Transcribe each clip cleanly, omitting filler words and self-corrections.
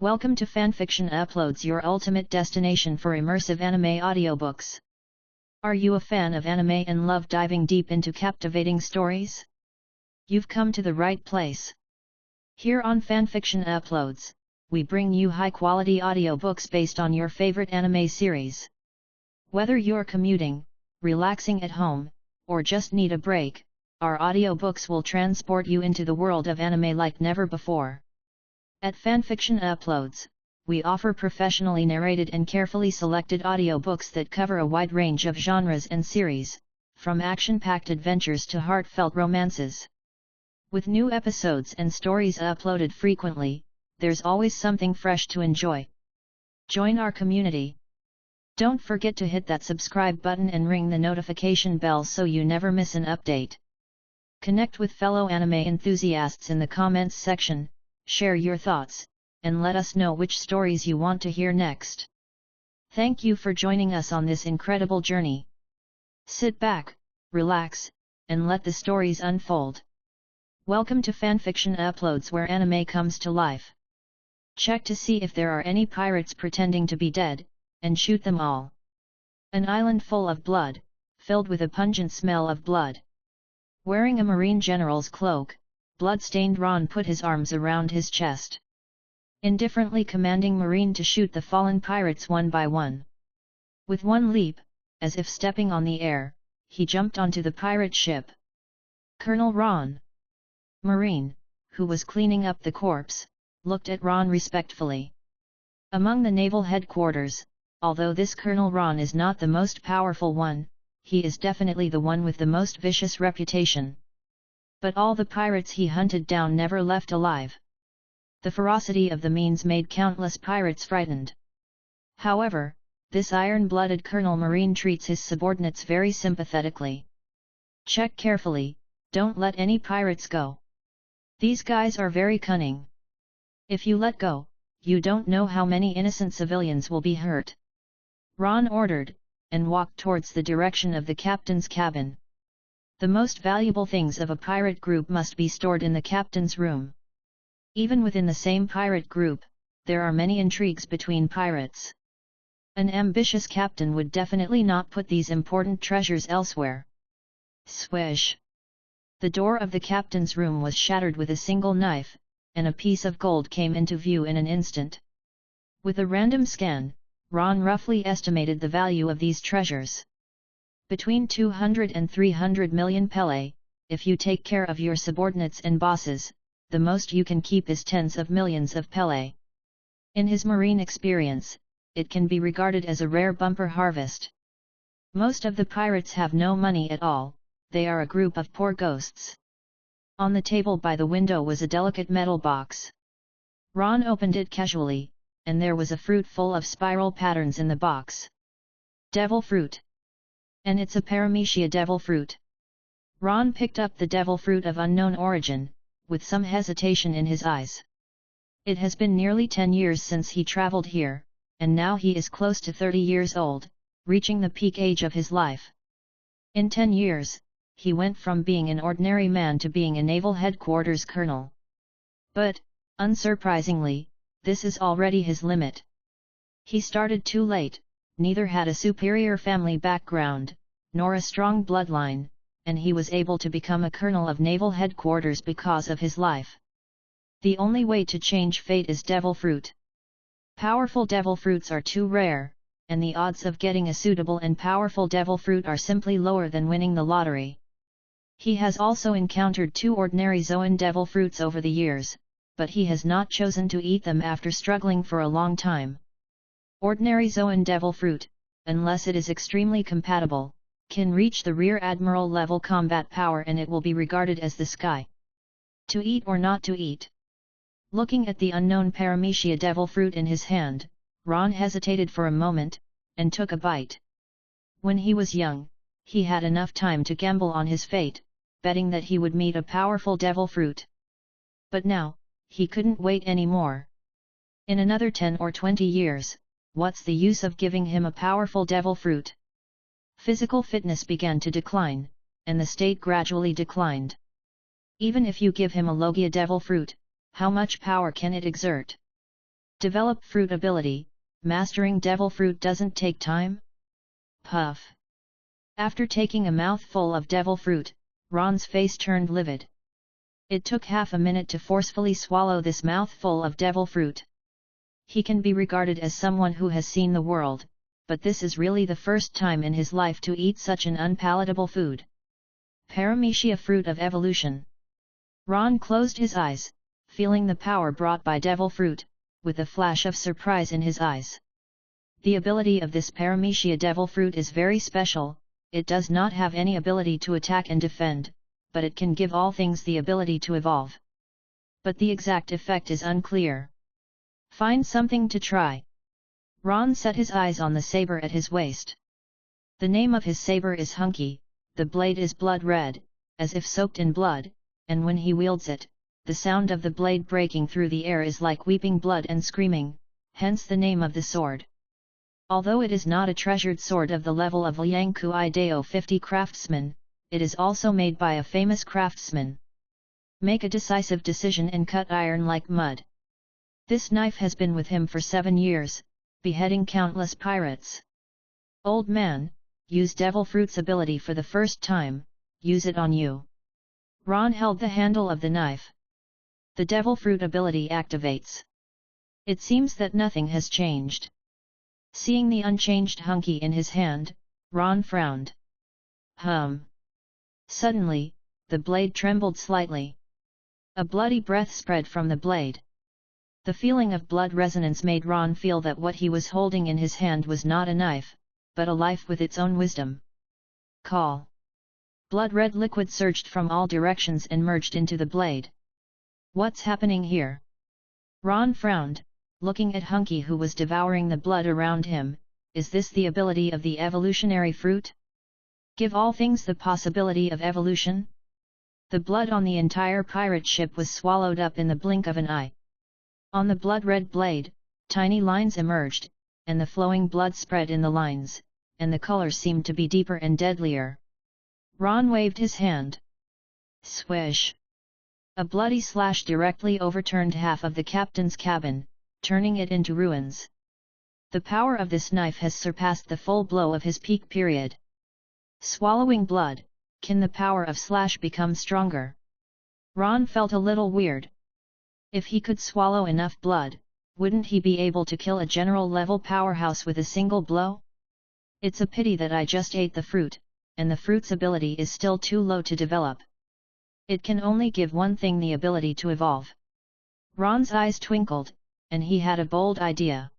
Welcome to Fanfiction Uploads, your ultimate destination for immersive anime audiobooks. Are you a fan of anime and love diving deep into captivating stories? You've come to the right place. Here on Fanfiction Uploads, we bring you high-quality audiobooks based on your favorite anime series. Whether you're commuting, relaxing at home, or just need a break, our audiobooks will transport you into the world of anime like never before. At Fanfiction Uploads, we offer professionally narrated and carefully selected audiobooks that cover a wide range of genres and series, from action-packed adventures to heartfelt romances. With new episodes and stories uploaded frequently, there's always something fresh to enjoy. Join our community. Don't forget to hit that subscribe button and ring the notification bell so you never miss an update. Connect with fellow anime enthusiasts in the comments section, share your thoughts, and let us know which stories you want to hear next. Thank you for joining us on this incredible journey. Sit back, relax, and let the stories unfold. Welcome to Fanfiction Uploads, where anime comes to life. Check to see if there are any pirates pretending to be dead, and shoot them all. An island full of blood, filled with a pungent smell of blood. Wearing a marine general's cloak, blood-stained Ron put his arms around his chest, indifferently commanding Marine to shoot the fallen pirates one by one. With one leap, as if stepping on the air, he jumped onto the pirate ship. Colonel Ron. Marine, who was cleaning up the corpse, looked at Ron respectfully. Among the naval headquarters, although this Colonel Ron is not the most powerful one, he is definitely the one with the most vicious reputation. But all the pirates he hunted down never left alive. The ferocity of the means made countless pirates frightened. However, this iron-blooded Colonel Marine treats his subordinates very sympathetically. Check carefully, don't let any pirates go. These guys are very cunning. If you let go, you don't know how many innocent civilians will be hurt. Ron ordered, and walked towards the direction of the captain's cabin. The most valuable things of a pirate group must be stored in the captain's room. Even within the same pirate group, there are many intrigues between pirates. An ambitious captain would definitely not put these important treasures elsewhere. Swish! The door of the captain's room was shattered with a single knife, and a piece of gold came into view in an instant. With a random scan, Ron roughly estimated the value of these treasures. Between 200 and 300 million pele, if you take care of your subordinates and bosses, the most you can keep is tens of millions of pele. In his marine experience, it can be regarded as a rare bumper harvest. Most of the pirates have no money at all, they are a group of poor ghosts. On the table by the window was a delicate metal box. Ron opened it casually, and there was a fruit full of spiral patterns in the box. Devil fruit. And it's a paramecia devil fruit. Ron picked up the devil fruit of unknown origin, with some hesitation in his eyes. It has been nearly 10 years since he traveled here, and now he is close to 30 years old, reaching the peak age of his life. In 10 years, he went from being an ordinary man to being a naval headquarters colonel. But, unsurprisingly, this is already his limit. He started too late. Neither had a superior family background, nor a strong bloodline, and he was able to become a colonel of naval headquarters because of his life. The only way to change fate is devil fruit. Powerful devil fruits are too rare, and the odds of getting a suitable and powerful devil fruit are simply lower than winning the lottery. He has also encountered 2 ordinary Zoan devil fruits over the years, but he has not chosen to eat them after struggling for a long time. Ordinary Zoan devil fruit, unless it is extremely compatible, can reach the rear admiral level combat power and it will be regarded as the sky. To eat or not to eat? Looking at the unknown paramecia devil fruit in his hand, Ron hesitated for a moment, and took a bite. When he was young, he had enough time to gamble on his fate, betting that he would meet a powerful devil fruit. But now, he couldn't wait anymore. In another 10 or 20 years, what's the use of giving him a powerful devil fruit? Physical fitness began to decline, and the state gradually declined. Even if you give him a Logia devil fruit, how much power can it exert? Develop fruit ability. Mastering devil fruit doesn't take time? Puff. After taking a mouthful of devil fruit, Ron's face turned livid. It took half a minute to forcefully swallow this mouthful of devil fruit. He can be regarded as someone who has seen the world, but this is really the first time in his life to eat such an unpalatable food. Paramecia fruit of evolution. Ron closed his eyes, feeling the power brought by devil fruit, with a flash of surprise in his eyes. The ability of this paramecia devil fruit is very special. It does not have any ability to attack and defend, but it can give all things the ability to evolve. But the exact effect is unclear. Find something to try. Ron set his eyes on the saber at his waist. The name of his saber is Hunky, the blade is blood red, as if soaked in blood, and when he wields it, the sound of the blade breaking through the air is like weeping blood and screaming, hence the name of the sword. Although it is not a treasured sword of the level of Liang Kui Dao 50 craftsman, it is also made by a famous craftsman. Make a decisive decision and cut iron like mud. This knife has been with him for 7 years, beheading countless pirates. Old man, use devil fruit's ability for the first time, use it on you. Ron held the handle of the knife. The devil fruit ability activates. It seems that nothing has changed. Seeing the unchanged Hunky in his hand, Ron frowned. Suddenly, the blade trembled slightly. A bloody breath spread from the blade. The feeling of blood resonance made Ron feel that what he was holding in his hand was not a knife, but a life with its own wisdom. Call. Blood-red liquid surged from all directions and merged into the blade. What's happening here? Ron frowned, looking at Hunky who was devouring the blood around him. Is this the ability of the evolutionary fruit? Give all things the possibility of evolution? The blood on the entire pirate ship was swallowed up in the blink of an eye. On the blood-red blade, tiny lines emerged, and the flowing blood spread in the lines, and the color seemed to be deeper and deadlier. Ron waved his hand. Swish! A bloody slash directly overturned half of the captain's cabin, turning it into ruins. The power of this knife has surpassed the full blow of his peak period. Swallowing blood, can the power of slash become stronger? Ron felt a little weird. If he could swallow enough blood, wouldn't he be able to kill a general-level powerhouse with a single blow? It's a pity that I just ate the fruit, and the fruit's ability is still too low to develop. It can only give one thing the ability to evolve. Ron's eyes twinkled, and he had a bold idea.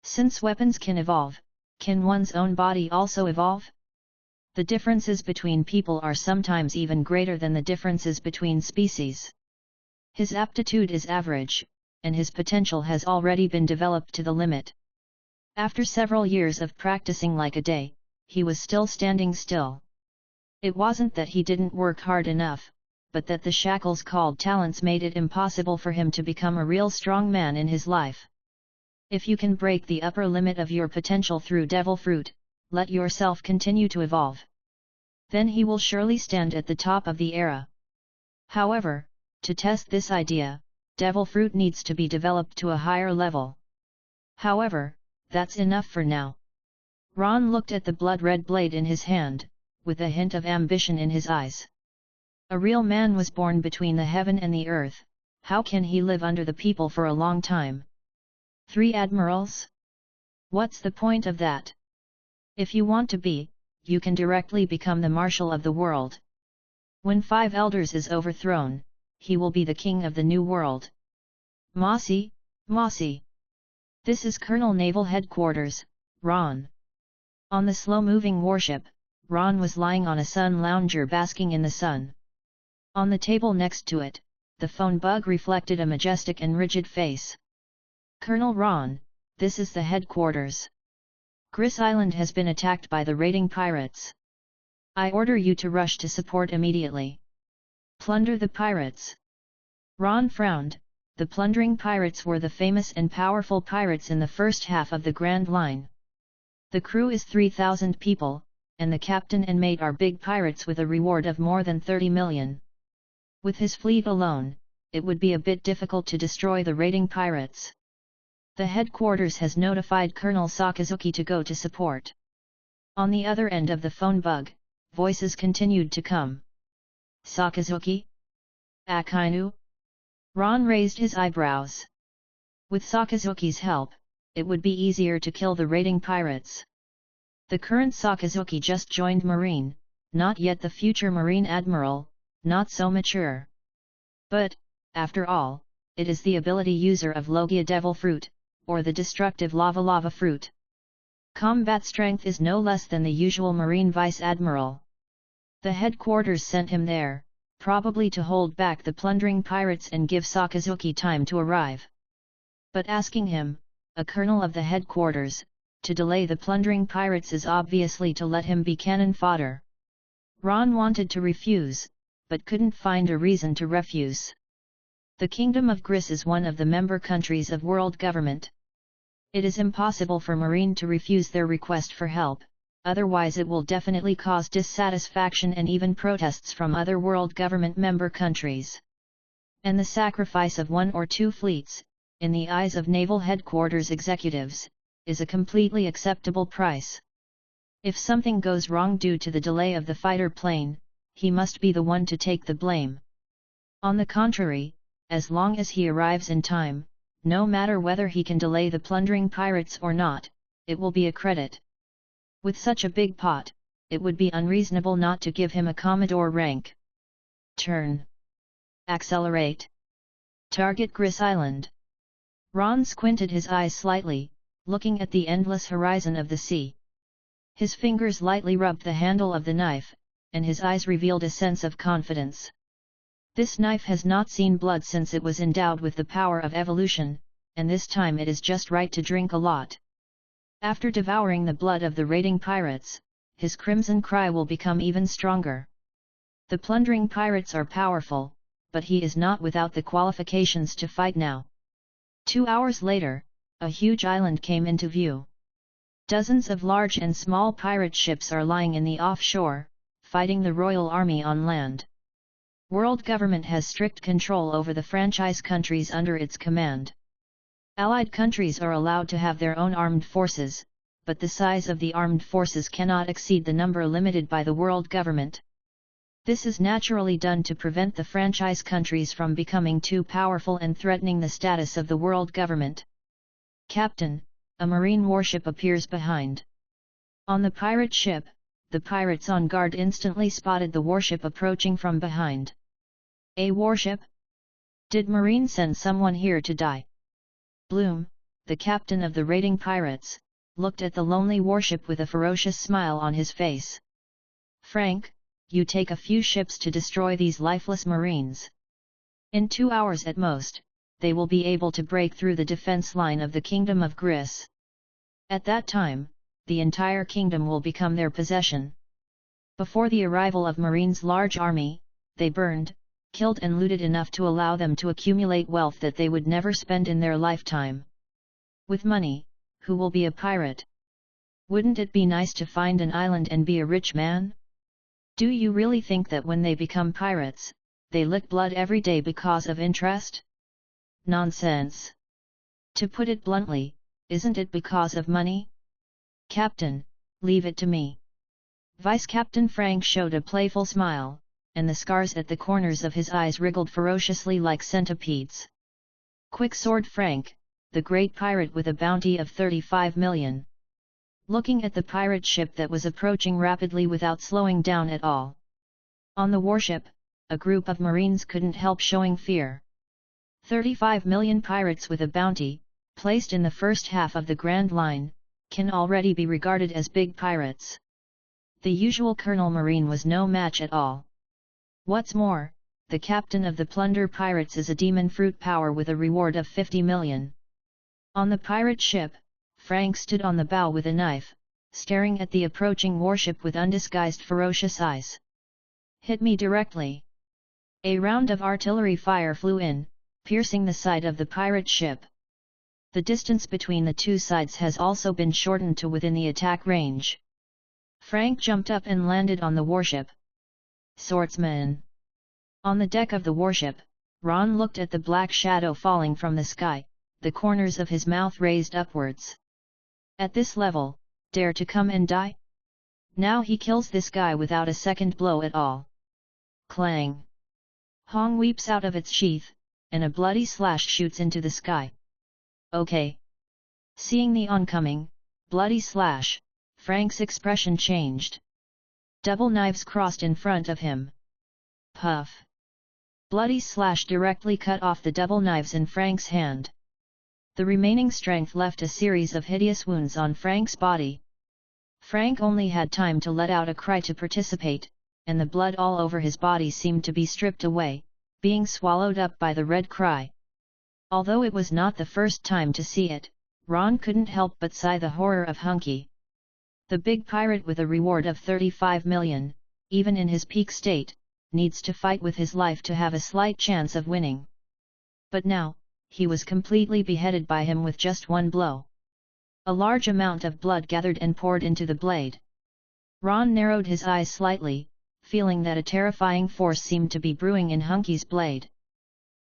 Since weapons can evolve, can one's own body also evolve? The differences between people are sometimes even greater than the differences between species. His aptitude is average, and his potential has already been developed to the limit. After several years of practicing like a day, he was still standing still. It wasn't that he didn't work hard enough, but that the shackles called talents made it impossible for him to become a real strong man in his life. If you can break the upper limit of your potential through devil fruit, let yourself continue to evolve. Then he will surely stand at the top of the era. However, to test this idea, devil fruit needs to be developed to a higher level. However, that's enough for now. Ron looked at the blood-red blade in his hand, with a hint of ambition in his eyes. A real man was born between the heaven and the earth. How can he live under the people for a long time? 3 admirals? What's the point of that? If you want to be, you can directly become the marshal of the world. When 5 elders is overthrown, he will be the king of the new world. Mossy, Mossy. This is Colonel Naval Headquarters, Ron. On the slow-moving warship, Ron was lying on a sun lounger basking in the sun. On the table next to it, the phone bug reflected a majestic and rigid face. Colonel Ron, this is the headquarters. Gris Island has been attacked by the raiding pirates. I order you to rush to support immediately. Plunder the pirates. Ron frowned. The plundering pirates were the famous and powerful pirates in the first half of the Grand Line. The crew is 3,000 people, and the captain and mate are big pirates with a reward of more than 30 million. With his fleet alone, it would be a bit difficult to destroy the raiding pirates. The headquarters has notified Colonel Sakazuki to go to support. On the other end of the phone bug, voices continued to come. Sakazuki? Akainu? Ron raised his eyebrows. With Sakazuki's help, it would be easier to kill the raiding pirates. The current Sakazuki just joined Marine, not yet the future Marine Admiral, not so mature. But, after all, it is the ability user of Logia Devil Fruit, or the destructive Lava Fruit. Combat strength is no less than the usual Marine Vice Admiral. The headquarters sent him there, probably to hold back the plundering pirates and give Sakazuki time to arrive. But asking him, a colonel of the headquarters, to delay the plundering pirates is obviously to let him be cannon fodder. Ron wanted to refuse, but couldn't find a reason to refuse. The Kingdom of Gris is one of the member countries of world government. It is impossible for Marine to refuse their request for help, otherwise it will definitely cause dissatisfaction and even protests from other world government member countries. And the sacrifice of 1 or 2 fleets, in the eyes of naval headquarters executives, is a completely acceptable price. If something goes wrong due to the delay of the fighter plane, he must be the one to take the blame. On the contrary, as long as he arrives in time, no matter whether he can delay the plundering pirates or not, it will be a credit. With such a big pot, it would be unreasonable not to give him a Commodore rank. Turn. Accelerate. Target Gris Island. Ron squinted his eyes slightly, looking at the endless horizon of the sea. His fingers lightly rubbed the handle of the knife, and his eyes revealed a sense of confidence. This knife has not seen blood since it was endowed with the power of evolution, and this time it is just right to drink a lot. After devouring the blood of the raiding pirates, his crimson cry will become even stronger. The plundering pirates are powerful, but he is not without the qualifications to fight now. 2 hours later, a huge island came into view. Dozens of large and small pirate ships are lying in the offshore, fighting the Royal Army on land. World government has strict control over the franchise countries under its command. Allied countries are allowed to have their own armed forces, but the size of the armed forces cannot exceed the number limited by the world government. This is naturally done to prevent the franchise countries from becoming too powerful and threatening the status of the world government. Captain, a marine warship appears behind. On the pirate ship, the pirates on guard instantly spotted the warship approaching from behind. A warship? Did Marine send someone here to die? Bloom, the captain of the raiding pirates, looked at the lonely warship with a ferocious smile on his face. Frank, you take a few ships to destroy these lifeless Marines. In 2 hours at most, they will be able to break through the defense line of the Kingdom of Gris. At that time, the entire kingdom will become their possession. Before the arrival of Marine's large army, they burned, killed and looted enough to allow them to accumulate wealth that they would never spend in their lifetime. With money, who will be a pirate? Wouldn't it be nice to find an island and be a rich man? Do you really think that when they become pirates, they lick blood every day because of interest? Nonsense. To put it bluntly, isn't it because of money? Captain, leave it to me. Vice Captain Frank showed a playful smile, and the scars at the corners of his eyes wriggled ferociously like centipedes. Quick Sword Frank, the great pirate with a bounty of 35 million. Looking at the pirate ship that was approaching rapidly without slowing down at all. On the warship, a group of Marines couldn't help showing fear. 35 million pirates with a bounty, placed in the first half of the Grand Line, can already be regarded as big pirates. The usual Colonel Marine was no match at all. What's more, the captain of the plunder pirates is a demon fruit power with a reward of 50 million. On the pirate ship, Frank stood on the bow with a knife, staring at the approaching warship with undisguised ferocious eyes. Hit me directly. A round of artillery fire flew in, piercing the side of the pirate ship. The distance between the two sides has also been shortened to within the attack range. Frank jumped up and landed on the warship. Swordsman. On the deck of the warship, Ron looked at the black shadow falling from the sky, the corners of his mouth raised upwards. At this level, dare to come and die? Now he kills this guy without a second blow at all. Clang! Hong weeps out of its sheath, and a bloody slash shoots into the sky. Okay. Seeing the oncoming, bloody slash, Frank's expression changed. Double knives crossed in front of him. Puff! Bloody slash directly cut off the double knives in Frank's hand. The remaining strength left a series of hideous wounds on Frank's body. Frank only had time to let out a cry to participate, and the blood all over his body seemed to be stripped away, being swallowed up by the red cry. Although it was not the first time to see it, Ron couldn't help but sigh the horror of Hunky. The big pirate with a reward of 35 million, even in his peak state, needs to fight with his life to have a slight chance of winning. But now, he was completely beheaded by him with just one blow. A large amount of blood gathered and poured into the blade. Ron narrowed his eyes slightly, feeling that a terrifying force seemed to be brewing in Hunky's blade.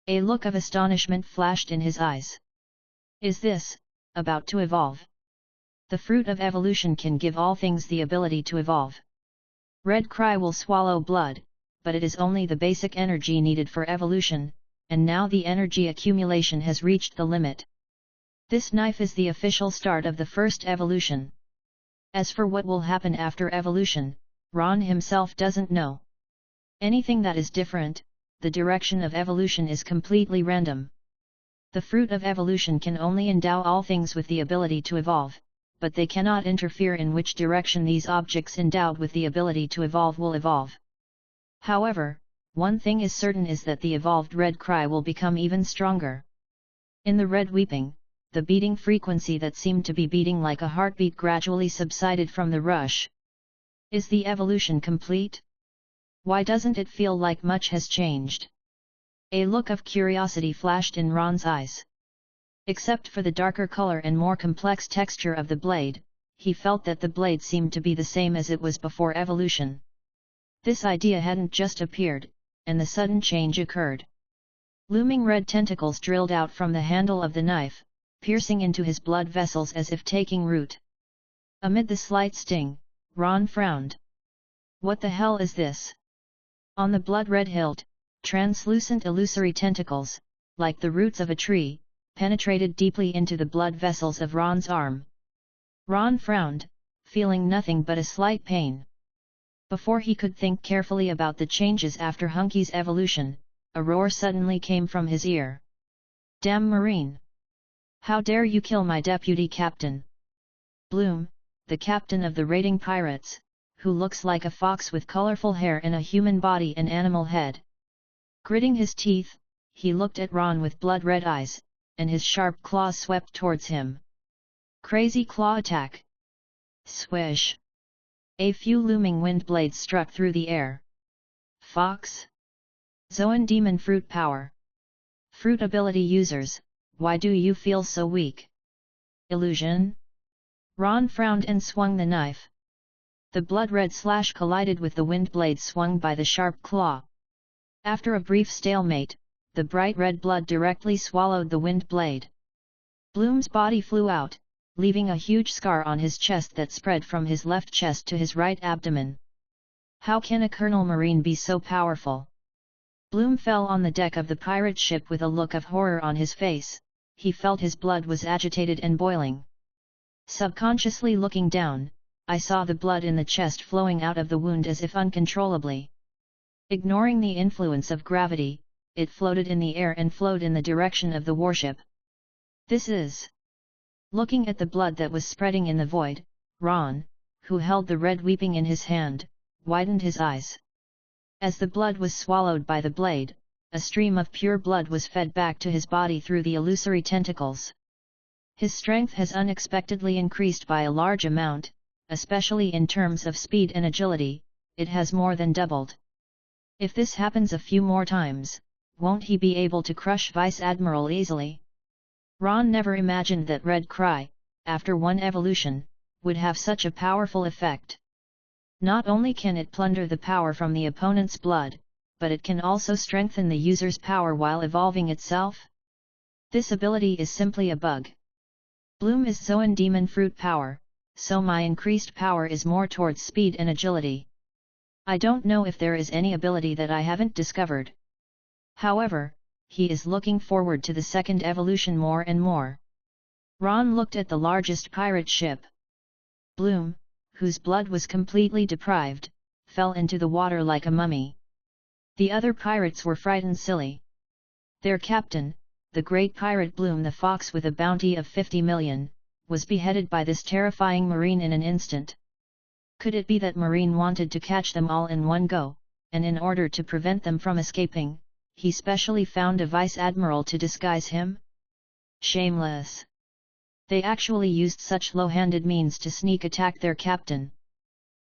A look of astonishment flashed in his eyes. Is this about to evolve? The fruit of evolution can give all things the ability to evolve. Red cry will swallow blood, but it is only the basic energy needed for evolution, and now the energy accumulation has reached the limit. This knife is the official start of the first evolution. As for what will happen after evolution, Ron himself doesn't know. Anything that is different, the direction of evolution is completely random. The fruit of evolution can only endow all things with the ability to evolve, but they cannot interfere in which direction these objects endowed with the ability to evolve will evolve. However, one thing is certain is that the evolved red cry will become even stronger. In the red weeping, the beating frequency that seemed to be beating like a heartbeat gradually subsided from the rush. Is the evolution complete? Why doesn't it feel like much has changed? A look of curiosity flashed in Ron's eyes. Except for the darker color and more complex texture of the blade, he felt that the blade seemed to be the same as it was before evolution. This idea hadn't just appeared, and the sudden change occurred. Looming red tentacles drilled out from the handle of the knife, piercing into his blood vessels as if taking root. Amid the slight sting, Ron frowned. What the hell is this? On the blood-red hilt, translucent illusory tentacles, like the roots of a tree, penetrated deeply into the blood vessels of Ron's arm. Ron frowned, feeling nothing but a slight pain. Before he could think carefully about the changes after Hunky's evolution, a roar suddenly came from his ear. Damn Marine! How dare you kill my deputy captain? Bloom, the captain of the raiding pirates, who looks like a fox with colorful hair and a human body and animal head. Gritting his teeth, he looked at Ron with blood-red eyes, and his sharp claws swept towards him. Crazy claw attack! Swish! A few looming wind blades struck through the air. Fox? Zoan Demon Fruit Power. Fruit ability users, why do you feel so weak? Illusion? Ron frowned and swung the knife. The blood-red slash collided with the wind blade swung by the sharp claw. After a brief stalemate, the bright red blood directly swallowed the wind blade. Bloom's body flew out, leaving a huge scar on his chest that spread from his left chest to his right abdomen. How can a Colonel Marine be so powerful? Bloom fell on the deck of the pirate ship with a look of horror on his face. He felt his blood was agitated and boiling. Subconsciously looking down, I saw the blood in the chest flowing out of the wound as if uncontrollably. Ignoring the influence of gravity, it floated in the air and flowed in the direction of the warship. This is... Looking at the blood that was spreading in the void, Ron, who held the red weeping in his hand, widened his eyes. As the blood was swallowed by the blade, a stream of pure blood was fed back to his body through the illusory tentacles. His strength has unexpectedly increased by a large amount, especially in terms of speed and agility, it has more than doubled. If this happens a few more times, won't he be able to crush Vice Admiral easily? Ron never imagined that Red Cry, after one evolution, would have such a powerful effect. Not only can it plunder the power from the opponent's blood, but it can also strengthen the user's power while evolving itself. This ability is simply a bug. Bloom is Zoan demon fruit power, so my increased power is more towards speed and agility. I don't know if there is any ability that I haven't discovered. However, he is looking forward to the second evolution more and more. Ron looked at the largest pirate ship. Bloom, whose blood was completely deprived, fell into the water like a mummy. The other pirates were frightened silly. Their captain, the great pirate Bloom the Fox with a bounty of 50 million, was beheaded by this terrifying marine in an instant. Could it be that marine wanted to catch them all in one go, and in order to prevent them from escaping, he specially found a vice-admiral to disguise him? Shameless! They actually used such low-handed means to sneak attack their captain.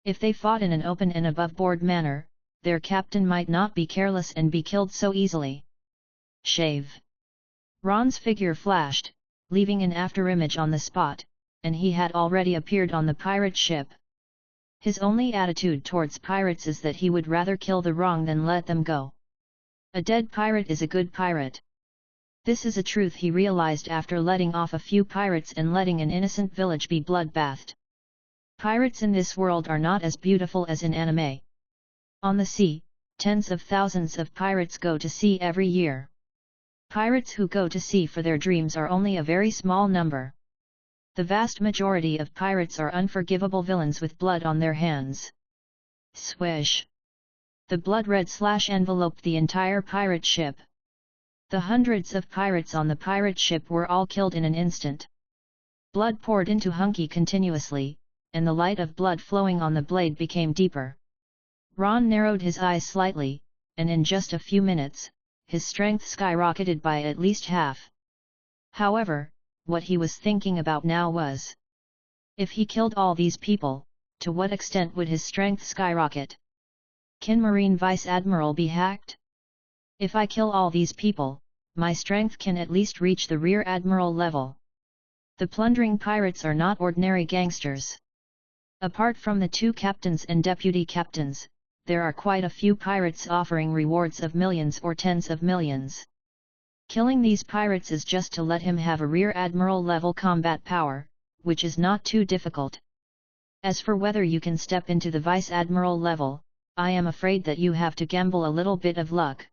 If they fought in an open and above-board manner, their captain might not be careless and be killed so easily. Shave! Ron's figure flashed, leaving an afterimage on the spot, and he had already appeared on the pirate ship. His only attitude towards pirates is that he would rather kill the wrong than let them go. A dead pirate is a good pirate. This is a truth he realized after letting off a few pirates and letting an innocent village be bloodbathed. Pirates in this world are not as beautiful as in anime. On the sea, tens of thousands of pirates go to sea every year. Pirates who go to sea for their dreams are only a very small number. The vast majority of pirates are unforgivable villains with blood on their hands. Swish! The blood-red slash enveloped the entire pirate ship. The hundreds of pirates on the pirate ship were all killed in an instant. Blood poured into Hunky continuously, and the light of blood flowing on the blade became deeper. Ron narrowed his eyes slightly, and in just a few minutes, his strength skyrocketed by at least half. However, what he was thinking about now was, if he killed all these people, to what extent would his strength skyrocket? Can Marine Vice Admiral be hacked? If I kill all these people, my strength can at least reach the Rear Admiral level. The plundering pirates are not ordinary gangsters. Apart from the two captains and deputy captains, there are quite a few pirates offering rewards of millions or tens of millions. Killing these pirates is just to let him have a Rear Admiral level combat power, which is not too difficult. As for whether you can step into the Vice Admiral level, I am afraid that you have to gamble a little bit of luck.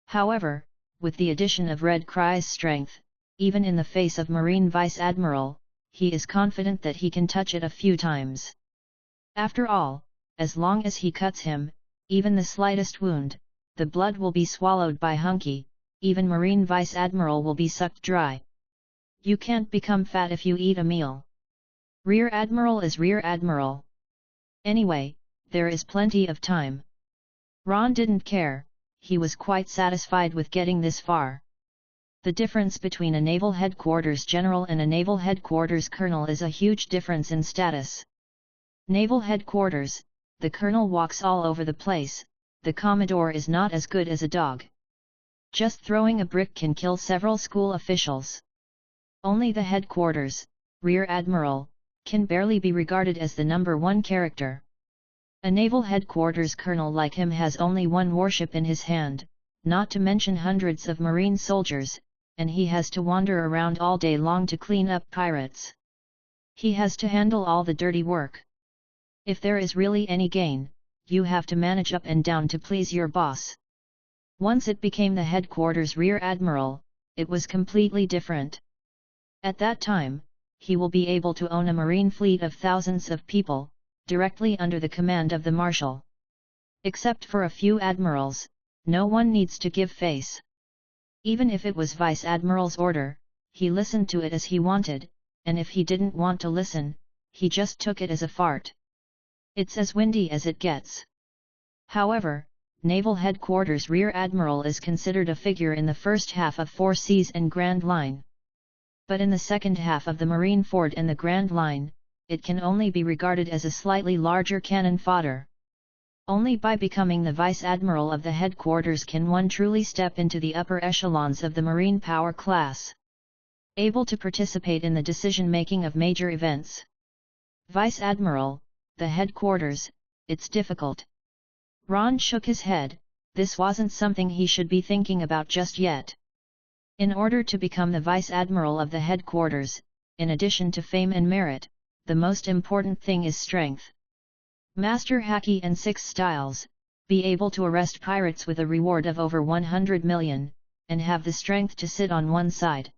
However, with the addition of Red Cry's strength, even in the face of Marine Vice Admiral, he is confident that he can touch it a few times. After all, as long as he cuts him, even the slightest wound, the blood will be swallowed by Hunky, even Marine Vice Admiral will be sucked dry. You can't become fat if you eat a meal. Rear Admiral is Rear Admiral. Anyway, there is plenty of time. Ron didn't care, he was quite satisfied with getting this far. The difference between a Naval Headquarters General and a Naval Headquarters Colonel is a huge difference in status. Naval Headquarters, the Colonel walks all over the place, the Commodore is not as good as a dog. Just throwing a brick can kill several school officials. Only the Headquarters, Rear Admiral, can barely be regarded as the number one character. A Naval Headquarters Colonel like him has only one warship in his hand, not to mention hundreds of Marine soldiers, and he has to wander around all day long to clean up pirates. He has to handle all the dirty work. If there is really any gain, you have to manage up and down to please your boss. Once it became the Headquarters Rear Admiral, it was completely different. At that time, he will be able to own a marine fleet of thousands of people, directly under the command of the Marshal. Except for a few admirals, no one needs to give face. Even if it was Vice Admiral's order, he listened to it as he wanted, and if he didn't want to listen, he just took it as a fart. It's as windy as it gets. However, Naval Headquarters Rear Admiral is considered a figure in the first half of Four Seas and Grand Line. But in the second half of the Marine Ford and the Grand Line, it can only be regarded as a slightly larger cannon fodder. Only by becoming the Vice Admiral of the Headquarters can one truly step into the upper echelons of the Marine Power class, able to participate in the decision-making of major events. Vice Admiral, the Headquarters, it's difficult. Ron shook his head, this wasn't something he should be thinking about just yet. In order to become the Vice Admiral of the headquarters, in addition to fame and merit, the most important thing is strength. Master Haki and 6 styles, be able to arrest pirates with a reward of over 100 million, and have the strength to sit on one side.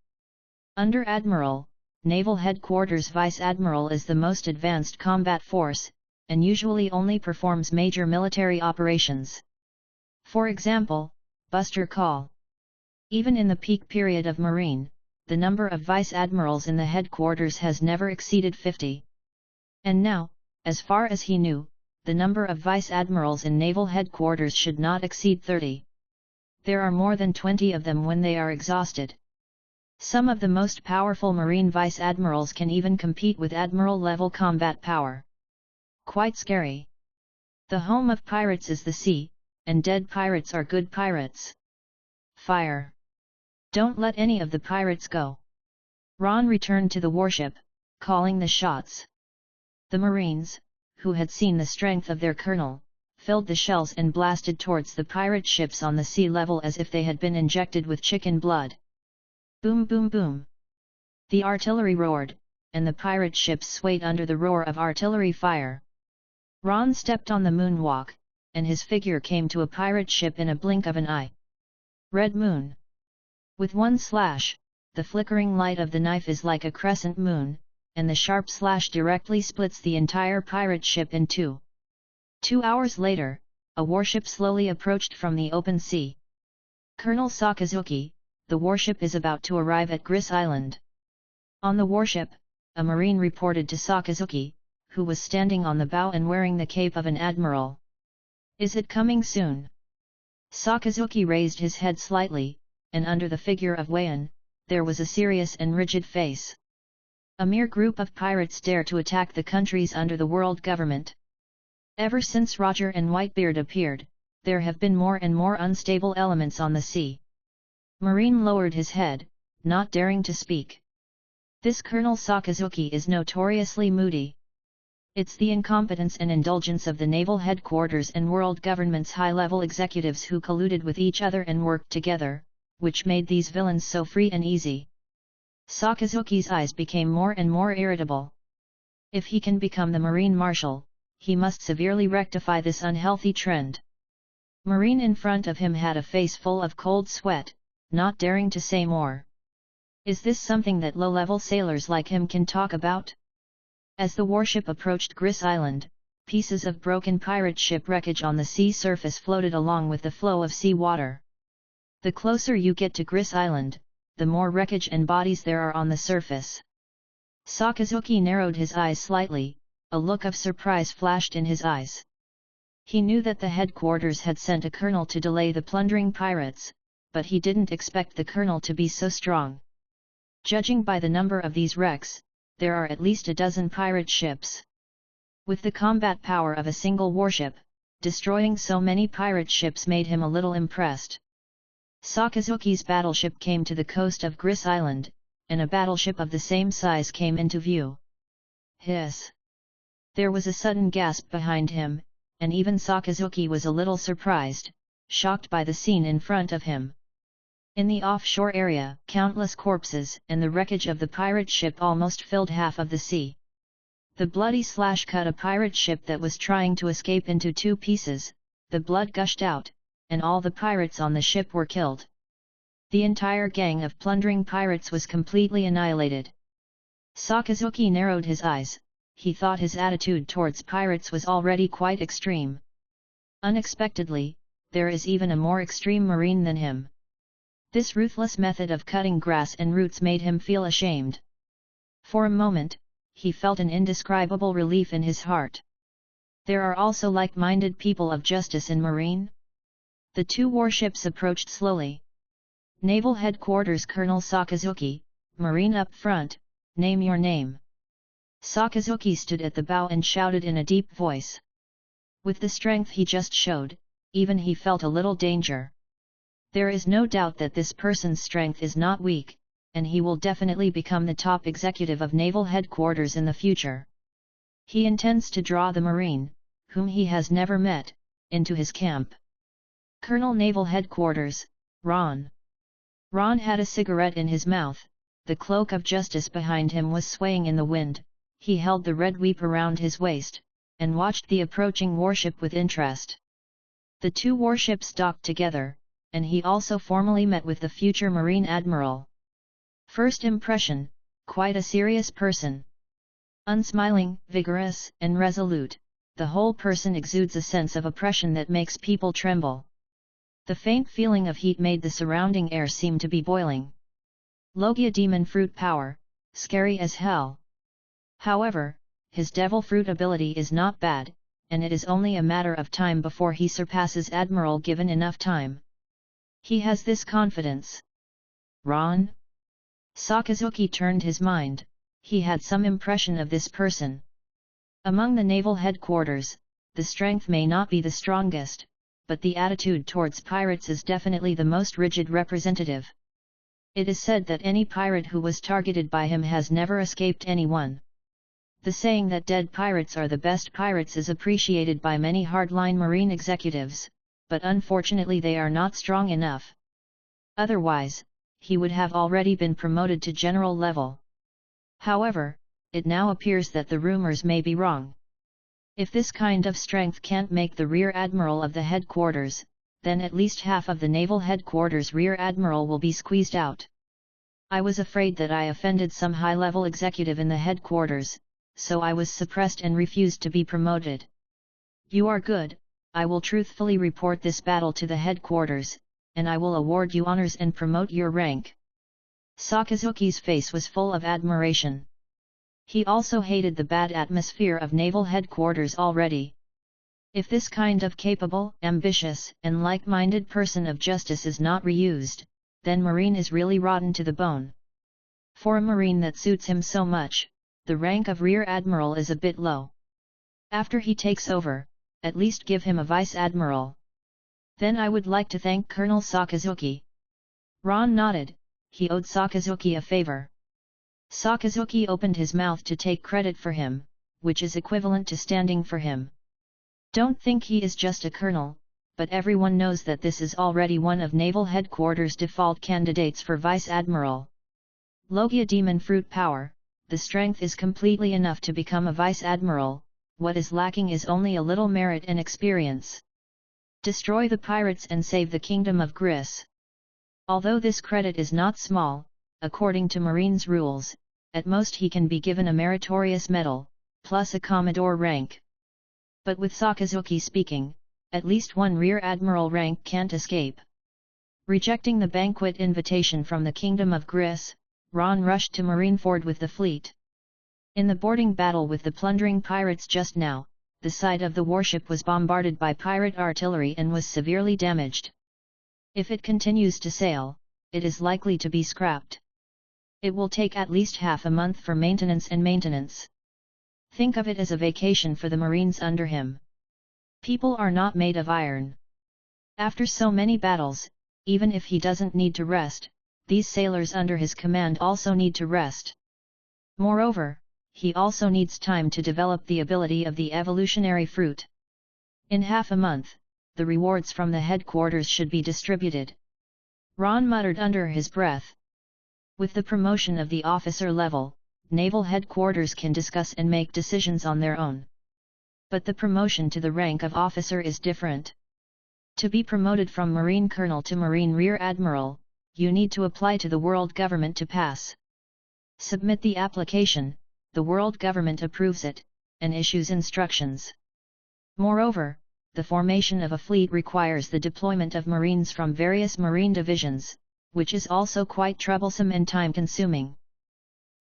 Under Admiral, Naval Headquarters Vice Admiral is the most advanced combat force, and usually only performs major military operations. For example, Buster Call. Even in the peak period of Marine, the number of Vice Admirals in the headquarters has never exceeded 50. And now, as far as he knew, the number of Vice Admirals in Naval Headquarters should not exceed 30. There are more than 20 of them when they are exhausted. Some of the most powerful Marine Vice Admirals can even compete with Admiral-level combat power. Quite scary. The home of pirates is the sea, and dead pirates are good pirates. Fire! Don't let any of the pirates go. Ron returned to the warship, calling the shots. The Marines, who had seen the strength of their colonel, filled the shells and blasted towards the pirate ships on the sea level as if they had been injected with chicken blood. Boom boom boom! The artillery roared, and the pirate ships swayed under the roar of artillery fire. Ron stepped on the moonwalk, and his figure came to a pirate ship in a blink of an eye. Red Moon. With one slash, the flickering light of the knife is like a crescent moon, and the sharp slash directly splits the entire pirate ship in two. 2 hours later, a warship slowly approached from the open sea. Colonel Sakazuki, the warship is about to arrive at Gris Island. On the warship, a marine reported to Sakazuki, who was standing on the bow and wearing the cape of an admiral. Is it coming soon? Sakazuki raised his head slightly, and under the figure of Wayan, there was a serious and rigid face. A mere group of pirates dare to attack the countries under the world government. Ever since Roger and Whitebeard appeared, there have been more and more unstable elements on the sea. Marine lowered his head, not daring to speak. This Colonel Sakazuki is notoriously moody. It's the incompetence and indulgence of the naval headquarters and world government's high-level executives who colluded with each other and worked together, which made these villains so free and easy. Sakazuki's eyes became more and more irritable. If he can become the Marine Marshal, he must severely rectify this unhealthy trend. Marine in front of him had a face full of cold sweat, not daring to say more. Is this something that low-level sailors like him can talk about? As the warship approached Gris Island, pieces of broken pirate ship wreckage on the sea surface floated along with the flow of sea water. The closer you get to Gris Island, the more wreckage and bodies there are on the surface. Sakazuki narrowed his eyes slightly, a look of surprise flashed in his eyes. He knew that the headquarters had sent a colonel to delay the plundering pirates, but he didn't expect the colonel to be so strong. Judging by the number of these wrecks, there are at least a dozen pirate ships. With the combat power of a single warship, destroying so many pirate ships made him a little impressed. Sakazuki's battleship came to the coast of Gris Island, and a battleship of the same size came into view. Hiss! There was a sudden gasp behind him, and even Sakazuki was a little surprised, shocked by the scene in front of him. In the offshore area, countless corpses and the wreckage of the pirate ship almost filled half of the sea. The bloody slash cut a pirate ship that was trying to escape into 2 pieces, the blood gushed out, and all the pirates on the ship were killed. The entire gang of plundering pirates was completely annihilated. Sakazuki narrowed his eyes, he thought his attitude towards pirates was already quite extreme. Unexpectedly, there is even a more extreme marine than him. This ruthless method of cutting grass and roots made him feel ashamed. For a moment, he felt an indescribable relief in his heart. There are also like-minded people of justice in Marine? The 2 warships approached slowly. Naval Headquarters Colonel Sakazuki, Marine up front, name your name. Sakazuki stood at the bow and shouted in a deep voice. With the strength he just showed, even he felt a little danger. There is no doubt that this person's strength is not weak, and he will definitely become the top executive of Naval Headquarters in the future. He intends to draw the Marine, whom he has never met, into his camp. Colonel Naval Headquarters, Ron. Ron had a cigarette in his mouth, the cloak of justice behind him was swaying in the wind, he held the red weep around his waist, and watched the approaching warship with interest. The two warships docked together, and he also formally met with the future Marine Admiral. First impression, quite a serious person. Unsmiling, vigorous, and resolute, the whole person exudes a sense of oppression that makes people tremble. The faint feeling of heat made the surrounding air seem to be boiling. Logia demon fruit power, scary as hell. However, his devil fruit ability is not bad, and it is only a matter of time before he surpasses Admiral given enough time. He has this confidence. Ron? Sakazuki turned his mind, he had some impression of this person. Among the naval headquarters, the strength may not be the strongest, but the attitude towards pirates is definitely the most rigid representative. It is said that any pirate who was targeted by him has never escaped anyone. The saying that dead pirates are the best pirates is appreciated by many hardline marine executives, but unfortunately they are not strong enough. Otherwise, he would have already been promoted to general level. However, it now appears that the rumors may be wrong. If this kind of strength can't make the Rear Admiral of the headquarters, then at least half of the naval headquarters Rear Admiral will be squeezed out. I was afraid that I offended some high-level executive in the headquarters, so I was suppressed and refused to be promoted. You are good, I will truthfully report this battle to the headquarters, and I will award you honors and promote your rank. Sakazuki's face was full of admiration. He also hated the bad atmosphere of naval headquarters already. If this kind of capable, ambitious, and like-minded person of justice is not reused, then Marine is really rotten to the bone. For a Marine that suits him so much, the rank of Rear Admiral is a bit low. After he takes over, at least give him a Vice Admiral. Then I would like to thank Colonel Sakazuki. Ron nodded, he owed Sakazuki a favor. Sakazuki opened his mouth to take credit for him, which is equivalent to standing for him. Don't think he is just a colonel, but everyone knows that this is already one of Naval Headquarters' default candidates for Vice Admiral. Logia Demon Fruit Power, the strength is completely enough to become a Vice Admiral, what is lacking is only a little merit and experience. Destroy the pirates and save the Kingdom of Gris. Although this credit is not small, according to Marine's rules, at most he can be given a meritorious medal, plus a Commodore rank. But with Sakazuki speaking, at least one Rear Admiral rank can't escape. Rejecting the banquet invitation from the Kingdom of Gris, Ron rushed to Marineford with the fleet. In the boarding battle with the plundering pirates just now, the side of the warship was bombarded by pirate artillery and was severely damaged. If it continues to sail, it is likely to be scrapped. It will take at least half a month for maintenance. Think of it as a vacation for the Marines under him. People are not made of iron. After so many battles, even if he doesn't need to rest, these sailors under his command also need to rest. Moreover, he also needs time to develop the ability of the evolutionary fruit. In half a month, the rewards from the headquarters should be distributed. Ron muttered under his breath. With the promotion of the officer level, naval headquarters can discuss and make decisions on their own. But the promotion to the rank of officer is different. To be promoted from Marine Colonel to Marine Rear Admiral, you need to apply to the world government to pass. Submit the application, the world government approves it, and issues instructions. Moreover, the formation of a fleet requires the deployment of Marines from various marine divisions, which is also quite troublesome and time-consuming.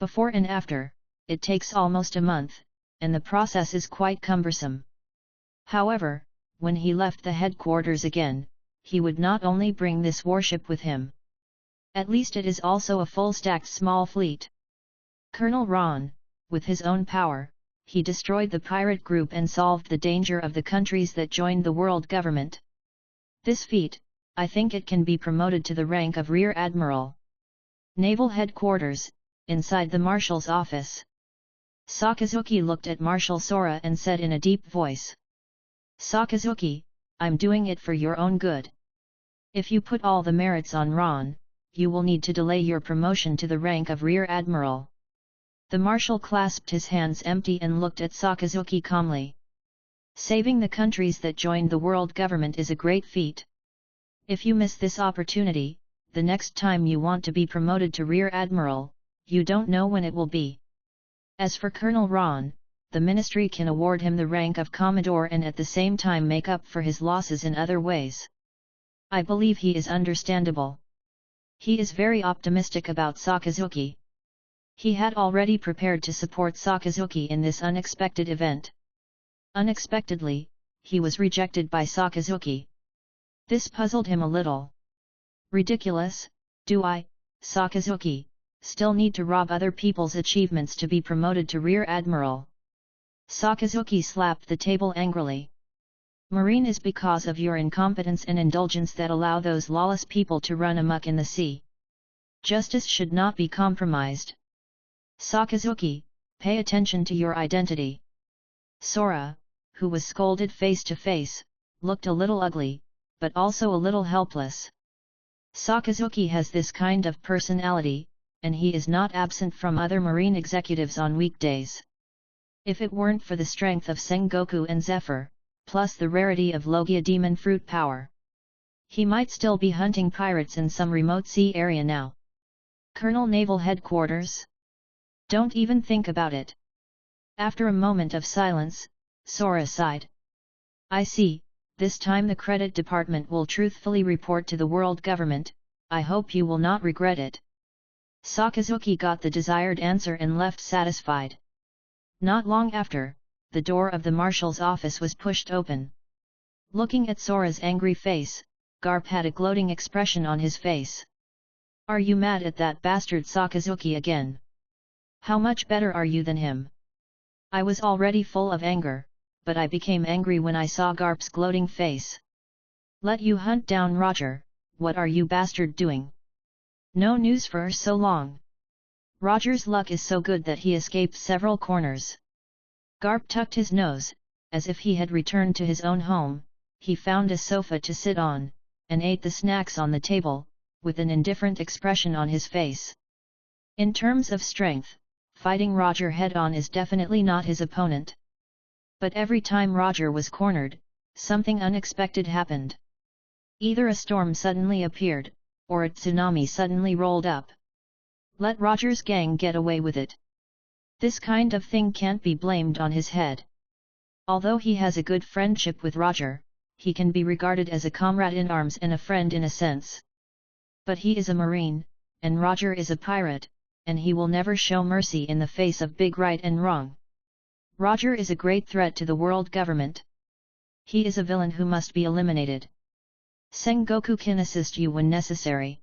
Before and after, it takes almost a month, and the process is quite cumbersome. However, when he left the headquarters again, he would not only bring this warship with him. At least it is also a full-stacked small fleet. Colonel Ron, with his own power, he destroyed the pirate group and solved the danger of the countries that joined the world government. This feat, I think it can be promoted to the rank of Rear Admiral. Naval Headquarters, inside the Marshal's office. Sakazuki looked at Marshal Sora and said in a deep voice. Sakazuki, I'm doing it for your own good. If you put all the merits on Ron, you will need to delay your promotion to the rank of Rear Admiral. The Marshal clasped his hands empty and looked at Sakazuki calmly. Saving the countries that joined the world government is a great feat. If you miss this opportunity, the next time you want to be promoted to Rear Admiral, you don't know when it will be. As for Colonel Ron, the Ministry can award him the rank of Commodore and at the same time make up for his losses in other ways. I believe he is understandable. He is very optimistic about Sakazuki. He had already prepared to support Sakazuki in this unexpected event. Unexpectedly, he was rejected by Sakazuki. This puzzled him a little. Ridiculous, do I, Sakazuki, still need to rob other people's achievements to be promoted to Rear Admiral? Sakazuki slapped the table angrily. Marine is because of your incompetence and indulgence that allow those lawless people to run amok in the sea. Justice should not be compromised. Sakazuki, pay attention to your identity. Sora, who was scolded face to face, looked a little ugly, but also a little helpless. Sakazuki has this kind of personality, and he is not absent from other marine executives on weekdays. If it weren't for the strength of Sengoku and Zephyr, plus the rarity of Logia demon fruit power, he might still be hunting pirates in some remote sea area now. Colonel Naval Headquarters? Don't even think about it. After a moment of silence, Sora sighed. I see, this time the credit department will truthfully report to the world government. I hope you will not regret it. Sakazuki got the desired answer and left satisfied. Not long after, the door of the marshal's office was pushed open. Looking at Sora's angry face, Garp had a gloating expression on his face. Are you mad at that bastard Sakazuki again? How much better are you than him? I was already full of anger, but I became angry when I saw Garp's gloating face. Let you hunt down Roger, what are you bastard doing? No news for so long. Roger's luck is so good that he escaped several corners. Garp tucked his nose, as if he had returned to his own home. He found a sofa to sit on, and ate the snacks on the table, with an indifferent expression on his face. In terms of strength, fighting Roger head-on is definitely not his opponent. But every time Roger was cornered, something unexpected happened. Either a storm suddenly appeared, or a tsunami suddenly rolled up. Let Roger's gang get away with it. This kind of thing can't be blamed on his head. Although he has a good friendship with Roger, he can be regarded as a comrade in arms and a friend in a sense. But he is a marine, and Roger is a pirate, and he will never show mercy in the face of big right and wrong. Roger is a great threat to the world government. He is a villain who must be eliminated. Sengoku can assist you when necessary.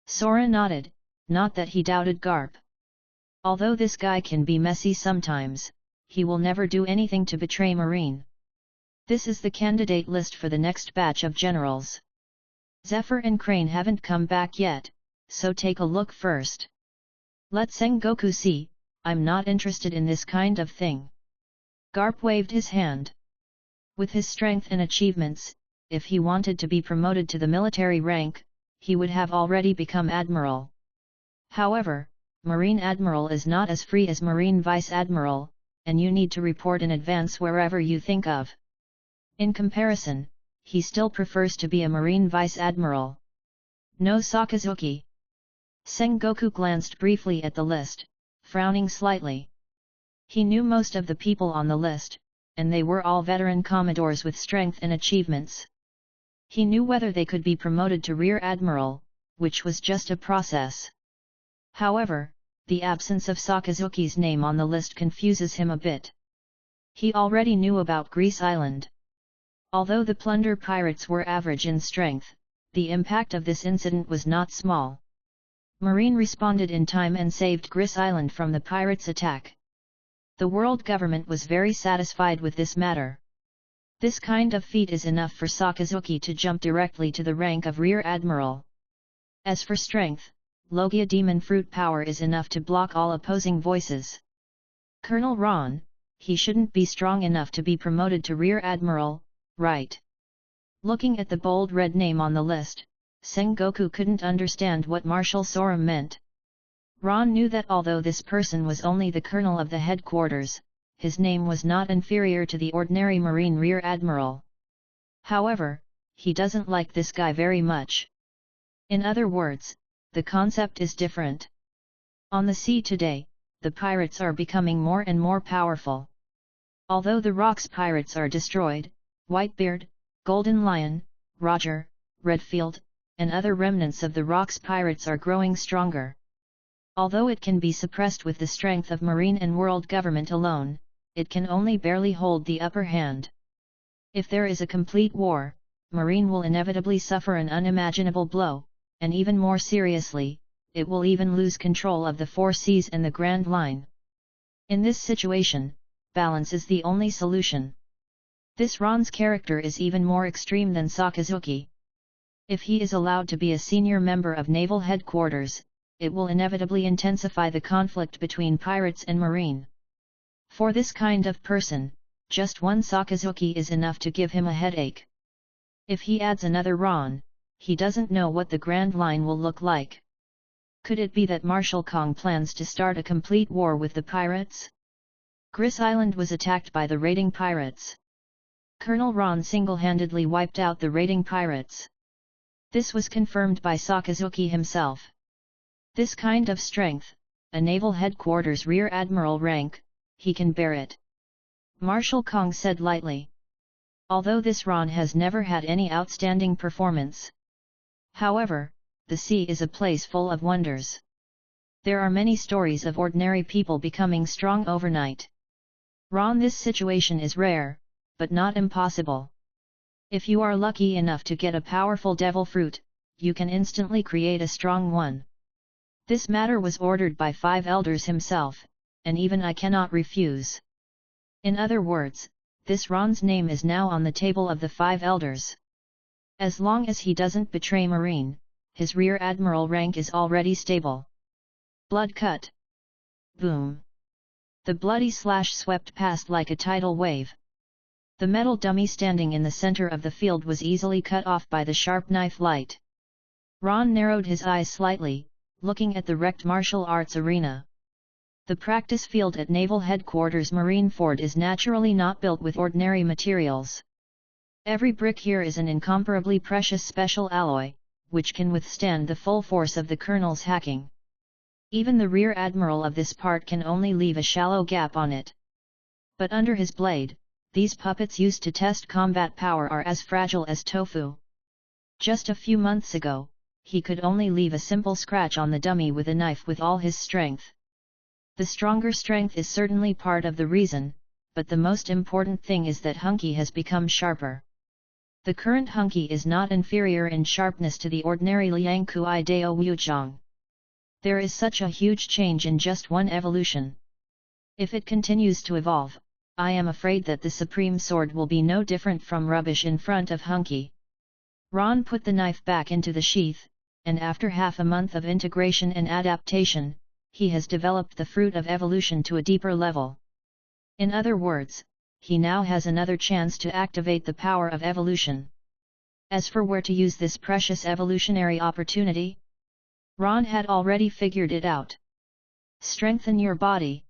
Sora nodded, not that he doubted Garp. Although this guy can be messy sometimes, he will never do anything to betray Marine. This is the candidate list for the next batch of generals. Zephyr and Crane haven't come back yet, so take a look first. Let Sengoku see, I'm not interested in this kind of thing. Garp waved his hand. With his strength and achievements, if he wanted to be promoted to the military rank, he would have already become admiral. However, Marine Admiral is not as free as Marine Vice Admiral, and you need to report in advance wherever you think of. In comparison, he still prefers to be a Marine Vice Admiral. No Sakazuki. Sengoku glanced briefly at the list, frowning slightly. He knew most of the people on the list, and they were all veteran commodores with strength and achievements. He knew whether they could be promoted to Rear Admiral, which was just a process. However, the absence of Sakazuki's name on the list confuses him a bit. He already knew about Grease Island. Although the plunder pirates were average in strength, the impact of this incident was not small. Marine responded in time and saved Grease Island from the pirates' attack. The world government was very satisfied with this matter. This kind of feat is enough for Sakazuki to jump directly to the rank of Rear Admiral. As for strength, Logia demon fruit power is enough to block all opposing voices. Colonel Ron, he shouldn't be strong enough to be promoted to Rear Admiral, right? Looking at the bold red name on the list, Sengoku couldn't understand what Marshal Sora meant. Ron knew that although this person was only the colonel of the headquarters, his name was not inferior to the ordinary Marine Rear Admiral. However, he doesn't like this guy very much. In other words, the concept is different. On the sea today, the pirates are becoming more and more powerful. Although the Rocks pirates are destroyed, Whitebeard, Golden Lion, Roger, Redfield, and other remnants of the Rocks pirates are growing stronger. Although it can be suppressed with the strength of Marine and world government alone, it can only barely hold the upper hand. If there is a complete war, Marine will inevitably suffer an unimaginable blow, and even more seriously, it will even lose control of the Four Seas and the Grand Line. In this situation, balance is the only solution. This Ron's character is even more extreme than Sakazuki. If he is allowed to be a senior member of naval headquarters, it will inevitably intensify the conflict between pirates and Marine. For this kind of person, just one Sakazuki is enough to give him a headache. If he adds another Ron, he doesn't know what the Grand Line will look like. Could it be that Marshal Kong plans to start a complete war with the pirates? Gris Island was attacked by the raiding pirates. Colonel Ron single-handedly wiped out the raiding pirates. This was confirmed by Sakazuki himself. This kind of strength, a naval headquarters rear admiral rank, he can bear it. Marshal Kong said lightly. Although this Ron has never had any outstanding performance. However, the sea is a place full of wonders. There are many stories of ordinary people becoming strong overnight. Ron, this situation is rare, but not impossible. If you are lucky enough to get a powerful devil fruit, you can instantly create a strong one. This matter was ordered by 5 elders himself, and even I cannot refuse. In other words, this Ron's name is now on the table of the 5 elders. As long as he doesn't betray Marine, his rear admiral rank is already stable. Blood cut. Boom. The bloody slash swept past like a tidal wave. The metal dummy standing in the center of the field was easily cut off by the sharp knife light. Ron narrowed his eyes slightly, looking at the wrecked martial arts arena. The practice field at Naval Headquarters Marineford is naturally not built with ordinary materials. Every brick here is an incomparably precious special alloy, which can withstand the full force of the colonel's hacking. Even the rear admiral of this part can only leave a shallow gap on it. But under his blade, these puppets used to test combat power are as fragile as tofu. Just a few months ago, he could only leave a simple scratch on the dummy with a knife with all his strength. The stronger strength is certainly part of the reason, but the most important thing is that Hunky has become sharper. The current Hunky is not inferior in sharpness to the ordinary Liang Kui Dao Wuchang. There is such a huge change in just one evolution. If it continues to evolve, I am afraid that the Supreme Sword will be no different from rubbish in front of Hunky. Ron put the knife back into the sheath, and after half a month of integration and adaptation, he has developed the fruit of evolution to a deeper level. In other words, he now has another chance to activate the power of evolution. As for where to use this precious evolutionary opportunity, Ron had already figured it out. Strengthen your body.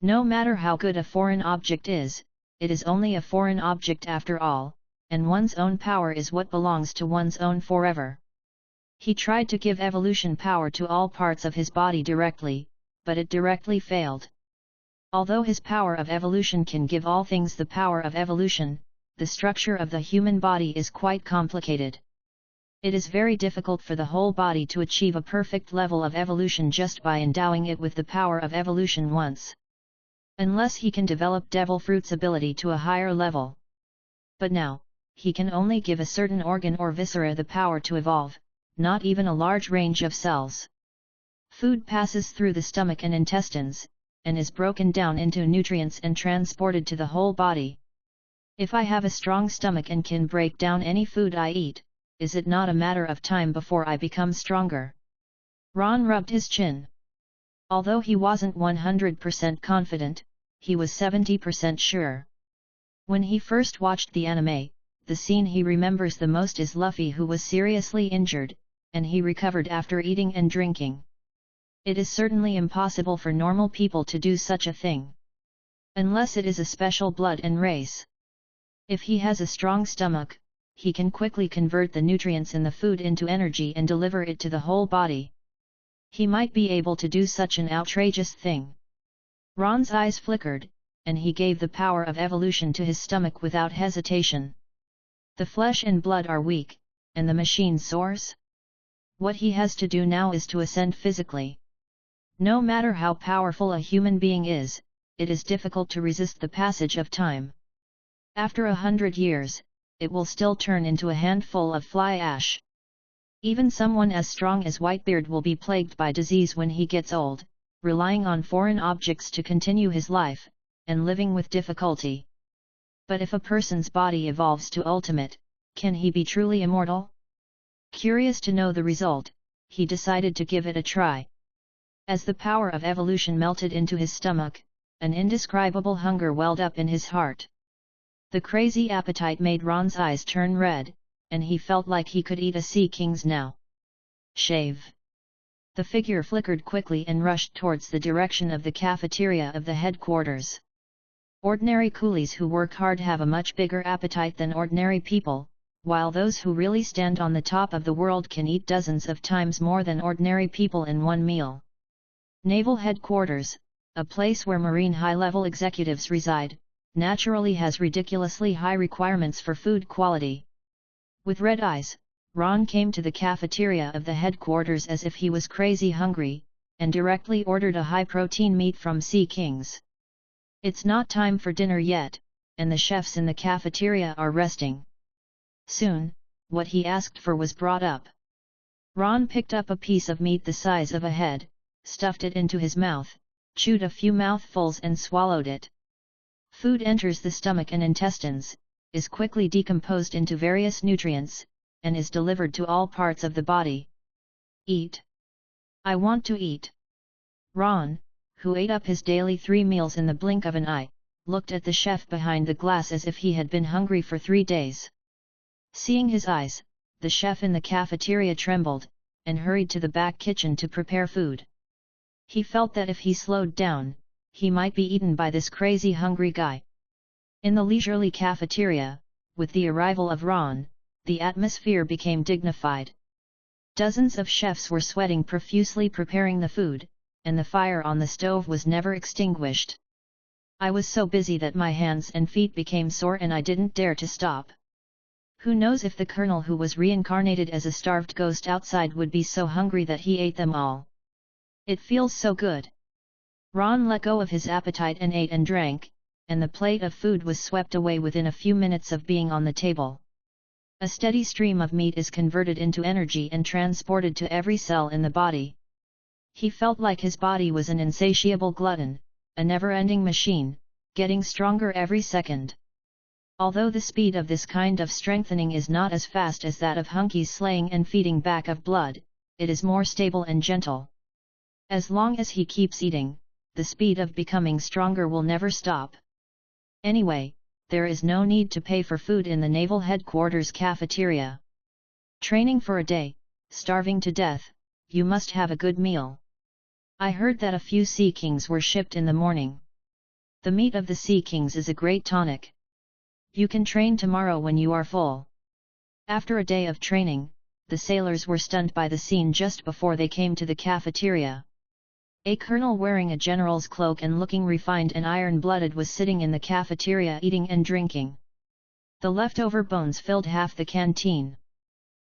No matter how good a foreign object is, it is only a foreign object after all, and one's own power is what belongs to one's own forever. He tried to give evolution power to all parts of his body directly, but it directly failed. Although his power of evolution can give all things the power of evolution, the structure of the human body is quite complicated. It is very difficult for the whole body to achieve a perfect level of evolution just by endowing it with the power of evolution once. Unless he can develop Devil Fruit's ability to a higher level. But now, he can only give a certain organ or viscera the power to evolve, not even a large range of cells. Food passes through the stomach and intestines, and is broken down into nutrients and transported to the whole body. If I have a strong stomach and can break down any food I eat, is it not a matter of time before I become stronger? Ron rubbed his chin. Although he wasn't 100% confident, he was 70% sure. When he first watched the anime, the scene he remembers the most is Luffy, who was seriously injured, and he recovered after eating and drinking. It is certainly impossible for normal people to do such a thing. Unless it is a special blood and race. If he has a strong stomach, he can quickly convert the nutrients in the food into energy and deliver it to the whole body. He might be able to do such an outrageous thing. Ron's eyes flickered, and he gave the power of evolution to his stomach without hesitation. The flesh and blood are weak, and the machine soars? What he has to do now is to ascend physically. No matter how powerful a human being is, it is difficult to resist the passage of time. After 100 years, it will still turn into a handful of fly ash. Even someone as strong as Whitebeard will be plagued by disease when he gets old, relying on foreign objects to continue his life, and living with difficulty. But if a person's body evolves to ultimate, can he be truly immortal? Curious to know the result, he decided to give it a try. As the power of evolution melted into his stomach, an indescribable hunger welled up in his heart. The crazy appetite made Ron's eyes turn red, and he felt like he could eat a sea king's now. Shave. The figure flickered quickly and rushed towards the direction of the cafeteria of the headquarters. Ordinary coolies who work hard have a much bigger appetite than ordinary people, while those who really stand on the top of the world can eat dozens of times more than ordinary people in one meal. Naval Headquarters, a place where Marine high-level executives reside, naturally has ridiculously high requirements for food quality. With red eyes, Ron came to the cafeteria of the headquarters as if he was crazy hungry, and directly ordered a high-protein meat from Sea King's. It's not time for dinner yet, and the chefs in the cafeteria are resting. Soon, what he asked for was brought up. Ron picked up a piece of meat the size of a head, stuffed it into his mouth, chewed a few mouthfuls and swallowed it. Food enters the stomach and intestines, is quickly decomposed into various nutrients, and is delivered to all parts of the body. Eat. I want to eat. Ron, who ate up his daily 3 meals in the blink of an eye, looked at the chef behind the glass as if he had been hungry for 3 days. Seeing his eyes, the chef in the cafeteria trembled, and hurried to the back kitchen to prepare food. He felt that if he slowed down, he might be eaten by this crazy hungry guy. In the leisurely cafeteria, with the arrival of Ron, the atmosphere became dignified. Dozens of chefs were sweating profusely preparing the food, and the fire on the stove was never extinguished. I was so busy that my hands and feet became sore and I didn't dare to stop. Who knows if the colonel who was reincarnated as a starved ghost outside would be so hungry that he ate them all. It feels so good. Ron let go of his appetite and ate and drank, and the plate of food was swept away within a few minutes of being on the table. A steady stream of meat is converted into energy and transported to every cell in the body. He felt like his body was an insatiable glutton, a never-ending machine, getting stronger every second. Although the speed of this kind of strengthening is not as fast as that of Hunky's slaying and feeding back of blood, it is more stable and gentle. As long as he keeps eating, the speed of becoming stronger will never stop. Anyway, there is no need to pay for food in the Naval Headquarters cafeteria. Training for a day, starving to death, you must have a good meal. I heard that a few Sea Kings were shipped in the morning. The meat of the Sea Kings is a great tonic. You can train tomorrow when you are full. After a day of training, the sailors were stunned by the scene just before they came to the cafeteria. A colonel wearing a general's cloak and looking refined and iron-blooded was sitting in the cafeteria eating and drinking. The leftover bones filled half the canteen.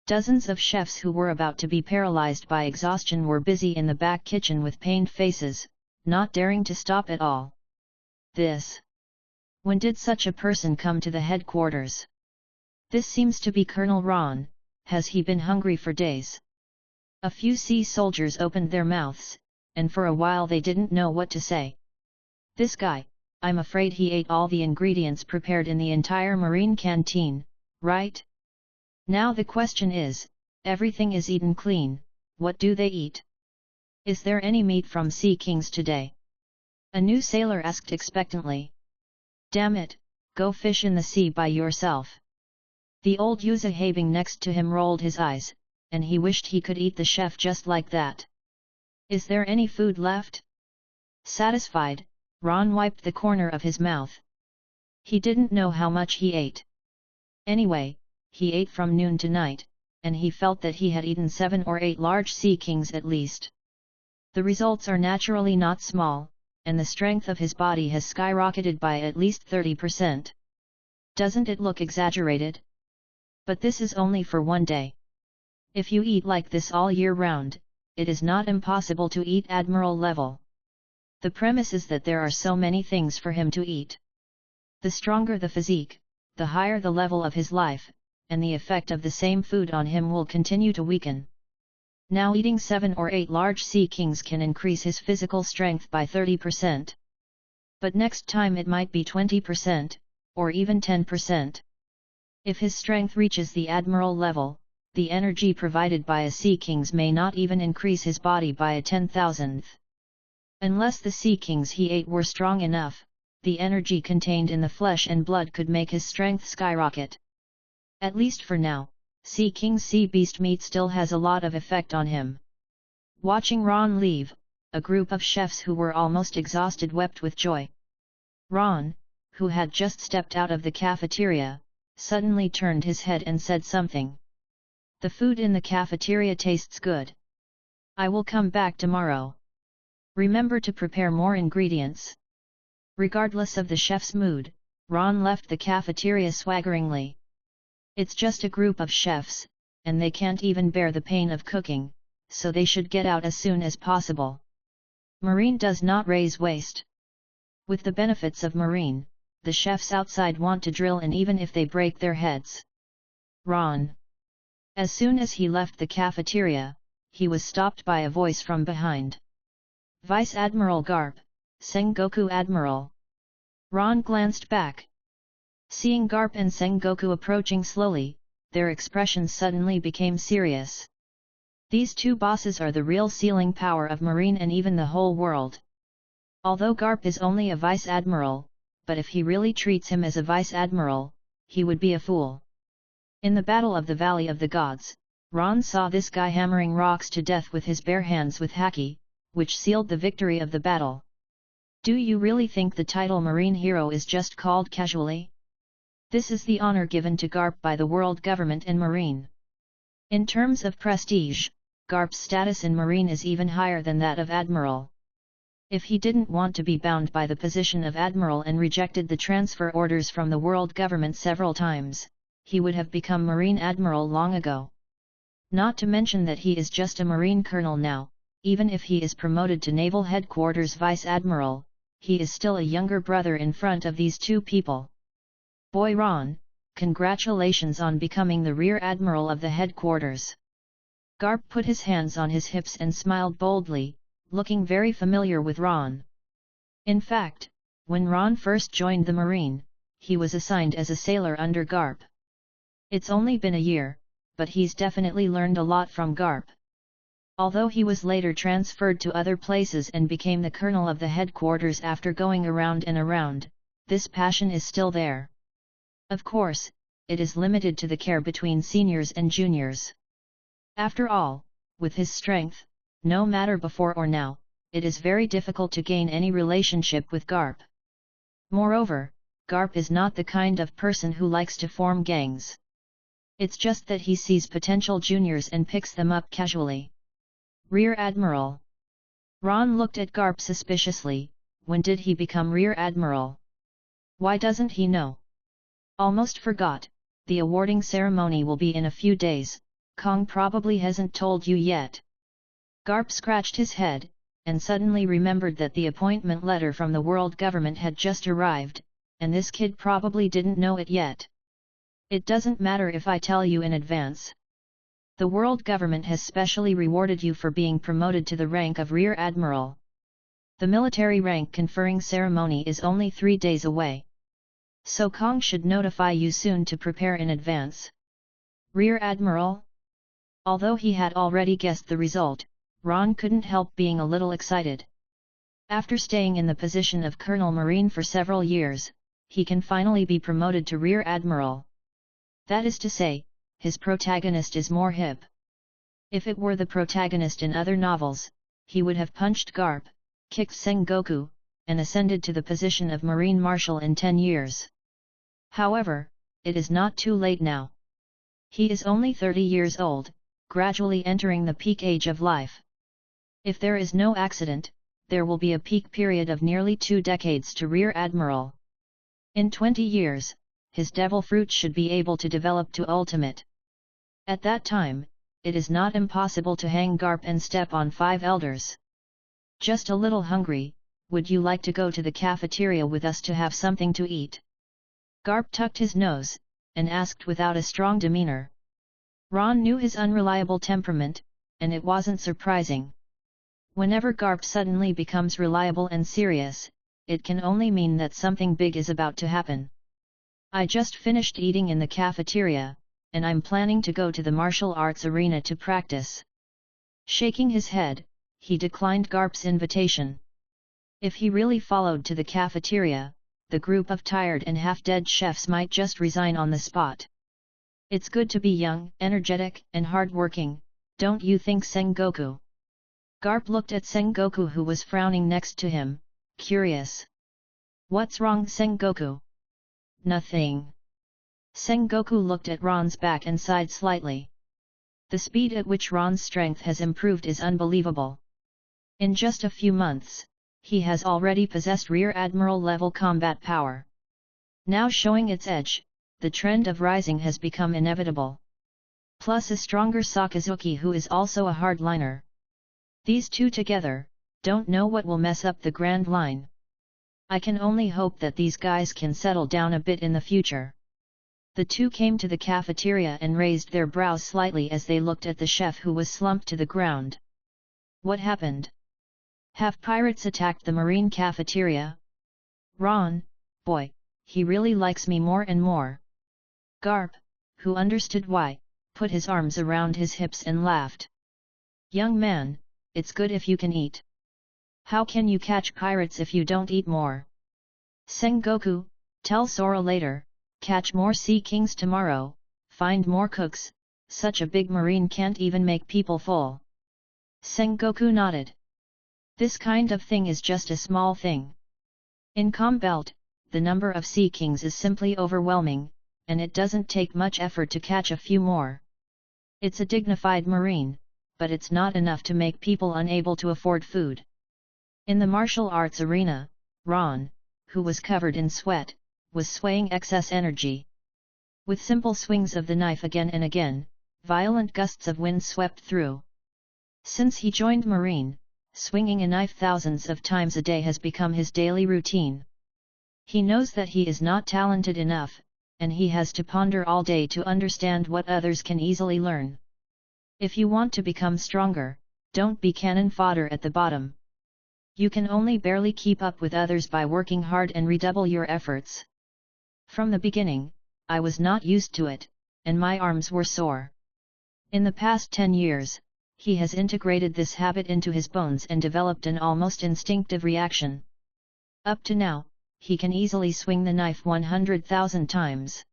Dozens of chefs who were about to be paralyzed by exhaustion were busy in the back kitchen with pained faces, not daring to stop at all. When did such a person come to the headquarters? This seems to be Colonel Ron. Has he been hungry for days? A few sea soldiers opened their mouths, and for a while they didn't know what to say. This guy, I'm afraid he ate all the ingredients prepared in the entire marine canteen, right? Now the question is, everything is eaten clean, what do they eat? Is there any meat from Sea Kings today? A new sailor asked expectantly. Damn it, go fish in the sea by yourself. The old Uzahabing next to him rolled his eyes, and he wished he could eat the chef just like that. Is there any food left? Satisfied, Ron wiped the corner of his mouth. He didn't know how much he ate. Anyway, he ate from noon to night, and he felt that he had eaten 7 or 8 large sea kings at least. The results are naturally not small, and the strength of his body has skyrocketed by at least 30%. Doesn't it look exaggerated? But this is only for one day. If you eat like this all year round, it is not impossible to eat admiral level. The premise is that there are so many things for him to eat. The stronger the physique, the higher the level of his life, and the effect of the same food on him will continue to weaken. Now eating 7 or 8 large sea kings can increase his physical strength by 30%. But next time it might be 20%, or even 10%. If his strength reaches the admiral level, the energy provided by a sea kings may not even increase his body by a 10,000th. Unless the sea kings he ate were strong enough, the energy contained in the flesh and blood could make his strength skyrocket. At least for now, Sea King's sea beast meat still has a lot of effect on him. Watching Ron leave, a group of chefs who were almost exhausted wept with joy. Ron, who had just stepped out of the cafeteria, suddenly turned his head and said something. The food in the cafeteria tastes good. I will come back tomorrow. Remember to prepare more ingredients. Regardless of the chef's mood, Ron left the cafeteria swaggeringly. It's just a group of chefs, and they can't even bear the pain of cooking, so they should get out as soon as possible. Marine does not raise waste. With the benefits of Marine, the chefs outside want to drill in even if they break their heads. Ron. As soon as he left the cafeteria, he was stopped by a voice from behind. Vice Admiral Garp, Sengoku Admiral. Ron glanced back. Seeing Garp and Sengoku approaching slowly, their expressions suddenly became serious. These two bosses are the real sealing power of Marine and even the whole world. Although Garp is only a Vice Admiral, but if he really treats him as a Vice Admiral, he would be a fool. In the Battle of the Valley of the Gods, Ron saw this guy hammering rocks to death with his bare hands with haki, which sealed the victory of the battle. Do you really think the title Marine Hero is just called casually? This is the honor given to Garp by the world government and Marine. In terms of prestige, Garp's status in Marine is even higher than that of Admiral. If he didn't want to be bound by the position of Admiral and rejected the transfer orders from the world government several times, he would have become Marine Admiral long ago. Not to mention that he is just a Marine Colonel now. Even if he is promoted to Naval Headquarters Vice Admiral, he is still a younger brother in front of these two people. Boy Ron, congratulations on becoming the Rear Admiral of the Headquarters. Garp put his hands on his hips and smiled boldly, looking very familiar with Ron. In fact, when Ron first joined the Marine, he was assigned as a sailor under Garp. It's only been a year, but he's definitely learned a lot from Garp. Although he was later transferred to other places and became the colonel of the headquarters after going around and around, this passion is still there. Of course, it is limited to the care between seniors and juniors. After all, with his strength, no matter before or now, it is very difficult to gain any relationship with Garp. Moreover, Garp is not the kind of person who likes to form gangs. It's just that he sees potential juniors and picks them up casually. Rear Admiral. Ron looked at Garp suspiciously. When did he become Rear Admiral? Why doesn't he know? Almost forgot, the awarding ceremony will be in a few days, Kong probably hasn't told you yet. Garp scratched his head, and suddenly remembered that the appointment letter from the world government had just arrived, and this kid probably didn't know it yet. It doesn't matter if I tell you in advance. The world government has specially rewarded you for being promoted to the rank of Rear Admiral. The military rank conferring ceremony is only 3 days away. So Kong should notify you soon to prepare in advance. Rear Admiral? Although he had already guessed the result, Ron couldn't help being a little excited. After staying in the position of Colonel Marine for several years, he can finally be promoted to Rear Admiral. That is to say, his protagonist is more hip. If it were the protagonist in other novels, he would have punched Garp, kicked Sengoku, and ascended to the position of Marine Marshal in 10 years. However, it is not too late now. He is only 30 years old, gradually entering the peak age of life. If there is no accident, there will be a peak period of nearly 2 decades to Rear Admiral. In 20 years, his devil fruit should be able to develop to ultimate. At that time, it is not impossible to hang Garp and step on 5 elders. Just a little hungry, would you like to go to the cafeteria with us to have something to eat? Garp tucked his nose, and asked without a strong demeanor. Ron knew his unreliable temperament, and it wasn't surprising. Whenever Garp suddenly becomes reliable and serious, it can only mean that something big is about to happen. I just finished eating in the cafeteria, and I'm planning to go to the martial arts arena to practice. Shaking his head, he declined Garp's invitation. If he really followed to the cafeteria, the group of tired and half-dead chefs might just resign on the spot. It's good to be young, energetic, and hard-working, don't you think, Sengoku? Garp looked at Sengoku, who was frowning next to him, curious. What's wrong, Sengoku? Nothing. Sengoku looked at Ron's back and sighed slightly. The speed at which Ron's strength has improved is unbelievable. In just a few months, he has already possessed Rear Admiral level combat power. Now showing its edge, the trend of rising has become inevitable. Plus a stronger Sakazuki, who is also a hardliner. These two together, don't know what will mess up the Grand Line. I can only hope that these guys can settle down a bit in the future. The two came to the cafeteria and raised their brows slightly as they looked at the chef, who was slumped to the ground. What happened? Have pirates attacked the marine cafeteria? Ron, boy, he really likes me more and more. Garp, who understood why, put his arms around his hips and laughed. Young man, it's good if you can eat. How can you catch pirates if you don't eat more? Sengoku, tell Sora later, catch more sea kings tomorrow, find more cooks, such a big marine can't even make people full. Sengoku nodded. This kind of thing is just a small thing. In Combelt, the number of sea kings is simply overwhelming, and it doesn't take much effort to catch a few more. It's a dignified marine, but it's not enough to make people unable to afford food. In the martial arts arena, Ron, who was covered in sweat, was swaying excess energy. With simple swings of the knife again and again, violent gusts of wind swept through. Since he joined Marine, swinging a knife thousands of times a day has become his daily routine. He knows that he is not talented enough, and he has to ponder all day to understand what others can easily learn. If you want to become stronger, don't be cannon fodder at the bottom. You can only barely keep up with others by working hard and redouble your efforts. From the beginning, I was not used to it, and my arms were sore. In the past 10 years, he has integrated this habit into his bones and developed an almost instinctive reaction. Up to now, he can easily swing the knife 100,000 times.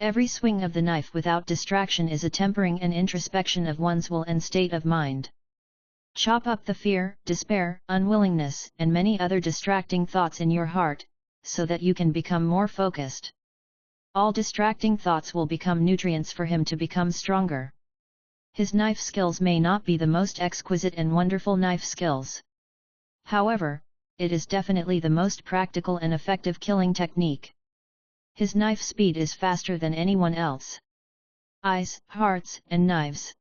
Every swing of the knife without distraction is a tempering and introspection of one's will and state of mind. Chop up the fear, despair, unwillingness, and many other distracting thoughts in your heart, so that you can become more focused. All distracting thoughts will become nutrients for him to become stronger. His knife skills may not be the most exquisite and wonderful knife skills. However, it is definitely the most practical and effective killing technique. His knife speed is faster than anyone else. Eyes, hearts, and knives.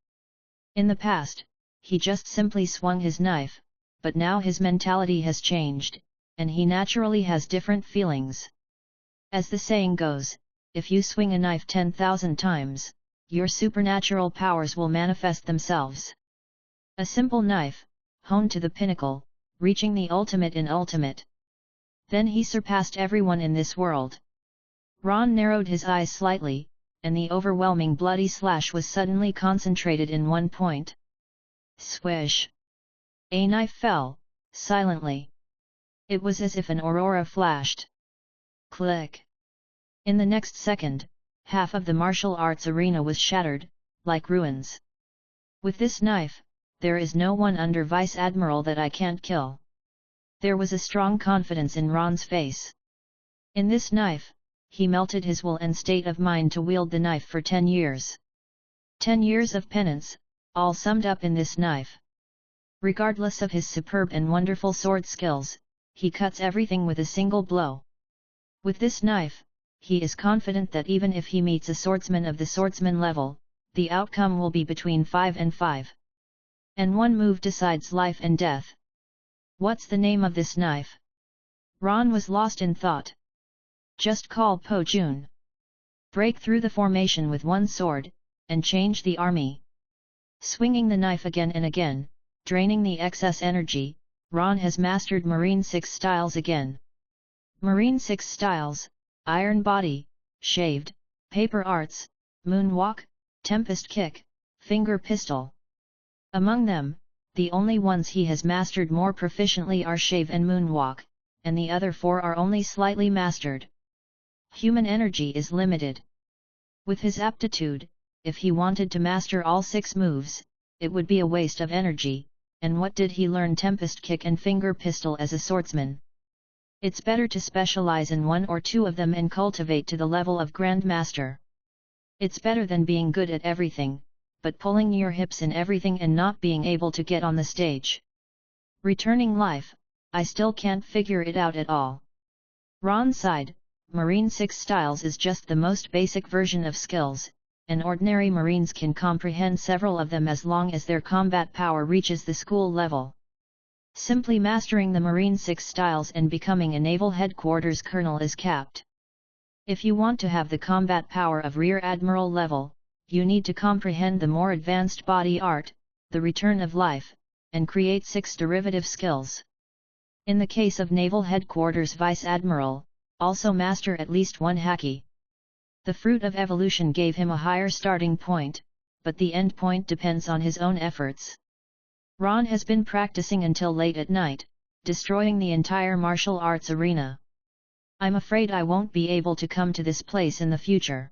In the past, he just simply swung his knife, but now his mentality has changed, and he naturally has different feelings. As the saying goes, if you swing a knife 10,000 times, your supernatural powers will manifest themselves. A simple knife, honed to the pinnacle, reaching the ultimate in ultimate. Then he surpassed everyone in this world. Ron narrowed his eyes slightly, and the overwhelming bloody slash was suddenly concentrated in one point. Swish! A knife fell, silently. It was as if an aurora flashed. Click! In the next second, half of the martial arts arena was shattered, like ruins. With this knife, there is no one under Vice Admiral that I can't kill. There was a strong confidence in Ron's face. In this knife, he melted his will and state of mind to wield the knife for 10 years. 10 years of penance, all summed up in this knife. Regardless of his superb and wonderful sword skills, he cuts everything with a single blow. With this knife, he is confident that even if he meets a swordsman of the swordsman level, the outcome will be between 5 and 5. And one move decides life and death. What's the name of this knife? Ron was lost in thought. Just call Po Jun. Break through the formation with one sword, and change the army. Swinging the knife again and again, draining the excess energy, Ron has mastered Marine 6 styles again. Marine 6 styles: Iron Body, Shaved, Paper Arts, Moonwalk, Tempest Kick, Finger Pistol. Among them, the only ones he has mastered more proficiently are Shave and Moonwalk, and the other 4 are only slightly mastered. Human energy is limited. With his aptitude, if he wanted to master all 6 moves, it would be a waste of energy, and what did he learn Tempest Kick and Finger Pistol as a swordsman? It's better to specialize in 1 or 2 of them and cultivate to the level of Grandmaster. It's better than being good at everything, but pulling your hips in everything and not being able to get on the stage. Returning life, I still can't figure it out at all. Ron sighed. Marine 6 styles is just the most basic version of skills, and ordinary Marines can comprehend several of them as long as their combat power reaches the school level. Simply mastering the Marine 6 styles and becoming a Naval Headquarters Colonel is capped. If you want to have the combat power of Rear Admiral level, you need to comprehend the more advanced body art, the return of life, and create 6 derivative skills. In the case of Naval Headquarters Vice Admiral, also master at least 1 haki. The fruit of evolution gave him a higher starting point, but the end point depends on his own efforts. Ron has been practicing until late at night, destroying the entire martial arts arena. I'm afraid I won't be able to come to this place in the future.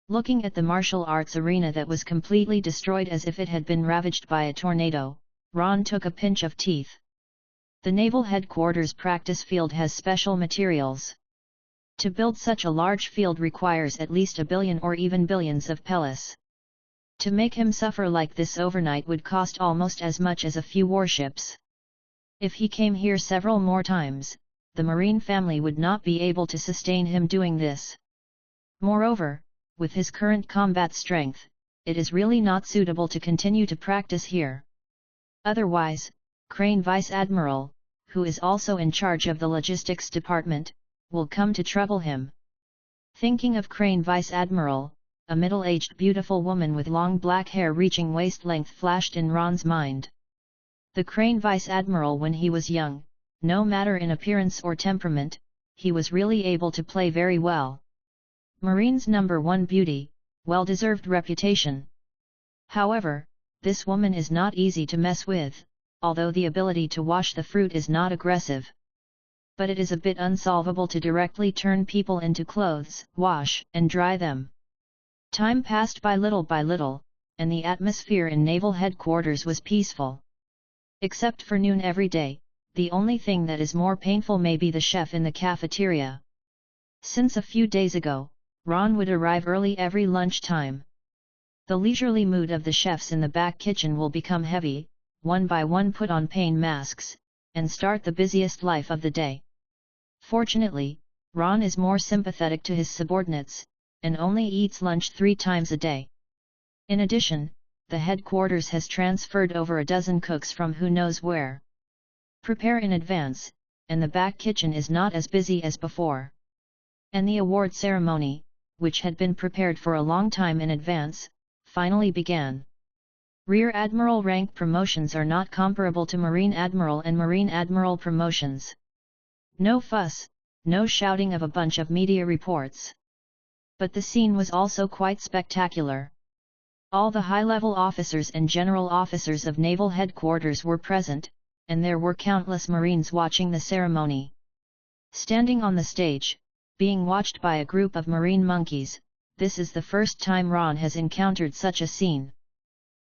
Looking at the martial arts arena that was completely destroyed as if it had been ravaged by a tornado, Ron took a pinch of teeth. The Naval Headquarters practice field has special materials. To build such a large field requires at least 1 billion or even billions of pellets. To make him suffer like this overnight would cost almost as much as a few warships. If he came here several more times, the Marine family would not be able to sustain him doing this. Moreover, with his current combat strength, it is really not suitable to continue to practice here. Otherwise, Crane Vice Admiral, who is also in charge of the logistics department, will come to trouble him. Thinking of Crane Vice Admiral, a middle-aged beautiful woman with long black hair reaching waist length flashed in Ron's mind. The Crane Vice Admiral when he was young, no matter in appearance or temperament, he was really able to play very well. Marine's #1 beauty, well-deserved reputation. However, this woman is not easy to mess with, although the ability to wash the fruit is not aggressive. But it is a bit unsolvable to directly turn people into clothes, wash and dry them. Time passed by little, and the atmosphere in Naval Headquarters was peaceful. Except for noon every day, the only thing that is more painful may be the chef in the cafeteria. Since a few days ago, Ron would arrive early every lunchtime. The leisurely mood of the chefs in the back kitchen will become heavy, one by one put on pain masks, and start the busiest life of the day. Fortunately, Ron is more sympathetic to his subordinates, and only eats lunch 3 times a day. In addition, the headquarters has transferred over a dozen cooks from who knows where. Prepare in advance, and the back kitchen is not as busy as before. And the award ceremony, which had been prepared for a long time in advance, finally began. Rear Admiral rank promotions are not comparable to Marine Admiral and Marine Admiral promotions. No fuss, no shouting of a bunch of media reports. But the scene was also quite spectacular. All the high-level officers and general officers of Naval Headquarters were present, and there were countless Marines watching the ceremony. Standing on the stage, being watched by a group of Marine monkeys, this is the first time Ron has encountered such a scene.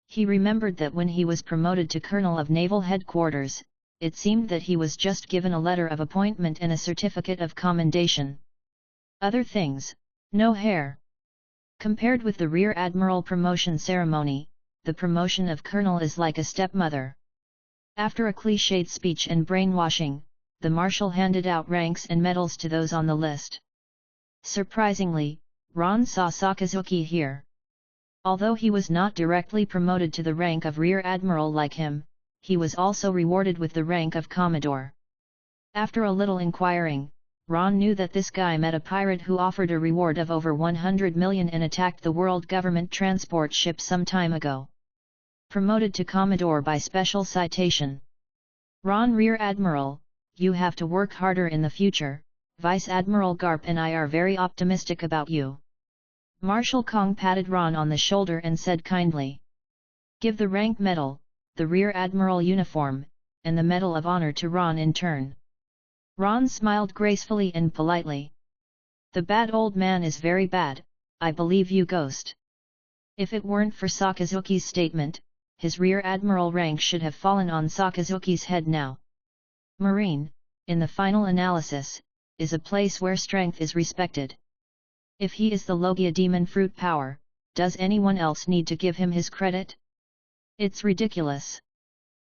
He remembered that when he was promoted to Colonel of Naval Headquarters, it seemed that he was just given a letter of appointment and a certificate of commendation. Other things, no hair. Compared with the Rear Admiral promotion ceremony, the promotion of Colonel is like a stepmother. After a cliched speech and brainwashing, the Marshal handed out ranks and medals to those on the list. Surprisingly, Ron saw Sakazuki here. Although he was not directly promoted to the rank of Rear Admiral like him, he was also rewarded with the rank of Commodore. After a little inquiring, Ron knew that this guy met a pirate who offered a reward of over 100 million and attacked the world government transport ship some time ago. Promoted to Commodore by special citation. Ron, Rear Admiral, you have to work harder in the future. Vice Admiral Garp and I are very optimistic about you. Marshal Kong patted Ron on the shoulder and said kindly. Give the rank medal, the Rear Admiral uniform, and the Medal of Honor to Ron in turn. Ron smiled gracefully and politely. The bad old man is very bad, I believe you, Ghost. If it weren't for Sakazuki's statement, his Rear Admiral rank should have fallen on Sakazuki's head now. Marine, in the final analysis, is a place where strength is respected. If he is the Logia demon fruit power, does anyone else need to give him his credit? It's ridiculous.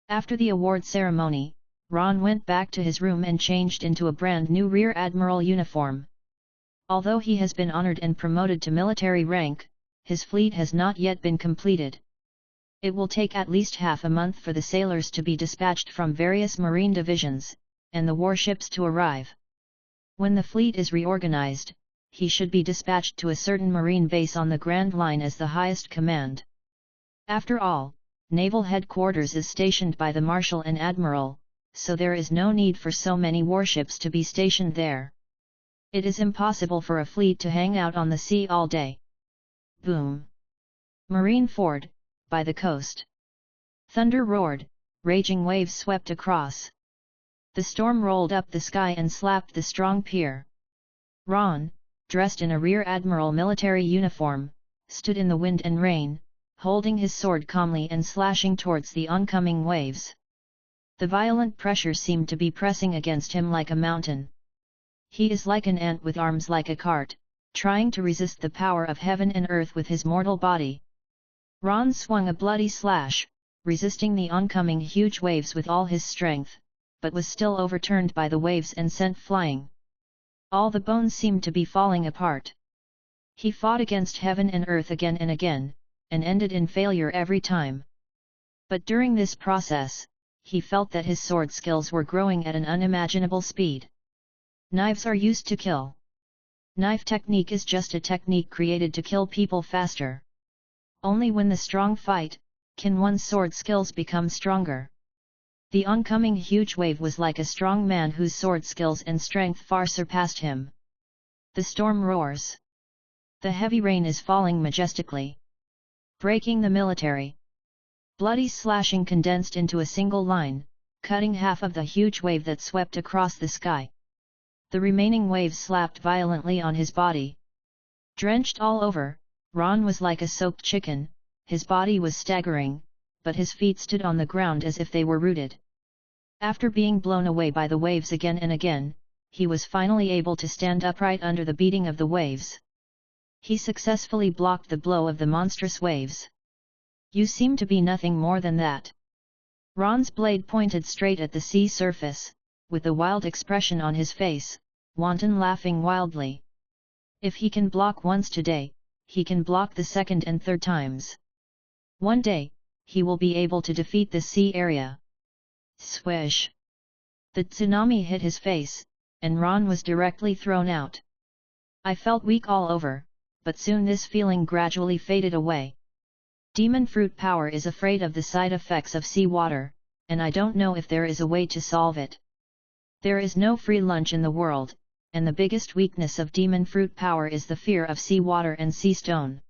After the award ceremony, Ron went back to his room and changed into a brand new Rear Admiral uniform. Although he has been honored and promoted to military rank, his fleet has not yet been completed. It will take at least half a month for the sailors to be dispatched from various marine divisions, and the warships to arrive. When the fleet is reorganized, he should be dispatched to a certain marine base on the Grand Line as the highest command. After all, Naval Headquarters is stationed by the Marshal and Admiral, so there is no need for so many warships to be stationed there. It is impossible for a fleet to hang out on the sea all day. Boom! Marine Ford, by the coast. Thunder roared, raging waves swept across. The storm rolled up the sky and slapped the strong pier. Ron, dressed in a Rear Admiral military uniform, stood in the wind and rain, holding his sword calmly and slashing towards the oncoming waves. The violent pressure seemed to be pressing against him like a mountain. He is like an ant with arms like a cart, trying to resist the power of heaven and earth with his mortal body. Ron swung a bloody slash, resisting the oncoming huge waves with all his strength, but was still overturned by the waves and sent flying. All the bones seemed to be falling apart. He fought against heaven and earth again and again, and ended in failure every time. But during this process, he felt that his sword skills were growing at an unimaginable speed. Knives are used to kill. Knife technique is just a technique created to kill people faster. Only when the strong fight, can one's sword skills become stronger. The oncoming huge wave was like a strong man whose sword skills and strength far surpassed him. The storm roars. The heavy rain is falling majestically, breaking the military. Bloody slashing condensed into a single line, cutting half of the huge wave that swept across the sky. The remaining waves slapped violently on his body. Drenched all over, Ron was like a soaked chicken, his body was staggering, but his feet stood on the ground as if they were rooted. After being blown away by the waves again and again, he was finally able to stand upright under the beating of the waves. He successfully blocked the blow of the monstrous waves. You seem to be nothing more than that. Ron's blade pointed straight at the sea surface, with a wild expression on his face, wanton laughing wildly. If he can block once today, he can block the second and third times. One day, he will be able to defeat the sea area. Swish! The tsunami hit his face, and Ron was directly thrown out. I felt weak all over, but soon this feeling gradually faded away. Demon fruit power is afraid of the side effects of sea water, and I don't know if there is a way to solve it. There is no free lunch in the world, and the biggest weakness of demon fruit power is the fear of sea water and sea stone.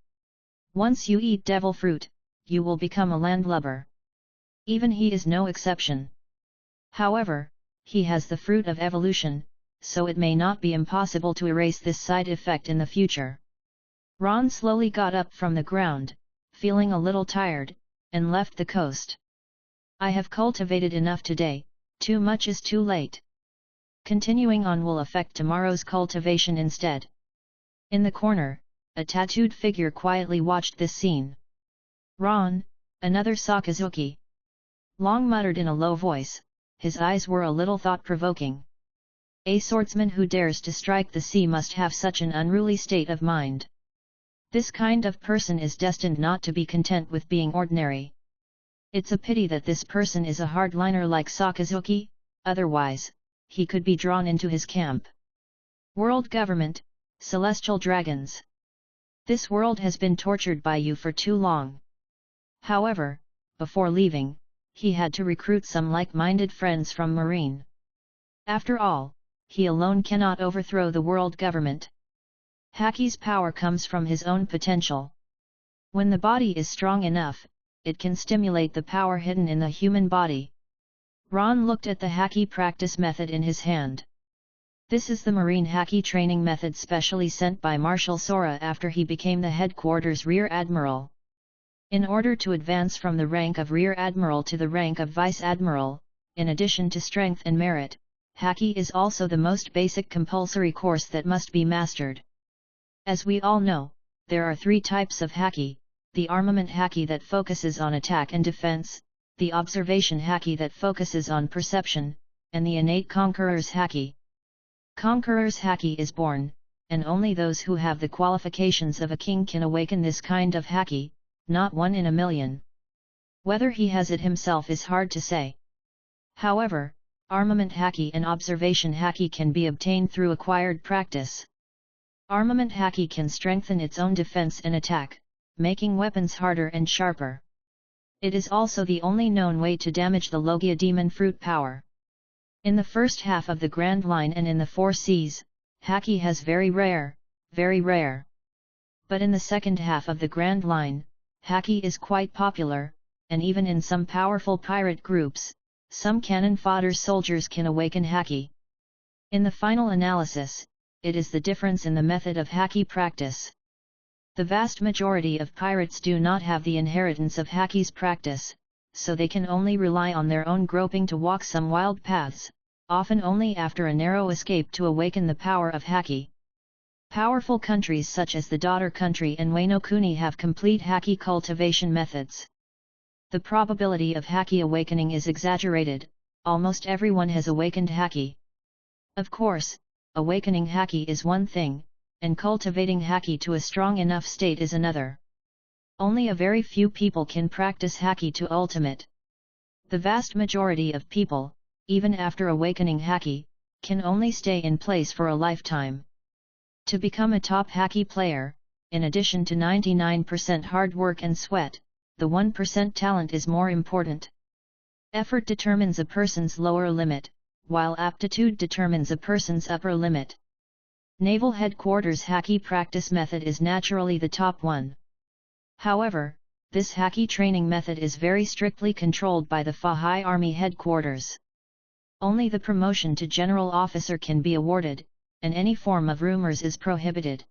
Once you eat devil fruit, you will become a landlubber. Even he is no exception. However, he has the fruit of evolution, so it may not be impossible to erase this side effect in the future. Ron slowly got up from the ground, feeling a little tired, and left the coast. I have cultivated enough today, too much is too late. Continuing on will affect tomorrow's cultivation instead. In the corner, a tattooed figure quietly watched this scene. Ron, another Sakazuki. Long muttered in a low voice, his eyes were a little thought-provoking. A swordsman who dares to strike the sea must have such an unruly state of mind. This kind of person is destined not to be content with being ordinary. It's a pity that this person is a hardliner like Sakazuki, otherwise, he could be drawn into his camp. World government, celestial dragons. This world has been tortured by you for too long. However, before leaving, he had to recruit some like-minded friends from Marine. After all, he alone cannot overthrow the world government. Haki's power comes from his own potential. When the body is strong enough, it can stimulate the power hidden in the human body. Ron looked at the Haki practice method in his hand. This is the Marine Haki training method specially sent by Marshal Sora after he became the headquarters Rear Admiral. In order to advance from the rank of Rear Admiral to the rank of Vice Admiral, in addition to strength and merit, Haki is also the most basic compulsory course that must be mastered. As we all know, there are three types of Haki: the armament Haki that focuses on attack and defense, the observation Haki that focuses on perception, and the innate Conqueror's Haki. Conqueror's Haki is born, and only those who have the qualifications of a king can awaken this kind of Haki, not one in a million. Whether he has it himself is hard to say. However, armament Haki and observation Haki can be obtained through acquired practice. Armament Haki can strengthen its own defense and attack, making weapons harder and sharper. It is also the only known way to damage the Logia demon fruit power. In the first half of the Grand Line and in the Four Seas, Haki has very rare. But in the second half of the Grand Line, Haki is quite popular, and even in some powerful pirate groups, some cannon fodder soldiers can awaken Haki. In the final analysis, it is the difference in the method of Haki practice. The vast majority of pirates do not have the inheritance of Haki's practice, so they can only rely on their own groping to walk some wild paths, often only after a narrow escape to awaken the power of Haki. Powerful countries such as the Daughter Country and Wano Kuni have complete Haki cultivation methods. The probability of Haki awakening is exaggerated, almost everyone has awakened Haki. Of course, awakening Haki is one thing, and cultivating Haki to a strong enough state is another. Only a very few people can practice Haki to ultimate. The vast majority of people, even after awakening Haki, can only stay in place for a lifetime. To become a top Haki player, in addition to 99% hard work and sweat, the 1% talent is more important. Effort determines a person's lower limit, while aptitude determines a person's upper limit. Naval Headquarters Haki practice method is naturally the top one. However, this Haki training method is very strictly controlled by the Fahai Army Headquarters. Only the promotion to general officer can be awarded, and any form of rumors is prohibited.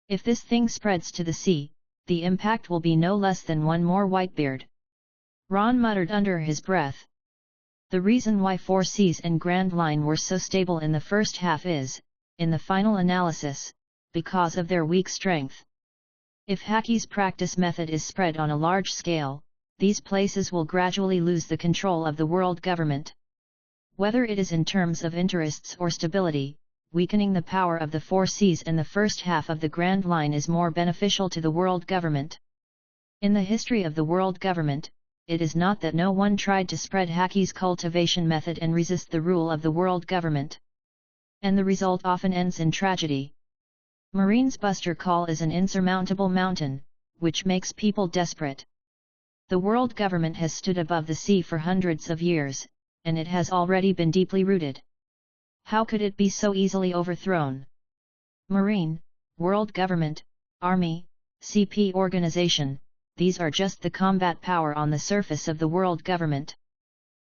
If this thing spreads to the sea, the impact will be no less than one more Whitebeard. Ron muttered under his breath. The reason why Four Seas and Grand Line were so stable in the first half is, in the final analysis, because of their weak strength. If Haki's practice method is spread on a large scale, these places will gradually lose the control of the world government. Whether it is in terms of interests or stability, weakening the power of the Four Seas and the first half of the Grand Line is more beneficial to the world government. In the history of the world government, it is not that no one tried to spread Haki's cultivation method and resist the rule of the world government. And the result often ends in tragedy. Marine's Buster Call is an insurmountable mountain, which makes people desperate. The world government has stood above the sea for hundreds of years, and it has already been deeply rooted. How could it be so easily overthrown? Marine, world government, army, CP organization, these are just the combat power on the surface of the world government.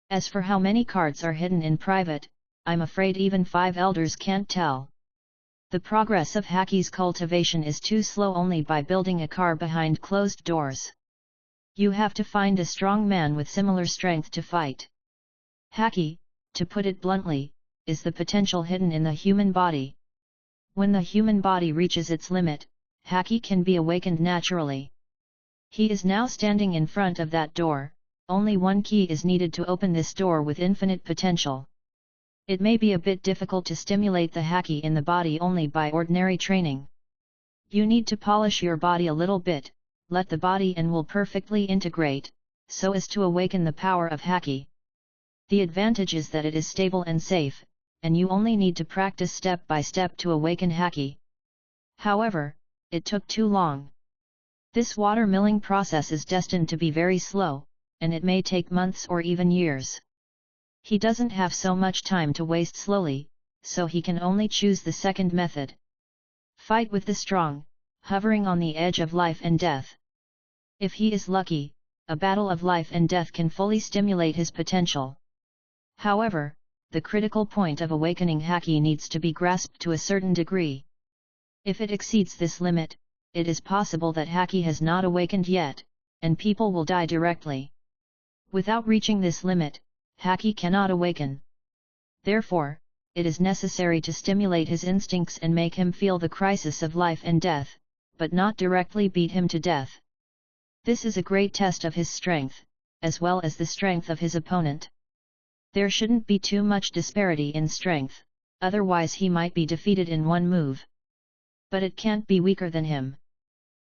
As for how many cards are hidden in private, I'm afraid even 5 elders can't tell. The progress of Haki's cultivation is too slow only by building a car behind closed doors. You have to find a strong man with similar strength to fight. Haki, to put it bluntly, is the potential hidden in the human body. When the human body reaches its limit, Haki can be awakened naturally. He is now standing in front of that door, only one key is needed to open this door with infinite potential. It may be a bit difficult to stimulate the Haki in the body only by ordinary training. You need to polish your body a little bit, let the body and will perfectly integrate, so as to awaken the power of Haki. The advantage is that it is stable and safe, and you only need to practice step by step to awaken Haki. However, it took too long. This water milling process is destined to be very slow, and it may take months or even years. He doesn't have so much time to waste slowly, so he can only choose the second method. Fight with the strong, hovering on the edge of life and death. If he is lucky, a battle of life and death can fully stimulate his potential. However, the critical point of awakening Haki needs to be grasped to a certain degree. If it exceeds this limit, it is possible that Haki has not awakened yet, and people will die directly. Without reaching this limit, Haki cannot awaken. Therefore, it is necessary to stimulate his instincts and make him feel the crisis of life and death, but not directly beat him to death. This is a great test of his strength, as well as the strength of his opponent. There shouldn't be too much disparity in strength, otherwise he might be defeated in one move. But it can't be weaker than him.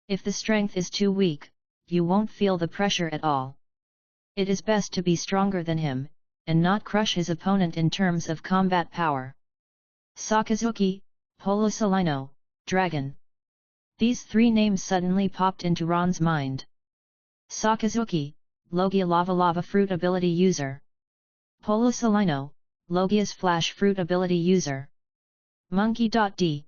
If the strength is too weak, you won't feel the pressure at all. It is best to be stronger than him, and not crush his opponent in terms of combat power. Sakazuki, Polosalino, Dragon. These three names suddenly popped into Ron's mind. Sakazuki, Logia Lava Fruit Ability User. Polosalino, Logia's Flash Fruit Ability User. Monkey.d.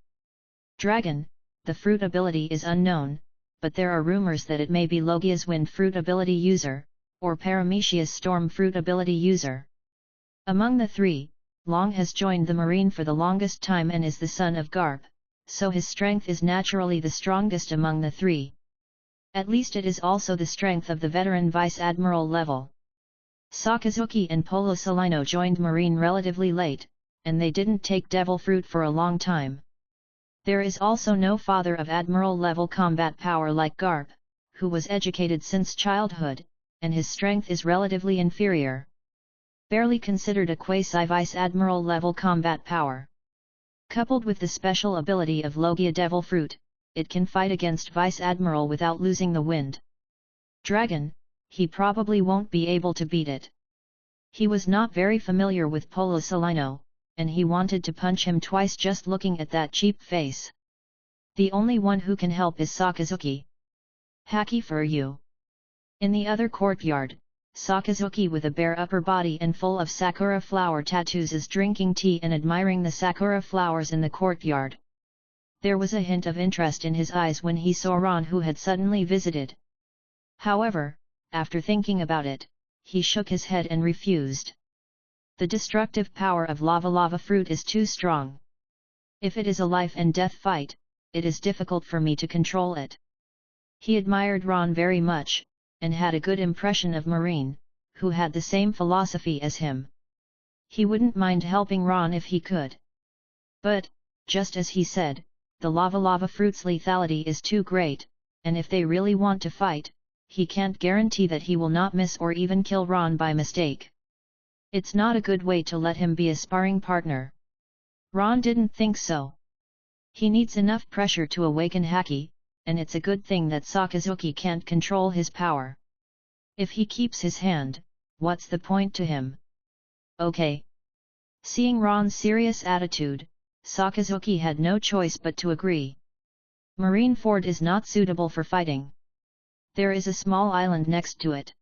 Dragon, the fruit ability is unknown, but there are rumors that it may be Logia's Wind Fruit Ability User, or Paramecia's Storm Fruit Ability User. Among the three, Long has joined the Marine for the longest time and is the son of Garp, so his strength is naturally the strongest among the three. At least it is also the strength of the veteran Vice Admiral level. Sakazuki and Polosalino joined Marine relatively late, and they didn't take Devil Fruit for a long time. There is also no father of Admiral level combat power like Garp, who was educated since childhood, and his strength is relatively inferior. Barely considered a quasi-Vice Admiral level combat power. Coupled with the special ability of Logia Devil Fruit, it can fight against Vice Admiral without losing the wind. Dragon, he probably won't be able to beat it. He was not very familiar with Polosalino, and he wanted to punch him twice just looking at that cheap face. The only one who can help is Sakazuki. Haki for you. In the other courtyard, Sakazuki with a bare upper body and full of sakura flower tattoos is drinking tea and admiring the sakura flowers in the courtyard. There was a hint of interest in his eyes when he saw Ron, who had suddenly visited. However, after thinking about it, he shook his head and refused. The destructive power of lava fruit is too strong. If it is a life and death fight, it is difficult for me to control it. He admired Ron very much, and had a good impression of Marine, who had the same philosophy as him. He wouldn't mind helping Ron if he could. But, just as he said, the lava fruit's lethality is too great, and if they really want to fight, he can't guarantee that he will not miss or even kill Ron by mistake. It's not a good way to let him be a sparring partner. Ron didn't think so. He needs enough pressure to awaken Haki, and it's a good thing that Sakazuki can't control his power. If he keeps his hand, what's the point to him? Okay. Seeing Ron's serious attitude, Sakazuki had no choice but to agree. Marine Ford is not suitable for fighting. There is a small island next to it.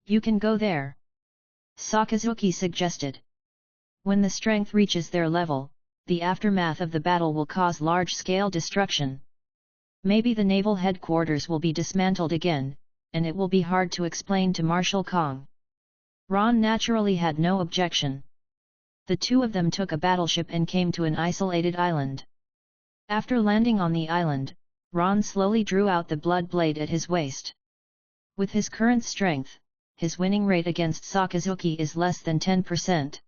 You can go there. Sakazuki suggested. When the strength reaches their level, the aftermath of the battle will cause large-scale destruction. Maybe the naval headquarters will be dismantled again, and it will be hard to explain to Marshal Kong. Ron naturally had no objection. The two of them took a battleship and came to an isolated island. After landing on the island, Ron slowly drew out the blood blade at his waist. With his current strength, his winning rate against Sakazuki is less than 10%.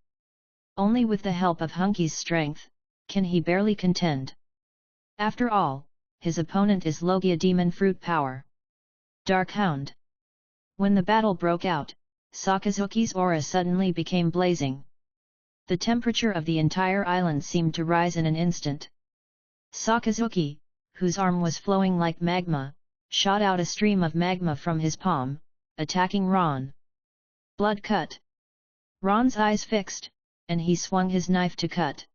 Only with the help of Hunky's strength, can he barely contend. After all, his opponent is Logia Demon Fruit Power. Dark Hound. When the battle broke out, Sakazuki's aura suddenly became blazing. The temperature of the entire island seemed to rise in an instant. Sakazuki, whose arm was flowing like magma, shot out a stream of magma from his palm, attacking Ron. Blood cut. Ron's eyes fixed, and he swung his knife to cut.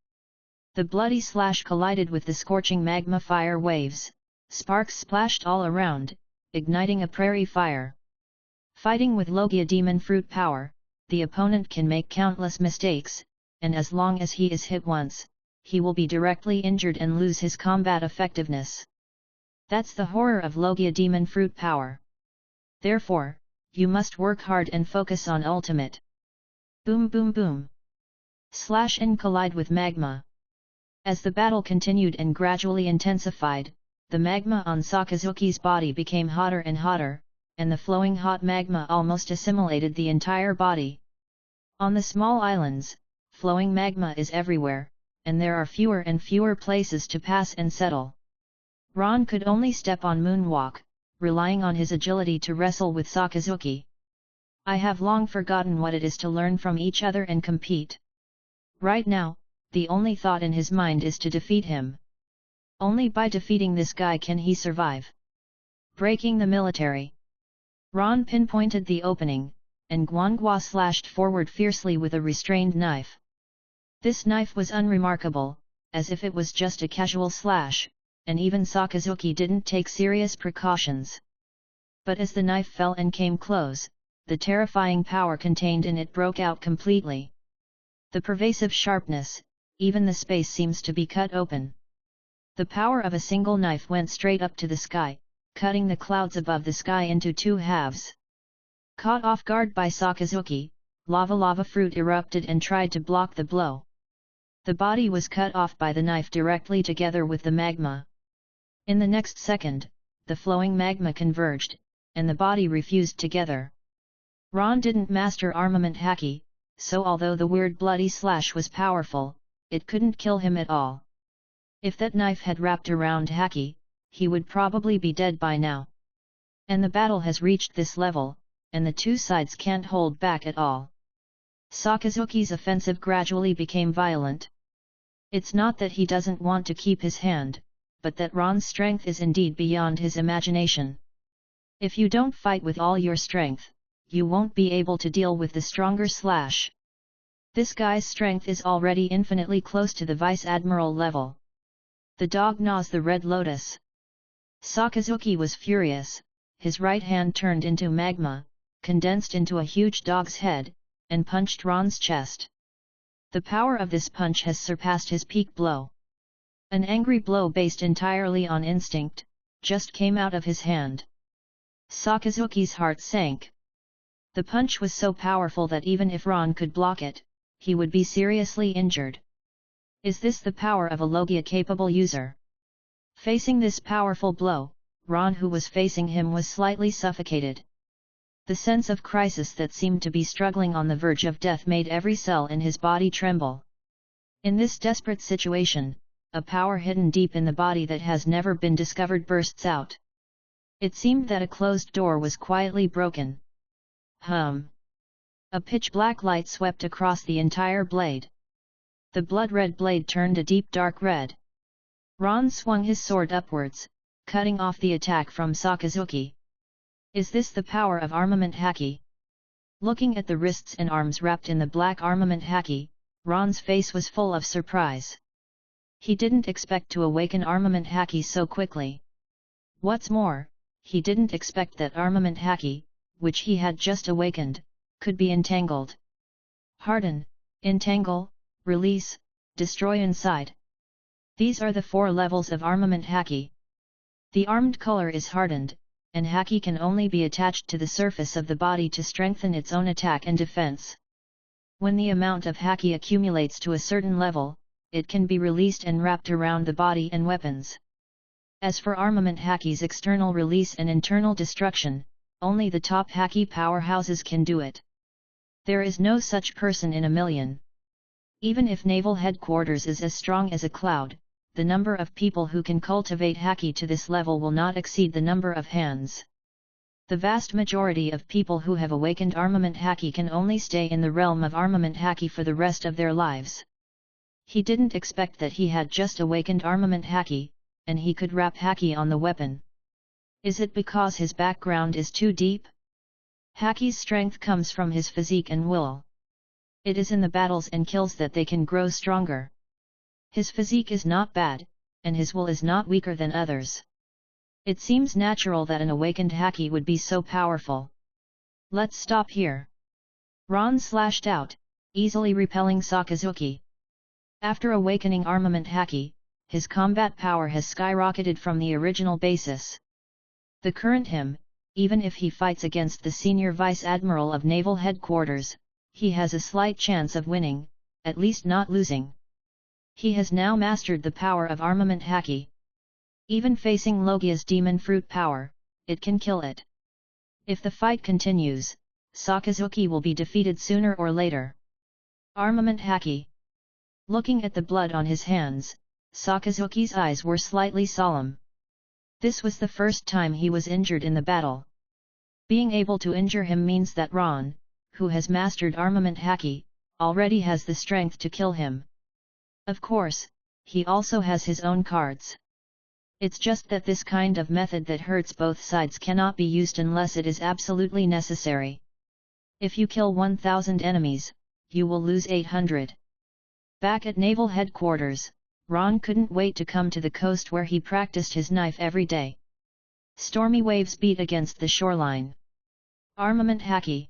The bloody slash collided with the scorching magma fire waves, sparks splashed all around, igniting a prairie fire. Fighting with Logia Demon Fruit Power, the opponent can make countless mistakes, and as long as he is hit once, he will be directly injured and lose his combat effectiveness. That's the horror of Logia Demon Fruit Power. Therefore, you must work hard and focus on ultimate. Boom boom boom. Slash and collide with magma. As the battle continued and gradually intensified, the magma on Sakazuki's body became hotter and hotter, and the flowing hot magma almost assimilated the entire body. On the small islands, flowing magma is everywhere, and there are fewer and fewer places to pass and settle. Ron could only step on moonwalk, relying on his agility to wrestle with Sakazuki. I have long forgotten what it is to learn from each other and compete. Right now, the only thought in his mind is to defeat him. Only by defeating this guy can he survive. Breaking the military. Ron pinpointed the opening, and Guangua slashed forward fiercely with a restrained knife. This knife was unremarkable, as if it was just a casual slash, and even Sakazuki didn't take serious precautions. But as the knife fell and came close, the terrifying power contained in it broke out completely. The pervasive sharpness, even the space seems to be cut open. The power of a single knife went straight up to the sky, cutting the clouds above the sky into two halves. Caught off guard by Sakazuki, lava fruit erupted and tried to block the blow. The body was cut off by the knife directly together with the magma. In the next second, the flowing magma converged, and the body refused together. Ron didn't master armament haki, so although the weird bloody slash was powerful, it couldn't kill him at all. If that knife had wrapped around haki, he would probably be dead by now. And the battle has reached this level, and the two sides can't hold back at all. Sakazuki's offensive gradually became violent. It's not that he doesn't want to keep his hand, but that Ron's strength is indeed beyond his imagination. If you don't fight with all your strength, you won't be able to deal with the stronger slash. This guy's strength is already infinitely close to the Vice Admiral level. The dog gnaws the red lotus. Sakazuki was furious, his right hand turned into magma, condensed into a huge dog's head, and punched Ron's chest. The power of this punch has surpassed his peak blow. An angry blow based entirely on instinct, just came out of his hand. Sakazuki's heart sank. The punch was so powerful that even if Ron could block it, he would be seriously injured. Is this the power of a Logia-capable user? Facing this powerful blow, Ron, who was facing him, was slightly suffocated. The sense of crisis that seemed to be struggling on the verge of death made every cell in his body tremble. In this desperate situation, a power hidden deep in the body that has never been discovered bursts out. It seemed that a closed door was quietly broken. Hum! A pitch-black light swept across the entire blade. The blood-red blade turned a deep dark red. Ron swung his sword upwards, cutting off the attack from Sakazuki. Is this the power of armament haki? Looking at the wrists and arms wrapped in the black armament haki, Ron's face was full of surprise. He didn't expect to awaken armament haki so quickly. What's more, he didn't expect that armament haki, which he had just awakened, could be entangled. Harden, entangle, release, destroy inside. These are the 4 levels of armament haki. The armed color is hardened, and haki can only be attached to the surface of the body to strengthen its own attack and defense. When the amount of haki accumulates to a certain level, it can be released and wrapped around the body and weapons. As for armament Haki's external release and internal destruction, only the top Haki powerhouses can do it. There is no such person in a million. Even if naval headquarters is as strong as a cloud, the number of people who can cultivate Haki to this level will not exceed the number of hands. The vast majority of people who have awakened armament Haki can only stay in the realm of armament Haki for the rest of their lives. He didn't expect that he had just awakened armament Haki, and he could wrap Haki on the weapon. Is it because his background is too deep? Haki's strength comes from his physique and will. It is in the battles and kills that they can grow stronger. His physique is not bad, and his will is not weaker than others. It seems natural that an awakened Haki would be so powerful. Let's stop here. Ron slashed out, easily repelling Sakazuki. After awakening armament Haki, his combat power has skyrocketed from the original basis. The current him, even if he fights against the senior vice admiral of naval headquarters, he has a slight chance of winning, at least not losing. He has now mastered the power of armament Haki. Even facing Logia's demon fruit power, it can kill it. If the fight continues, Sakazuki will be defeated sooner or later. Armament Haki. Looking at the blood on his hands, Sakazuki's eyes were slightly solemn. This was the first time he was injured in the battle. Being able to injure him means that Ron, who has mastered armament Haki, already has the strength to kill him. Of course, he also has his own cards. It's just that this kind of method that hurts both sides cannot be used unless it is absolutely necessary. If you kill 1,000 enemies, you will lose 800. Back at naval headquarters, Ron couldn't wait to come to the coast where he practiced his knife every day. Stormy waves beat against the shoreline. Armament Haki.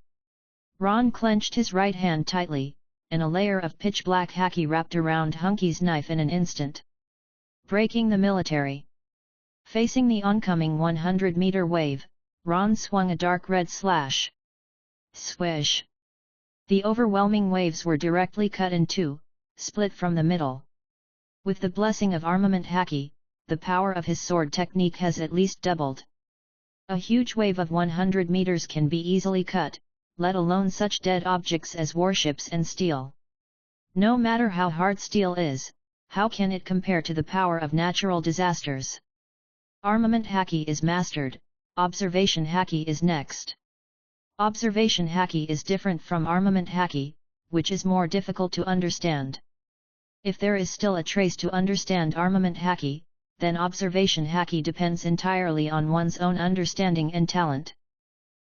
Ron clenched his right hand tightly, and a layer of pitch-black Haki wrapped around Hunky's knife in an instant. Breaking the military. Facing the oncoming 100-meter wave, Ron swung a dark red slash. Swish! The overwhelming waves were directly cut in two, split from the middle. With the blessing of armament Haki, the power of his sword technique has at least doubled. A huge wave of 100 meters can be easily cut, let alone such dead objects as warships and steel. No matter how hard steel is, how can it compare to the power of natural disasters? Armament Haki is mastered, observation Haki is next. Observation Haki is different from armament Haki, which is more difficult to understand. If there is still a trace to understand armament Haki, then observation Haki depends entirely on one's own understanding and talent.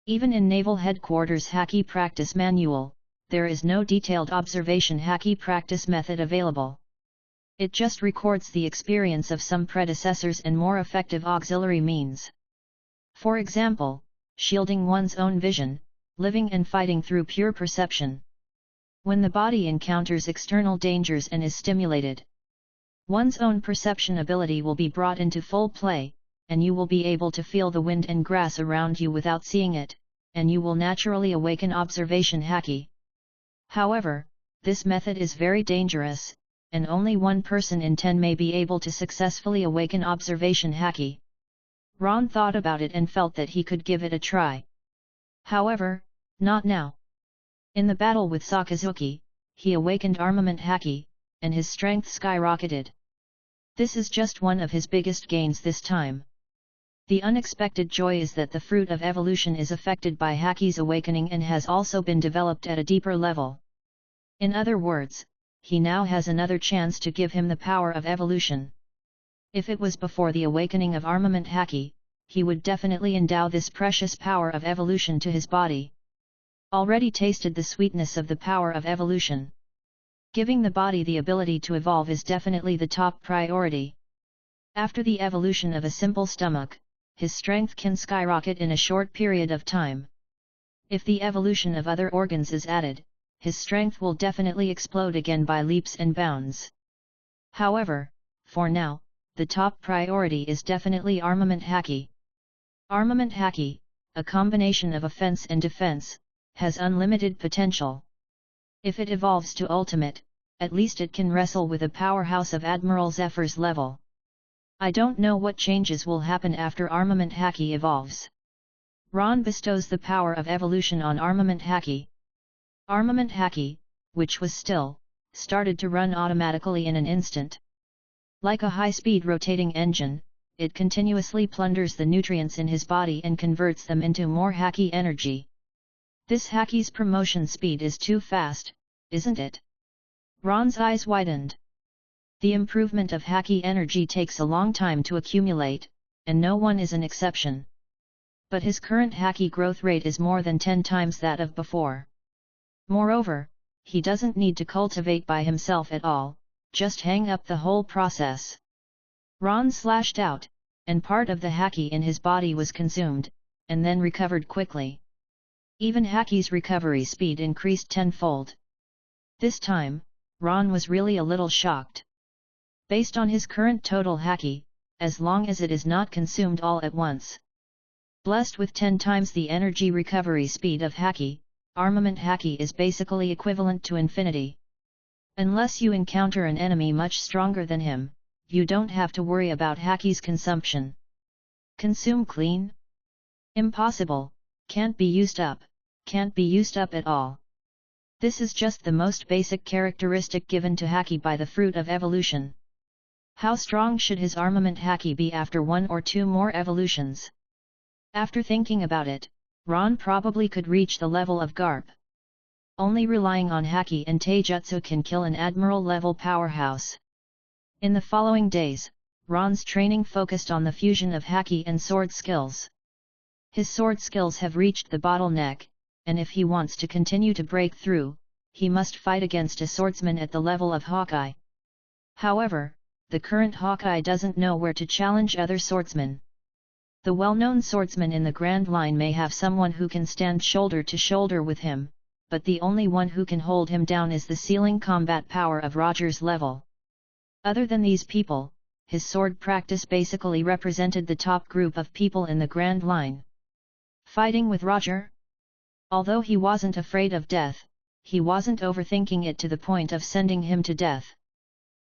Even in Naval Headquarters Haki Practice Manual, there is no detailed observation Haki practice method available. It just records the experience of some predecessors and more effective auxiliary means. For example, shielding one's own vision, living and fighting through pure perception. When the body encounters external dangers and is stimulated, one's own perception ability will be brought into full play, and you will be able to feel the wind and grass around you without seeing it, and you will naturally awaken observation Haki. However, this method is very dangerous, and only 1 person in 10 may be able to successfully awaken observation Haki. Ron thought about it and felt that he could give it a try. However, not now. In the battle with Sakazuki, he awakened armament Haki, and his strength skyrocketed. This is just one of his biggest gains this time. The unexpected joy is that the fruit of evolution is affected by Haki's awakening and has also been developed at a deeper level. In other words, he now has another chance to give him the power of evolution. If it was before the awakening of armament Haki, he would definitely endow this precious power of evolution to his body. Already tasted the sweetness of the power of evolution. Giving the body the ability to evolve is definitely the top priority. After the evolution of a simple stomach, his strength can skyrocket in a short period of time. If the evolution of other organs is added, his strength will definitely explode again by leaps and bounds. However, for now, the top priority is definitely armament Haki. Armament Haki, a combination of offense and defense, has unlimited potential. If it evolves to ultimate, at least it can wrestle with a powerhouse of Admiral Zephyr's level. I don't know what changes will happen after Armament Haki evolves. Ron bestows the power of evolution on Armament Haki. Armament Haki, which was still, started to run automatically in an instant. Like a high-speed rotating engine, it continuously plunders the nutrients in his body and converts them into more Haki energy. This Haki's promotion speed is too fast, isn't it? Ron's eyes widened. The improvement of Haki energy takes a long time to accumulate, and no one is an exception. But his current Haki growth rate is more than 10 times that of before. Moreover, he doesn't need to cultivate by himself at all, just hang up the whole process. Ron slashed out, and part of the Haki in his body was consumed, and then recovered quickly. Even Haki's recovery speed increased tenfold. This time, Ron was really a little shocked. Based on his current total Haki, as long as it is not consumed all at once. Blessed with 10 times the energy recovery speed of Haki, Armament Haki is basically equivalent to infinity. Unless you encounter an enemy much stronger than him, you don't have to worry about Haki's consumption. Consume clean? Impossible, can't be used up at all. This is just the most basic characteristic given to Haki by the fruit of evolution. How strong should his Armament Haki be after 1 or 2 more evolutions? After thinking about it, Ron probably could reach the level of Garp. Only relying on Haki and Taijutsu can kill an Admiral-level powerhouse. In the following days, Ron's training focused on the fusion of Haki and sword skills. His sword skills have reached the bottleneck, and if he wants to continue to break through, he must fight against a swordsman at the level of Hawkeye. However, the current Hawkeye doesn't know where to challenge other swordsmen. The well-known swordsman in the Grand Line may have someone who can stand shoulder to shoulder with him, but the only one who can hold him down is the ceiling combat power of Roger's level. Other than these people, his sword practice basically represented the top group of people in the Grand Line. Fighting with Roger? Although he wasn't afraid of death, he wasn't overthinking it to the point of sending him to death.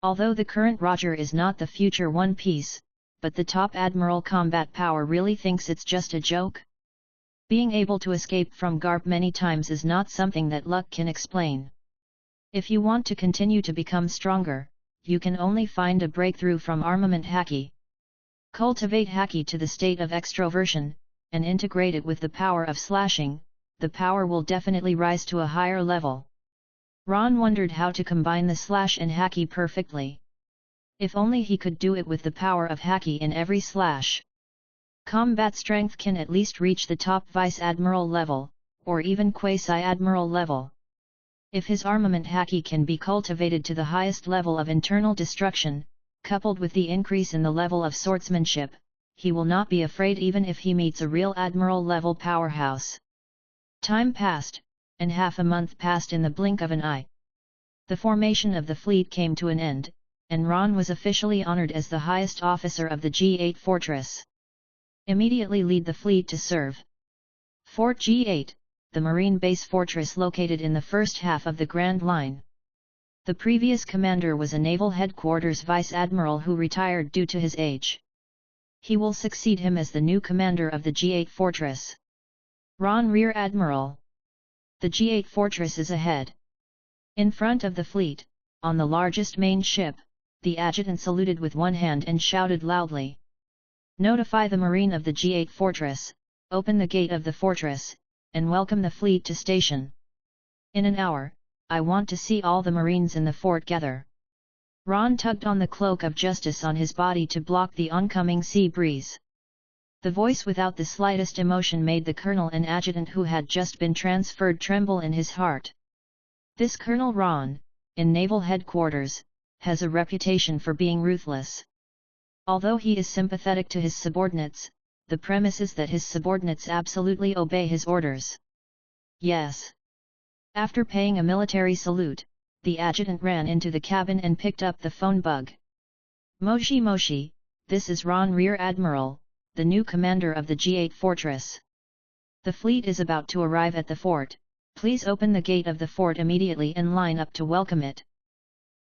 Although the current Roger is not the future One Piece, but the top Admiral combat power really thinks it's just a joke? Being able to escape from Garp many times is not something that luck can explain. If you want to continue to become stronger, you can only find a breakthrough from Armament Haki. Cultivate Haki to the state of extroversion, and integrate it with the power of slashing, the power will definitely rise to a higher level. Ron wondered how to combine the slash and Haki perfectly. If only he could do it with the power of Haki in every slash. Combat strength can at least reach the top Vice Admiral level, or even Quasi-Admiral level. If his Armament Haki can be cultivated to the highest level of internal destruction, coupled with the increase in the level of swordsmanship, he will not be afraid even if he meets a real Admiral-level powerhouse. Time passed, and half a month passed in the blink of an eye. The formation of the fleet came to an end, and Ron was officially honored as the highest officer of the G8 fortress. Immediately lead the fleet to serve. Fort G8, the Marine base fortress located in the first half of the Grand Line. The previous commander was a Naval Headquarters Vice Admiral who retired due to his age. He will succeed him as the new commander of the G8 fortress. Ron Rear Admiral. The G8 fortress is ahead. In front of the fleet, on the largest main ship, the adjutant saluted with one hand and shouted loudly. Notify the Marine of the G8 fortress, open the gate of the fortress, and welcome the fleet to station. In an hour, I want to see all the Marines in the fort gather. Ron tugged on the cloak of justice on his body to block the oncoming sea breeze. The voice without the slightest emotion made the colonel and adjutant who had just been transferred tremble in his heart. This Colonel Ron, in Naval Headquarters, has a reputation for being ruthless. Although he is sympathetic to his subordinates, the premise is that his subordinates absolutely obey his orders. Yes. After paying a military salute, the adjutant ran into the cabin and picked up the phone bug. Moshi Moshi, this is Ron Rear Admiral, the new commander of the G8 fortress. The fleet is about to arrive at the fort, please open the gate of the fort immediately and line up to welcome it.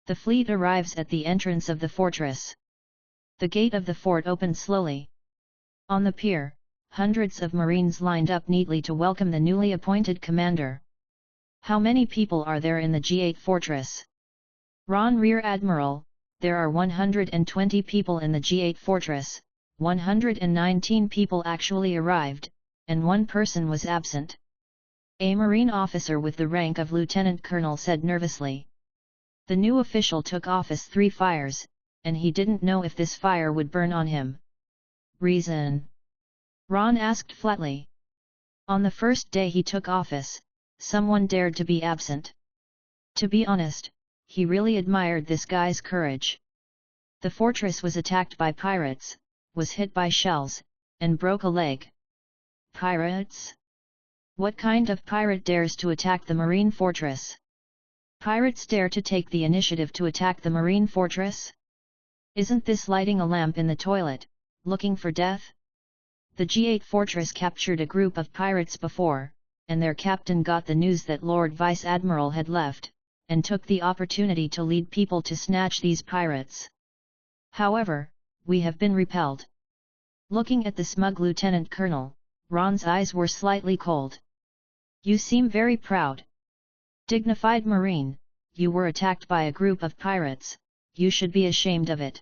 The fleet arrives at the entrance of the fortress. The gate of the fort opened slowly. On the pier, hundreds of Marines lined up neatly to welcome the newly appointed commander. How many people are there in the G8 fortress? Ron, Rear Admiral, there are 120 people in the G8 fortress, 119 people actually arrived, and one person was absent. A Marine officer with the rank of Lieutenant Colonel said nervously. The new official took office 3 fires, and he didn't know if this fire would burn on him. Reason? Ron asked flatly. On the first day he took office, someone dared to be absent. To be honest, he really admired this guy's courage. The fortress was attacked by pirates, was hit by shells, and broke a leg. Pirates? What kind of pirate dares to attack the Marine fortress? Pirates dare to take the initiative to attack the Marine fortress? Isn't this lighting a lamp in the toilet, looking for death? The G8 fortress captured a group of pirates before, and their captain got the news that Lord Vice Admiral had left, and took the opportunity to lead people to snatch these pirates. However, we have been repelled. Looking at the smug Lieutenant Colonel, Ron's eyes were slightly cold. You seem very proud. Dignified Marine, you were attacked by a group of pirates, you should be ashamed of it.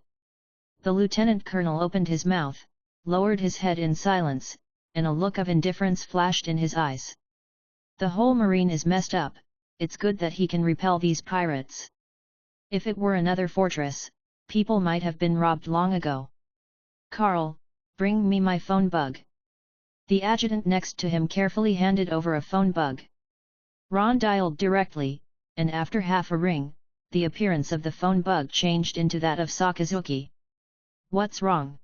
The Lieutenant Colonel opened his mouth, lowered his head in silence, and a look of indifference flashed in his eyes. The whole Marine is messed up, it's good that he can repel these pirates. If it were another fortress, people might have been robbed long ago. Carl, bring me my phone bug. The adjutant next to him carefully handed over a phone bug. Ron dialed directly, and after half a ring, the appearance of the phone bug changed into that of Sakazuki. What's wrong?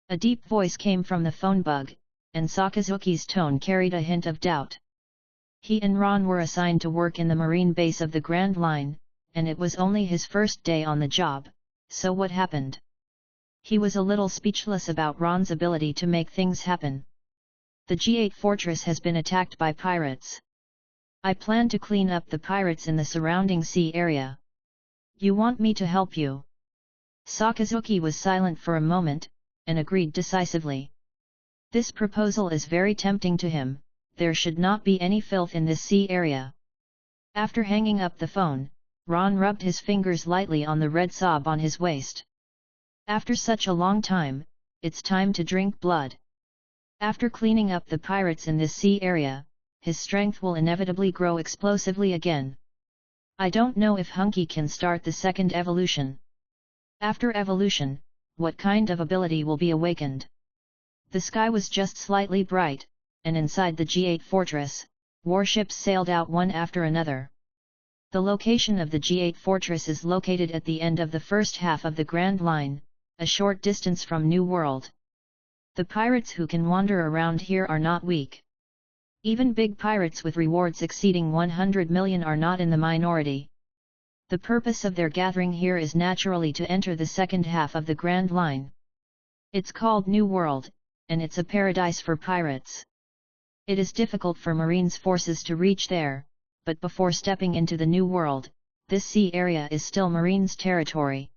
A deep voice came from the phone bug, and Sakazuki's tone carried a hint of doubt. He and Ron were assigned to work in the Marine base of the Grand Line, and it was only his first day on the job, so what happened? He was a little speechless about Ron's ability to make things happen. The G8 fortress has been attacked by pirates. I plan to clean up the pirates in the surrounding sea area. You want me to help you? Sakazuki was silent for a moment, and agreed decisively. This proposal is very tempting to him, there should not be any filth in this sea area. After hanging up the phone, Ron rubbed his fingers lightly on the red sob on his waist. After such a long time, it's time to drink blood. After cleaning up the pirates in this sea area, his strength will inevitably grow explosively again. I don't know if Hunky can start the second evolution. After evolution, what kind of ability will be awakened? The sky was just slightly bright, and inside the G8 fortress, warships sailed out one after another. The location of the G8 fortress is located at the end of the first half of the Grand Line, a short distance from New World. The pirates who can wander around here are not weak. Even big pirates with rewards exceeding 100 million are not in the minority. The purpose of their gathering here is naturally to enter the second half of the Grand Line. It's called New World, and it's a paradise for pirates. It is difficult for Marines forces to reach there, but before stepping into the New World, this sea area is still Marines territory.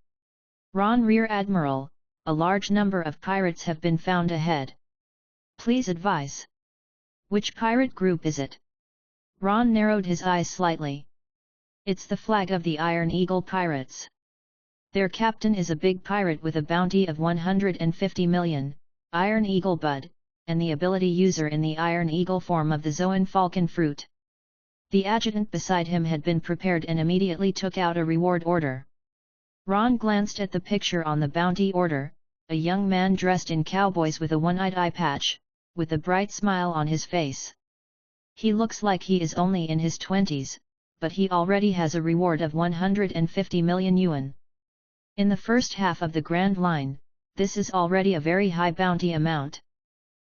Ron, Rear Admiral, a large number of pirates have been found ahead. Please advise. Which pirate group is it? Ron narrowed his eyes slightly. It's the flag of the Iron Eagle Pirates. Their captain is a big pirate with a bounty of 150 million, Iron Eagle Bud, and the ability user in the Iron Eagle form of the Zoan Falcon Fruit. The adjutant beside him had been prepared and immediately took out a reward order. Ron glanced at the picture on the bounty order, a young man dressed in cowboys with a one-eyed eye patch, with a bright smile on his face. He looks like he is only in his 20s, but he already has a reward of 150 million yuan. In the first half of the Grand Line, this is already a very high bounty amount.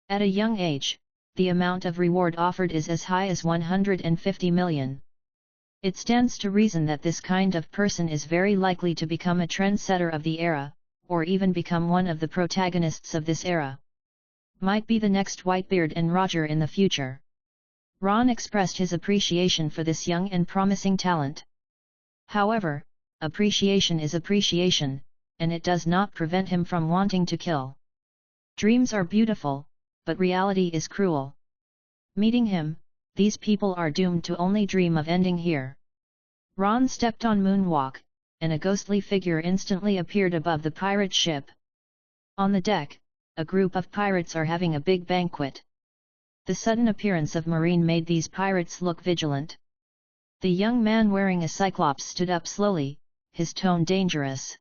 At a young age, the amount of reward offered is as high as 150 million. It stands to reason that this kind of person is very likely to become a trendsetter of the era, or even become one of the protagonists of this era. Might be the next Whitebeard and Roger in the future. Ron expressed his appreciation for this young and promising talent. However, appreciation is appreciation, and it does not prevent him from wanting to kill. Dreams are beautiful, but reality is cruel. Meeting him, these people are doomed to only dream of ending here. Ron stepped on Moonwalk, and a ghostly figure instantly appeared above the pirate ship. On the deck, a group of pirates are having a big banquet. The sudden appearance of Marine made these pirates look vigilant. The young man wearing a cyclops stood up slowly, his tone dangerous.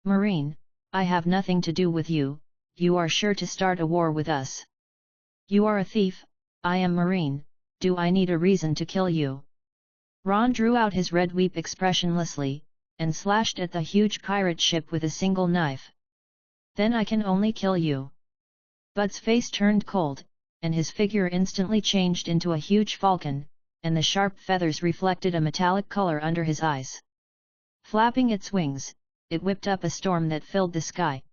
"Marine, I have nothing to do with you, you are sure to start a war with us. You are a thief, I am Marine, do I need a reason to kill you?" Ron drew out his red whip expressionlessly, and slashed at the huge pirate ship with a single knife. "Then I can only kill you." Bud's face turned cold, and his figure instantly changed into a huge falcon, and the sharp feathers reflected a metallic color under his eyes. Flapping its wings, it whipped up a storm that filled the sky.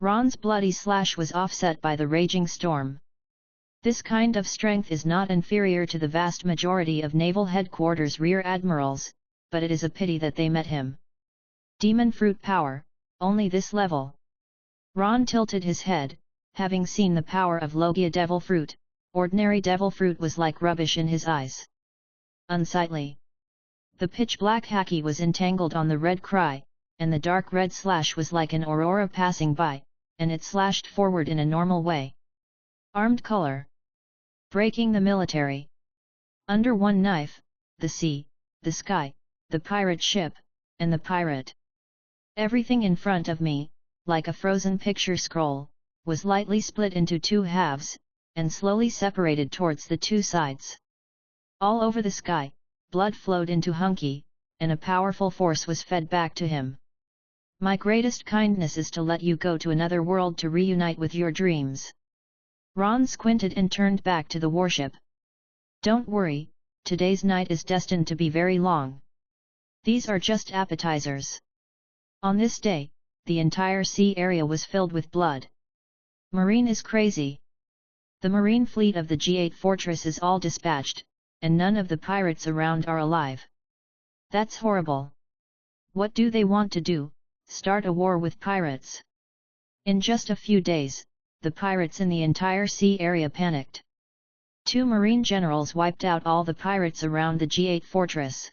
Ron's bloody slash was offset by the raging storm. This kind of strength is not inferior to the vast majority of Naval Headquarters Rear Admirals, but it is a pity that they met him. Demon fruit power, only this level. Ron tilted his head, having seen the power of Logia devil fruit. Ordinary devil fruit was like rubbish in his eyes. Unsightly. The pitch-black haki was entangled on the red cry, and the dark red slash was like an aurora passing by, and it slashed forward in a normal way. Armed color. Breaking the military. Under one knife, the sea, the sky, the pirate ship, and the pirate. Everything in front of me, like a frozen picture scroll, was lightly split into two halves, and slowly separated towards the two sides. All over the sky, blood flowed into Hunky, and a powerful force was fed back to him. "My greatest kindness is to let you go to another world to reunite with your dreams." Ron squinted and turned back to the warship. "Don't worry, today's night is destined to be very long. These are just appetizers." On this day, the entire sea area was filled with blood. Marine is crazy. The marine fleet of the G8 fortress is all dispatched, and none of the pirates around are alive. That's horrible. What do they want to do, start a war with pirates? In just a few days, the pirates in the entire sea area panicked. 2 marine generals wiped out all the pirates around the G8 fortress.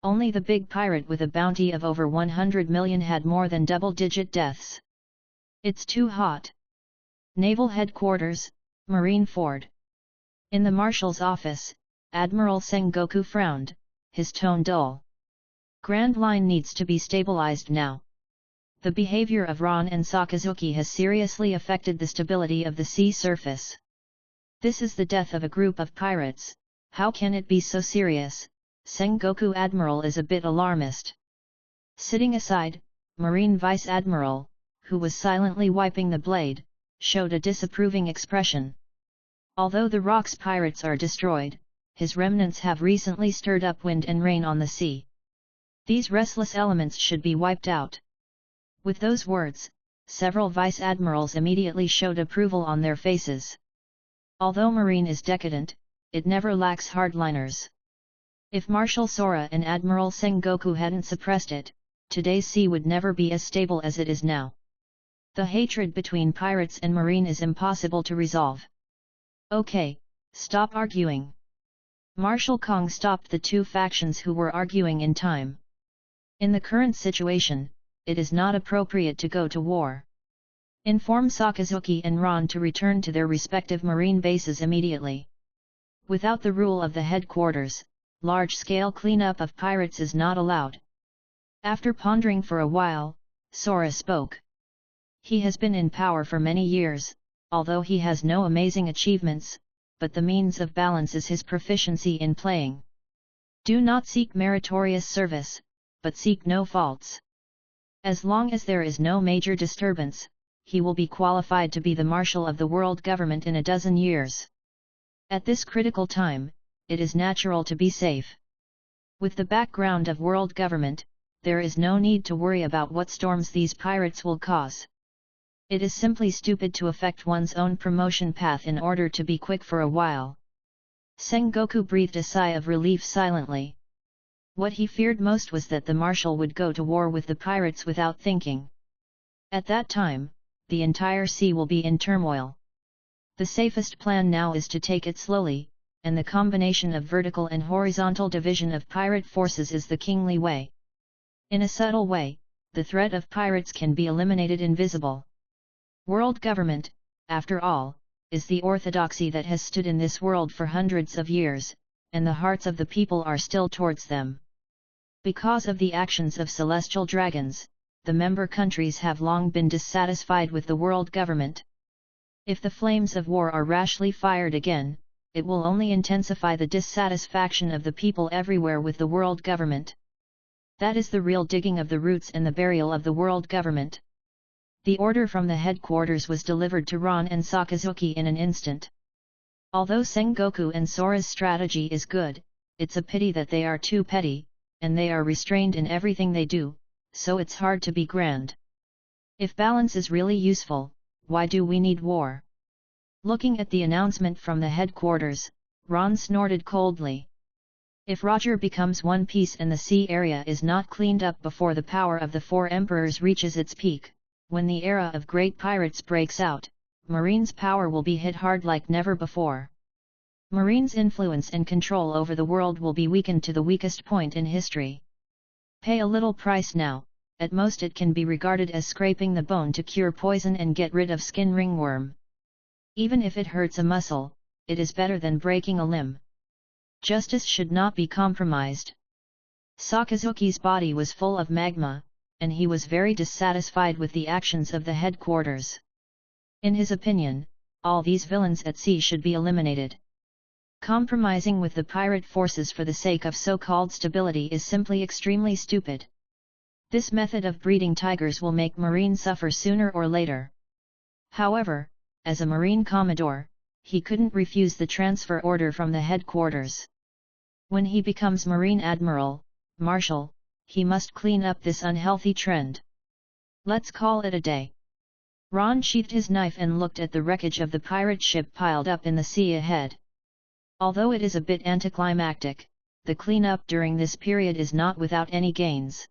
Only the big pirate with a bounty of over 100 million had more than double-digit deaths. It's too hot. Naval Headquarters, Marine Ford. In the Marshal's office, Admiral Sengoku frowned, his tone dull. Grand Line needs to be stabilized now. The behavior of Ron and Sakazuki has seriously affected the stability of the sea surface. This is the death of a group of pirates, how can it be so serious? Sengoku Admiral is a bit alarmist. Sitting aside, Marine Vice Admiral, who was silently wiping the blade, showed a disapproving expression. Although the Rock's pirates are destroyed, his remnants have recently stirred up wind and rain on the sea. These restless elements should be wiped out. With those words, several vice admirals immediately showed approval on their faces. Although Marine is decadent, it never lacks hardliners. If Marshal Sora and Admiral Sengoku hadn't suppressed it, today's sea would never be as stable as it is now. The hatred between pirates and Marine is impossible to resolve. Okay, stop arguing. Marshal Kong stopped the two factions who were arguing in time. In the current situation, it is not appropriate to go to war. Inform Sakazuki and Ron to return to their respective marine bases immediately. Without the rule of the headquarters, large-scale cleanup of pirates is not allowed. After pondering for a while, Sora spoke. He has been in power for many years, although he has no amazing achievements, but the means of balance is his proficiency in playing. Do not seek meritorious service, but seek no faults. As long as there is no major disturbance, he will be qualified to be the Marshal of the world government in a dozen years. At this critical time, it is natural to be safe. With the background of world government, there is no need to worry about what storms these pirates will cause. It is simply stupid to affect one's own promotion path in order to be quick for a while. Sengoku breathed a sigh of relief silently. What he feared most was that the Marshal would go to war with the pirates without thinking. At that time, the entire sea will be in turmoil. The safest plan now is to take it slowly, and the combination of vertical and horizontal division of pirate forces is the kingly way. In a subtle way, the threat of pirates can be eliminated invisible. World government, after all, is the orthodoxy that has stood in this world for hundreds of years, and the hearts of the people are still towards them. Because of the actions of celestial dragons, the member countries have long been dissatisfied with the world government. If the flames of war are rashly fired again, it will only intensify the dissatisfaction of the people everywhere with the world government. That is the real digging of the roots and the burial of the world government. The order from the headquarters was delivered to Ron and Sakazuki in an instant. Although Sengoku and Sora's strategy is good, it's a pity that they are too petty, and they are restrained in everything they do, so it's hard to be grand. If balance is really useful, why do we need war? Looking at the announcement from the headquarters, Ron snorted coldly. If Roger becomes one piece and the sea area is not cleaned up before the power of the four emperors reaches its peak, when the era of great pirates breaks out, Marine's power will be hit hard like never before. Marine's influence and control over the world will be weakened to the weakest point in history. Pay a little price now, at most it can be regarded as scraping the bone to cure poison and get rid of skin ringworm. Even if it hurts a muscle, it is better than breaking a limb. Justice should not be compromised. Sakazuki's body was full of magma, and he was very dissatisfied with the actions of the headquarters. In his opinion, all these villains at sea should be eliminated. Compromising with the pirate forces for the sake of so-called stability is simply extremely stupid. This method of breeding tigers will make Marine suffer sooner or later. However, as a Marine Commodore, he couldn't refuse the transfer order from the headquarters. When he becomes Marine Admiral, Marshal, he must clean up this unhealthy trend. Let's call it a day. Ron sheathed his knife and looked at the wreckage of the pirate ship piled up in the sea ahead. Although it is a bit anticlimactic, the cleanup during this period is not without any gains.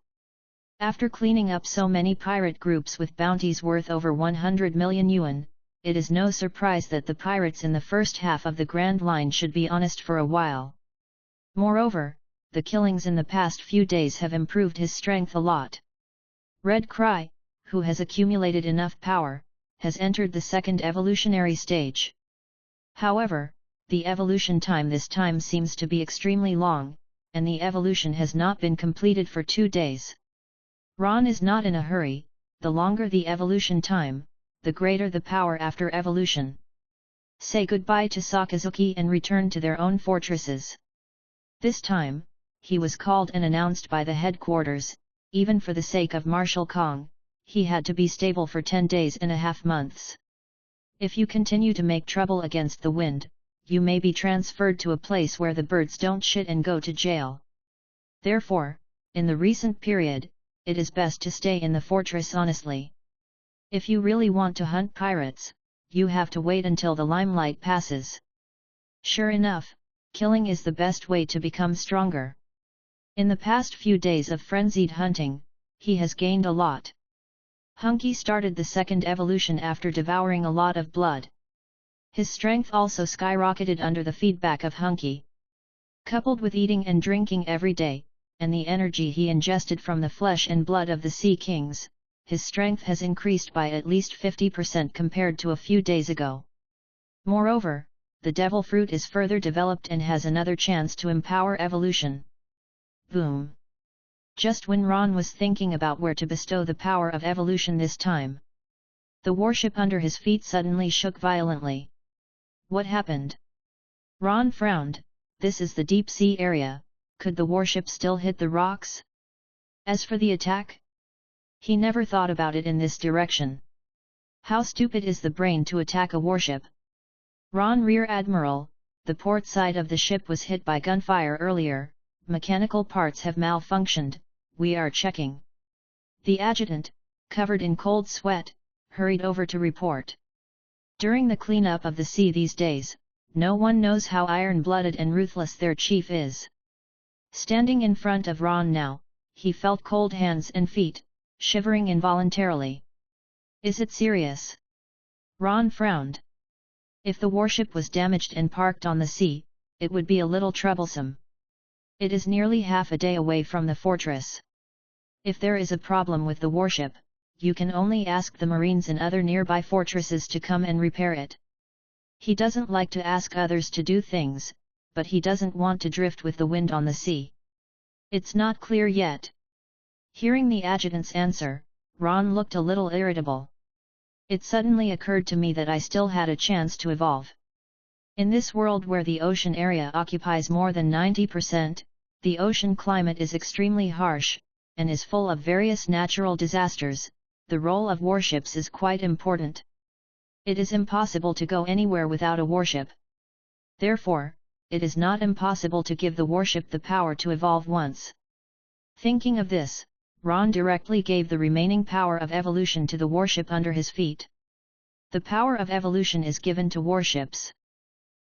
After cleaning up so many pirate groups with bounties worth over 100 million yuan, it is no surprise that the pirates in the first half of the Grand Line should be honest for a while. Moreover, the killings in the past few days have improved his strength a lot. Red Cry, who has accumulated enough power, has entered the second evolutionary stage. However, the evolution time this time seems to be extremely long, and the evolution has not been completed for 2 days. Ron is not in a hurry. The longer the evolution time, the greater the power after evolution. Say goodbye to Sakazuki and return to their own fortresses. This time, he was called and announced by the headquarters. Even for the sake of Marshal Kong, he had to be stable for 10 days and a half months. If you continue to make trouble against the wind, you may be transferred to a place where the birds don't shit and go to jail. Therefore, in the recent period, it is best to stay in the fortress honestly. If you really want to hunt pirates, you have to wait until the limelight passes. Sure enough, killing is the best way to become stronger. In the past few days of frenzied hunting, he has gained a lot. Hunky started the second evolution after devouring a lot of blood. His strength also skyrocketed under the feedback of Hunky. Coupled with eating and drinking every day, and the energy he ingested from the flesh and blood of the Sea Kings, his strength has increased by at least 50% compared to a few days ago. Moreover, the devil fruit is further developed and has another chance to empower evolution. Boom! Just when Ron was thinking about where to bestow the power of evolution this time, the warship under his feet suddenly shook violently. What happened? Ron frowned. This is the deep sea area, could the warship still hit the rocks? As for the attack? He never thought about it in this direction. How stupid is the brain to attack a warship? Ron Rear Admiral, the port side of the ship was hit by gunfire earlier, mechanical parts have malfunctioned, we are checking. The adjutant, covered in cold sweat, hurried over to report. During the cleanup of the sea these days, no one knows how iron-blooded and ruthless their chief is. Standing in front of Ron now, he felt cold hands and feet, shivering involuntarily. Is it serious? Ron frowned. If the warship was damaged and parked on the sea, it would be a little troublesome. It is nearly half a day away from the fortress. If there is a problem with the warship, you can only ask the Marines in other nearby fortresses to come and repair it. He doesn't like to ask others to do things, but he doesn't want to drift with the wind on the sea. It's not clear yet. Hearing the adjutant's answer, Ron looked a little irritable. It suddenly occurred to me that I still had a chance to evolve. In this world where the ocean area occupies more than 90%, the ocean climate is extremely harsh, and is full of various natural disasters. The role of warships is quite important. It is impossible to go anywhere without a warship. Therefore, it is not impossible to give the warship the power to evolve once. Thinking of this, Ron directly gave the remaining power of evolution to the warship under his feet. The power of evolution is given to warships.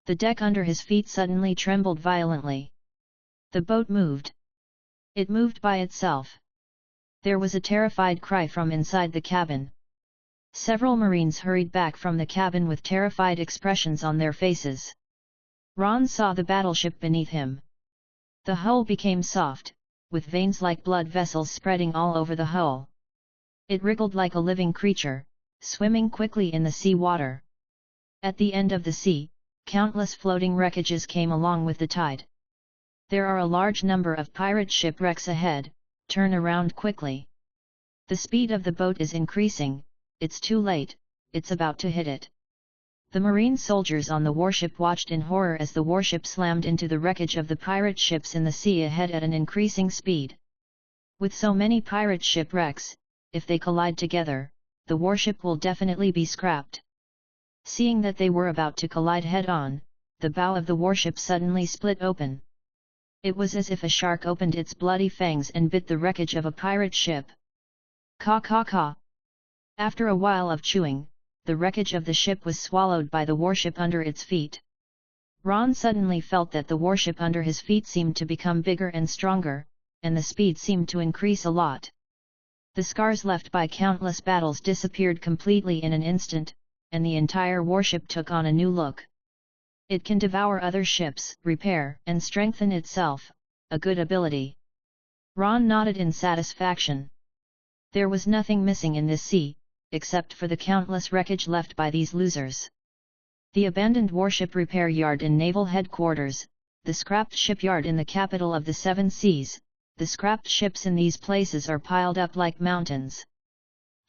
The deck under his feet suddenly trembled violently. The boat moved. It moved by itself. There was a terrified cry from inside the cabin. Several Marines hurried back from the cabin with terrified expressions on their faces. Ron saw the battleship beneath him. The hull became soft, with veins like blood vessels spreading all over the hull. It wriggled like a living creature, swimming quickly in the sea water. At the end of the sea, countless floating wreckages came along with the tide. There are a large number of pirate shipwrecks ahead, turn around quickly. The speed of the boat is increasing, it's too late, it's about to hit it. The Marine soldiers on the warship watched in horror as the warship slammed into the wreckage of the pirate ships in the sea ahead at an increasing speed. With so many pirate shipwrecks, if they collide together, the warship will definitely be scrapped. Seeing that they were about to collide head-on, the bow of the warship suddenly split open. It was as if a shark opened its bloody fangs and bit the wreckage of a pirate ship. Caw caw caw. After a while of chewing, the wreckage of the ship was swallowed by the warship under its feet. Ron suddenly felt that the warship under his feet seemed to become bigger and stronger, and the speed seemed to increase a lot. The scars left by countless battles disappeared completely in an instant, and the entire warship took on a new look. It can devour other ships, repair and strengthen itself, a good ability. Ron nodded in satisfaction. There was nothing missing in this sea, except for the countless wreckage left by these losers. The abandoned warship repair yard in naval headquarters, the scrapped shipyard in the capital of the Seven Seas, the scrapped ships in these places are piled up like mountains.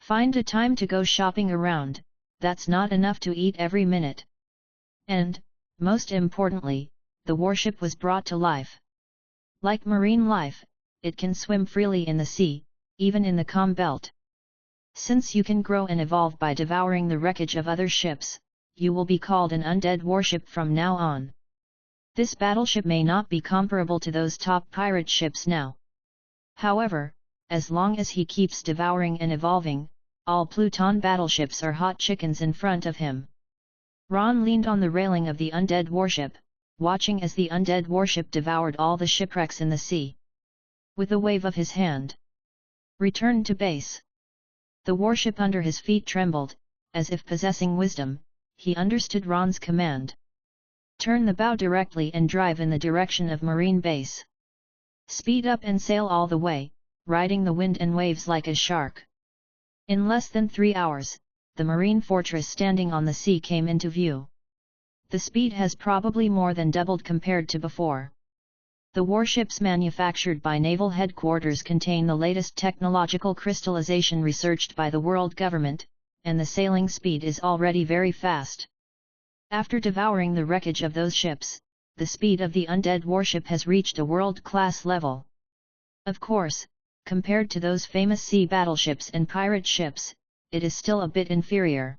Find a time to go shopping around, that's not enough to eat every minute. And, most importantly, the warship was brought to life. Like marine life, it can swim freely in the sea, even in the calm belt. Since you can grow and evolve by devouring the wreckage of other ships, you will be called an undead warship from now on. This battleship may not be comparable to those top pirate ships now. However, as long as he keeps devouring and evolving, all Pluton battleships are hot chickens in front of him. Ron leaned on the railing of the undead warship, watching as the undead warship devoured all the shipwrecks in the sea. With a wave of his hand, "Return to base." The warship under his feet trembled, as if possessing wisdom. He understood Ron's command. "Turn the bow directly and drive in the direction of Marine base. Speed up and sail all the way, riding the wind and waves like a shark." In less than 3 hours, the Marine fortress standing on the sea came into view. The speed has probably more than doubled compared to before. The warships manufactured by naval headquarters contain the latest technological crystallization researched by the world government, and the sailing speed is already very fast. After devouring the wreckage of those ships, the speed of the undead warship has reached a world-class level. Of course, compared to those famous sea battleships and pirate ships, it is still a bit inferior.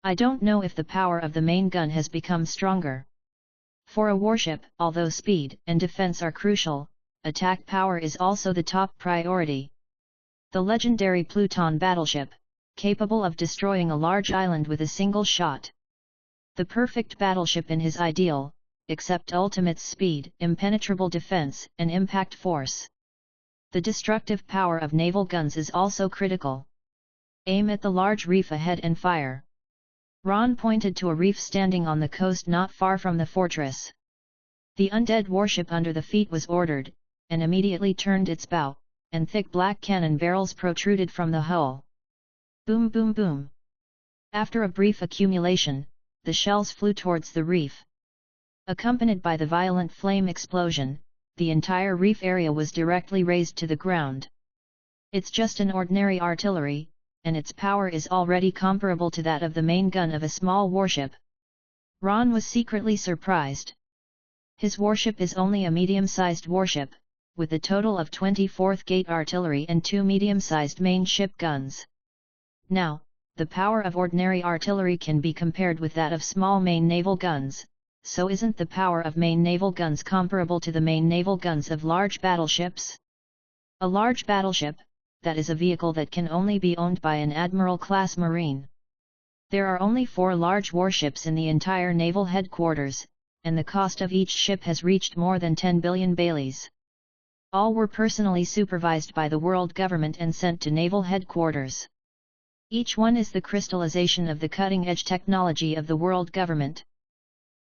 I don't know if the power of the main gun has become stronger. For a warship, although speed and defense are crucial, attack power is also the top priority. The legendary Pluton battleship, capable of destroying a large island with a single shot. The perfect battleship in his ideal, except ultimate speed, impenetrable defense, and impact force. The destructive power of naval guns is also critical. Aim at the large reef ahead and fire. Ron pointed to a reef standing on the coast not far from the fortress. The undead warship under the feet was ordered, and immediately turned its bow, and thick black cannon barrels protruded from the hull. Boom boom boom. After a brief accumulation, the shells flew towards the reef. Accompanied by the violent flame explosion, the entire reef area was directly razed to the ground. It's just an ordinary artillery, and its power is already comparable to that of the main gun of a small warship. Ron was secretly surprised. His warship is only a medium-sized warship, with a total of 24th Gate artillery and 2 medium-sized main ship guns. Now, the power of ordinary artillery can be compared with that of small main naval guns, so isn't the power of main naval guns comparable to the main naval guns of large battleships? A large battleship, that is a vehicle that can only be owned by an admiral-class marine. There are only 4 large warships in the entire naval headquarters, and the cost of each ship has reached more than 10 billion baileys. All were personally supervised by the world government and sent to naval headquarters. Each one is the crystallization of the cutting-edge technology of the world government.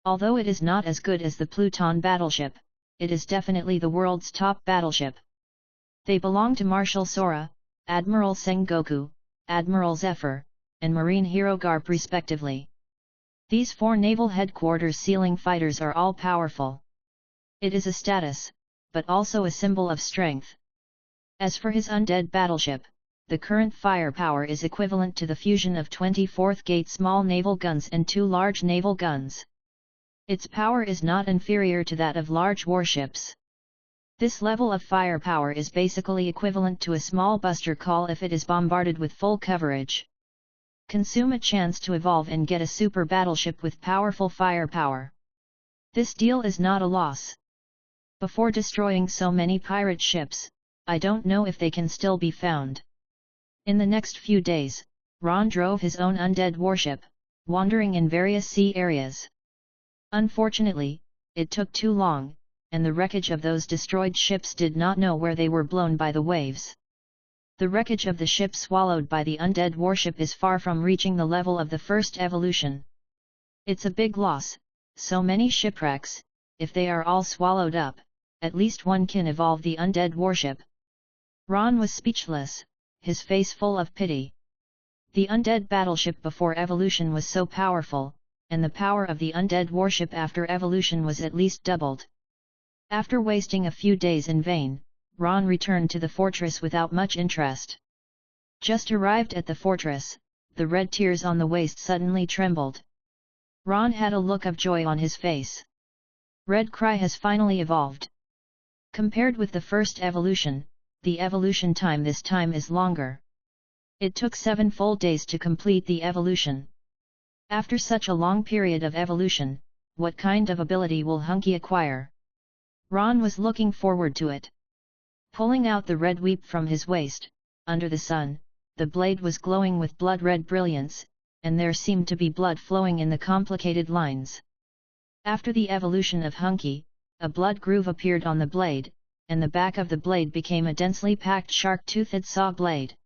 Although it is not as good as the Pluton battleship, it is definitely the world's top battleship. They belong to Marshal Sora, Admiral Sengoku, Admiral Zephyr, and Marine Hero Garp respectively. These 4 naval headquarters sealing fighters are all powerful. It is a status, but also a symbol of strength. As for his undead battleship, the current firepower is equivalent to the fusion of 24th Gate small naval guns and 2 large naval guns. Its power is not inferior to that of large warships. This level of firepower is basically equivalent to a small buster call if it is bombarded with full coverage. Consume a chance to evolve and get a super battleship with powerful firepower. This deal is not a loss. Before destroying so many pirate ships, I don't know if they can still be found. In the next few days, Ron drove his own undead warship, wandering in various sea areas. Unfortunately, it took too long, and the wreckage of those destroyed ships did not know where they were blown by the waves. The wreckage of the ship swallowed by the undead warship is far from reaching the level of the first evolution. It's a big loss, so many shipwrecks. If they are all swallowed up, at least one can evolve the undead warship. Ron was speechless, his face full of pity. The undead battleship before evolution was so powerful, and the power of the undead warship after evolution was at least doubled. After wasting a few days in vain, Ron returned to the fortress without much interest. Just arrived at the fortress, the red tears on the waist suddenly trembled. Ron had a look of joy on his face. Red Cry has finally evolved. Compared with the first evolution, the evolution time this time is longer. It took 7 full days to complete the evolution. After such a long period of evolution, what kind of ability will Hunky acquire? Ron was looking forward to it. Pulling out the red weep from his waist, under the sun, the blade was glowing with blood-red brilliance, and there seemed to be blood flowing in the complicated lines. After the evolution of Hunky, a blood groove appeared on the blade, and the back of the blade became a densely packed shark-toothed saw blade.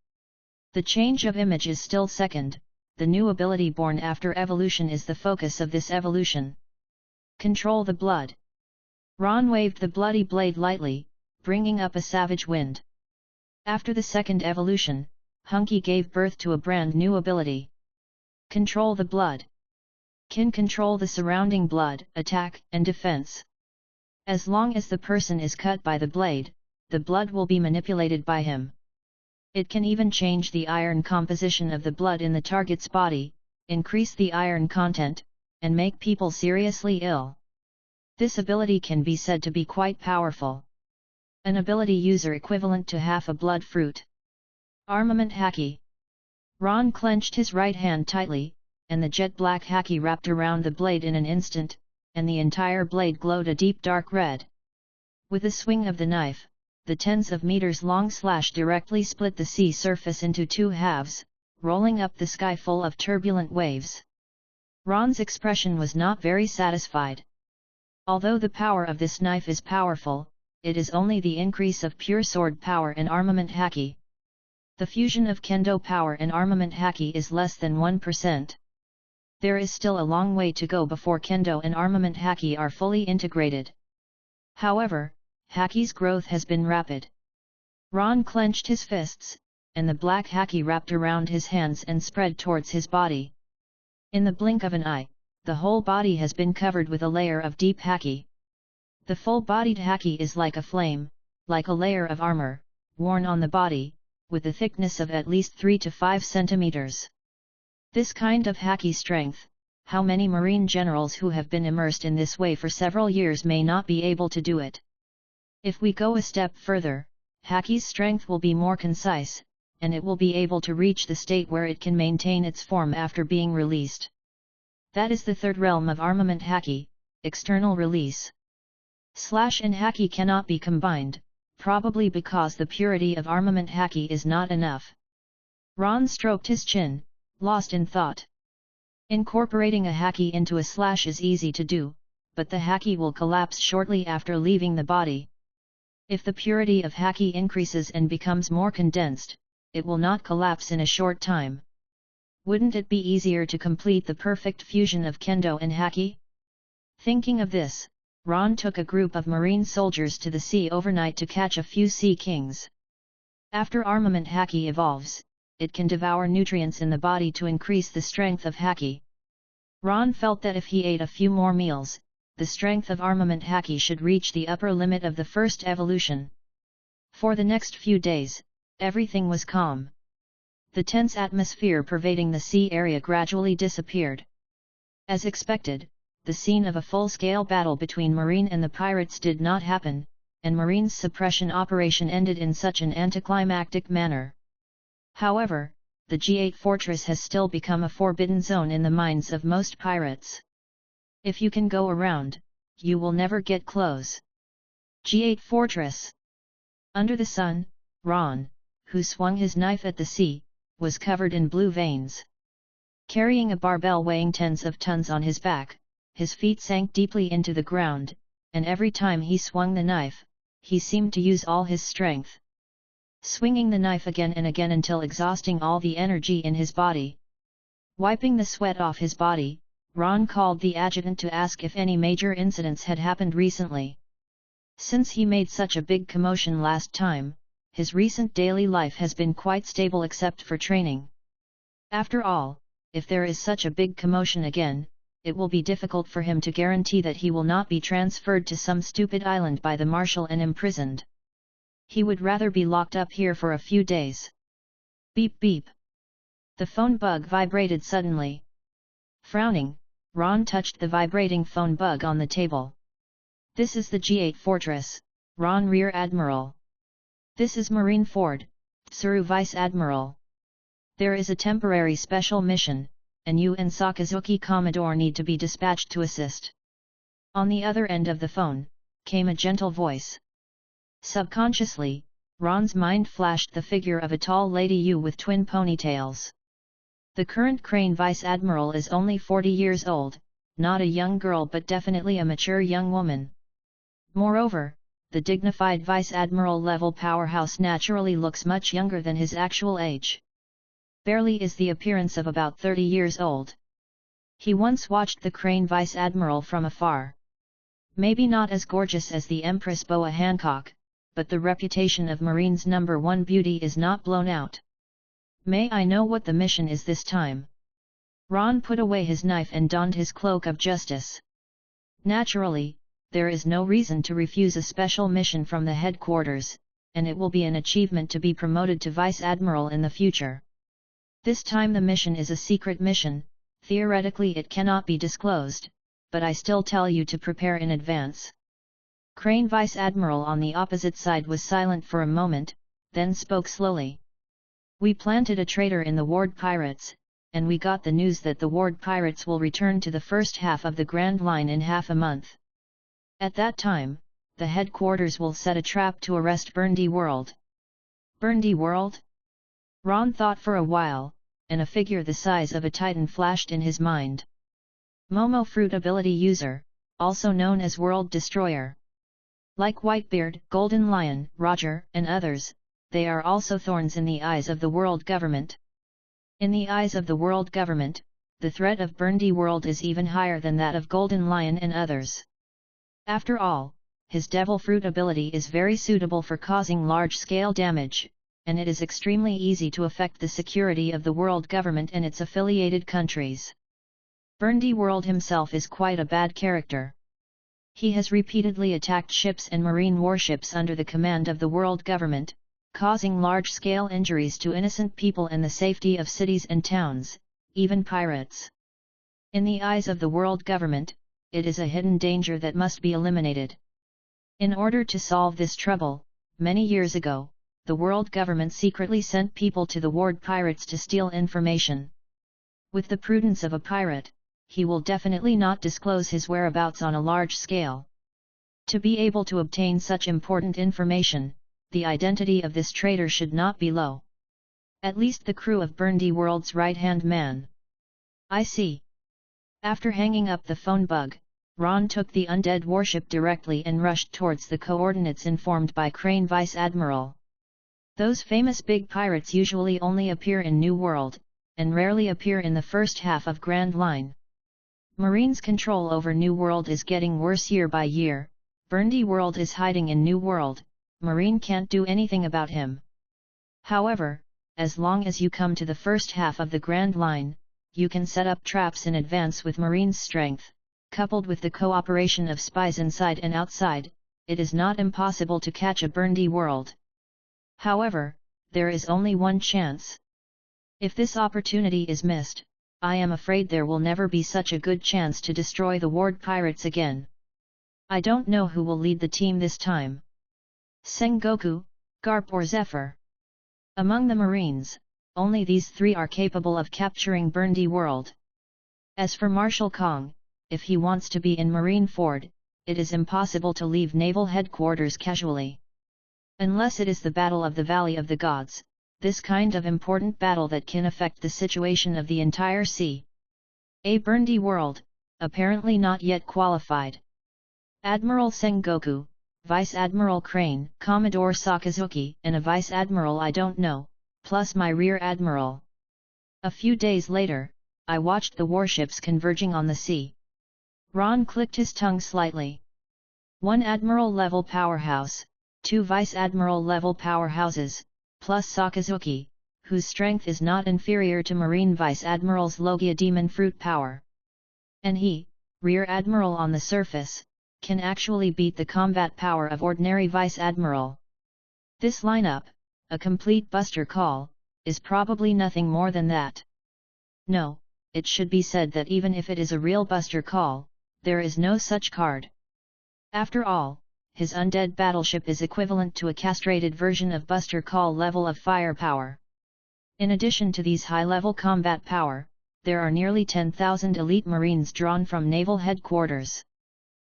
The change of image is still second, the new ability born after evolution is the focus of this evolution. Control the blood. Ron waved the bloody blade lightly, bringing up a savage wind. After the second evolution, Hunky gave birth to a brand new ability. Control the blood. Can control the surrounding blood, attack, and defense. As long as the person is cut by the blade, the blood will be manipulated by him. It can even change the iron composition of the blood in the target's body, increase the iron content, and make people seriously ill. This ability can be said to be quite powerful. An ability user equivalent to half a blood fruit. Armament Haki. Ron clenched his right hand tightly, and the jet black Haki wrapped around the blade in an instant, and the entire blade glowed a deep dark red. With a swing of the knife, the tens of meters long slash directly split the sea surface into 2 halves, rolling up the sky full of turbulent waves. Ron's expression was not very satisfied. Although the power of this knife is powerful, it is only the increase of pure sword power and armament haki. The fusion of kendo power and armament haki is less than 1%. There is still a long way to go before kendo and armament haki are fully integrated. However, haki's growth has been rapid. Ron clenched his fists, and the black haki wrapped around his hands and spread towards his body. In the blink of an eye, the whole body has been covered with a layer of deep haki. The full-bodied haki is like a flame, like a layer of armor, worn on the body, with a thickness of at least 3 to 5 centimeters. This kind of haki strength, how many marine generals who have been immersed in this way for several years may not be able to do it? If we go a step further, haki's strength will be more concise, and it will be able to reach the state where it can maintain its form after being released. That is the third realm of armament haki, external release. Slash and haki cannot be combined, probably because the purity of armament haki is not enough. Ron stroked his chin, lost in thought. Incorporating a haki into a slash is easy to do, but the haki will collapse shortly after leaving the body. If the purity of haki increases and becomes more condensed, it will not collapse in a short time. Wouldn't it be easier to complete the perfect fusion of kendo and haki? Thinking of this, Ron took a group of marine soldiers to the sea overnight to catch a few sea kings. After armament haki evolves, it can devour nutrients in the body to increase the strength of haki. Ron felt that if he ate a few more meals, the strength of armament haki should reach the upper limit of the first evolution. For the next few days, everything was calm. The tense atmosphere pervading the sea area gradually disappeared. As expected, the scene of a full-scale battle between Marine and the pirates did not happen, and Marine's suppression operation ended in such an anticlimactic manner. However, the G8 fortress has still become a forbidden zone in the minds of most pirates. If you can go around, you will never get close. G8 fortress. Under the sun, Ron, who swung his knife at the sea, was covered in blue veins. Carrying a barbell weighing tens of tons on his back, his feet sank deeply into the ground, and every time he swung the knife, he seemed to use all his strength. Swinging the knife again and again until exhausting all the energy in his body. Wiping the sweat off his body, Ron called the adjutant to ask if any major incidents had happened recently. Since he made such a big commotion last time, his recent daily life has been quite stable except for training. After all, if there is such a big commotion again, it will be difficult for him to guarantee that he will not be transferred to some stupid island by the marshal and imprisoned. He would rather be locked up here for a few days. Beep beep. The phone bug vibrated suddenly. Frowning, Ron touched the vibrating phone bug on the table. This is the G8 fortress, Ron Rear Admiral. This is Marine Ford, Tsuru Vice Admiral. There is a temporary special mission, and you and Sakazuki Commodore need to be dispatched to assist. On the other end of the phone, came a gentle voice. Subconsciously, Ron's mind flashed the figure of a tall lady with twin ponytails. The current Crane Vice Admiral is only 40 years old, not a young girl but definitely a mature young woman. Moreover, the dignified Vice Admiral level powerhouse naturally looks much younger than his actual age. Barely is the appearance of about 30 years old. He once watched the Crane Vice Admiral from afar. Maybe not as gorgeous as the Empress Boa Hancock, but the reputation of Marine's #1 beauty is not blown out. May I know what the mission is this time? Ron put away his knife and donned his cloak of justice. Naturally, there is no reason to refuse a special mission from the headquarters, and it will be an achievement to be promoted to Vice Admiral in the future. This time the mission is a secret mission, theoretically it cannot be disclosed, but I still tell you to prepare in advance. Crane Vice Admiral on the opposite side was silent for a moment, then spoke slowly. We planted a traitor in the Ward Pirates, and we got the news that the Ward Pirates will return to the first half of the Grand Line in half a month. At that time, the headquarters will set a trap to arrest Burndy World. Burndy World? Ron thought for a while, and a figure the size of a titan flashed in his mind. Momo Fruit ability user, also known as World Destroyer. Like Whitebeard, Golden Lion, Roger, and others, they are also thorns in the eyes of the world government. In the eyes of the world government, the threat of Burndy World is even higher than that of Golden Lion and others. After all, his Devil Fruit ability is very suitable for causing large-scale damage, and it is extremely easy to affect the security of the world government and its affiliated countries. Burndy World himself is quite a bad character. He has repeatedly attacked ships and marine warships under the command of the world government, causing large-scale injuries to innocent people and the safety of cities and towns, even pirates. In the eyes of the world government, it is a hidden danger that must be eliminated. In order to solve this trouble, many years ago, the world government secretly sent people to the ward pirates to steal information. With the prudence of a pirate, he will definitely not disclose his whereabouts on a large scale. To be able to obtain such important information, the identity of this traitor should not be low. At least the crew of Burndy World's right-hand man. I see. After hanging up the phone bug, Ron took the undead warship directly and rushed towards the coordinates informed by Crane Vice Admiral. Those famous big pirates usually only appear in New World, and rarely appear in the first half of Grand Line. Marine's control over New World is getting worse year by year. Burndy World is hiding in New World. Marine can't do anything about him. However, as long as you come to the first half of the Grand Line, you can set up traps in advance with Marine's strength, coupled with the cooperation of spies inside and outside, it is not impossible to catch a Burndy World. However, there is only one chance. If this opportunity is missed, I am afraid there will never be such a good chance to destroy the ward pirates again. I don't know who will lead the team this time. Sengoku, Garp or Zephyr. Among the Marines, only these three are capable of capturing Burndy World. As for Marshal Kong, if he wants to be in Marineford, it is impossible to leave naval headquarters casually. Unless it is the Battle of the Valley of the Gods, this kind of important battle that can affect the situation of the entire sea. A Burndy World, apparently not yet qualified. Admiral Sengoku, Vice Admiral Crane, Commodore Sakazuki, and a Vice Admiral I don't know, plus my Rear Admiral. A few days later, I watched the warships converging on the sea. Ron clicked his tongue slightly. 1 Admiral-level powerhouse, 2 Vice Admiral-level powerhouses, plus Sakazuki, whose strength is not inferior to Marine Vice Admiral's Logia Demon Fruit power. And he, Rear Admiral on the surface, can actually beat the combat power of ordinary Vice Admiral. This lineup, a complete buster call, is probably nothing more than that. No, it should be said that even if it is a real buster call, there is no such card. After all, his undead battleship is equivalent to a castrated version of buster call level of firepower. In addition to these high-level combat power, there are nearly 10,000 elite Marines drawn from naval headquarters.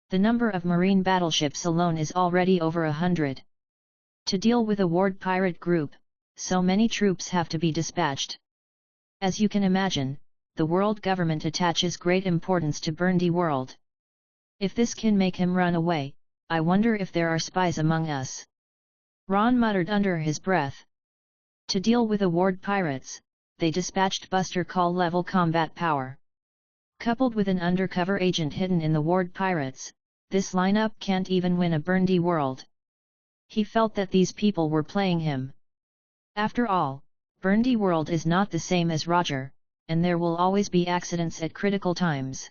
The number of Marine battleships alone is already over 100. To deal with a ward pirate group, so many troops have to be dispatched. As you can imagine, the world government attaches great importance to Burndy World. If this can make him run away, I wonder if there are spies among us. Ron muttered under his breath. To deal with the ward pirates, they dispatched buster call level combat power. Coupled with an undercover agent hidden in the ward pirates, this lineup can't even win a Burndy World. He felt that these people were playing him. After all, Burndy World is not the same as Roger, and there will always be accidents at critical times.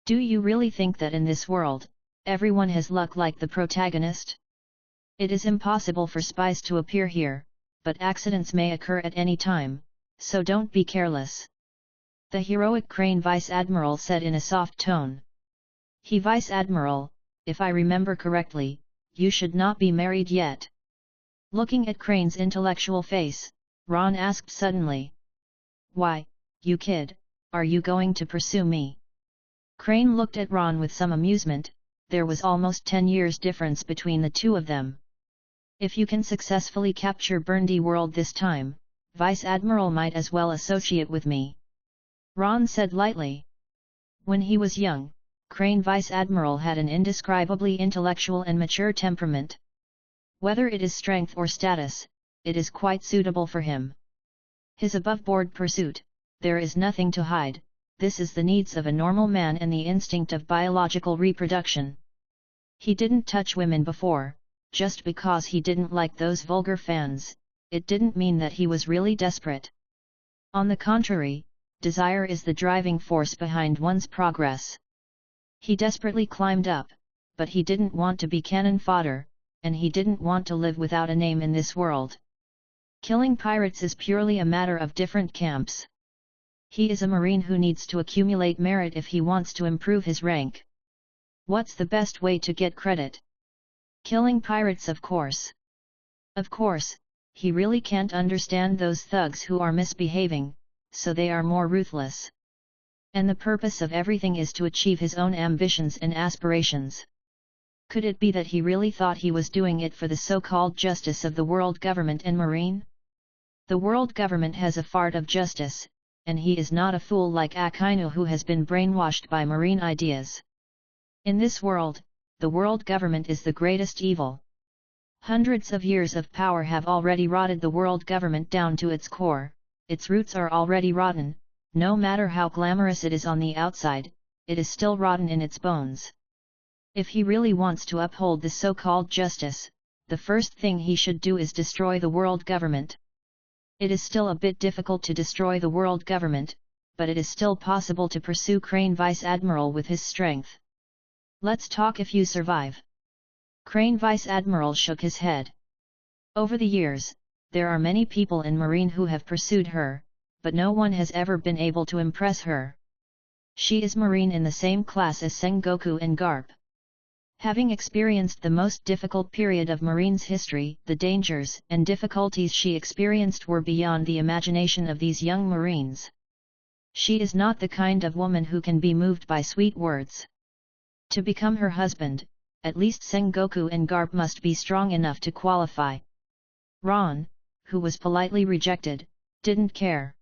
Do you really think that in this world, everyone has luck like the protagonist? It is impossible for spies to appear here, but accidents may occur at any time, so don't be careless. The heroic Crane Vice Admiral said in a soft tone. He Vice Admiral, if I remember correctly, you should not be married yet. Looking at Crane's intellectual face, Ron asked suddenly. Why, you kid, are you going to pursue me? Crane looked at Ron with some amusement. There was almost 10 years difference between the two of them. If you can successfully capture Burndy World this time, Vice Admiral might as well associate with me. Ron said lightly. When he was young, Crane Vice Admiral had an indescribably intellectual and mature temperament. Whether it is strength or status, it is quite suitable for him. His above-board pursuit, there is nothing to hide, this is the needs of a normal man and the instinct of biological reproduction. He didn't touch women before, just because he didn't like those vulgar fans, it didn't mean that he was really desperate. On the contrary, desire is the driving force behind one's progress. He desperately climbed up, but he didn't want to be cannon fodder, and he didn't want to live without a name in this world. Killing pirates is purely a matter of different camps. He is a Marine who needs to accumulate merit if he wants to improve his rank. What's the best way to get credit? Killing pirates, of course. Of course, he really can't understand those thugs who are misbehaving, so they are more ruthless. And the purpose of everything is to achieve his own ambitions and aspirations. Could it be that he really thought he was doing it for the so-called justice of the world government and Marine? The world government has a fart of justice, and he is not a fool like Aquino who has been brainwashed by Marine ideas. In this world, the world government is the greatest evil. Hundreds of years of power have already rotted the world government down to its core, its roots are already rotten, no matter how glamorous it is on the outside, it is still rotten in its bones. If he really wants to uphold the so-called justice, the first thing he should do is destroy the world government. It is still a bit difficult to destroy the world government, but it is still possible to pursue Crane Vice Admiral with his strength. Let's talk if you survive. Crane Vice Admiral shook his head. Over the years, there are many people in Marine who have pursued her, but no one has ever been able to impress her. She is Marine in the same class as Sengoku and Garp. Having experienced the most difficult period of Marine's history, the dangers and difficulties she experienced were beyond the imagination of these young Marines. She is not the kind of woman who can be moved by sweet words. To become her husband, at least Sengoku and Garp must be strong enough to qualify. Ron, who was politely rejected, didn't care.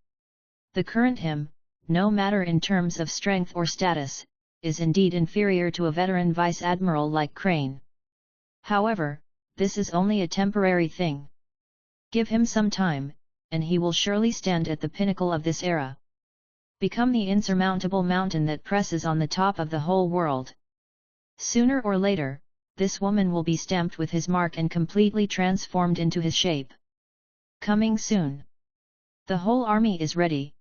The current him, no matter in terms of strength or status, is indeed inferior to a veteran vice admiral like Crane. However, this is only a temporary thing. Give him some time, and he will surely stand at the pinnacle of this era. Become the insurmountable mountain that presses on the top of the whole world. Sooner or later, this woman will be stamped with his mark and completely transformed into his shape. Coming soon. The whole army is ready.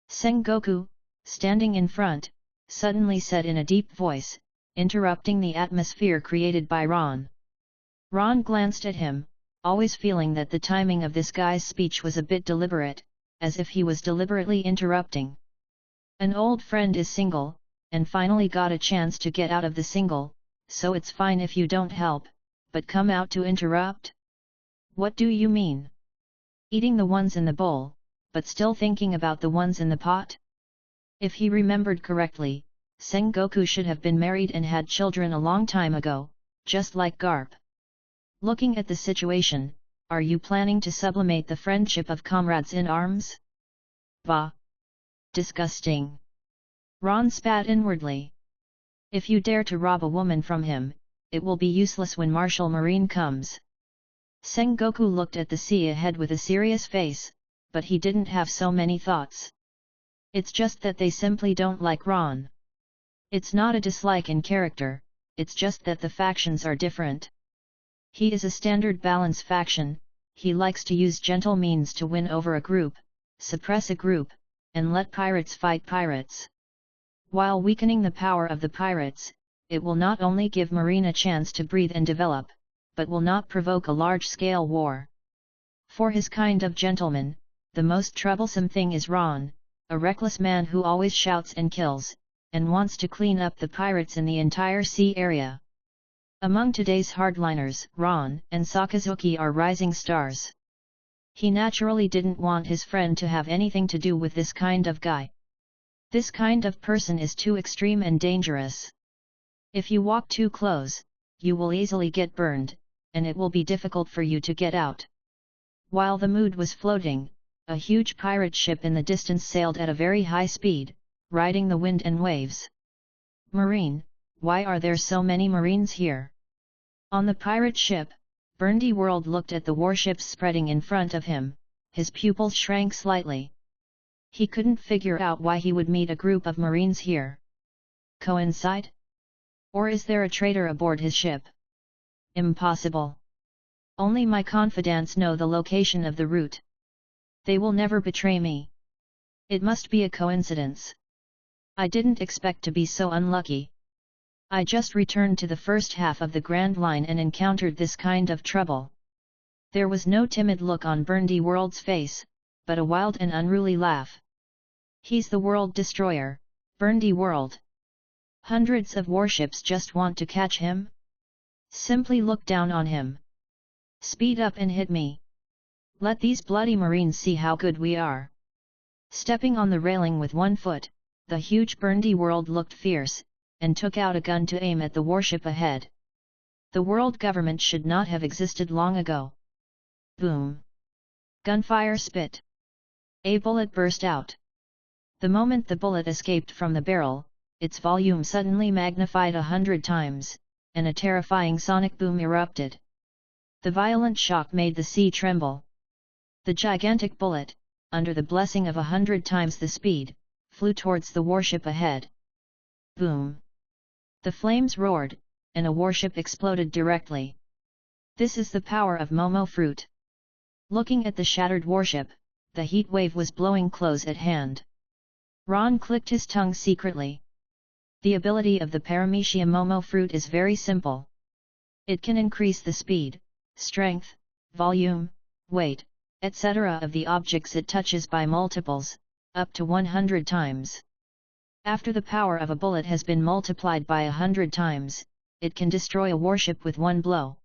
Sengoku, standing in front, suddenly said in a deep voice, interrupting the atmosphere created by Ron. Ron glanced at him, always feeling that the timing of this guy's speech was a bit deliberate, as if he was deliberately interrupting. An old friend is single, and finally got a chance to get out of the single, so it's fine if you don't help, but come out to interrupt? What do you mean? Eating the ones in the bowl, but still thinking about the ones in the pot? If he remembered correctly, Sengoku should have been married and had children a long time ago, just like Garp. Looking at the situation, are you planning to sublimate the friendship of comrades in arms? Bah! Disgusting! Ron spat inwardly. If you dare to rob a woman from him, it will be useless when Marshal Marine comes. Sengoku looked at the sea ahead with a serious face, but he didn't have so many thoughts. It's just that they simply don't like Ron. It's not a dislike in character, it's just that the factions are different. He is a standard balance faction, he likes to use gentle means to win over a group, suppress a group, and let pirates fight pirates. While weakening the power of the pirates, it will not only give Marine a chance to breathe and develop, but will not provoke a large-scale war. For his kind of gentleman, the most troublesome thing is Ron, a reckless man who always shouts and kills, and wants to clean up the pirates in the entire sea area. Among today's hardliners, Ron and Sakazuki are rising stars. He naturally didn't want his friend to have anything to do with this kind of guy. This kind of person is too extreme and dangerous. If you walk too close, you will easily get burned, and it will be difficult for you to get out. While the mood was floating, a huge pirate ship in the distance sailed at a very high speed, riding the wind and waves. Marine, why are there so many Marines here? On the pirate ship, Burndy World looked at the warships spreading in front of him, his pupils shrank slightly. He couldn't figure out why he would meet a group of Marines here. Coincide? Or is there a traitor aboard his ship? Impossible. Only my confidants know the location of the route. They will never betray me. It must be a coincidence. I didn't expect to be so unlucky. I just returned to the first half of the Grand Line and encountered this kind of trouble. There was no timid look on Burndy World's face, but a wild and unruly laugh. He's the world destroyer, Burndy World. Hundreds of warships just want to catch him? Simply look down on him. Speed up and hit me. Let these bloody Marines see how good we are. Stepping on the railing with one foot, the huge Burndy World looked fierce, and took out a gun to aim at the warship ahead. The world government should not have existed long ago. Boom! Gunfire spit. A bullet burst out. The moment the bullet escaped from the barrel, its volume suddenly magnified 100 times, and a terrifying sonic boom erupted. The violent shock made the sea tremble. The gigantic bullet, under the blessing of 100 times the speed, flew towards the warship ahead. Boom! The flames roared, and a warship exploded directly. This is the power of Momo fruit. Looking at the shattered warship, the heat wave was blowing close at hand. Ron clicked his tongue secretly. The ability of the Paramecia Momo fruit is very simple. It can increase the speed, strength, volume, weight, etc. of the objects it touches by multiples, up to 100 times. After the power of a bullet has been multiplied by 100 times, it can destroy a warship with one blow.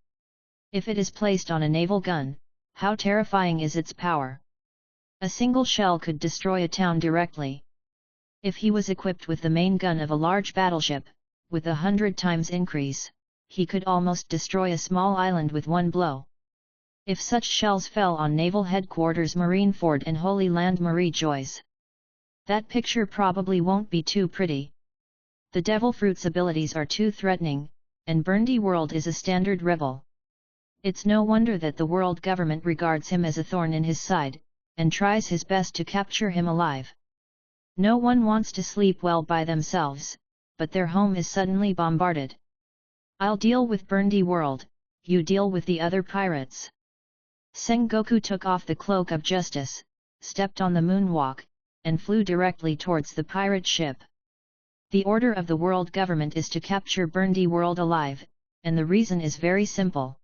If it is placed on a naval gun, how terrifying is its power? A single shell could destroy a town directly. If he was equipped with the main gun of a large battleship, with 100 times increase, he could almost destroy a small island with one blow. If such shells fell on Naval Headquarters Marineford and Holy Land Marie Joyce, that picture probably won't be too pretty. The Devil Fruit's abilities are too threatening, and Burndy World is a standard rebel. It's no wonder that the world government regards him as a thorn in his side, and tries his best to capture him alive. No one wants to sleep well by themselves, but their home is suddenly bombarded. I'll deal with Burndy World, you deal with the other pirates. Sengoku took off the cloak of justice, stepped on the moonwalk, and flew directly towards the pirate ship. The order of the world government is to capture Burndy World alive, and the reason is very simple.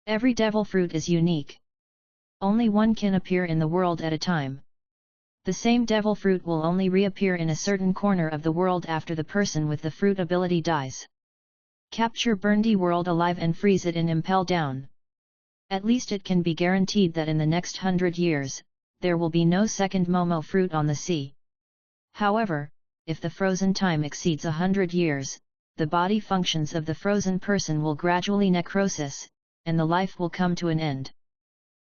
Every devil fruit is unique. Only one can appear in the world at a time. The same devil fruit will only reappear in a certain corner of the world after the person with the fruit ability dies. Capture Burndy World alive and freeze it in Impel Down. At least it can be guaranteed that in the next 100 years, there will be no second Momo fruit on the sea. However, if the frozen time exceeds 100 years, the body functions of the frozen person will gradually necrosis, and the life will come to an end.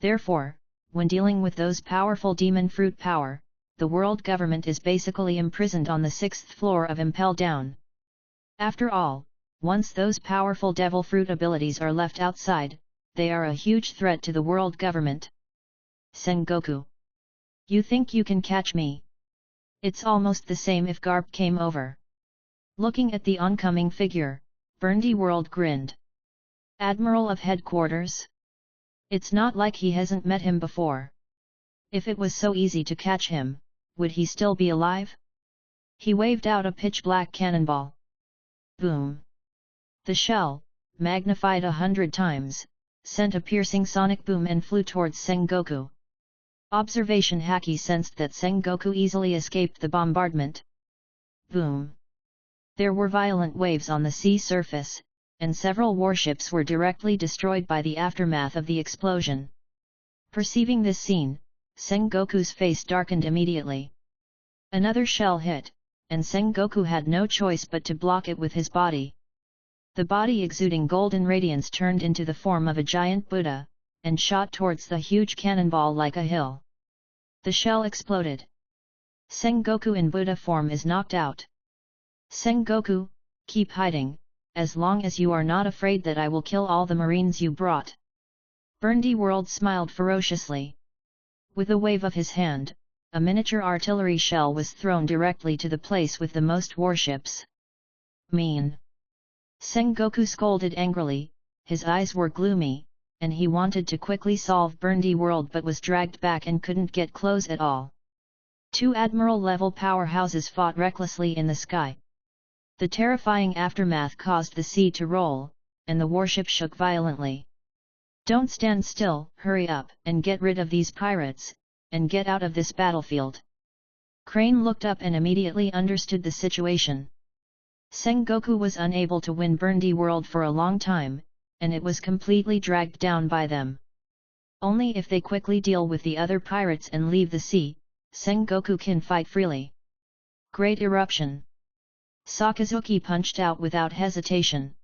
Therefore, when dealing with those powerful demon fruit power, the world government is basically imprisoned on the 6th floor of Impel Down. After all, once those powerful devil fruit abilities are left outside, they are a huge threat to the world government. Sengoku. You think you can catch me? It's almost the same if Garp came over. Looking at the oncoming figure, Burndy World grinned. Admiral of Headquarters? It's not like he hasn't met him before. If it was so easy to catch him, would he still be alive? He waved out a pitch-black cannonball. Boom! The shell, magnified 100 times, sent a piercing sonic boom and flew towards Sengoku. Observation Haki sensed that Sengoku easily escaped the bombardment. Boom! There were violent waves on the sea surface, and several warships were directly destroyed by the aftermath of the explosion. Perceiving this scene, Sengoku's face darkened immediately. Another shell hit, and Sengoku had no choice but to block it with his body. The body exuding golden radiance turned into the form of a giant Buddha, and shot towards the huge cannonball like a hill. The shell exploded. Sengoku in Buddha form is knocked out. Sengoku, keep hiding, as long as you are not afraid that I will kill all the marines you brought. Burndy World smiled ferociously. With a wave of his hand, a miniature artillery shell was thrown directly to the place with the most warships. Mean! Sengoku scolded angrily, his eyes were gloomy, and he wanted to quickly solve Burndy World but was dragged back and couldn't get close at all. Two admiral-level powerhouses fought recklessly in the sky. The terrifying aftermath caused the sea to roll, and the warship shook violently. Don't stand still, hurry up and get rid of these pirates, and get out of this battlefield. Crane looked up and immediately understood the situation. Sengoku was unable to win Burndy World for a long time, and it was completely dragged down by them. Only if they quickly deal with the other pirates and leave the sea, Sengoku can fight freely. Great eruption! Sakazuki punched out without hesitation.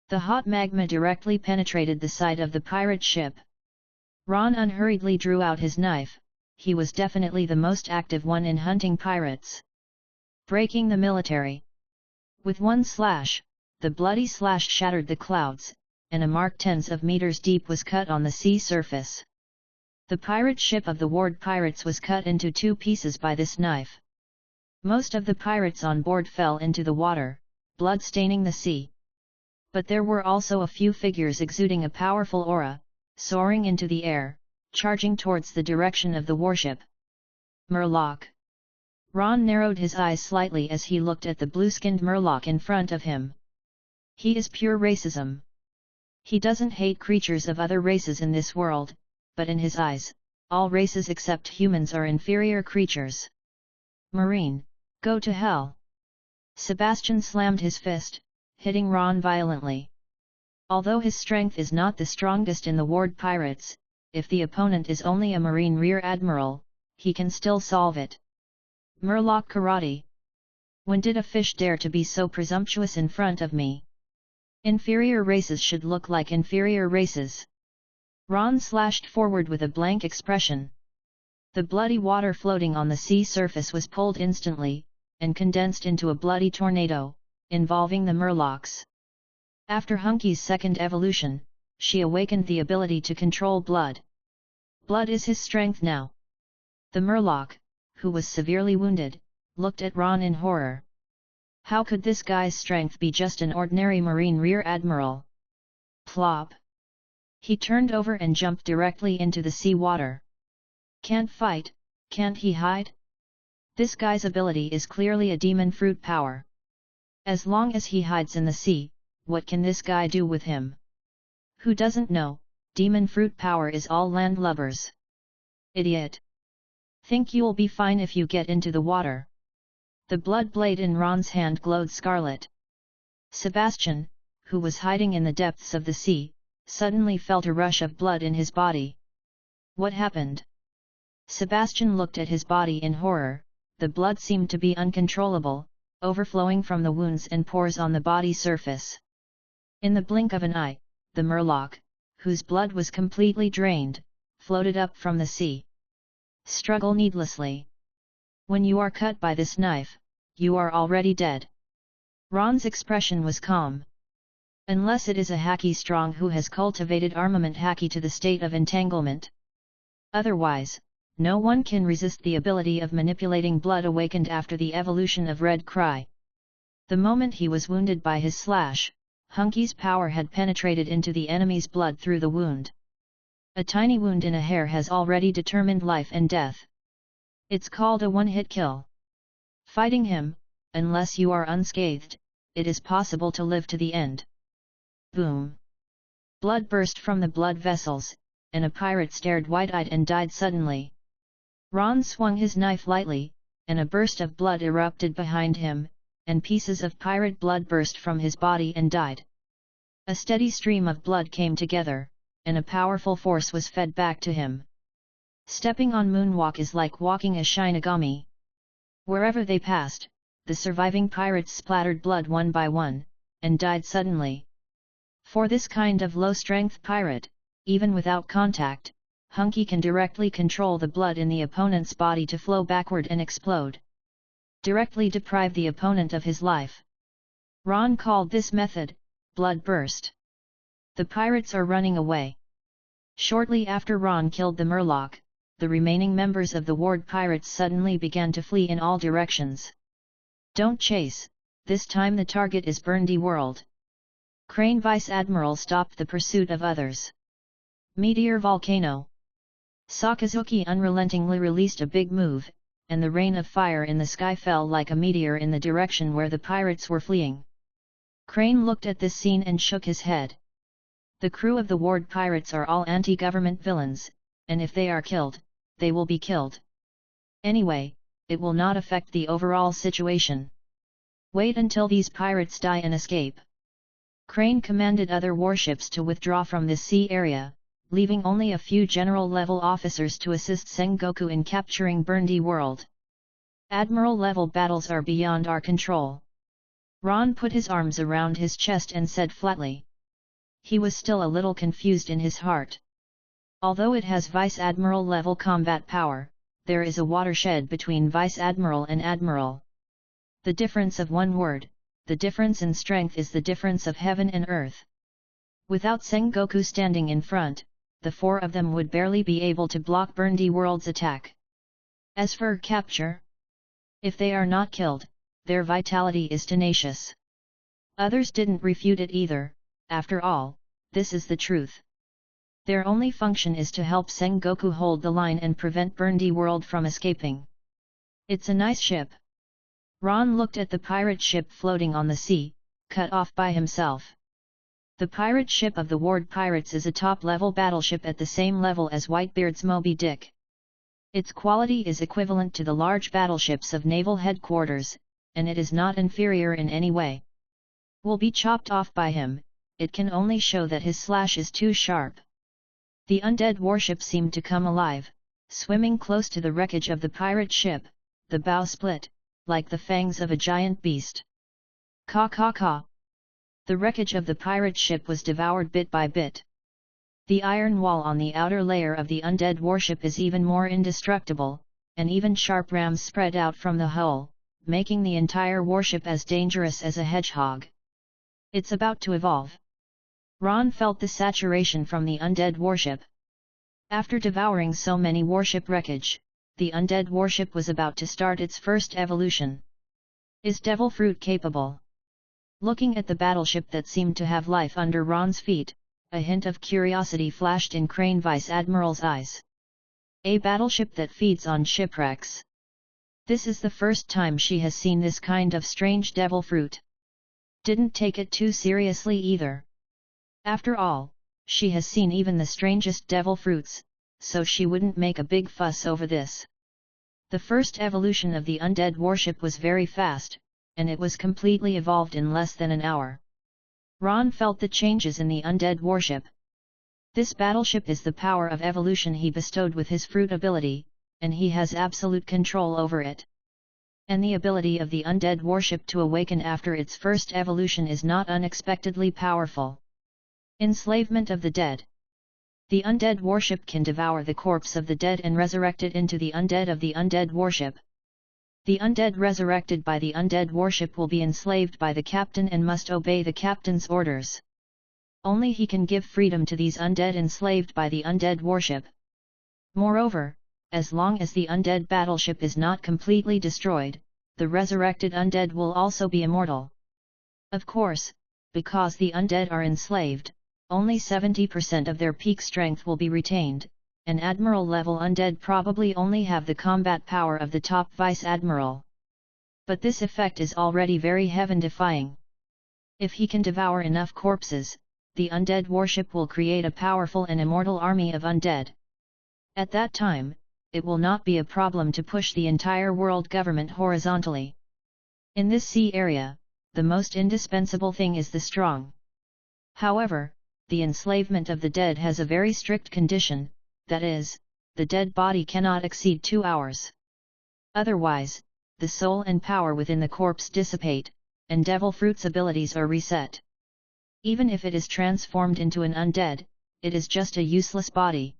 The hot magma directly penetrated the side of the pirate ship. Ron unhurriedly drew out his knife. He was definitely the most active one in hunting pirates. Breaking the military. With one slash, the bloody slash shattered the clouds, and a mark tens of meters deep was cut on the sea surface. The pirate ship of the Ward pirates was cut into two pieces by this knife. Most of the pirates on board fell into the water, blood staining the sea. But there were also a few figures exuding a powerful aura, soaring into the air, charging towards the direction of the warship. Murloc. Ron narrowed his eyes slightly as he looked at the blue-skinned Murloc in front of him. He is pure racism. He doesn't hate creatures of other races in this world, but in his eyes, all races except humans are inferior creatures. Marine, go to hell! Sebastian slammed his fist, hitting Ron violently. Although his strength is not the strongest in the Ward pirates, if the opponent is only a Marine Rear Admiral, he can still solve it. Murloc karate! When did a fish dare to be so presumptuous in front of me? Inferior races should look like inferior races. Ron slashed forward with a blank expression. The bloody water floating on the sea surface was pulled instantly, and condensed into a bloody tornado, involving the Murlocs. After Hunky's second evolution, she awakened the ability to control blood. Blood is his strength now. The Murloc, who was severely wounded, looked at Ron in horror. How could this guy's strength be just an ordinary Marine Rear Admiral? Plop! He turned over and jumped directly into the sea water. Can't fight, can't he hide? This guy's ability is clearly a demon fruit power. As long as he hides in the sea, what can this guy do with him? Who doesn't know, demon fruit power is all landlubbers. Idiot! Think you'll be fine if you get into the water. The blood blade in Ron's hand glowed scarlet. Sebastian, who was hiding in the depths of the sea, suddenly felt a rush of blood in his body. What happened? Sebastian looked at his body in horror. The blood seemed to be uncontrollable, overflowing from the wounds and pores on the body surface. In the blink of an eye, the Murloc, whose blood was completely drained, floated up from the sea. Struggle needlessly. When you are cut by this knife, you are already dead. Ron's expression was calm. Unless it is a Haki strong who has cultivated armament Haki to the state of entanglement. Otherwise, no one can resist the ability of manipulating blood awakened after the evolution of Red Cry. The moment he was wounded by his slash, Hunky's power had penetrated into the enemy's blood through the wound. A tiny wound in a hair has already determined life and death. It's called a one-hit kill. Fighting him, unless you are unscathed, it is possible to live to the end. Boom! Blood burst from the blood vessels, and a pirate stared wide-eyed and died suddenly. Ron swung his knife lightly, and a burst of blood erupted behind him, and pieces of pirate blood burst from his body and died. A steady stream of blood came together, and a powerful force was fed back to him. Stepping on Moonwalk is like walking a Shinigami. Wherever they passed, the surviving pirates splattered blood one by one, and died suddenly. For this kind of low-strength pirate, even without contact, Hunky can directly control the blood in the opponent's body to flow backward and explode. directly deprive the opponent of his life. Ron called this method, blood burst. The pirates are running away. Shortly after Ron killed the Murloc, the remaining members of the Ward pirates suddenly began to flee in all directions. Don't chase, this time the target is Burndy World. Crane Vice Admiral stopped the pursuit of others. Meteor Volcano. Sakazuki unrelentingly released a big move, and the rain of fire in the sky fell like a meteor in the direction where the pirates were fleeing. Crane looked at this scene and shook his head. The crew of the Ward pirates are all anti-government villains, and if they are killed, they will be killed. Anyway, it will not affect the overall situation. Wait until these pirates die and escape. Crane commanded other warships to withdraw from this sea area, leaving only a few general-level officers to assist Sengoku in capturing Burndy World. Admiral-level battles are beyond our control. Ron put his arms around his chest and said flatly. He was still a little confused in his heart. Although it has Vice Admiral level combat power, there is a watershed between Vice Admiral and Admiral. The difference of one word, the difference in strength is the difference of heaven and earth. Without Sengoku standing in front, the four of them would barely be able to block Burndy World's attack. As for capture, if they are not killed, their vitality is tenacious. Others didn't refute it either. After all, this is the truth. Their only function is to help Sengoku hold the line and prevent Burndy World from escaping. It's a nice ship. Ron looked at the pirate ship floating on the sea, cut off by himself. The pirate ship of the Ward Pirates is a top-level battleship at the same level as Whitebeard's Moby Dick. Its quality is equivalent to the large battleships of naval headquarters, and it is not inferior in any way. Will be chopped off by him, it can only show that his slash is too sharp. The undead warship seemed to come alive, swimming close to the wreckage of the pirate ship, the bow split, like the fangs of a giant beast. Caw caw caw. The wreckage of the pirate ship was devoured bit by bit. The iron wall on the outer layer of the undead warship is even more indestructible, and even sharp rams spread out from the hull, making the entire warship as dangerous as a hedgehog. It's about to evolve. Ron felt the saturation from the undead warship. After devouring so many warship wreckage, the undead warship was about to start its first evolution. Is Devil Fruit capable? Looking at the battleship that seemed to have life under Ron's feet, a hint of curiosity flashed in Crane Vice Admiral's eyes. A battleship that feeds on shipwrecks. This is the first time she has seen this kind of strange devil fruit. Didn't take it too seriously either. After all, she has seen even the strangest devil fruits, so she wouldn't make a big fuss over this. The first evolution of the undead warship was very fast, and it was completely evolved in less than an hour. Ron felt the changes in the undead warship. This battleship is the power of evolution he bestowed with his fruit ability, and he has absolute control over it. And the ability of the undead warship to awaken after its first evolution is not unexpectedly powerful. Enslavement of the dead. The undead warship can devour the corpse of the dead and resurrect it into the undead of the undead warship. The undead resurrected by the undead warship will be enslaved by the captain and must obey the captain's orders. Only he can give freedom to these undead enslaved by the undead warship. Moreover, as long as the undead battleship is not completely destroyed, the resurrected undead will also be immortal. Of course, because the undead are enslaved, only 70% of their peak strength will be retained, and Admiral-level undead probably only have the combat power of the top Vice Admiral. But this effect is already very heaven-defying. If he can devour enough corpses, the undead warship will create a powerful and immortal army of undead. At that time, it will not be a problem to push the entire world government horizontally. In this sea area, the most indispensable thing is the strong. However, the enslavement of the dead has a very strict condition, that is, the dead body cannot exceed 2 hours. Otherwise, the soul and power within the corpse dissipate, and Devil Fruit's abilities are reset. Even if it is transformed into an undead, it is just a useless body.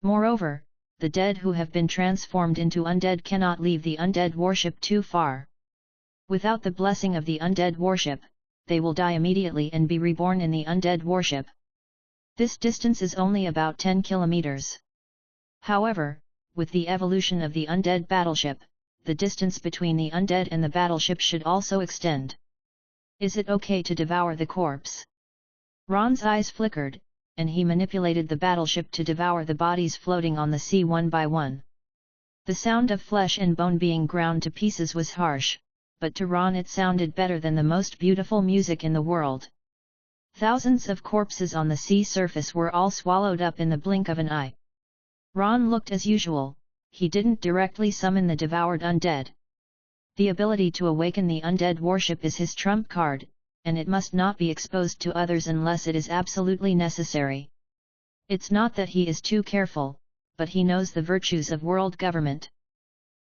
Moreover, the dead who have been transformed into undead cannot leave the undead worship too far. Without the blessing of the undead worship, they will die immediately and be reborn in the undead worship. This distance is only about 10 kilometers. However, with the evolution of the undead battleship, the distance between the undead and the battleship should also extend. Is it okay to devour the corpse? Ron's eyes flickered, and he manipulated the battleship to devour the bodies floating on the sea one by one. The sound of flesh and bone being ground to pieces was harsh, but to Ron it sounded better than the most beautiful music in the world. Thousands of corpses on the sea surface were all swallowed up in the blink of an eye. Ron looked as usual, he didn't directly summon the devoured undead. The ability to awaken the undead worship is his trump card, and it must not be exposed to others unless it is absolutely necessary. It's not that he is too careful, but he knows the virtues of world government.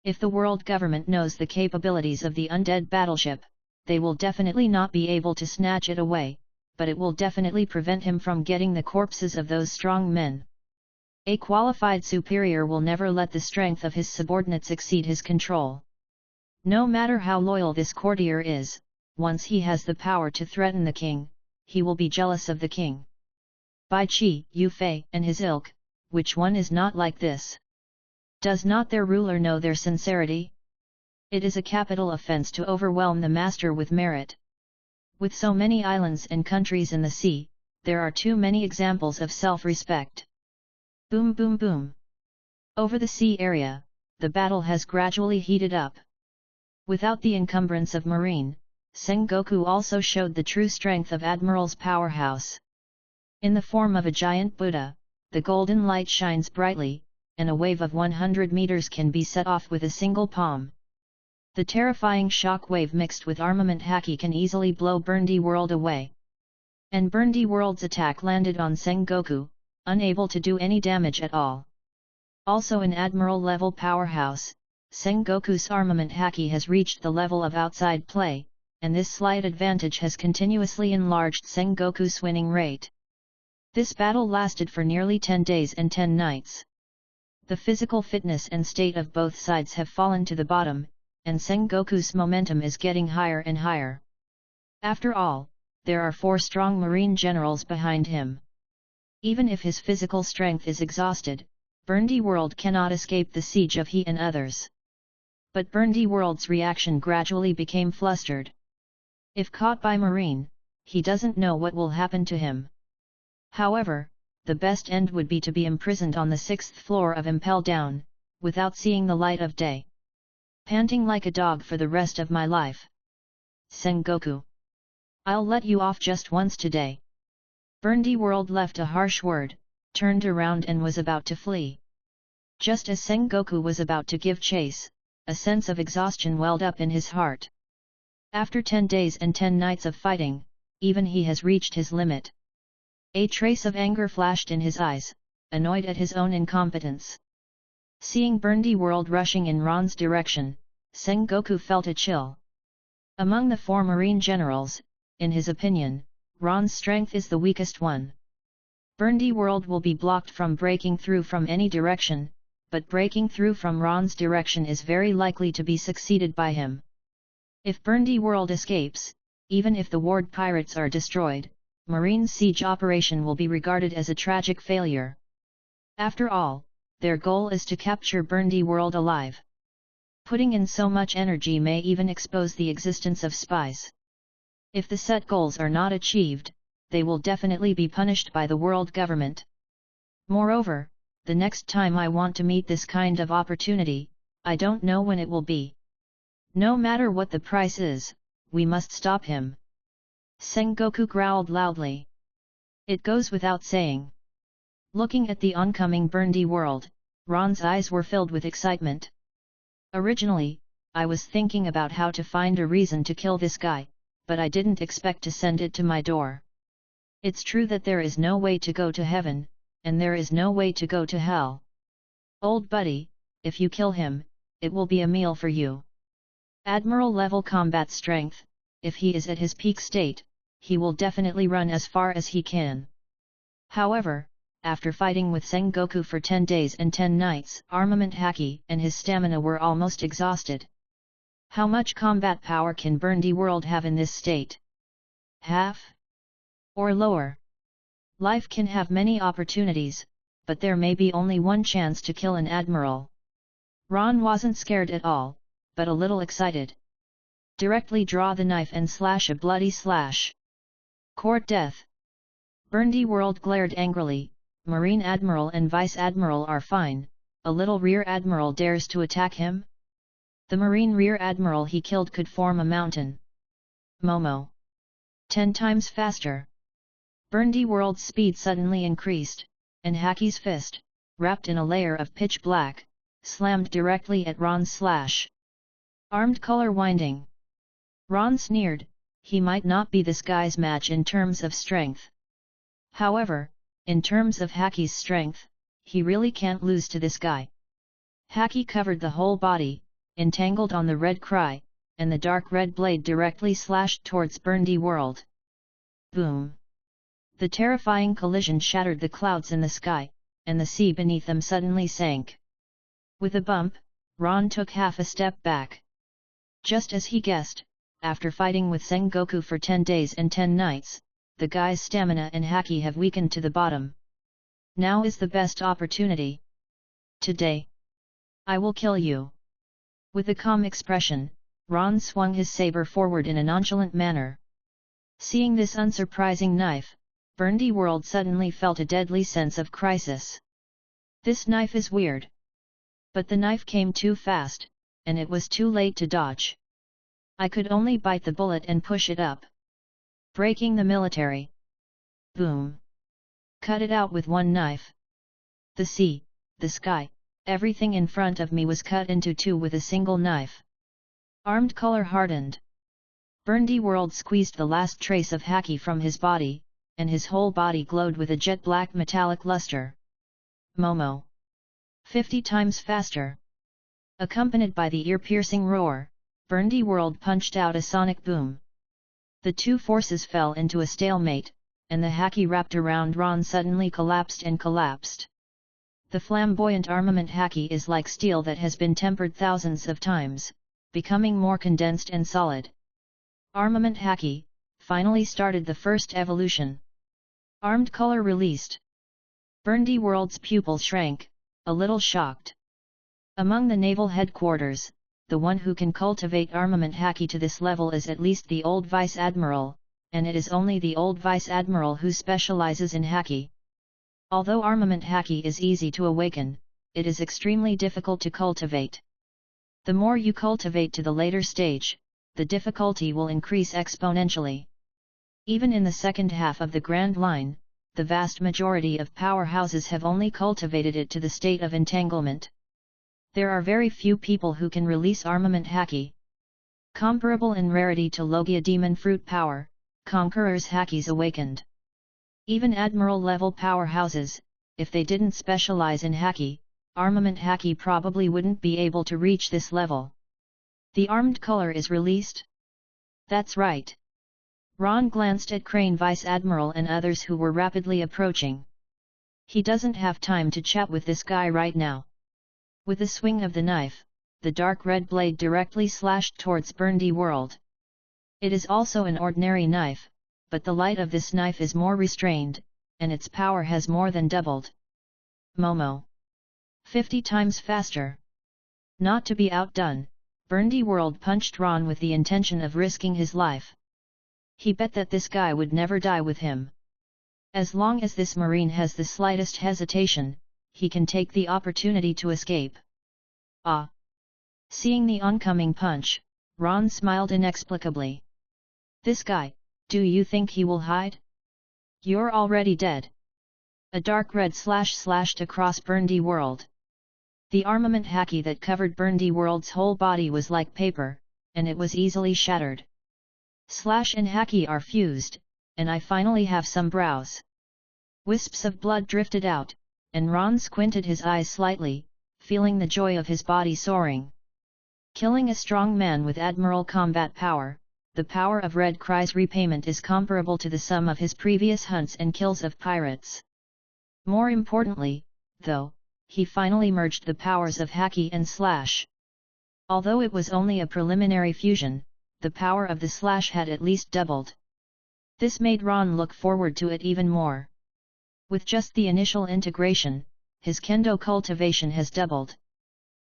If the world government knows the capabilities of the undead battleship, they will definitely not be able to snatch it away, but it will definitely prevent him from getting the corpses of those strong men. A qualified superior will never let the strength of his subordinates exceed his control. No matter how loyal this courtier is, once he has the power to threaten the king, he will be jealous of the king. Bai Qi, Yu Fei and his ilk, which one is not like this? Does not their ruler know their sincerity? It is a capital offense to overwhelm the master with merit. With so many islands and countries in the sea, there are too many examples of self-respect. Boom boom boom. Over the sea area, the battle has gradually heated up. Without the encumbrance of marine, Sengoku also showed the true strength of Admiral's powerhouse. In the form of a giant Buddha, the golden light shines brightly, and a wave of 100 meters can be set off with a single palm. The terrifying shock wave mixed with armament haki can easily blow Burndy World away. And Burndy World's attack landed on Sengoku, unable to do any damage at all. Also an Admiral-level powerhouse, Sengoku's armament haki has reached the level of outside play, and this slight advantage has continuously enlarged Sengoku's winning rate. This battle lasted for nearly 10 days and 10 nights. The physical fitness and state of both sides have fallen to the bottom, and Sengoku's momentum is getting higher and higher. After all, there are 4 strong marine generals behind him. Even if his physical strength is exhausted, Burndy World cannot escape the siege of he and others. But Burndy World's reaction gradually became flustered. If caught by marine, he doesn't know what will happen to him. However, the best end would be to be imprisoned on the 6th floor of Impel Down, without seeing the light of day. Panting like a dog for the rest of my life. Sengoku. I'll let you off just once today. Burndy World left a harsh word, turned around and was about to flee. Just as Sengoku was about to give chase, a sense of exhaustion welled up in his heart. After 10 days and 10 nights of fighting, even he has reached his limit. A trace of anger flashed in his eyes, annoyed at his own incompetence. Seeing Burndy World rushing in Ron's direction, Sengoku felt a chill. Among the 4 marine generals, in his opinion, Ron's strength is the weakest one. Burndy World will be blocked from breaking through from any direction, but breaking through from Ron's direction is very likely to be succeeded by him. If Burndy World escapes, even if the ward pirates are destroyed, Marine's siege operation will be regarded as a tragic failure. After all, their goal is to capture Burndy World alive. Putting in so much energy may even expose the existence of spies. If the set goals are not achieved, they will definitely be punished by the world government. Moreover, the next time I want to meet this kind of opportunity, I don't know when it will be. No matter what the price is, we must stop him. Sengoku growled loudly. It goes without saying. Looking at the oncoming Burndy World, Ron's eyes were filled with excitement. Originally, I was thinking about how to find a reason to kill this guy, but I didn't expect to send it to my door. It's true that there is no way to go to heaven, and there is no way to go to hell. Old buddy, if you kill him, it will be a meal for you. Admiral-level combat strength, if he is at his peak state, he will definitely run as far as he can. However, after fighting with Sengoku for 10 days and 10 nights, Armament Haki and his stamina were almost exhausted. How much combat power can Burndy World have in this state? Half? Or lower? Life can have many opportunities, but there may be only one chance to kill an admiral. Ron wasn't scared at all, but a little excited. Directly draw the knife and slash a bloody slash. Court death. Burndy World glared angrily. Marine Admiral and Vice Admiral are fine, a little Rear Admiral dares to attack him? The Marine Rear Admiral he killed could form a mountain. Momo. 10 times faster. Burndy World's speed suddenly increased, and Haki's fist, wrapped in a layer of pitch black, slammed directly at Ron's slash. Armed color winding. Ron sneered, he might not be this guy's match in terms of strength. However, in terms of Haki's strength, he really can't lose to this guy. Haki covered the whole body, entangled on the red cry, and the dark red blade directly slashed towards Burndy World. Boom! The terrifying collision shattered the clouds in the sky, and the sea beneath them suddenly sank. With a bump, Ron took half a step back. Just as he guessed, after fighting with Sengoku for 10 days and 10 nights, the guy's stamina and Haki have weakened to the bottom. Now is the best opportunity. Today, I will kill you. With a calm expression, Ron swung his saber forward in a nonchalant manner. Seeing this unsurprising knife, Burndy World suddenly felt a deadly sense of crisis. This knife is weird. But the knife came too fast, and it was too late to dodge. I could only bite the bullet and push it up. Breaking the military. Boom. Cut it out with one knife. The sea, the sky, everything in front of me was cut into two with a single knife. Armed color hardened. Burndy World squeezed the last trace of Haki from his body, and his whole body glowed with a jet black metallic luster. Momo. 50 times faster. Accompanied by the ear-piercing roar, Burndy World punched out a sonic boom. The two forces fell into a stalemate, and the Haki wrapped around Ron suddenly collapsed and collapsed. The flamboyant armament Haki is like steel that has been tempered thousands of times, becoming more condensed and solid. Armament Haki finally started the first evolution. Armed color released. Burndy World's pupil shrank, a little shocked. Among the naval headquarters, the one who can cultivate armament Haki to this level is at least the old Vice Admiral, and it is only the old Vice Admiral who specializes in Haki. Although armament Haki is easy to awaken, it is extremely difficult to cultivate. The more you cultivate to the later stage, the difficulty will increase exponentially. Even in the second half of the Grand Line, the vast majority of powerhouses have only cultivated it to the state of entanglement. There are very few people who can release armament Haki. Comparable in rarity to Logia Demon Fruit power, Conqueror's Haki's awakened. Even Admiral-level powerhouses, if they didn't specialize in Haki, armament Haki probably wouldn't be able to reach this level. The armed color is released? That's right. Ron glanced at Crane Vice Admiral and others who were rapidly approaching. He doesn't have time to chat with this guy right now. With a swing of the knife, the dark red blade directly slashed towards Burndy World. It is also an ordinary knife, but the light of this knife is more restrained, and its power has more than doubled. Momo. 50 times faster. Not to be outdone, Burndy World punched Ron with the intention of risking his life. He bet that this guy would never die with him. As long as this Marine has the slightest hesitation, he can take the opportunity to escape. Ah! Seeing the oncoming punch, Ron smiled inexplicably. This guy, do you think he will hide? You're already dead. A dark red slash slashed across Burndy World. The armament Haki that covered Burndy World's whole body was like paper, and it was easily shattered. Slash and Haki are fused, and I finally have some brows. Wisps of blood drifted out, and Ron squinted his eyes slightly, feeling the joy of his body soaring. Killing a strong man with admiral combat power, the power of Red Cry's repayment is comparable to the sum of his previous hunts and kills of pirates. More importantly, though, he finally merged the powers of Haki and Slash. Although it was only a preliminary fusion, the power of the Slash had at least doubled. This made Ron look forward to it even more. With just the initial integration, his kendo cultivation has doubled.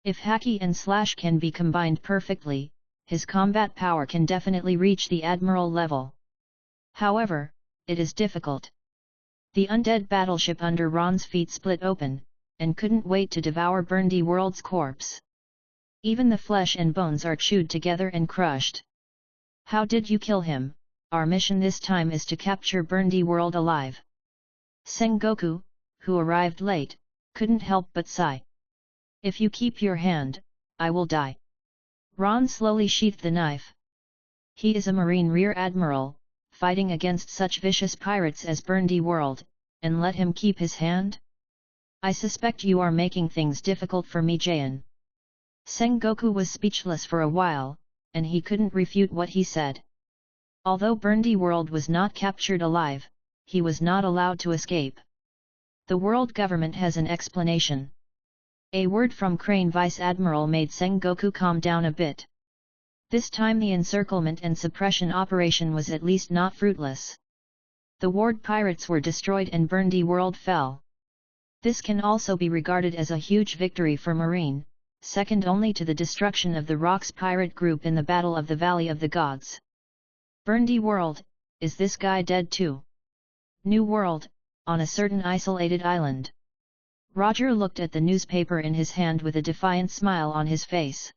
If Haki and Slash can be combined perfectly, his combat power can definitely reach the Admiral level. However, it is difficult. The undead battleship under Ron's feet split open, and couldn't wait to devour Burndy World's corpse. Even the flesh and bones are chewed together and crushed. How did you kill him? Our mission this time is to capture Burndy World alive. Sengoku, who arrived late, couldn't help but sigh. If you keep your hand, I will die. Ron slowly sheathed the knife. He is a Marine Rear Admiral, fighting against such vicious pirates as Burndy World, and let him keep his hand? I suspect you are making things difficult for me, Jayan. Sengoku was speechless for a while, and he couldn't refute what he said. Although Burndy World was not captured alive, he was not allowed to escape. The world government has an explanation. A word from Crane Vice Admiral made Sengoku calm down a bit. This time the encirclement and suppression operation was at least not fruitless. The Ward pirates were destroyed and Burndy World fell. This can also be regarded as a huge victory for Marine, second only to the destruction of the Rocks pirate group in the Battle of the Valley of the Gods. Burndy World, is this guy dead too? New World, on a certain isolated island. Roger looked at the newspaper in his hand with a defiant smile on his face.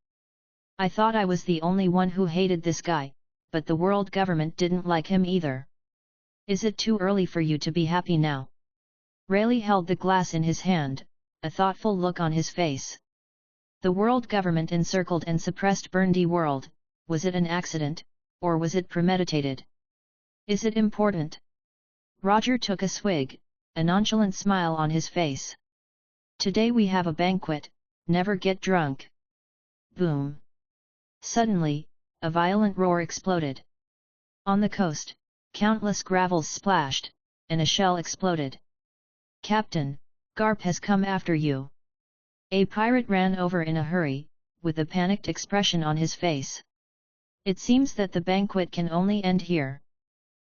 I thought I was the only one who hated this guy, but the world government didn't like him either. Is it too early for you to be happy now? Rayleigh held the glass in his hand, a thoughtful look on his face. The world government encircled and suppressed Burndy World. Was it an accident, or was it premeditated? Is it important? Roger took a swig, a nonchalant smile on his face. Today we have a banquet, never get drunk. Boom. Suddenly, a violent roar exploded. On the coast, countless gravels splashed, and a shell exploded. Captain, Garp has come after you. A pirate ran over in a hurry, with a panicked expression on his face. It seems that the banquet can only end here.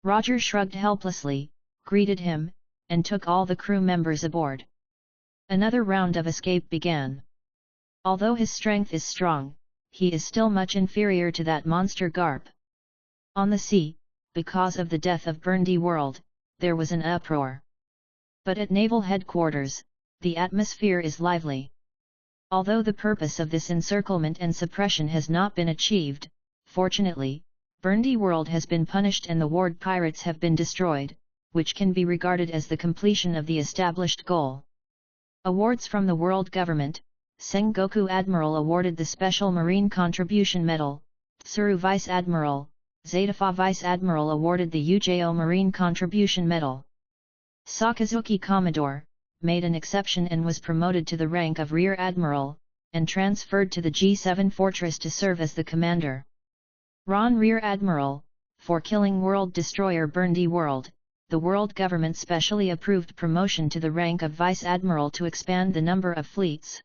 Roger shrugged helplessly, greeted him, and took all the crew members aboard. Another round of escape began. Although his strength is strong, he is still much inferior to that monster Garp. On the sea, because of the death of Burndy World, there was an uproar. But at naval headquarters, the atmosphere is lively. Although the purpose of this encirclement and suppression has not been achieved, fortunately, Burndy World has been punished and the Ward pirates have been destroyed, which can be regarded as the completion of the established goal. Awards from the world government. Sengoku Admiral awarded the Special Marine Contribution Medal, Tsuru Vice Admiral, Zetafa Vice Admiral awarded the Ujo Marine Contribution Medal. Sakazuki Commodore, made an exception and was promoted to the rank of Rear Admiral, and transferred to the G7 Fortress to serve as the commander. Ron Rear Admiral, for killing World Destroyer Burndy World, the world government specially approved promotion to the rank of Vice Admiral to expand the number of fleets.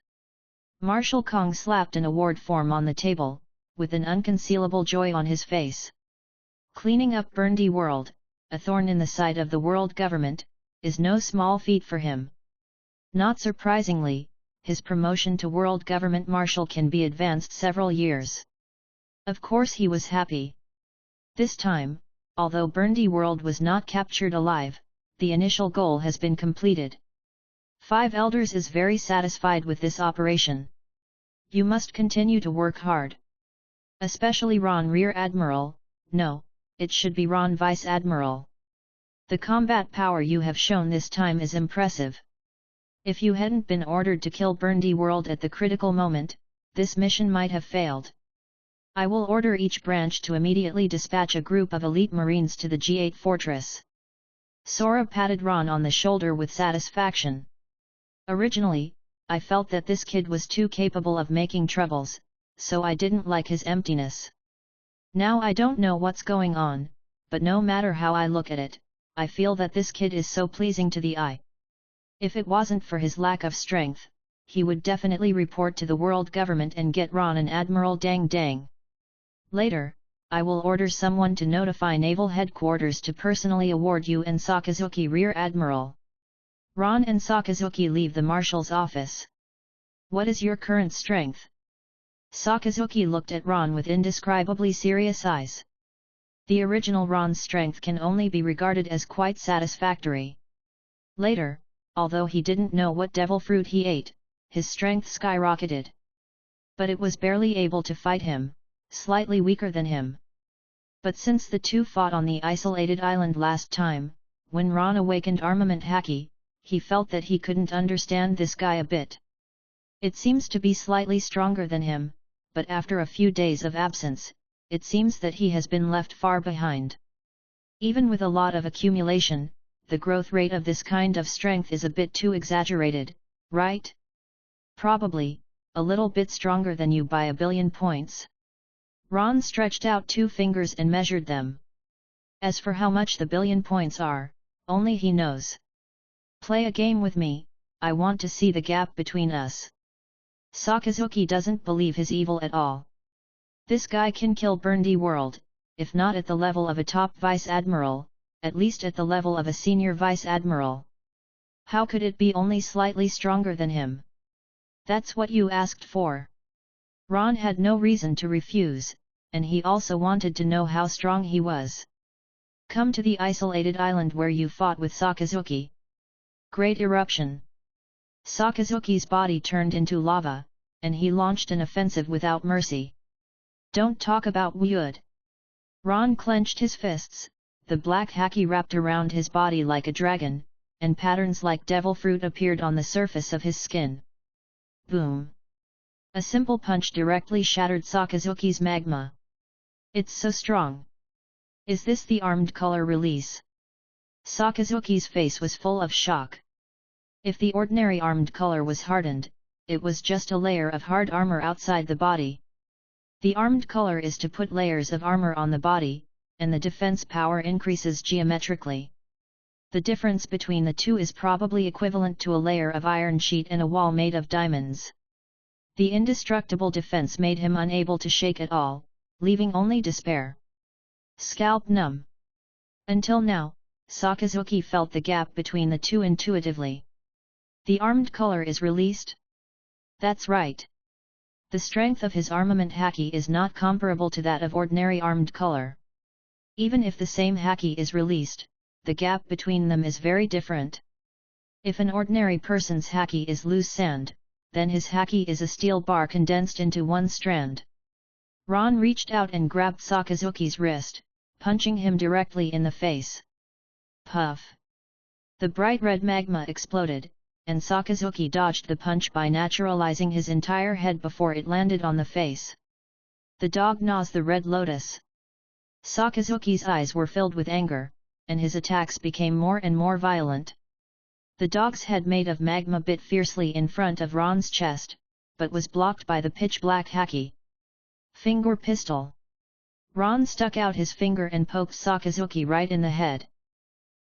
Marshal Kong slapped an award form on the table, with an unconcealable joy on his face. Cleaning up Burndy World, a thorn in the side of the world government, is no small feat for him. Not surprisingly, his promotion to world government marshal can be advanced several years. Of course he was happy. This time, although Burndy World was not captured alive, the initial goal has been completed. Five Elders is very satisfied with this operation. You must continue to work hard. Especially Ron Rear Admiral, no, it should be Ron Vice Admiral. The combat power you have shown this time is impressive. If you hadn't been ordered to kill Burndy World at the critical moment, this mission might have failed. I will order each branch to immediately dispatch a group of elite Marines to the G8 Fortress. Sora patted Ron on the shoulder with satisfaction. Originally, I felt that this kid was too capable of making troubles, so I didn't like his emptiness. Now I don't know what's going on, but no matter how I look at it, I feel that this kid is so pleasing to the eye. If it wasn't for his lack of strength, he would definitely report to the world government and get Ron an Admiral Dang Dang. Later, I will order someone to notify Naval Headquarters to personally award you and Sakazuki Rear Admiral. Ron and Sakazuki leave the Marshal's office. What is your current strength? Sakazuki looked at Ron with indescribably serious eyes. The original Ron's strength can only be regarded as quite satisfactory. Later, although he didn't know what devil fruit he ate, his strength skyrocketed. But it was barely able to fight him, slightly weaker than him. But since the two fought on the isolated island last time, when Ron awakened armament haki, he felt that he couldn't understand this guy a bit. It seems to be slightly stronger than him, but after a few days of absence, it seems that he has been left far behind. Even with a lot of accumulation, the growth rate of this kind of strength is a bit too exaggerated, right? Probably, a little bit stronger than you by 1,000,000,000 points. Ron stretched out 2 fingers and measured them. As for how much the 1,000,000,000 points are, only he knows. Play a game with me, I want to see the gap between us. Sakazuki doesn't believe his evil at all. This guy can kill Burndy World, if not at the level of a top vice admiral, at least at the level of a senior vice admiral. How could it be only slightly stronger than him? That's what you asked for. Ron had no reason to refuse, and he also wanted to know how strong he was. Come to the isolated island where you fought with Sakazuki. Great eruption. Sakazuki's body turned into lava, and he launched an offensive without mercy. Don't talk about wood. Ron clenched his fists, the black haki wrapped around his body like a dragon, and patterns like devil fruit appeared on the surface of his skin. Boom! A simple punch directly shattered Sakazuki's magma. It's so strong. Is this the armed color release? Sakazuki's face was full of shock. If the ordinary armed color was hardened, it was just a layer of hard armor outside the body. The armed color is to put layers of armor on the body, and the defense power increases geometrically. The difference between the two is probably equivalent to a layer of iron sheet and a wall made of diamonds. The indestructible defense made him unable to shake at all, leaving only despair. Scalp numb. Until now, Sakazuki felt the gap between the two intuitively. The armed color is released? That's right. The strength of his armament haki is not comparable to that of ordinary armed color. Even if the same haki is released, the gap between them is very different. If an ordinary person's haki is loose sand, then his haki is a steel bar condensed into one strand. Ron reached out and grabbed Sakazuki's wrist, punching him directly in the face. Puff! The bright red magma exploded, and Sakazuki dodged the punch by naturalizing his entire head before it landed on the face. The dog gnaws the red lotus. Sakazuki's eyes were filled with anger, and his attacks became more and more violent. The dog's head made of magma bit fiercely in front of Ron's chest, but was blocked by the pitch-black haki. Finger pistol. Ron stuck out his finger and poked Sakazuki right in the head.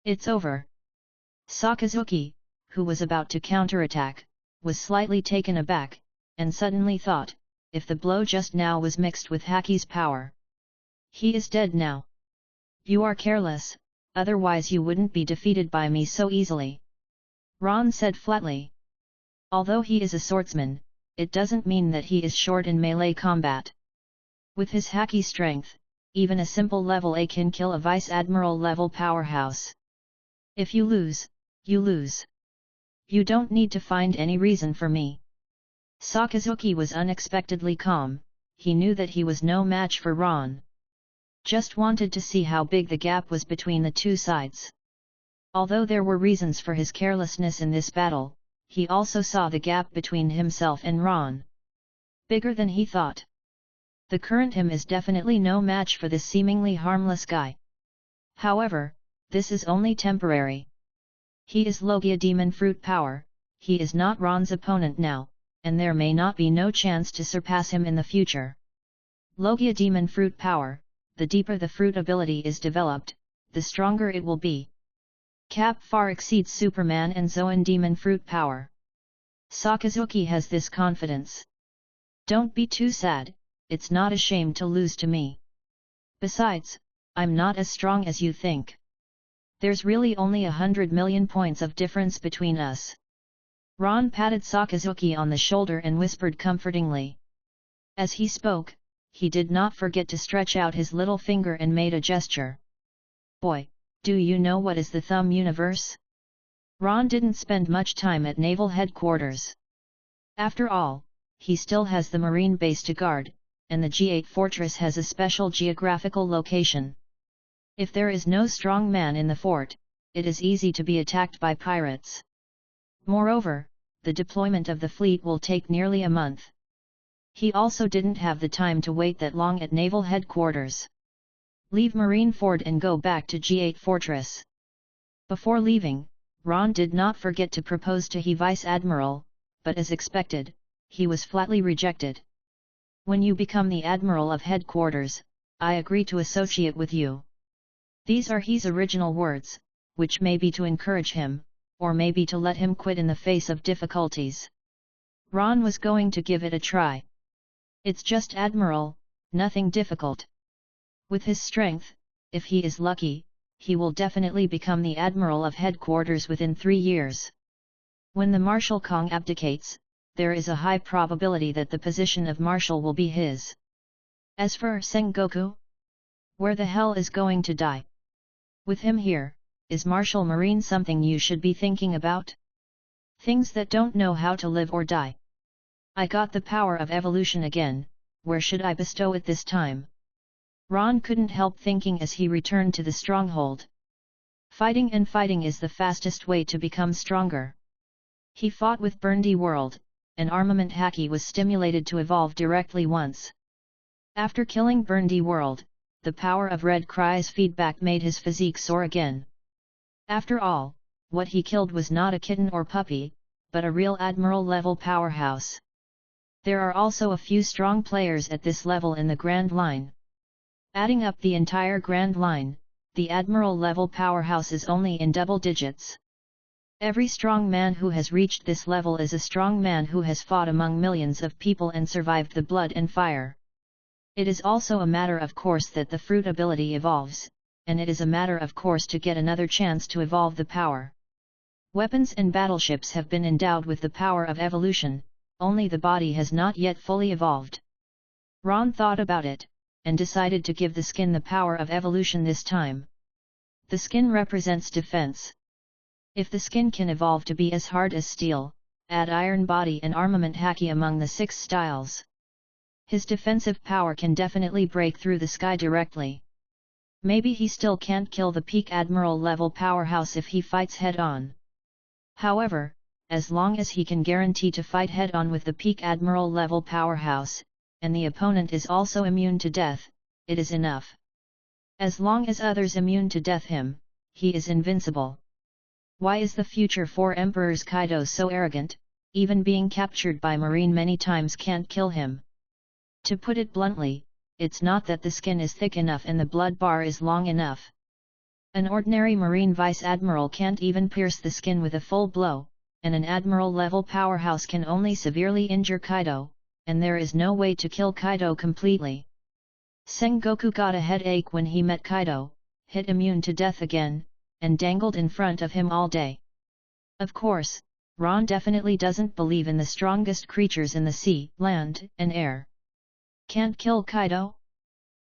It's over. Sakazuki, who was about to counterattack, was slightly taken aback, and suddenly thought, if the blow just now was mixed with haki's power. He is dead now. You are careless, otherwise you wouldn't be defeated by me so easily. Ron said flatly. Although he is a swordsman, it doesn't mean that he is short in melee combat. With his haki strength, even a simple level A can kill a vice admiral level powerhouse. If you lose, you lose. You don't need to find any reason for me. Sakazuki was unexpectedly calm, he knew that he was no match for Ron. Just wanted to see how big the gap was between the two sides. Although there were reasons for his carelessness in this battle, he also saw the gap between himself and Ron. Bigger than he thought. The current him is definitely no match for this seemingly harmless guy. However, this is only temporary. He is Logia Demon Fruit power, he is not Ron's opponent now, and there may not be no chance to surpass him in the future. Logia Demon Fruit power, the deeper the fruit ability is developed, the stronger it will be. Cap far exceeds Superman and Zoan demon fruit power. Sakazuki has this confidence. Don't be too sad, it's not a shame to lose to me. Besides, I'm not as strong as you think. There's really only 100 million points of difference between us. Ron patted Sakazuki on the shoulder and whispered comfortingly. As he spoke, he did not forget to stretch out his little finger and made a gesture. Boy, do you know what is the thumb universe? Ron didn't spend much time at naval headquarters. After all, he still has the marine base to guard, and the G8 fortress has a special geographical location. If there is no strong man in the fort, it is easy to be attacked by pirates. Moreover, the deployment of the fleet will take nearly a month. He also didn't have the time to wait that long at naval headquarters. Leave Marineford and go back to G8 fortress. Before leaving, Ron did not forget to propose to he Vice Admiral, but as expected, he was flatly rejected. When you become the Admiral of Headquarters, I agree to associate with you. These are his original words, which may be to encourage him, or maybe to let him quit in the face of difficulties. Ron was going to give it a try. It's just Admiral, nothing difficult. With his strength, if he is lucky, he will definitely become the Admiral of Headquarters within 3 years. When the Marshal Kong abdicates, there is a high probability that the position of Marshal will be his. As for Sengoku, where the hell is going to die? With him here, is Marshal Marine something you should be thinking about? Things that don't know how to live or die. I got the power of evolution again, where should I bestow it this time? Ron couldn't help thinking as he returned to the stronghold. Fighting and fighting is the fastest way to become stronger. He fought with Burndy World, and armament Haki was stimulated to evolve directly once. After killing Burndy World, the power of Red Cry's feedback made his physique soar again. After all, what he killed was not a kitten or puppy, but a real Admiral-level powerhouse. There are also a few strong players at this level in the Grand Line. Adding up the entire Grand Line, the Admiral-level powerhouse is only in double digits. Every strong man who has reached this level is a strong man who has fought among millions of people and survived the blood and fire. It is also a matter of course that the fruit ability evolves, and it is a matter of course to get another chance to evolve the power. Weapons and battleships have been endowed with the power of evolution, only the body has not yet fully evolved. Ron thought about it, and decided to give the skin the power of evolution this time. The skin represents defense. If the skin can evolve to be as hard as steel, add iron body and armament Haki among the 6 styles. His defensive power can definitely break through the sky directly. Maybe he still can't kill the peak Admiral level powerhouse if he fights head-on. However, as long as he can guarantee to fight head-on with the peak Admiral level powerhouse, and the opponent is also immune to death, it is enough. As long as others immune to death him, he is invincible. Why is the future 4 Emperors Kaido so arrogant? Even being captured by Marine many times can't kill him. To put it bluntly, it's not that the skin is thick enough and the blood bar is long enough. An ordinary Marine Vice Admiral can't even pierce the skin with a full blow, and an Admiral-level powerhouse can only severely injure Kaido, and there is no way to kill Kaido completely. Sengoku got a headache when he met Kaido, hit immune to death again, and dangled in front of him all day. Of course, Ron definitely doesn't believe in the strongest creatures in the sea, land, and air. Can't kill Kaido?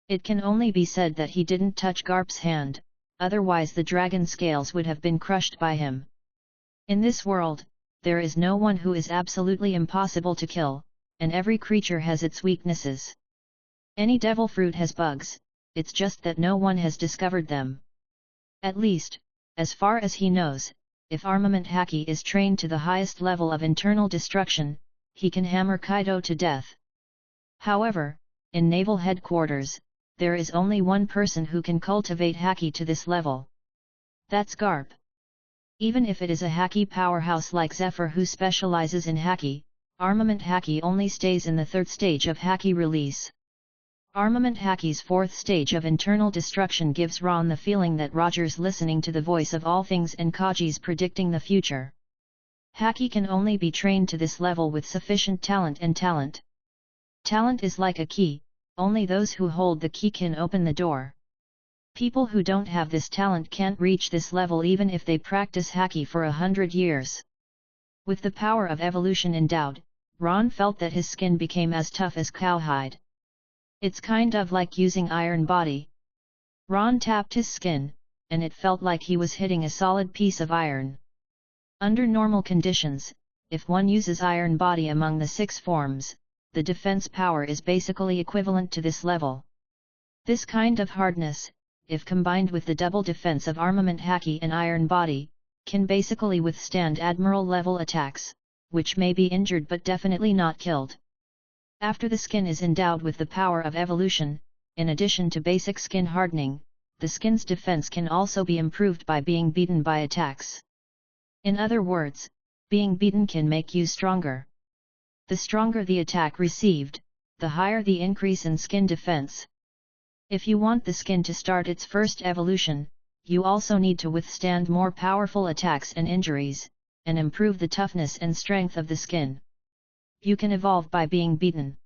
It can only be said that he didn't touch Garp's hand, otherwise the dragon scales would have been crushed by him. In this world, there is no one who is absolutely impossible to kill, and every creature has its weaknesses. Any devil fruit has bugs, it's just that no one has discovered them. At least, as far as he knows, if armament Haki is trained to the highest level of internal destruction, he can hammer Kaido to death. However, in naval headquarters, there is only one person who can cultivate Haki to this level. That's Garp. Even if it is a Haki powerhouse like Zephyr who specializes in Haki, armament Haki only stays in the 3rd stage of Haki release. Armament Hackey's fourth stage of internal destruction gives Ron the feeling that Roger's listening to the voice of all things and Kaji's predicting the future. Hackey can only be trained to this level with sufficient talent and talent. Talent is like a key, only those who hold the key can open the door. People who don't have this talent can't reach this level even if they practice Hackey for 100 years. With the power of evolution endowed, Ron felt that his skin became as tough as cowhide. It's kind of like using iron body. Ron tapped his skin, and it felt like he was hitting a solid piece of iron. Under normal conditions, if one uses iron body among the 6 forms, the defense power is basically equivalent to this level. This kind of hardness, if combined with the double defense of armament Hackey and iron body, can basically withstand admiral-level attacks, which may be injured but definitely not killed. After the skin is endowed with the power of evolution, in addition to basic skin hardening, the skin's defense can also be improved by being beaten by attacks. In other words, being beaten can make you stronger. The stronger the attack received, the higher the increase in skin defense. If you want the skin to start its first evolution, you also need to withstand more powerful attacks and injuries, and improve the toughness and strength of the skin. You can evolve by being beaten.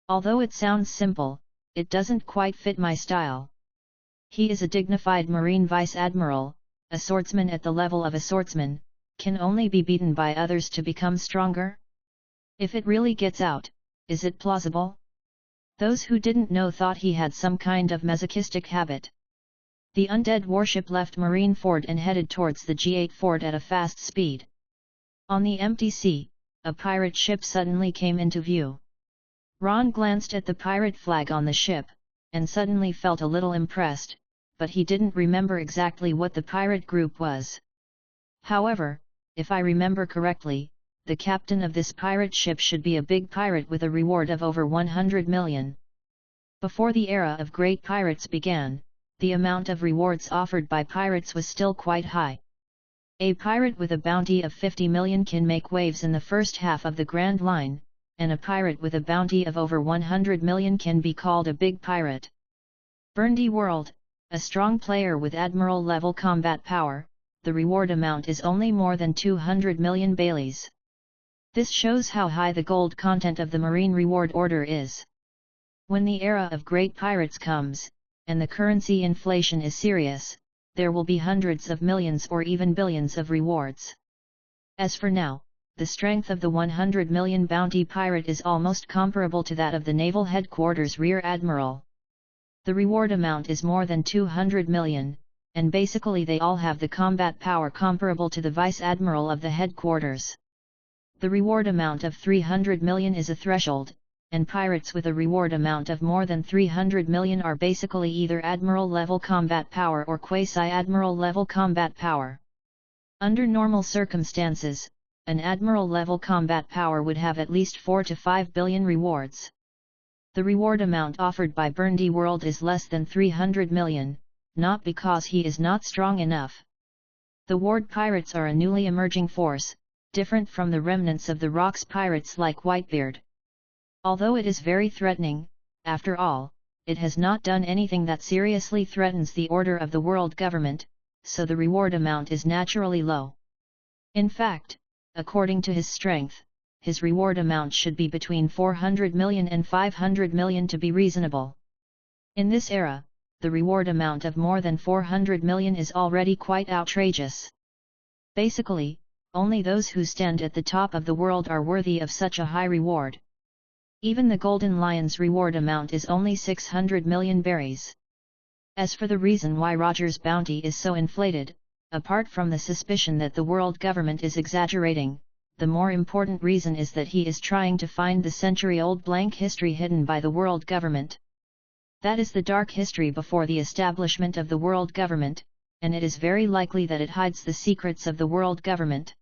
Although it sounds simple, it doesn't quite fit my style. He is a dignified Marine Vice Admiral, a swordsman at the level of a swordsman, can only be beaten by others to become stronger? If it really gets out, is it plausible? Those who didn't know thought he had some kind of masochistic habit. The undead warship left Marine Ford and headed towards the G8 fort at a fast speed. On the empty sea, a pirate ship suddenly came into view. Ron glanced at the pirate flag on the ship, and suddenly felt a little impressed, but he didn't remember exactly what the pirate group was. However, if I remember correctly, the captain of this pirate ship should be a big pirate with a reward of over 100 million. Before the era of great pirates began, the amount of rewards offered by pirates was still quite high. A pirate with a bounty of 50 million can make waves in the first half of the Grand Line, and a pirate with a bounty of over 100 million can be called a big pirate. Burndy World, a strong player with admiral-level combat power, the reward amount is only more than 200 million Baileys. This shows how high the gold content of the Marine reward order is. When the era of great pirates comes, and the currency inflation is serious, there will be hundreds of millions or even billions of rewards. As for now, the strength of the 100 million bounty pirate is almost comparable to that of the Naval Headquarters Rear Admiral. The reward amount is more than 200 million, and basically they all have the combat power comparable to the Vice Admiral of the Headquarters. The reward amount of 300 million is a threshold, and pirates with a reward amount of more than 300 million are basically either admiral-level combat power or quasi-admiral-level combat power. Under normal circumstances, an admiral-level combat power would have at least 4 to 5 billion rewards. The reward amount offered by Burndy World is less than 300 million, not because he is not strong enough. The Ward Pirates are a newly emerging force, different from the remnants of the Rocks Pirates like Whitebeard. Although it is very threatening, after all, it has not done anything that seriously threatens the order of the world government, so the reward amount is naturally low. In fact, according to his strength, his reward amount should be between 400 million and 500 million to be reasonable. In this era, the reward amount of more than 400 million is already quite outrageous. Basically, only those who stand at the top of the world are worthy of such a high reward. Even the Golden Lion's reward amount is only 600 million berries. As for the reason why Roger's bounty is so inflated, apart from the suspicion that the world government is exaggerating, the more important reason is that he is trying to find the century-old blank history hidden by the world government. That is the dark history before the establishment of the world government, and it is very likely that it hides the secrets of the world government.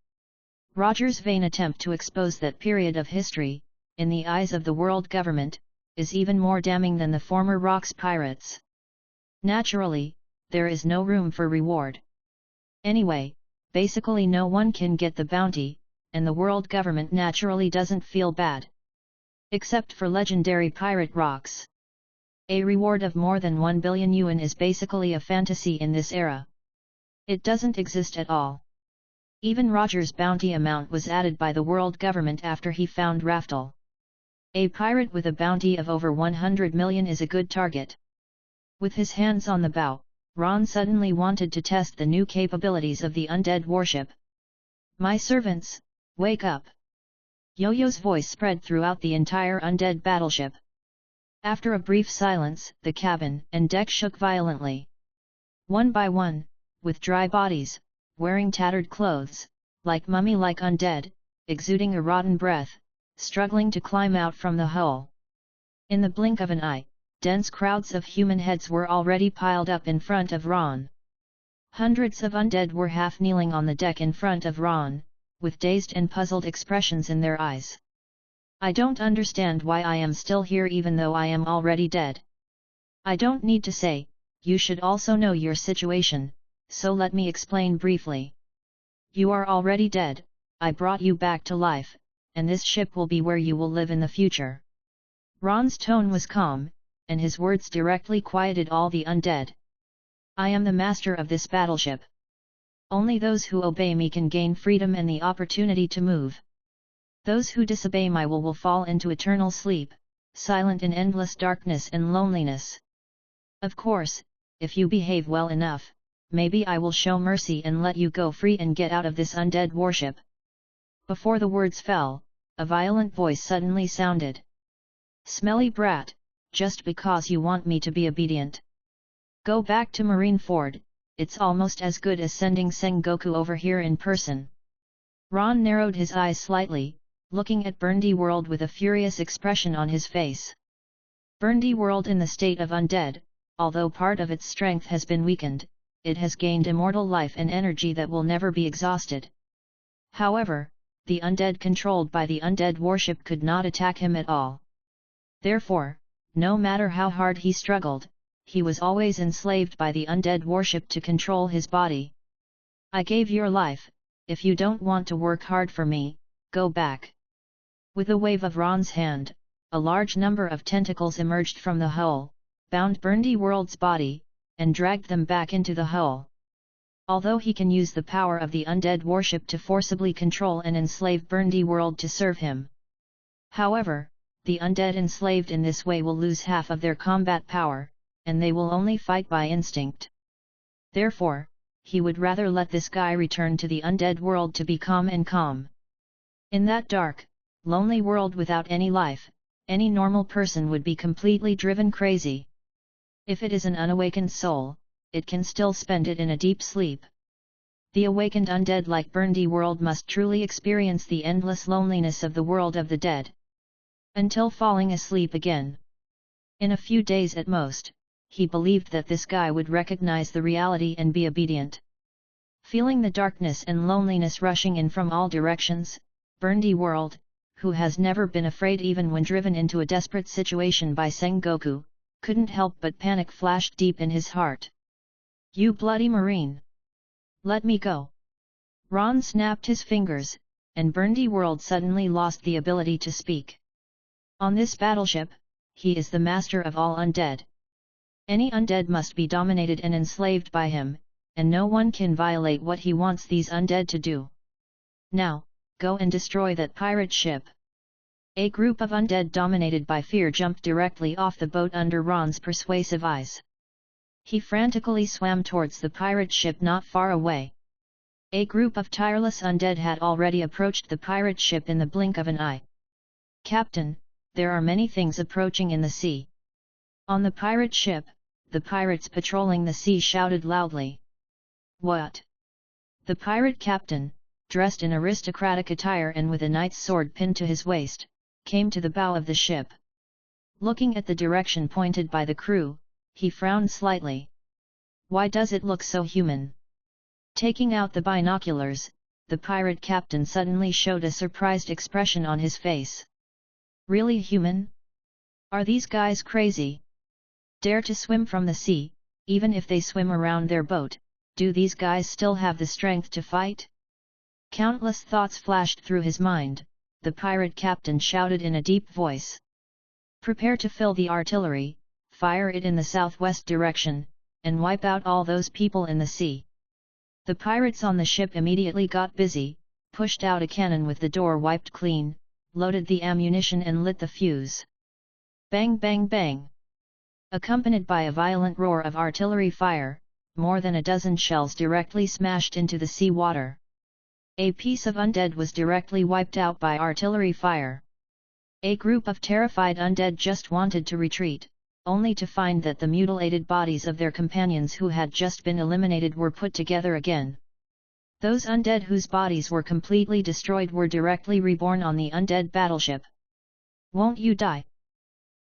Roger's vain attempt to expose that period of history, in the eyes of the world government, is even more damning than the former Rocks Pirates. Naturally, there is no room for reward. Anyway, basically no one can get the bounty, and the world government naturally doesn't feel bad. Except for legendary pirate Rocks. A reward of more than 1 billion yuan is basically a fantasy in this era. It doesn't exist at all. Even Roger's bounty amount was added by the world government after he found Raftel. A pirate with a bounty of over 100 million is a good target. With his hands on the bow, Ron suddenly wanted to test the new capabilities of the undead warship. "My servants, wake up!" Yo-Yo's voice spread throughout the entire undead battleship. After a brief silence, the cabin and deck shook violently. One by one, with dry bodies, wearing tattered clothes, like mummy-like undead, exuding a rotten breath, struggling to climb out from the hull. In the blink of an eye, dense crowds of human heads were already piled up in front of Ron. Hundreds of undead were half kneeling on the deck in front of Ron, with dazed and puzzled expressions in their eyes. "I don't understand why I am still here even though I am already dead. I don't need to say, you should also know your situation, so let me explain briefly. You are already dead, I brought you back to life, and this ship will be where you will live in the future." Ron's tone was calm, and his words directly quieted all the undead. "I am the master of this battleship. Only those who obey me can gain freedom and the opportunity to move. Those who disobey my will fall into eternal sleep, silent in endless darkness and loneliness. Of course, if you behave well enough, maybe I will show mercy and let you go free and get out of this undead warship." Before the words fell, a violent voice suddenly sounded. "Smelly brat, just because you want me to be obedient. Go back to Marineford, it's almost as good as sending Sengoku over here in person." Ron narrowed his eyes slightly, looking at Burndy World with a furious expression on his face. Burndy World in the state of undead, although part of its strength has been weakened, it has gained immortal life and energy that will never be exhausted. However, the undead controlled by the undead warship could not attack him at all. Therefore, no matter how hard he struggled, he was always enslaved by the undead warship to control his body. "I gave your life, if you don't want to work hard for me, go back." With a wave of Ron's hand, a large number of tentacles emerged from the hull, bound Burndy World's body, and dragged them back into the hull. Although he can use the power of the undead warship to forcibly control and enslave Burndy World to serve him. However, the undead enslaved in this way will lose half of their combat power, and they will only fight by instinct. Therefore, he would rather let this guy return to the undead world to be calm and calm. In that dark, lonely world without any life, any normal person would be completely driven crazy. If it is an unawakened soul, it can still spend it in a deep sleep. The awakened undead like Burndy World must truly experience the endless loneliness of the world of the dead, until falling asleep again. In a few days at most, he believed that this guy would recognize the reality and be obedient. Feeling the darkness and loneliness rushing in from all directions, Burndy World, who has never been afraid even when driven into a desperate situation by Sengoku, couldn't help but panic flashed deep in his heart. "You bloody marine! Let me go!" Ron snapped his fingers, and Burndy World suddenly lost the ability to speak. On this battleship, he is the master of all undead. Any undead must be dominated and enslaved by him, and no one can violate what he wants these undead to do. "Now, go and destroy that pirate ship." A group of undead dominated by fear jumped directly off the boat under Ron's persuasive eyes. He frantically swam towards the pirate ship not far away. A group of tireless undead had already approached the pirate ship in the blink of an eye. "Captain, there are many things approaching in the sea." On the pirate ship, the pirates patrolling the sea shouted loudly. "What?" The pirate captain, dressed in aristocratic attire and with a knight's sword pinned to his waist, came to the bow of the ship. Looking at the direction pointed by the crew, he frowned slightly. "Why does it look so human?" Taking out the binoculars, the pirate captain suddenly showed a surprised expression on his face. "Really human? Are these guys crazy? Dare to swim from the sea, even if they swim around their boat, do these guys still have the strength to fight?" Countless thoughts flashed through his mind. The pirate captain shouted in a deep voice. "Prepare to fill the artillery, fire it in the southwest direction, and wipe out all those people in the sea. The pirates on the ship immediately got busy, pushed out a cannon with the door wiped clean, loaded the ammunition and lit the fuse. Bang bang bang! Accompanied by a violent roar of artillery fire, more than a dozen shells directly smashed into the sea water. A piece of undead was directly wiped out by artillery fire. A group of terrified undead just wanted to retreat, only to find that the mutilated bodies of their companions who had just been eliminated were put together again. Those undead whose bodies were completely destroyed were directly reborn on the undead battleship. Won't you die?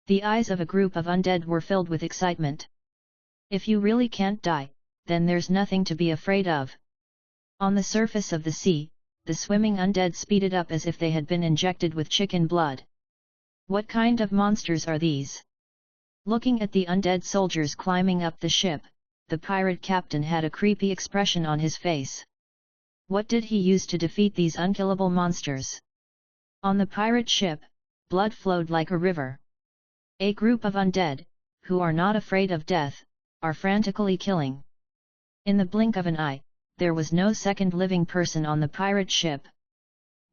The eyes of a group of undead were filled with excitement. If you really can't die, then there's nothing to be afraid of. On the surface of the sea, the swimming undead speeded up as if they had been injected with chicken blood. What kind of monsters are these? Looking at the undead soldiers climbing up the ship, the pirate captain had a creepy expression on his face. What did he use to defeat these unkillable monsters? On the pirate ship, blood flowed like a river. A group of undead, who are not afraid of death, are frantically killing. In the blink of an eye, there was no second living person on the pirate ship.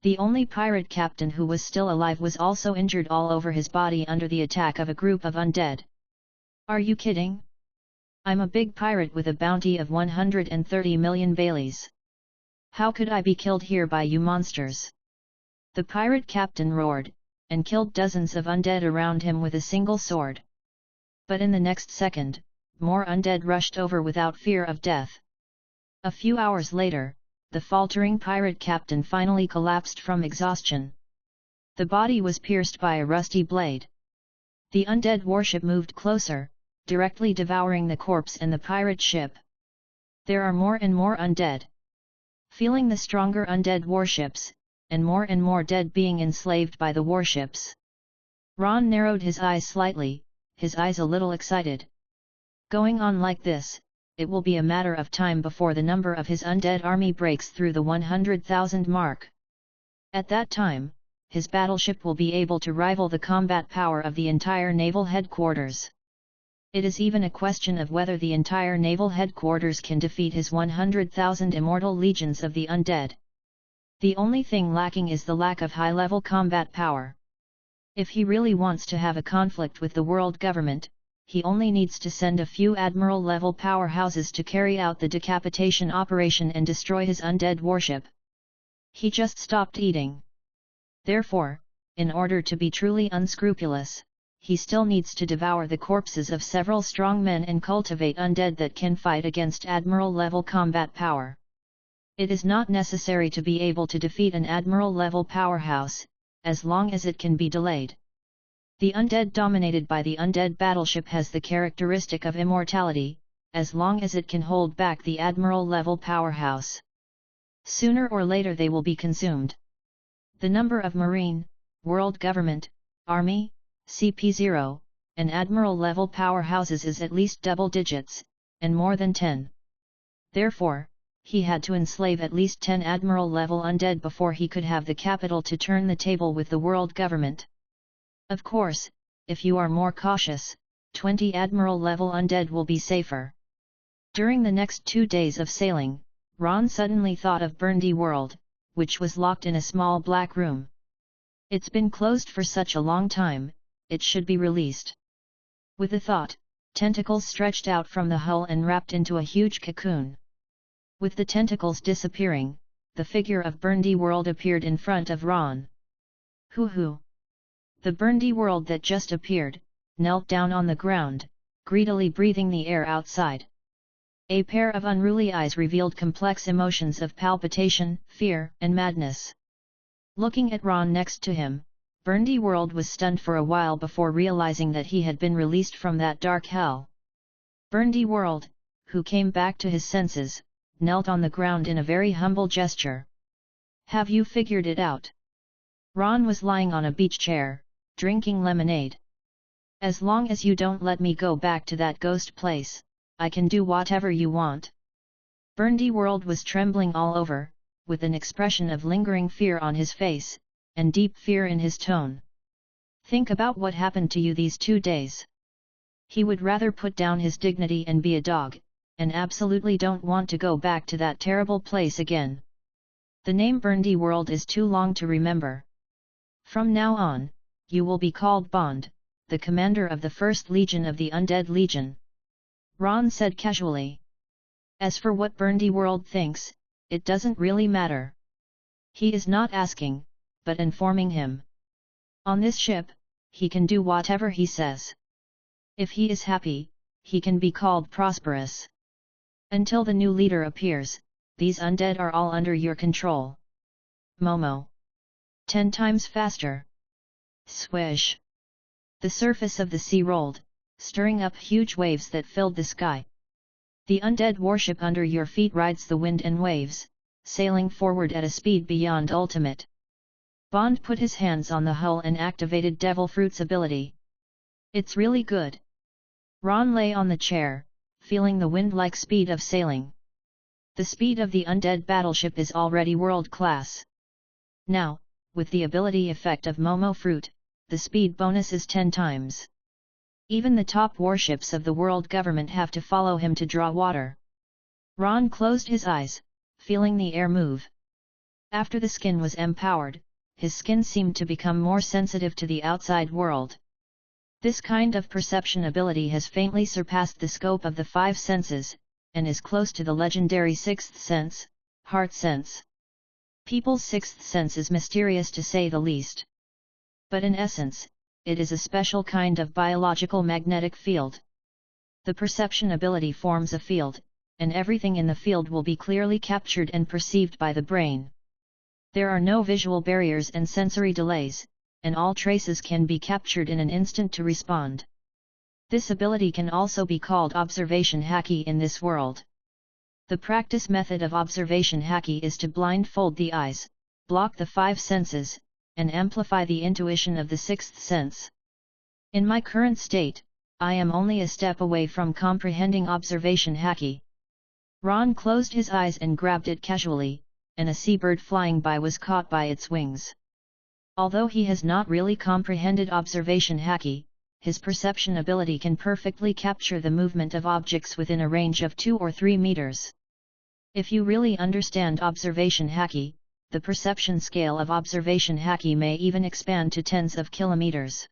The only pirate captain who was still alive was also injured all over his body under the attack of a group of undead. Are you kidding? I'm a big pirate with a bounty of 130 million Baileys. How could I be killed here by you monsters? The pirate captain roared, and killed dozens of undead around him with a single sword. But in the next second, more undead rushed over without fear of death. A few hours later, the faltering pirate captain finally collapsed from exhaustion. The body was pierced by a rusty blade. The undead warship moved closer, directly devouring the corpse and the pirate ship. There are more and more undead. Feeling the stronger undead warships, and more dead being enslaved by the warships. Ron narrowed his eyes slightly, his eyes a little excited. Going on like this, it will be a matter of time before the number of his undead army breaks through the 100,000 mark. At that time, his battleship will be able to rival the combat power of the entire naval headquarters. It is even a question of whether the entire naval headquarters can defeat his 100,000 immortal legions of the undead. The only thing lacking is the lack of high-level combat power. If he really wants to have a conflict with the world government, he only needs to send a few admiral-level powerhouses to carry out the decapitation operation and destroy his undead warship. He just stopped eating. Therefore, in order to be truly unscrupulous, he still needs to devour the corpses of several strong men and cultivate undead that can fight against admiral-level combat power. It is not necessary to be able to defeat an admiral-level powerhouse, as long as it can be delayed. The undead dominated by the undead battleship has the characteristic of immortality, as long as it can hold back the admiral-level powerhouse. Sooner or later they will be consumed. The number of Marine, World Government, Army, CP0, and Admiral-level powerhouses is at least double digits, and more than 10. Therefore, he had to enslave at least 10 Admiral-level undead before he could have the capital to turn the table with the world government. Of course, if you are more cautious, 20 Admiral-level undead will be safer. During the next 2 days of sailing, Ron suddenly thought of Burndy World, which was locked in a small black room. It's been closed for such a long time, it should be released. With the thought, tentacles stretched out from the hull and wrapped into a huge cocoon. With the tentacles disappearing, the figure of Burndy World appeared in front of Ron. Hoo-hoo! The Burndy World that just appeared, knelt down on the ground, greedily breathing the air outside. A pair of unruly eyes revealed complex emotions of palpitation, fear, and madness. Looking at Ron next to him, Burndy World was stunned for a while before realizing that he had been released from that dark hell. Burndy World, who came back to his senses, knelt on the ground in a very humble gesture. Have you figured it out? Ron was lying on a beach chair, drinking lemonade. As long as you don't let me go back to that ghost place, I can do whatever you want. Burndy World was trembling all over, with an expression of lingering fear on his face, and deep fear in his tone. Think about what happened to you these 2 days. He would rather put down his dignity and be a dog, and absolutely don't want to go back to that terrible place again. The name Burndy World is too long to remember. From now on, you will be called Bond, the commander of the First Legion of the Undead Legion. Ron said casually. As for what Burndy World thinks, it doesn't really matter. He is not asking, but informing him. On this ship, he can do whatever he says. If he is happy, he can be called prosperous. Until the new leader appears, these undead are all under your control. Momo. 10 times faster. Swish. The surface of the sea rolled, stirring up huge waves that filled the sky. The undead warship under your feet rides the wind and waves, sailing forward at a speed beyond ultimate. Bond put his hands on the hull and activated Devil Fruit's ability. It's really good. Ron lay on the chair, feeling the wind-like speed of sailing. The speed of the undead battleship is already world-class. Now, with the ability effect of Momo Fruit, the speed bonus is 10 times. Even the top warships of the world government have to follow him to draw water. Ron closed his eyes, feeling the air move. After the skin was empowered, his skin seemed to become more sensitive to the outside world. This kind of perception ability has faintly surpassed the scope of the 5 senses, and is close to the legendary 6th sense, heart sense. People's 6th sense is mysterious to say the least. But in essence, it is a special kind of biological magnetic field. The perception ability forms a field, and everything in the field will be clearly captured and perceived by the brain. There are no visual barriers and sensory delays, and all traces can be captured in an instant to respond. This ability can also be called observation haki in this world. The practice method of observation haki is to blindfold the eyes, block the 5 senses, and amplify the intuition of the 6th sense. In my current state, I am only a step away from comprehending observation haki. Ron closed his eyes and grabbed it casually, and a seabird flying by was caught by its wings. Although he has not really comprehended observation haki, his perception ability can perfectly capture the movement of objects within a range of 2 or 3 meters. If you really understand observation haki, the perception scale of observation haki may even expand to tens of kilometers.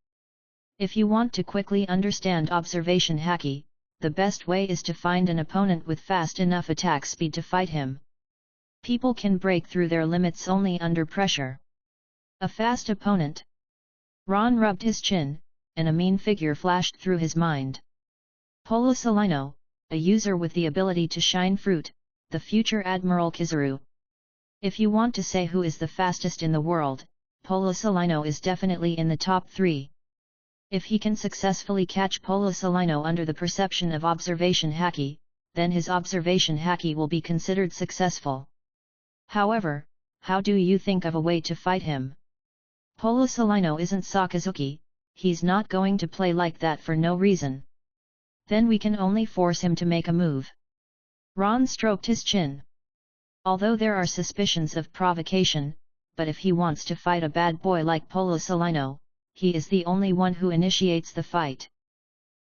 If you want to quickly understand observation haki, the best way is to find an opponent with fast enough attack speed to fight him. People can break through their limits only under pressure. A fast opponent. Ron rubbed his chin, and a mean figure flashed through his mind. Polo Salino, a user with the ability to shine fruit, the future Admiral Kizaru. If you want to say who is the fastest in the world, Polo Salino is definitely in the top 3. If he can successfully catch Polo Salino under the perception of observation haki, then his observation haki will be considered successful. However, how do you think of a way to fight him? Polo Salino isn't Sakazuki, he's not going to play like that for no reason. Then we can only force him to make a move. Ron stroked his chin. Although there are suspicions of provocation, but if he wants to fight a bad boy like Polo Salino, he is the only one who initiates the fight.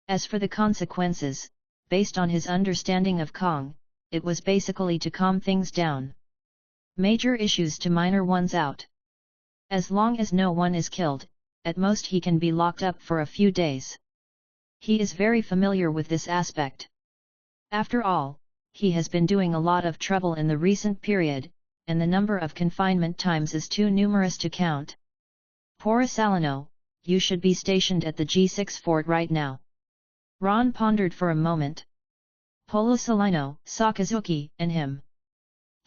As for the consequences, based on his understanding of Kong, it was basically to calm things down. Major issues to minor ones out. As long as no one is killed, at most he can be locked up for a few days. He is very familiar with this aspect. After all, he has been doing a lot of trouble in the recent period, and the number of confinement times is too numerous to count. Pora Salino, you should be stationed at the G6 fort right now. Ron pondered for a moment. Polo Salino, Sakazuki, and him.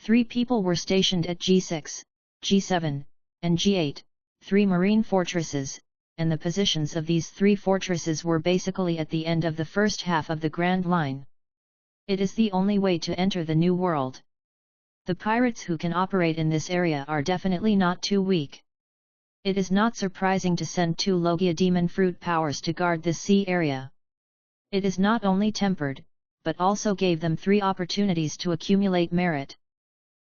3 people were stationed at G6, G7, and G8, 3 marine fortresses, and the positions of these 3 fortresses were basically at the end of the first half of the Grand Line. It is the only way to enter the New World. The pirates who can operate in this area are definitely not too weak. It is not surprising to send 2 Logia demon fruit powers to guard this sea area. It is not only tempered, but also gave them 3 opportunities to accumulate merit.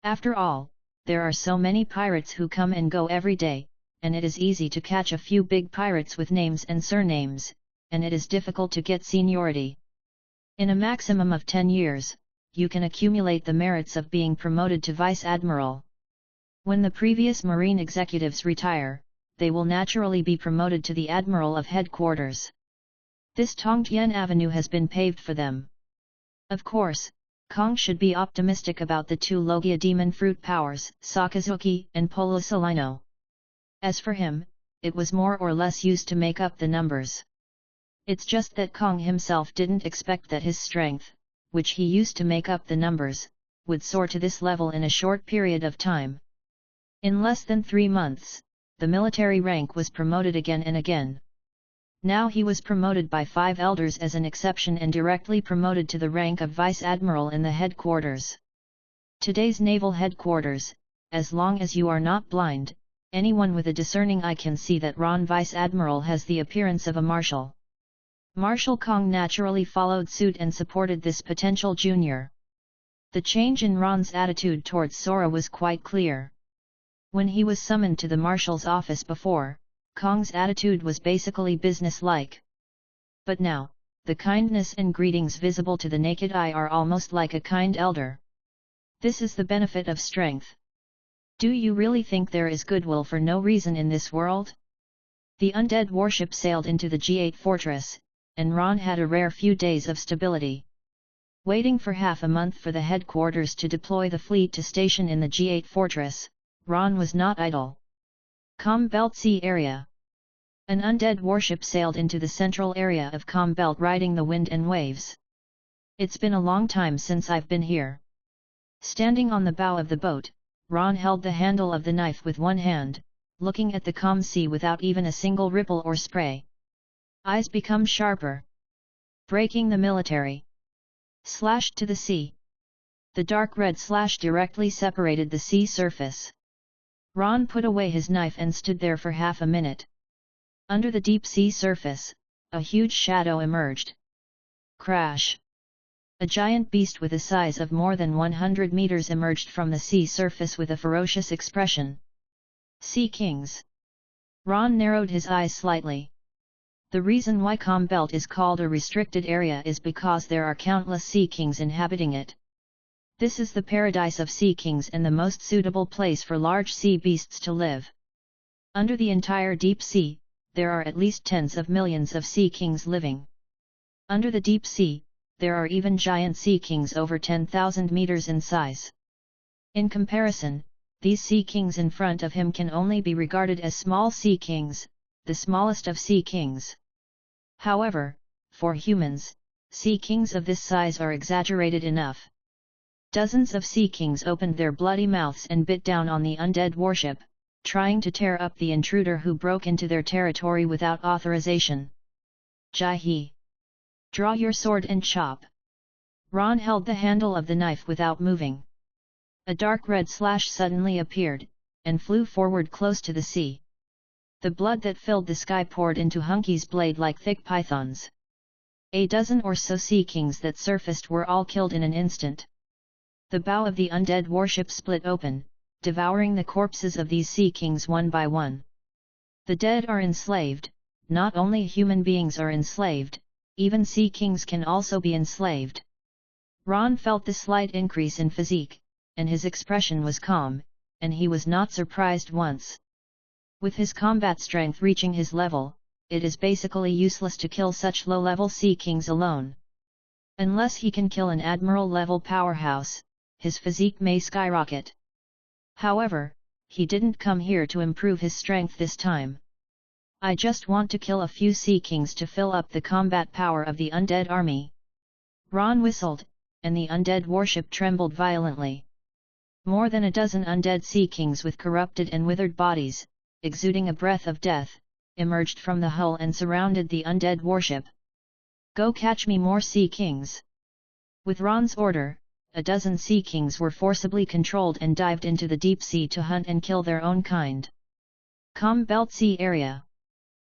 After all, there are so many pirates who come and go every day, and it is easy to catch a few big pirates with names and surnames, and it is difficult to get seniority. In a maximum of 10 years, you can accumulate the merits of being promoted to Vice Admiral. When the previous Marine executives retire, they will naturally be promoted to the Admiral of Headquarters. This Tongtian Avenue has been paved for them. Of course, Kong should be optimistic about the two Logia demon fruit powers, Sakazuki and Polosolino. As for him, it was more or less used to make up the numbers. It's just that Kong himself didn't expect that his strength, which he used to make up the numbers, would soar to this level in a short period of time. In less than 3 months, the military rank was promoted again and again. Now he was promoted by 5 elders as an exception and directly promoted to the rank of Vice Admiral in the headquarters. Today's naval headquarters, as long as you are not blind, anyone with a discerning eye can see that Ron Vice Admiral has the appearance of a marshal. Marshal Kong naturally followed suit and supported this potential junior. The change in Ron's attitude towards Sora was quite clear. When he was summoned to the marshal's office before, Kong's attitude was basically business-like. But now, the kindness and greetings visible to the naked eye are almost like a kind elder. This is the benefit of strength. Do you really think there is goodwill for no reason in this world? The undead warship sailed into the G8 fortress, and Ron had a rare few days of stability. Waiting for half a month for the headquarters to deploy the fleet to station in the G8 fortress, Ron was not idle. Com Belt Sea Area. An undead warship sailed into the central area of Com Belt riding the wind and waves. It's been a long time since I've been here. Standing on the bow of the boat, Ron held the handle of the knife with one hand, looking at the calm sea without even a single ripple or spray. Eyes become sharper. Breaking the military. Slashed to the sea. The dark red slash directly separated the sea surface. Ron put away his knife and stood there for half a minute. Under the deep sea surface, a huge shadow emerged. Crash! A giant beast with a size of more than 100 meters emerged from the sea surface with a ferocious expression. Sea Kings. Ron narrowed his eyes slightly. The reason why Com Belt is called a restricted area is because there are countless Sea Kings inhabiting it. This is the paradise of Sea Kings and the most suitable place for large sea beasts to live. Under the entire deep sea, there are at least tens of millions of Sea Kings living. Under the deep sea, there are even giant Sea Kings over 10,000 meters in size. In comparison, these Sea Kings in front of him can only be regarded as small Sea Kings, the smallest of Sea Kings. However, for humans, Sea Kings of this size are exaggerated enough. Dozens of Sea Kings opened their bloody mouths and bit down on the undead warship, trying to tear up the intruder who broke into their territory without authorization. Jai-he! Draw your sword and chop! Ron held the handle of the knife without moving. A dark red slash suddenly appeared, and flew forward close to the sea. The blood that filled the sky poured into Hunky's blade like thick pythons. A dozen or so Sea Kings that surfaced were all killed in an instant. The bow of the undead warship split open, devouring the corpses of these Sea Kings one by one. The dead are enslaved. Not only human beings are enslaved, even Sea Kings can also be enslaved. Ron felt the slight increase in physique, and his expression was calm, and he was not surprised once. With his combat strength reaching his level, it is basically useless to kill such low-level Sea Kings alone. Unless he can kill an admiral-level powerhouse, his physique may skyrocket. However, he didn't come here to improve his strength this time. I just want to kill a few Sea Kings to fill up the combat power of the undead army. Ron whistled, and the undead warship trembled violently. More than a dozen undead Sea Kings with corrupted and withered bodies, exuding a breath of death, emerged from the hull and surrounded the undead warship. Go catch me more Sea Kings! With Ron's order, a dozen Sea Kings were forcibly controlled and dived into the deep sea to hunt and kill their own kind. Com Belt Sea Area.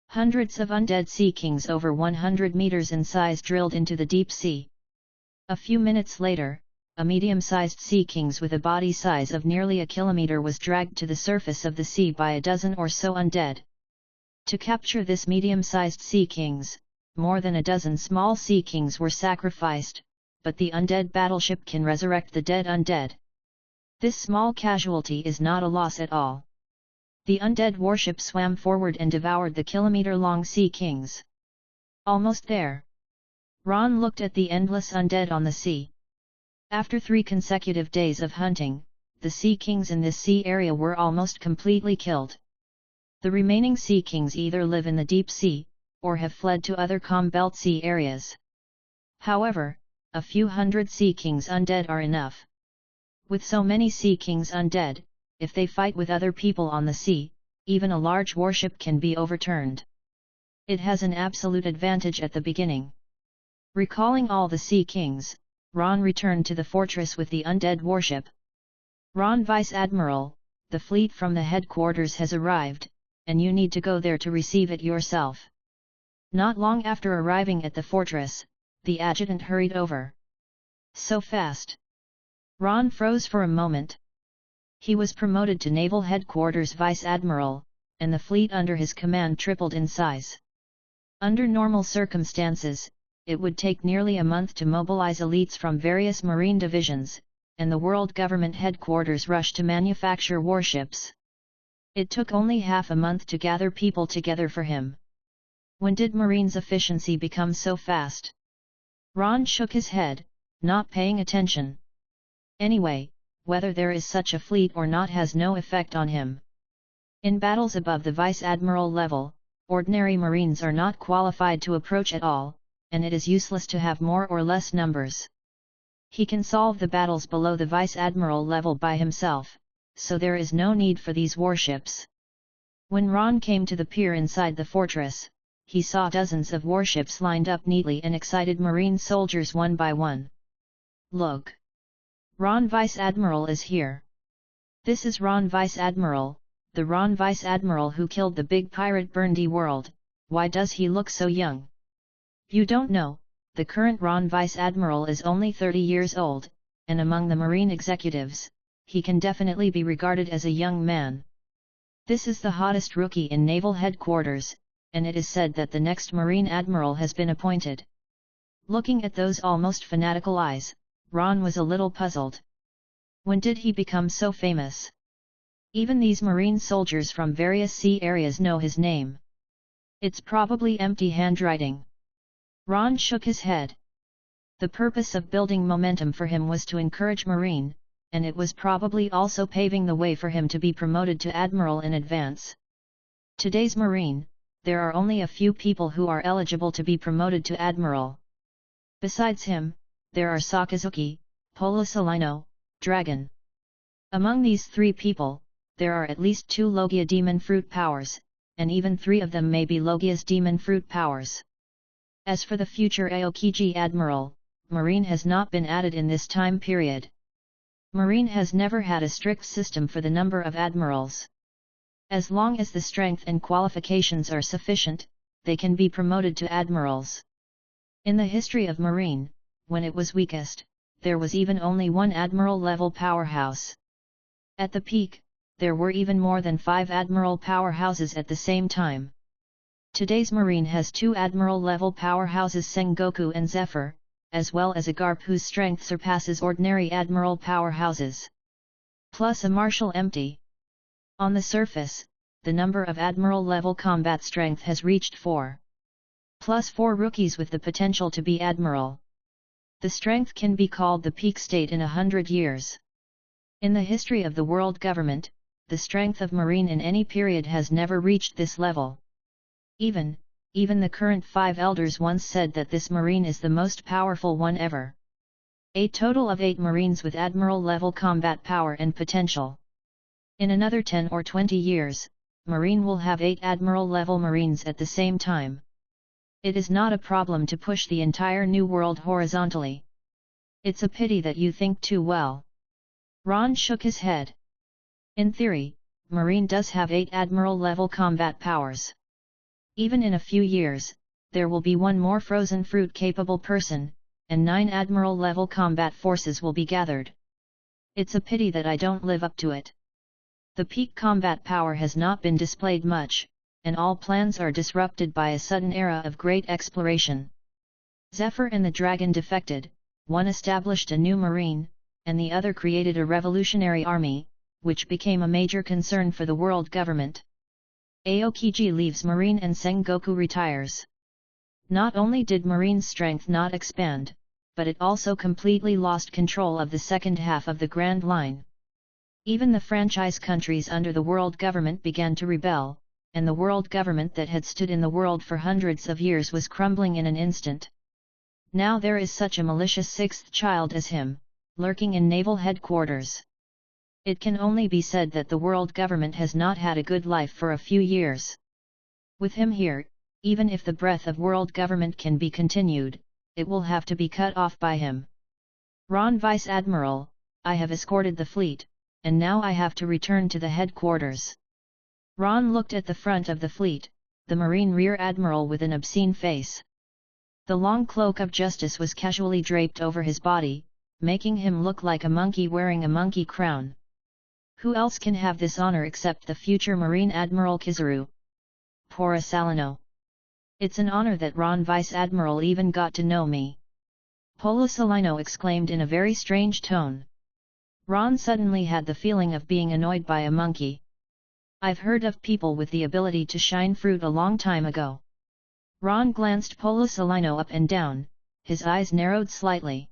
Hundreds of undead Sea Kings over 100 meters in size drilled into the deep sea. A few minutes later, a medium-sized Sea Kings with a body size of nearly a kilometer was dragged to the surface of the sea by a dozen or so undead. To capture this medium-sized Sea Kings, more than a dozen small sea kings were sacrificed, but the undead battleship can resurrect the dead undead. This small casualty is not a loss at all. The undead warship swam forward and devoured the kilometer-long sea kings. Almost there. Ron looked at the endless undead on the sea. After 3 consecutive days of hunting, the sea kings in this sea area were almost completely killed. The remaining sea kings either live in the deep sea, or have fled to other calm belt sea areas. However, a few hundred sea kings undead are enough. With so many sea kings undead, if they fight with other people on the sea, even a large warship can be overturned. It has an absolute advantage at the beginning. Recalling all the sea kings, Ron returned to the fortress with the undead warship. Ron, Vice Admiral, the fleet from the headquarters has arrived, and you need to go there to receive it yourself. Not long after arriving at the fortress, the adjutant hurried over. So fast. Ron froze for a moment. He was promoted to Naval Headquarters Vice Admiral, and the fleet under his command tripled in size. Under normal circumstances, it would take nearly a month to mobilize elites from various marine divisions, and the world government headquarters rushed to manufacture warships. It took only half a month to gather people together for him. When did Marine's efficiency become so fast? Ron shook his head, not paying attention. Anyway, whether there is such a fleet or not has no effect on him. In battles above the Vice Admiral level, ordinary Marines are not qualified to approach at all, and it is useless to have more or less numbers. He can solve the battles below the Vice Admiral level by himself, so there is no need for these warships. When Ron came to the pier inside the fortress, he saw dozens of warships lined up neatly and excited Marine soldiers one by one. Look! Ron Vice Admiral is here. This is Ron Vice Admiral, the Ron Vice Admiral who killed the big pirate Burndy World. Why does he look so young? You don't know, the current Ron Vice Admiral is only 30 years old, and among the Marine executives, he can definitely be regarded as a young man. This is the hottest rookie in Naval Headquarters, and it is said that the next Marine Admiral has been appointed. Looking at those almost fanatical eyes, Ron was a little puzzled. When did he become so famous? Even these Marine soldiers from various sea areas know his name. It's probably empty handwriting. Ron shook his head. The purpose of building momentum for him was to encourage Marine, and it was probably also paving the way for him to be promoted to Admiral in advance. Today's Marine, there are only a few people who are eligible to be promoted to Admiral. Besides him, there are Sakazuki, Polosalino, Dragon. Among these 3 people, there are at least 2 Logia demon fruit powers, and even 3 of them may be Logia's demon fruit powers. As for the future Aokiji Admiral, Marine has not been added in this time period. Marine has never had a strict system for the number of admirals. As long as the strength and qualifications are sufficient, they can be promoted to admirals. In the history of Marine, when it was weakest, there was even only 1 admiral-level powerhouse. At the peak, there were even more than 5 admiral powerhouses at the same time. Today's Marine has 2 admiral-level powerhouses, Sengoku and Zephyr, as well as a Garp whose strength surpasses ordinary admiral powerhouses. Plus a Marshal empty. On the surface, the number of admiral-level combat strength has reached 4. Plus 4 rookies with the potential to be admiral. The strength can be called the peak state in 100 years. In the history of the world government, the strength of Marine in any period has never reached this level. Even the current 5 elders once said that this Marine is the most powerful one ever. A total of 8 Marines with admiral-level combat power and potential. In another 10 or 20 years, Marine will have 8 admiral-level Marines at the same time. It is not a problem to push the entire new world horizontally. It's a pity that you think too well. Ron shook his head. In theory, Marine does have 8 admiral-level combat powers. Even in a few years, there will be 1 more frozen fruit-capable person, and 9 admiral-level combat forces will be gathered. It's a pity that I don't live up to it. The peak combat power has not been displayed much, and all plans are disrupted by a sudden era of great exploration. Zephyr and the dragon defected, one established a new marine, and the other created a revolutionary army, which became a major concern for the world government. Aokiji leaves Marine and Sengoku retires. Not only did Marine's strength not expand, but it also completely lost control of the second half of the Grand Line. Even the franchise countries under the world government began to rebel, and the world government that had stood in the world for hundreds of years was crumbling in an instant. Now there is such a malicious sixth child as him, lurking in naval headquarters. It can only be said that the world government has not had a good life for a few years. With him here, even if the breath of world government can be continued, it will have to be cut off by him. Ron Vice Admiral, I have escorted the fleet, and now I have to return to the headquarters. Ron looked at the front of the fleet, the Marine Rear Admiral with an obscene face. The long cloak of justice was casually draped over his body, making him look like a monkey wearing a monkey crown. Who else can have this honor except the future Marine Admiral Kizaru? Poor Salino. It's an honor that Ron Vice Admiral even got to know me. Polo Salino exclaimed in a very strange tone. Ron suddenly had the feeling of being annoyed by a monkey. I've heard of people with the ability to shine fruit a long time ago. Ron glanced Polo Salino up and down, his eyes narrowed slightly.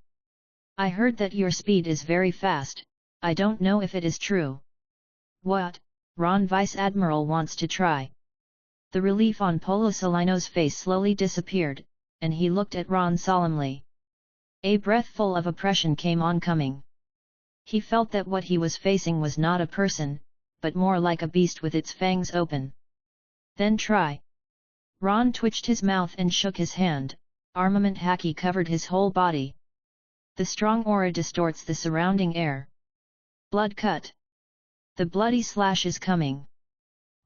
I heard that your speed is very fast, I don't know if it is true. What? Ron Vice Admiral wants to try. The relief on Polo Salino's face slowly disappeared, and he looked at Ron solemnly. A breath full of oppression came oncoming. He felt that what he was facing was not a person, but more like a beast with its fangs open. Then try. Ron twitched his mouth and shook his hand, armament haki covered his whole body. The strong aura distorts the surrounding air. Blood cut. The bloody slash is coming.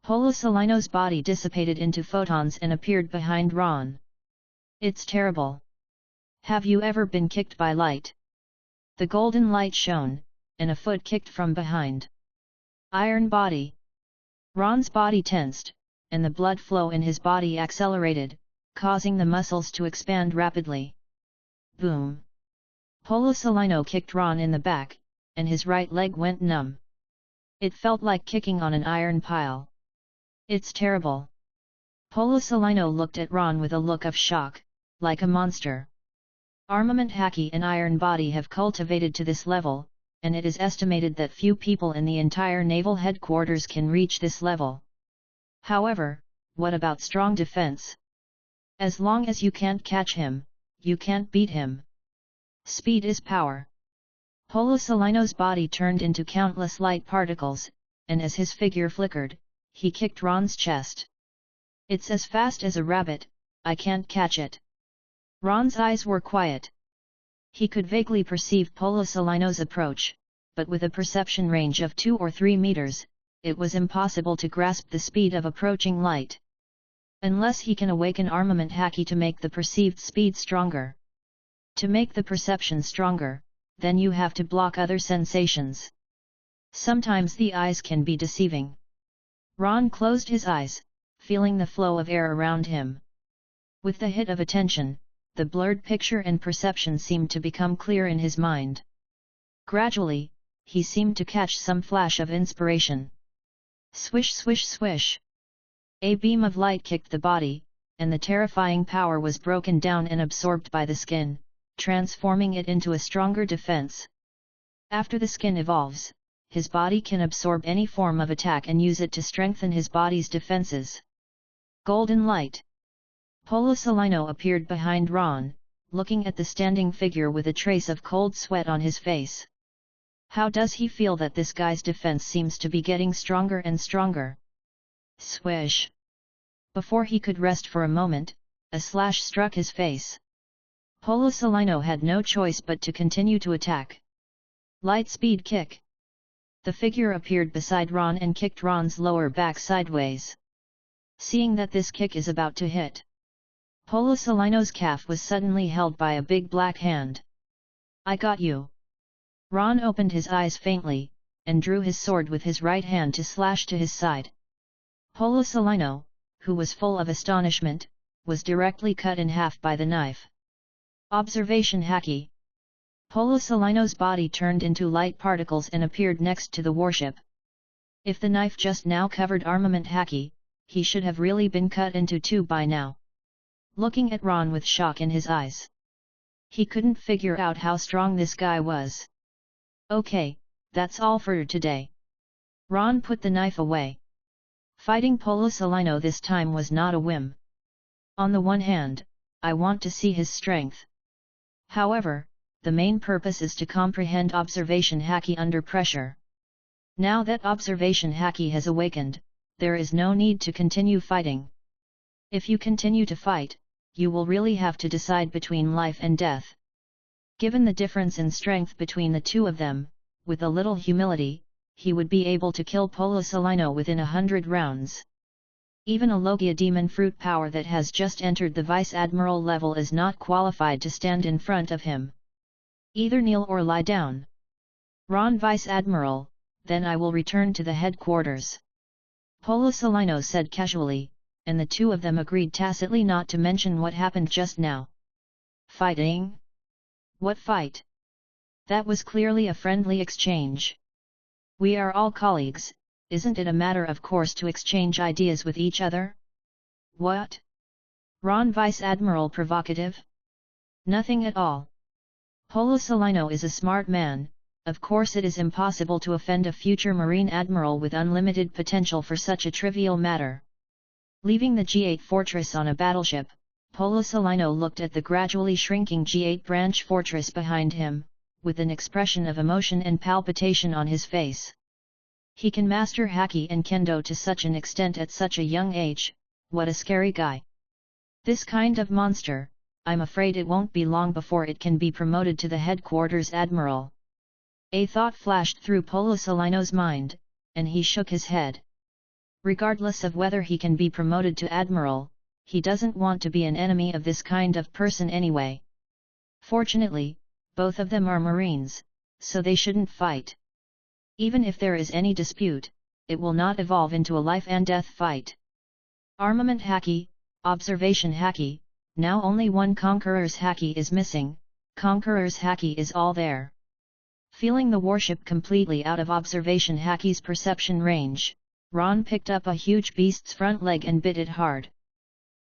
Polo Salino's body dissipated into photons and appeared behind Ron. It's terrible. Have you ever been kicked by light? The golden light shone, and a foot kicked from behind. Iron body. Ron's body tensed, and the blood flow in his body accelerated, causing the muscles to expand rapidly. Boom! Polo Salino kicked Ron in the back, and his right leg went numb. It felt like kicking on an iron pile. It's terrible. Polo Salino looked at Ron with a look of shock, like a monster. Armament haki and iron body have cultivated to this level, and it is estimated that few people in the entire naval headquarters can reach this level. However, what about strong defense? As long as you can't catch him, you can't beat him. Speed is power. Polo Salino's body turned into countless light particles, and as his figure flickered, he kicked Ron's chest. It's as fast as a rabbit, I can't catch it. Ron's eyes were quiet. He could vaguely perceive Polo Salino's approach, but with a perception range of 2 or 3 meters, it was impossible to grasp the speed of approaching light. Unless he can awaken armament haki to make the perceived speed stronger. To make the perception stronger, then you have to block other sensations. Sometimes the eyes can be deceiving. Ron closed his eyes, feeling the flow of air around him. With the hit of attention, the blurred picture and perception seemed to become clear in his mind. Gradually, he seemed to catch some flash of inspiration. Swish swish swish. A beam of light kicked the body, and the terrifying power was broken down and absorbed by the skin, transforming it into a stronger defense. After the skin evolves, his body can absorb any form of attack and use it to strengthen his body's defenses. Golden light. Polo Salino appeared behind Ron, looking at the standing figure with a trace of cold sweat on his face. How does he feel that this guy's defense seems to be getting stronger and stronger? Swish! Before he could rest for a moment, a slash struck his face. Polo Salino had no choice but to continue to attack. Light speed kick. The figure appeared beside Ron and kicked Ron's lower back sideways. Seeing that this kick is about to hit, Polo Salino's calf was suddenly held by a big black hand. I got you. Ron opened his eyes faintly, and drew his sword with his right hand to slash to his side. Polo Salino, who was full of astonishment, was directly cut in half by the knife. Observation Haki. Polosalino's body turned into light particles and appeared next to the warship. If the knife just now covered armament Haki, he should have really been cut into two by now. Looking at Ron with shock in his eyes. He couldn't figure out how strong this guy was. Okay, that's all for today. Ron put the knife away. Fighting Polosalino this time was not a whim. On the one hand, I want to see his strength. However, the main purpose is to comprehend observation Haki under pressure. Now that observation Haki has awakened, there is no need to continue fighting. If you continue to fight, you will really have to decide between life and death. Given the difference in strength between the two of them, with a little humility, he would be able to kill Polosalino within 100 rounds. Even a Logia demon fruit power that has just entered the Vice Admiral level is not qualified to stand in front of him. Either kneel or lie down. Ron Vice Admiral, then I will return to the headquarters. Polosalino said casually, and the two of them agreed tacitly not to mention what happened just now. Fighting? What fight? That was clearly a friendly exchange. We are all colleagues, isn't it a matter of course to exchange ideas with each other? What? Ron Vice Admiral provocative? Nothing at all. Polosalino is a smart man, of course it is impossible to offend a future Marine Admiral with unlimited potential for such a trivial matter. Leaving the G8 fortress on a battleship, Polosalino looked at the gradually shrinking G8 branch fortress behind him, with an expression of emotion and palpitation on his face. He can master Haki and Kendo to such an extent at such a young age, what a scary guy. This kind of monster, I'm afraid it won't be long before it can be promoted to the headquarters admiral. A thought flashed through Polosalino's mind, and he shook his head. Regardless of whether he can be promoted to admiral, he doesn't want to be an enemy of this kind of person anyway. Fortunately, both of them are Marines, so they shouldn't fight. Even if there is any dispute, it will not evolve into a life and death fight. Armament Haki, observation Haki, now only one Conqueror's Haki is missing, Conqueror's Haki is all there. Feeling the warship completely out of observation Haki's perception range, Ron picked up a huge beast's front leg and bit it hard.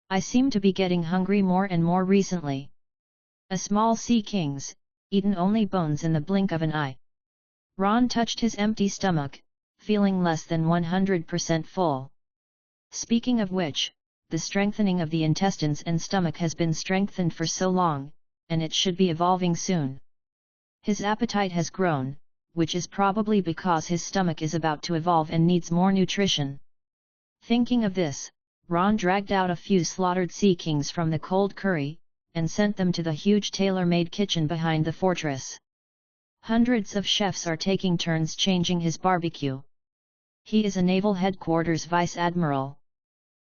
I seem to be getting hungry more and more recently. A small sea king's, eaten only bones in the blink of an eye. Ron touched his empty stomach, feeling less than 100% full. Speaking of which, the strengthening of the intestines and stomach has been strengthened for so long, and it should be evolving soon. His appetite has grown, which is probably because his stomach is about to evolve and needs more nutrition. Thinking of this, Ron dragged out a few slaughtered sea kings from the cold curry, and sent them to the huge tailor-made kitchen behind the fortress. Hundreds of chefs are taking turns changing his barbecue. He is a naval headquarters vice admiral.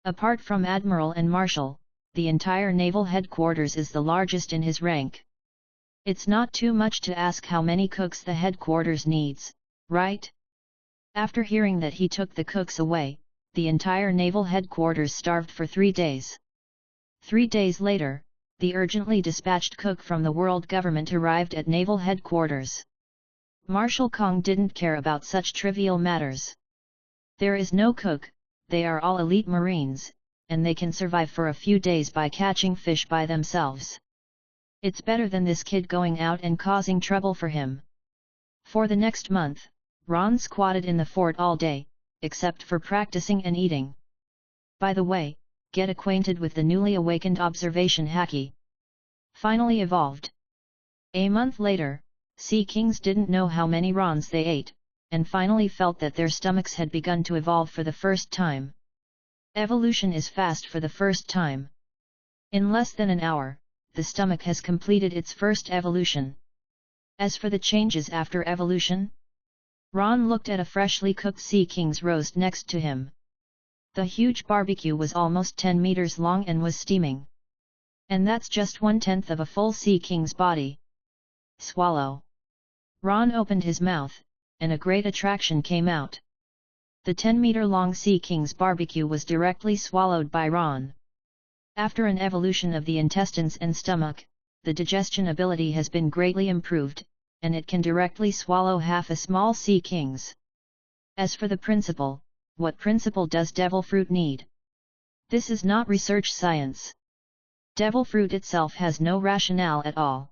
Apart from admiral and marshal, the entire naval headquarters is the largest in his rank. It's not too much to ask how many cooks the headquarters needs, right? After hearing that he took the cooks away, the entire naval headquarters starved for 3 days. 3 days later, the urgently dispatched cook from the world government arrived at naval headquarters. Marshal Kong didn't care about such trivial matters. There is no cook, they are all elite Marines, and they can survive for a few days by catching fish by themselves. It's better than this kid going out and causing trouble for him. For the next month, Ron squatted in the fort all day, except for practicing and eating. By the way, get acquainted with the newly awakened observation Haki. Finally evolved. A month later, Sea Kings didn't know how many Rons they ate, and finally felt that their stomachs had begun to evolve for the first time. Evolution is fast for the first time. In less than an hour, the stomach has completed its first evolution. As for the changes after evolution? Ron looked at a freshly cooked Sea King's roast next to him. The huge barbecue was almost 10 meters long and was steaming. And that's just 1/10 of a full Sea King's body. Swallow. Ron opened his mouth, and a great attraction came out. The 10-meter-long Sea King's barbecue was directly swallowed by Ron. After an evolution of the intestines and stomach, the digestion ability has been greatly improved, and it can directly swallow half a small Sea King's. As for the principle, what principle does devil fruit need? This is not research science. Devil fruit itself has no rationale at all.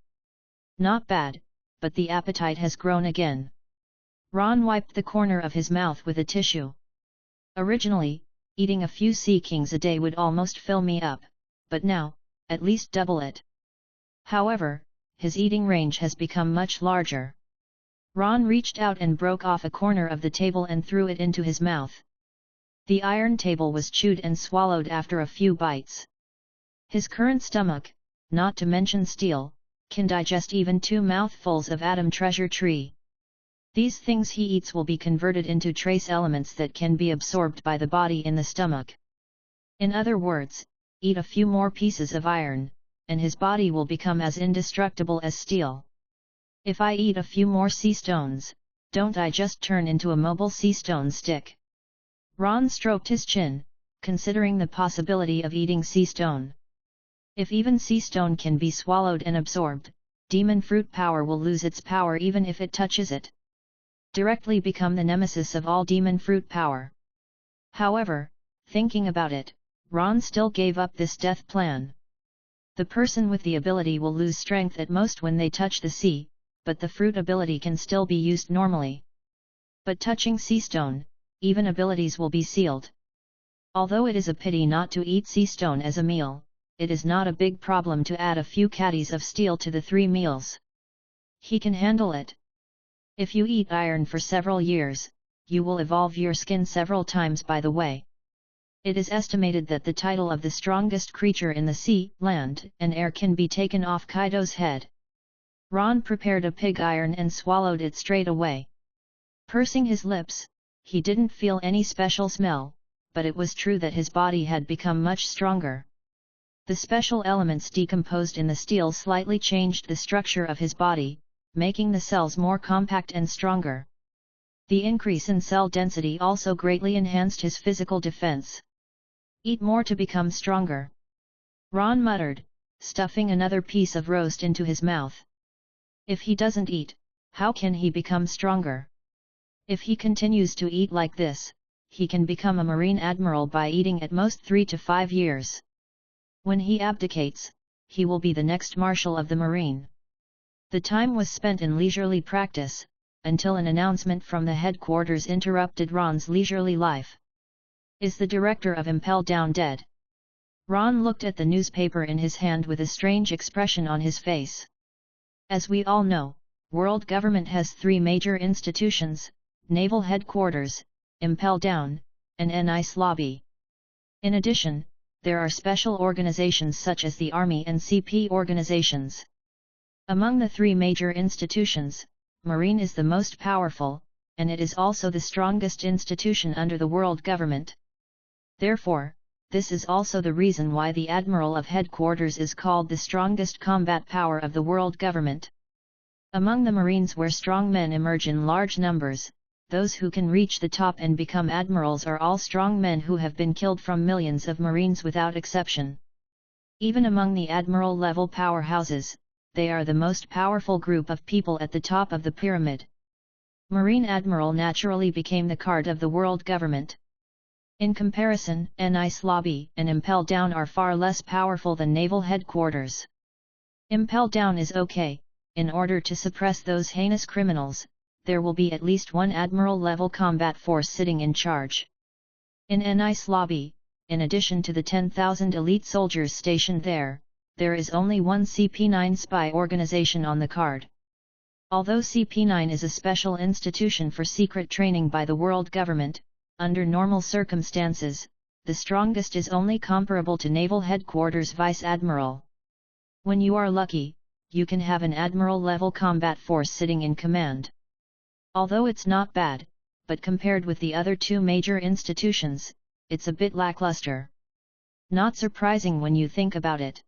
Not bad, but the appetite has grown again. Ron wiped the corner of his mouth with a tissue. Originally, eating a few Sea Kings a day would almost fill me up, but now, at least double it. However, his eating range has become much larger. Ron reached out and broke off a corner of the table and threw it into his mouth. The iron table was chewed and swallowed after a few bites. His current stomach, not to mention steel, can digest even 2 mouthfuls of atom treasure tree. These things he eats will be converted into trace elements that can be absorbed by the body in the stomach. In other words, eat a few more pieces of iron, and his body will become as indestructible as steel. If I eat a few more sea stones, don't I just turn into a mobile sea stone stick? Ron stroked his chin, considering the possibility of eating sea stone. If even sea stone can be swallowed and absorbed, demon fruit power will lose its power even if it touches it. Directly become the nemesis of all demon fruit power. However, thinking about it, Ron still gave up this death plan. The person with the ability will lose strength at most when they touch the sea, but the fruit ability can still be used normally. But touching sea stone, even abilities will be sealed. Although it is a pity not to eat sea stone as a meal, it is not a big problem to add a few caddies of steel to the 3 meals. He can handle it. If you eat iron for several years, you will evolve your skin several times by the way. It is estimated that the title of the strongest creature in the sea, land, and air can be taken off Kaido's head. Ron prepared a pig iron and swallowed it straight away. Pursing his lips, he didn't feel any special smell, but it was true that his body had become much stronger. The special elements decomposed in the steel slightly changed the structure of his body, making the cells more compact and stronger. The increase in cell density also greatly enhanced his physical defense. Eat more to become stronger. Ron muttered, stuffing another piece of roast into his mouth. If he doesn't eat, how can he become stronger? If he continues to eat like this, he can become a Marine Admiral by eating at most 3 to 5 years. When he abdicates, he will be the next Marshal of the Marine. The time was spent in leisurely practice, until an announcement from the headquarters interrupted Ron's leisurely life. Is the director of Impel Down dead? Ron looked at the newspaper in his hand with a strange expression on his face. As we all know, world government has 3 major institutions: Naval Headquarters, Impel Down, and NICE Lobby. In addition, there are special organizations such as the Army and CP organizations. Among the 3 major institutions, Marine is the most powerful, and it is also the strongest institution under the world government. Therefore, this is also the reason why the Admiral of Headquarters is called the strongest combat power of the world government. Among the Marines, where strong men emerge in large numbers, those who can reach the top and become admirals are all strong men who have been killed from millions of Marines without exception. Even among the admiral-level powerhouses, they are the most powerful group of people at the top of the pyramid. Marine Admiral naturally became the card of the world government. In comparison, NICE Lobby and Impel Down are far less powerful than Naval Headquarters. Impel Down is okay. In order to suppress those heinous criminals, there will be at least 1 admiral-level combat force sitting in charge. In NICE Lobby, in addition to the 10,000 elite soldiers stationed there is only 1 CP9 spy organization on the card. Although CP9 is a special institution for secret training by the world government, under normal circumstances, the strongest is only comparable to Naval Headquarters Vice Admiral. When you are lucky, you can have an admiral-level combat force sitting in command. Although it's not bad, but compared with the other 2 major institutions, it's a bit lackluster. Not surprising when you think about it.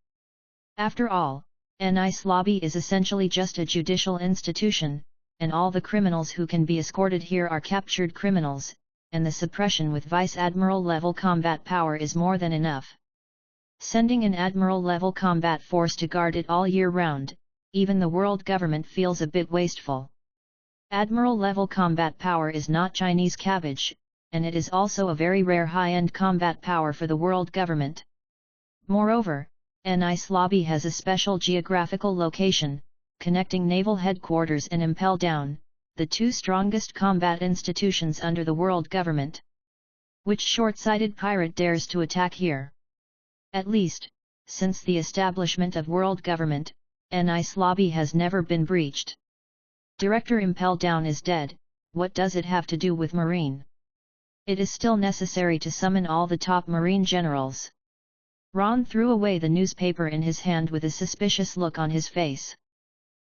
After all, NICE Lobby is essentially just a judicial institution, and all the criminals who can be escorted here are captured criminals, and the suppression with Vice Admiral level combat power is more than enough. Sending an Admiral level combat force to guard it all year round, even the world government feels a bit wasteful. Admiral level combat power is not Chinese cabbage, and it is also a very rare high-end combat power for the world government. Moreover, NI's lobby has a special geographical location, connecting naval headquarters and Impel Down, the two strongest combat institutions under the world government. Which short-sighted pirate dares to attack here? At least, since the establishment of world government, NI's lobby has never been breached. Director Impel Down is dead, what does it have to do with Marine? It is still necessary to summon all the top Marine generals. Ron threw away the newspaper in his hand with a suspicious look on his face.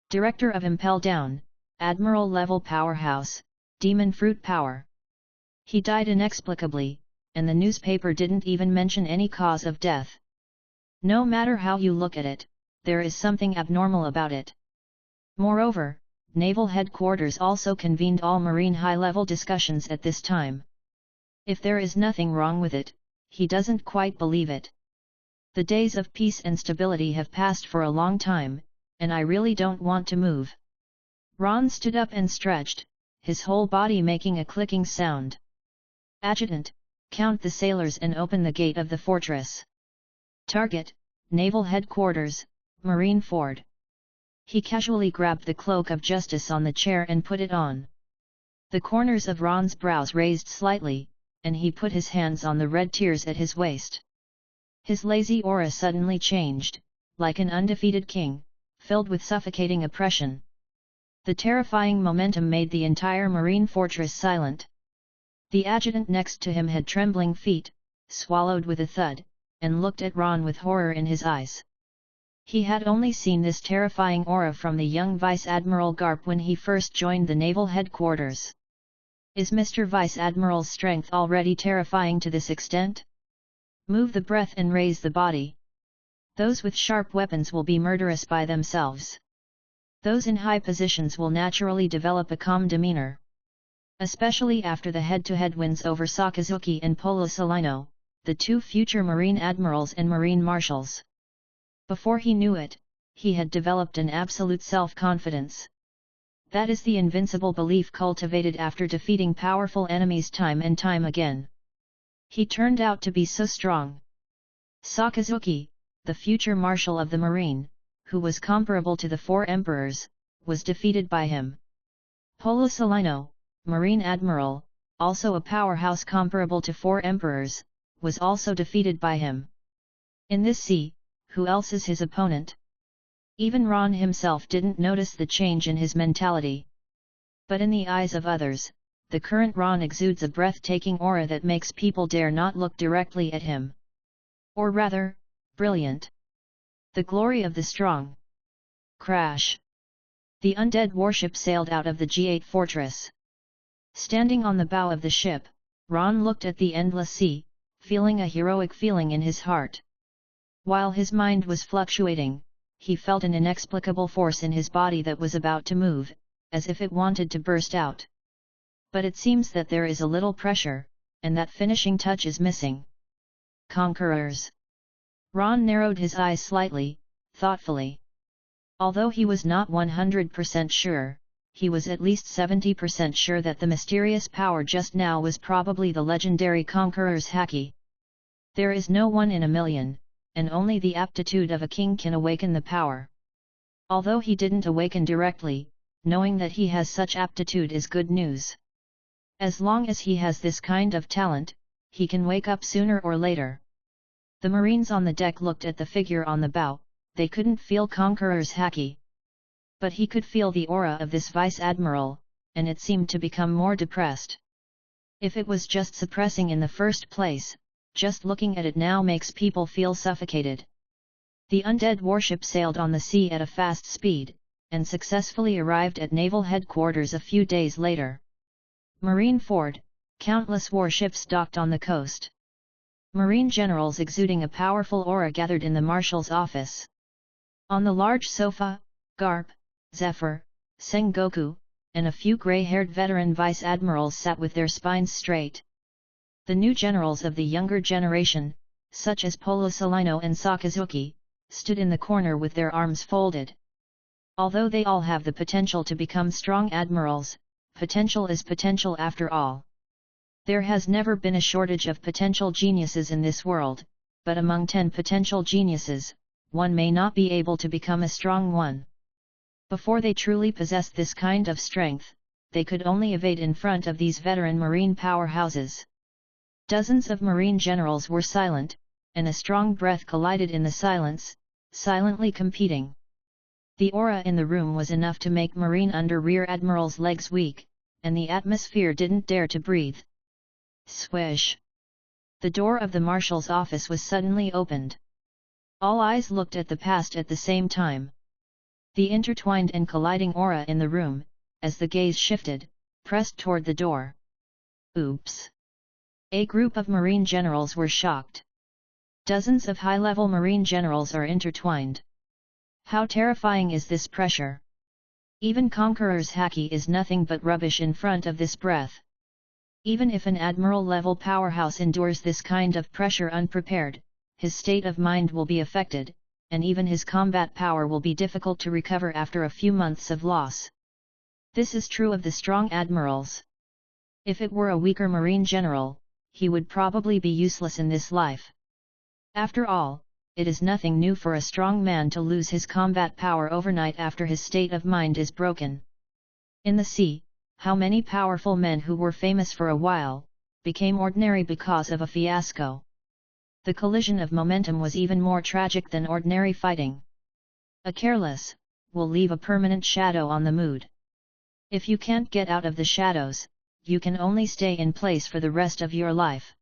Director of Impel Down, Admiral level powerhouse, demon fruit power. He died inexplicably, and the newspaper didn't even mention any cause of death. No matter how you look at it, there is something abnormal about it. Moreover, Naval Headquarters also convened all Marine high-level discussions at this time. If there is nothing wrong with it, he doesn't quite believe it. The days of peace and stability have passed for a long time, and I really don't want to move. Ron stood up and stretched, his whole body making a clicking sound. Adjutant, count the sailors and open the gate of the fortress. Target, Naval Headquarters, Marine Ford. He casually grabbed the cloak of justice on the chair and put it on. The corners of Ron's brows raised slightly, and he put his hands on the red tears at his waist. His lazy aura suddenly changed, like an undefeated king, filled with suffocating oppression. The terrifying momentum made the entire Marine fortress silent. The adjutant next to him had trembling feet, swallowed with a thud, and looked at Ron with horror in his eyes. He had only seen this terrifying aura from the young Vice Admiral Garp when he first joined the naval headquarters. Is Mr. Vice Admiral's strength already terrifying to this extent? Move the breath and raise the body. Those with sharp weapons will be murderous by themselves. Those in high positions will naturally develop a calm demeanor. Especially after the head-to-head wins over Sakazuki and Polo Salino, the two future Marine admirals and Marine marshals. Before he knew it, he had developed an absolute self-confidence. That is the invincible belief cultivated after defeating powerful enemies time and time again. He turned out to be so strong. Sakazuki, the future marshal of the Marine, who was comparable to the four emperors, was defeated by him. Polo Salino, Marine admiral, also a powerhouse comparable to four emperors, was also defeated by him. In this sea, who else is his opponent? Even Ron himself didn't notice the change in his mentality. But in the eyes of others, the current Ron exudes a breathtaking aura that makes people dare not look directly at him. Or rather, brilliant. The glory of the strong. Crash. The undead warship sailed out of the G8 fortress. Standing on the bow of the ship, Ron looked at the endless sea, feeling a heroic feeling in his heart. While his mind was fluctuating, he felt an inexplicable force in his body that was about to move, as if it wanted to burst out. But it seems that there is a little pressure, and that finishing touch is missing. Conquerors. Ron narrowed his eyes slightly, thoughtfully. Although he was not 100% sure, he was at least 70% sure that the mysterious power just now was probably the legendary Conqueror's haki. There is no one in a million, and only the aptitude of a king can awaken the power. Although he didn't awaken directly, knowing that he has such aptitude is good news. As long as he has this kind of talent, he can wake up sooner or later. The Marines on the deck looked at the figure on the bow. They couldn't feel Conqueror's haki. But he could feel the aura of this Vice Admiral, and it seemed to become more depressed. If it was just suppressing in the first place, just looking at it now makes people feel suffocated. The undead warship sailed on the sea at a fast speed, and successfully arrived at naval headquarters a few days later. Marine Ford, countless warships docked on the coast. Marine generals exuding a powerful aura gathered in the marshal's office. On the large sofa, Garp, Zephyr, Sengoku, and a few gray-haired veteran vice admirals sat with their spines straight, The new generals of the younger generation, such as Polo Salino and Sakazuki, stood in the corner with their arms folded. Although they all have the potential to become strong admirals, potential is potential after all. There has never been a shortage of potential geniuses in this world, but among 10 potential geniuses, one may not be able to become a strong one. Before they truly possessed this kind of strength, they could only evade in front of these veteran marine powerhouses. Dozens of marine generals were silent, and a strong breath collided in the silence, silently competing. The aura in the room was enough to make Marine Under-Rear Admiral's legs weak, and the atmosphere didn't dare to breathe. Swish! The door of the marshal's office was suddenly opened. All eyes looked at the past at the same time. The intertwined and colliding aura in the room, as the gaze shifted, pressed toward the door. Oops! A group of marine generals were shocked. Dozens of high-level marine generals are intertwined. How terrifying is this pressure? Even Conqueror's haki is nothing but rubbish in front of this breath. Even if an admiral-level powerhouse endures this kind of pressure unprepared, his state of mind will be affected, and even his combat power will be difficult to recover after a few months of loss. This is true of the strong admirals. If it were a weaker marine general, he would probably be useless in this life. After all, it is nothing new for a strong man to lose his combat power overnight after his state of mind is broken. In the sea, how many powerful men who were famous for a while, became ordinary because of a fiasco. The collision of momentum was even more tragic than ordinary fighting. A careless will leave a permanent shadow on the mood. If you can't get out of the shadows, you can only stay in place for the rest of your life.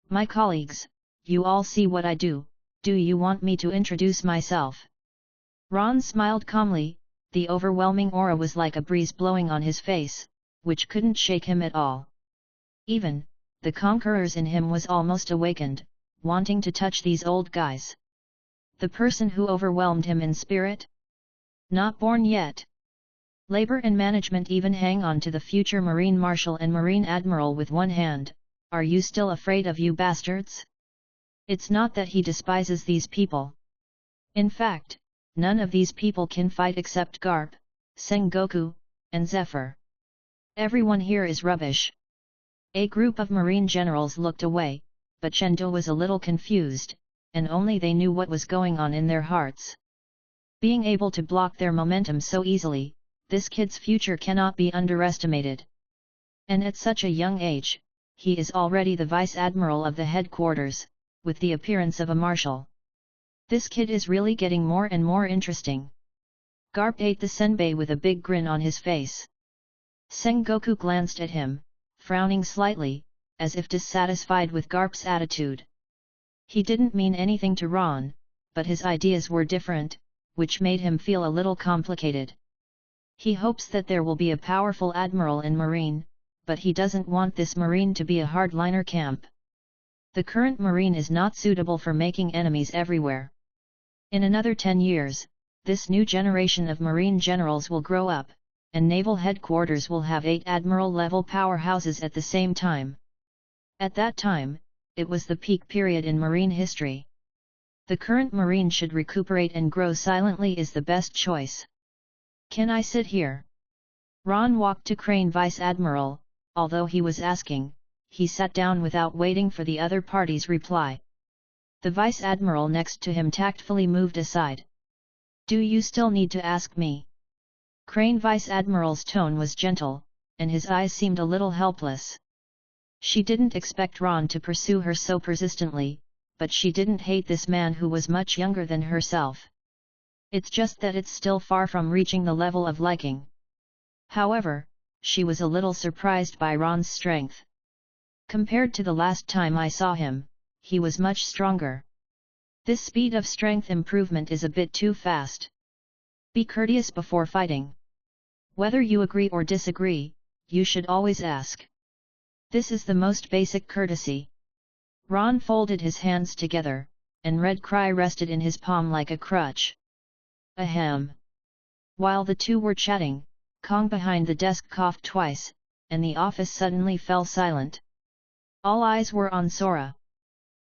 My colleagues, you all see what I do. Do you want me to introduce myself? Ron smiled calmly. The overwhelming aura was like a breeze blowing on his face, which couldn't shake him at all. Even, the conquerors in him was almost awakened, wanting to touch these old guys. The person who overwhelmed him in spirit? Not born yet. Labor and management even hang on to the future Marine Marshal and Marine Admiral with one hand. Are you still afraid of you bastards? It's not that he despises these people. In fact, none of these people can fight except Garp, Sengoku, and Zephyr. Everyone here is rubbish. A group of marine generals looked away, but Chendo was a little confused, and only they knew what was going on in their hearts. Being able to block their momentum so easily, this kid's future cannot be underestimated. And at such a young age, he is already the vice admiral of the headquarters, with the appearance of a marshal. This kid is really getting more and more interesting. Garp ate the senbei with a big grin on his face. Sengoku glanced at him, frowning slightly, as if dissatisfied with Garp's attitude. He didn't mean anything to Ron, but his ideas were different, which made him feel a little complicated. He hopes that there will be a powerful admiral in Marine, but he doesn't want this Marine to be a hardliner camp. The current Marine is not suitable for making enemies everywhere. In another 10 years, this new generation of Marine generals will grow up, and naval headquarters will have 8 admiral-level powerhouses at the same time. At that time, it was the peak period in Marine history. The current Marine should recuperate and grow silently is the best choice. Can I sit here? Ron walked to Crane Vice Admiral. Although he was asking, he sat down without waiting for the other party's reply. The Vice Admiral next to him tactfully moved aside. Do you still need to ask me? Crane Vice Admiral's tone was gentle, and his eyes seemed a little helpless. She didn't expect Ron to pursue her so persistently, but she didn't hate this man who was much younger than herself. It's just that it's still far from reaching the level of liking. However, she was a little surprised by Ron's strength. Compared to the last time I saw him, he was much stronger. This speed of strength improvement is a bit too fast. Be courteous before fighting. Whether you agree or disagree, you should always ask. This is the most basic courtesy. Ron folded his hands together, and red cry rested in his palm like a crutch. Ahem. While the two were chatting, Kong behind the desk coughed twice, and the office suddenly fell silent. All eyes were on Sora.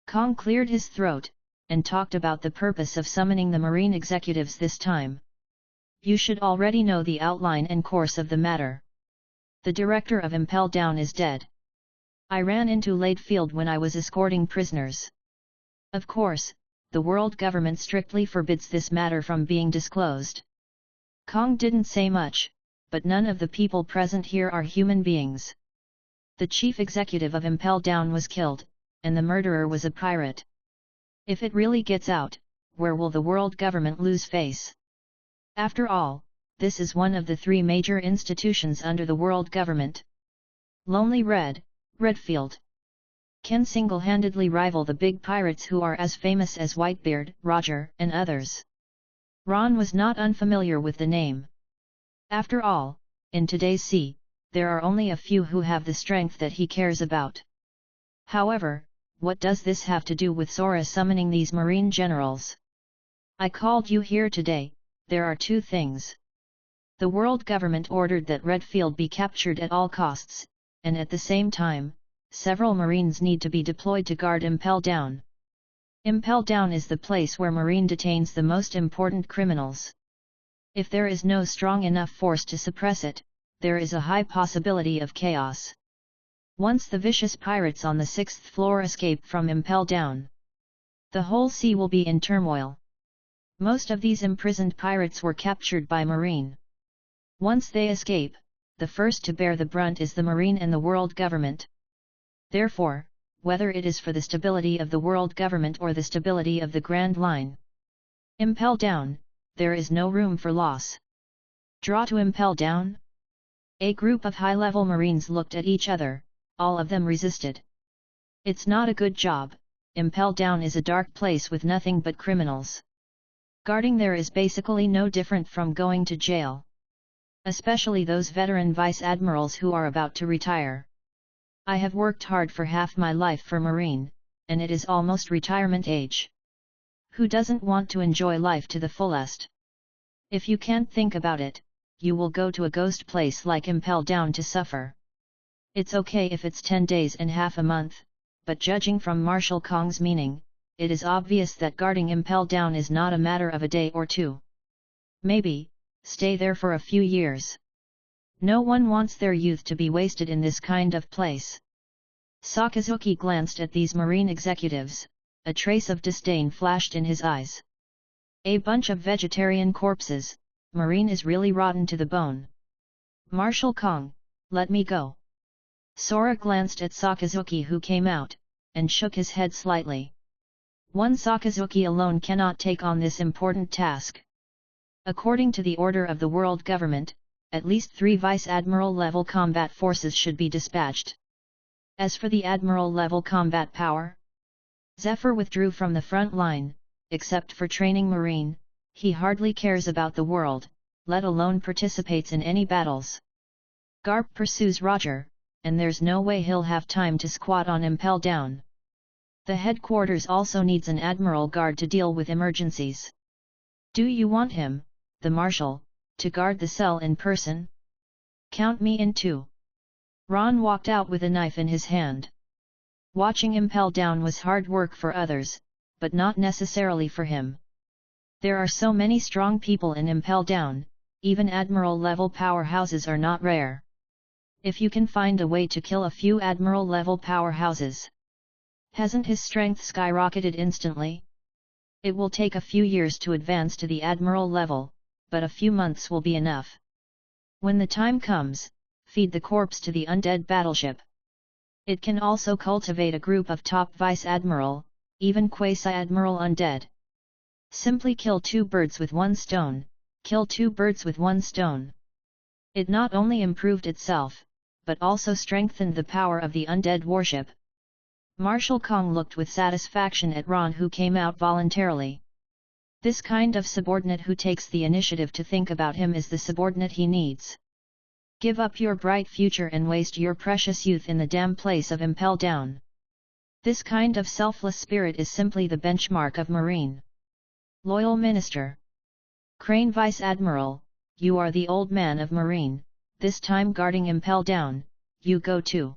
Kong cleared his throat, and talked about the purpose of summoning the Marine executives this time. You should already know the outline and course of the matter. The director of Impel Down is dead. I ran into Ladefield when I was escorting prisoners. Of course, the world government strictly forbids this matter from being disclosed. Kong didn't say much, but none of the people present here are human beings. The chief executive of Impel Down was killed, and the murderer was a pirate. If it really gets out, where will the world government lose face? After all, this is one of the three major institutions under the world government. Lonely Redfield can single-handedly rival the big pirates who are as famous as Whitebeard, Roger, and others. Ron was not unfamiliar with the name. After all, in today's sea, there are only a few who have the strength that he cares about. However, what does this have to do with Sora summoning these marine generals? I called you here today. There are two things. The world government ordered that Redfield be captured at all costs, and at the same time, several Marines need to be deployed to guard Impel Down. Impel Down is the place where Marine detains the most important criminals. If there is no strong enough force to suppress it, there is a high possibility of chaos. Once the vicious pirates on the 6th floor escape from Impel Down, the whole sea will be in turmoil. Most of these imprisoned pirates were captured by Marine. Once they escape, the first to bear the brunt is the Marine and the world government. Therefore, whether it is for the stability of the world government or the stability of the Grand Line Impel Down, there is no room for loss. Draw to Impel Down? A group of high-level Marines looked at each other, all of them resisted. It's not a good job. Impel Down is a dark place with nothing but criminals. Guarding there is basically no different from going to jail. Especially those veteran vice admirals who are about to retire. I have worked hard for half my life for Marine, and it is almost retirement age. Who doesn't want to enjoy life to the fullest? If you can't think about it, you will go to a ghost place like Impel Down to suffer. It's okay if it's 10 days and half a month, but judging from Marshal Kong's meaning, it is obvious that guarding Impel Down is not a matter of a day or two. Maybe, stay there for a few years. No one wants their youth to be wasted in this kind of place. Sakazuki glanced at these Marine executives, a trace of disdain flashed in his eyes. A bunch of vegetarian corpses. Marine is really rotten to the bone. Marshal Kong, let me go. Sora glanced at Sakazuki who came out, and shook his head slightly. One Sakazuki alone cannot take on this important task. According to the order of the world government, at least 3 Vice Admiral level combat forces should be dispatched. As for the Admiral level combat power, Zephyr withdrew from the front line. Except for training Marine, he hardly cares about the world, let alone participates in any battles. Garp pursues Roger, and there's no way he'll have time to squat on Impel Down. The headquarters also needs an Admiral Guard to deal with emergencies. Do you want him, the Marshal, to guard the cell in person? Count me in too. Ron walked out with a knife in his hand. Watching Impel Down was hard work for others, but not necessarily for him. There are so many strong people in Impel Down, even Admiral-level powerhouses are not rare. If you can find a way to kill a few Admiral-level powerhouses, hasn't his strength skyrocketed instantly? It will take a few years to advance to the Admiral level, but a few months will be enough. When the time comes, feed the corpse to the undead battleship. It can also cultivate a group of top Vice Admiral, even Quasi-Admiral undead. Simply kill 2 birds with 1 stone, kill 2 birds with 1 stone. It not only improved itself, but also strengthened the power of the undead warship. Marshal Kong looked with satisfaction at Ron who came out voluntarily. This kind of subordinate who takes the initiative to think about him is the subordinate he needs. Give up your bright future and waste your precious youth in the damn place of Impel Down. This kind of selfless spirit is simply the benchmark of Marine. Loyal Minister. Crane Vice Admiral, you are the old man of Marine, this time guarding Impel Down, you go too.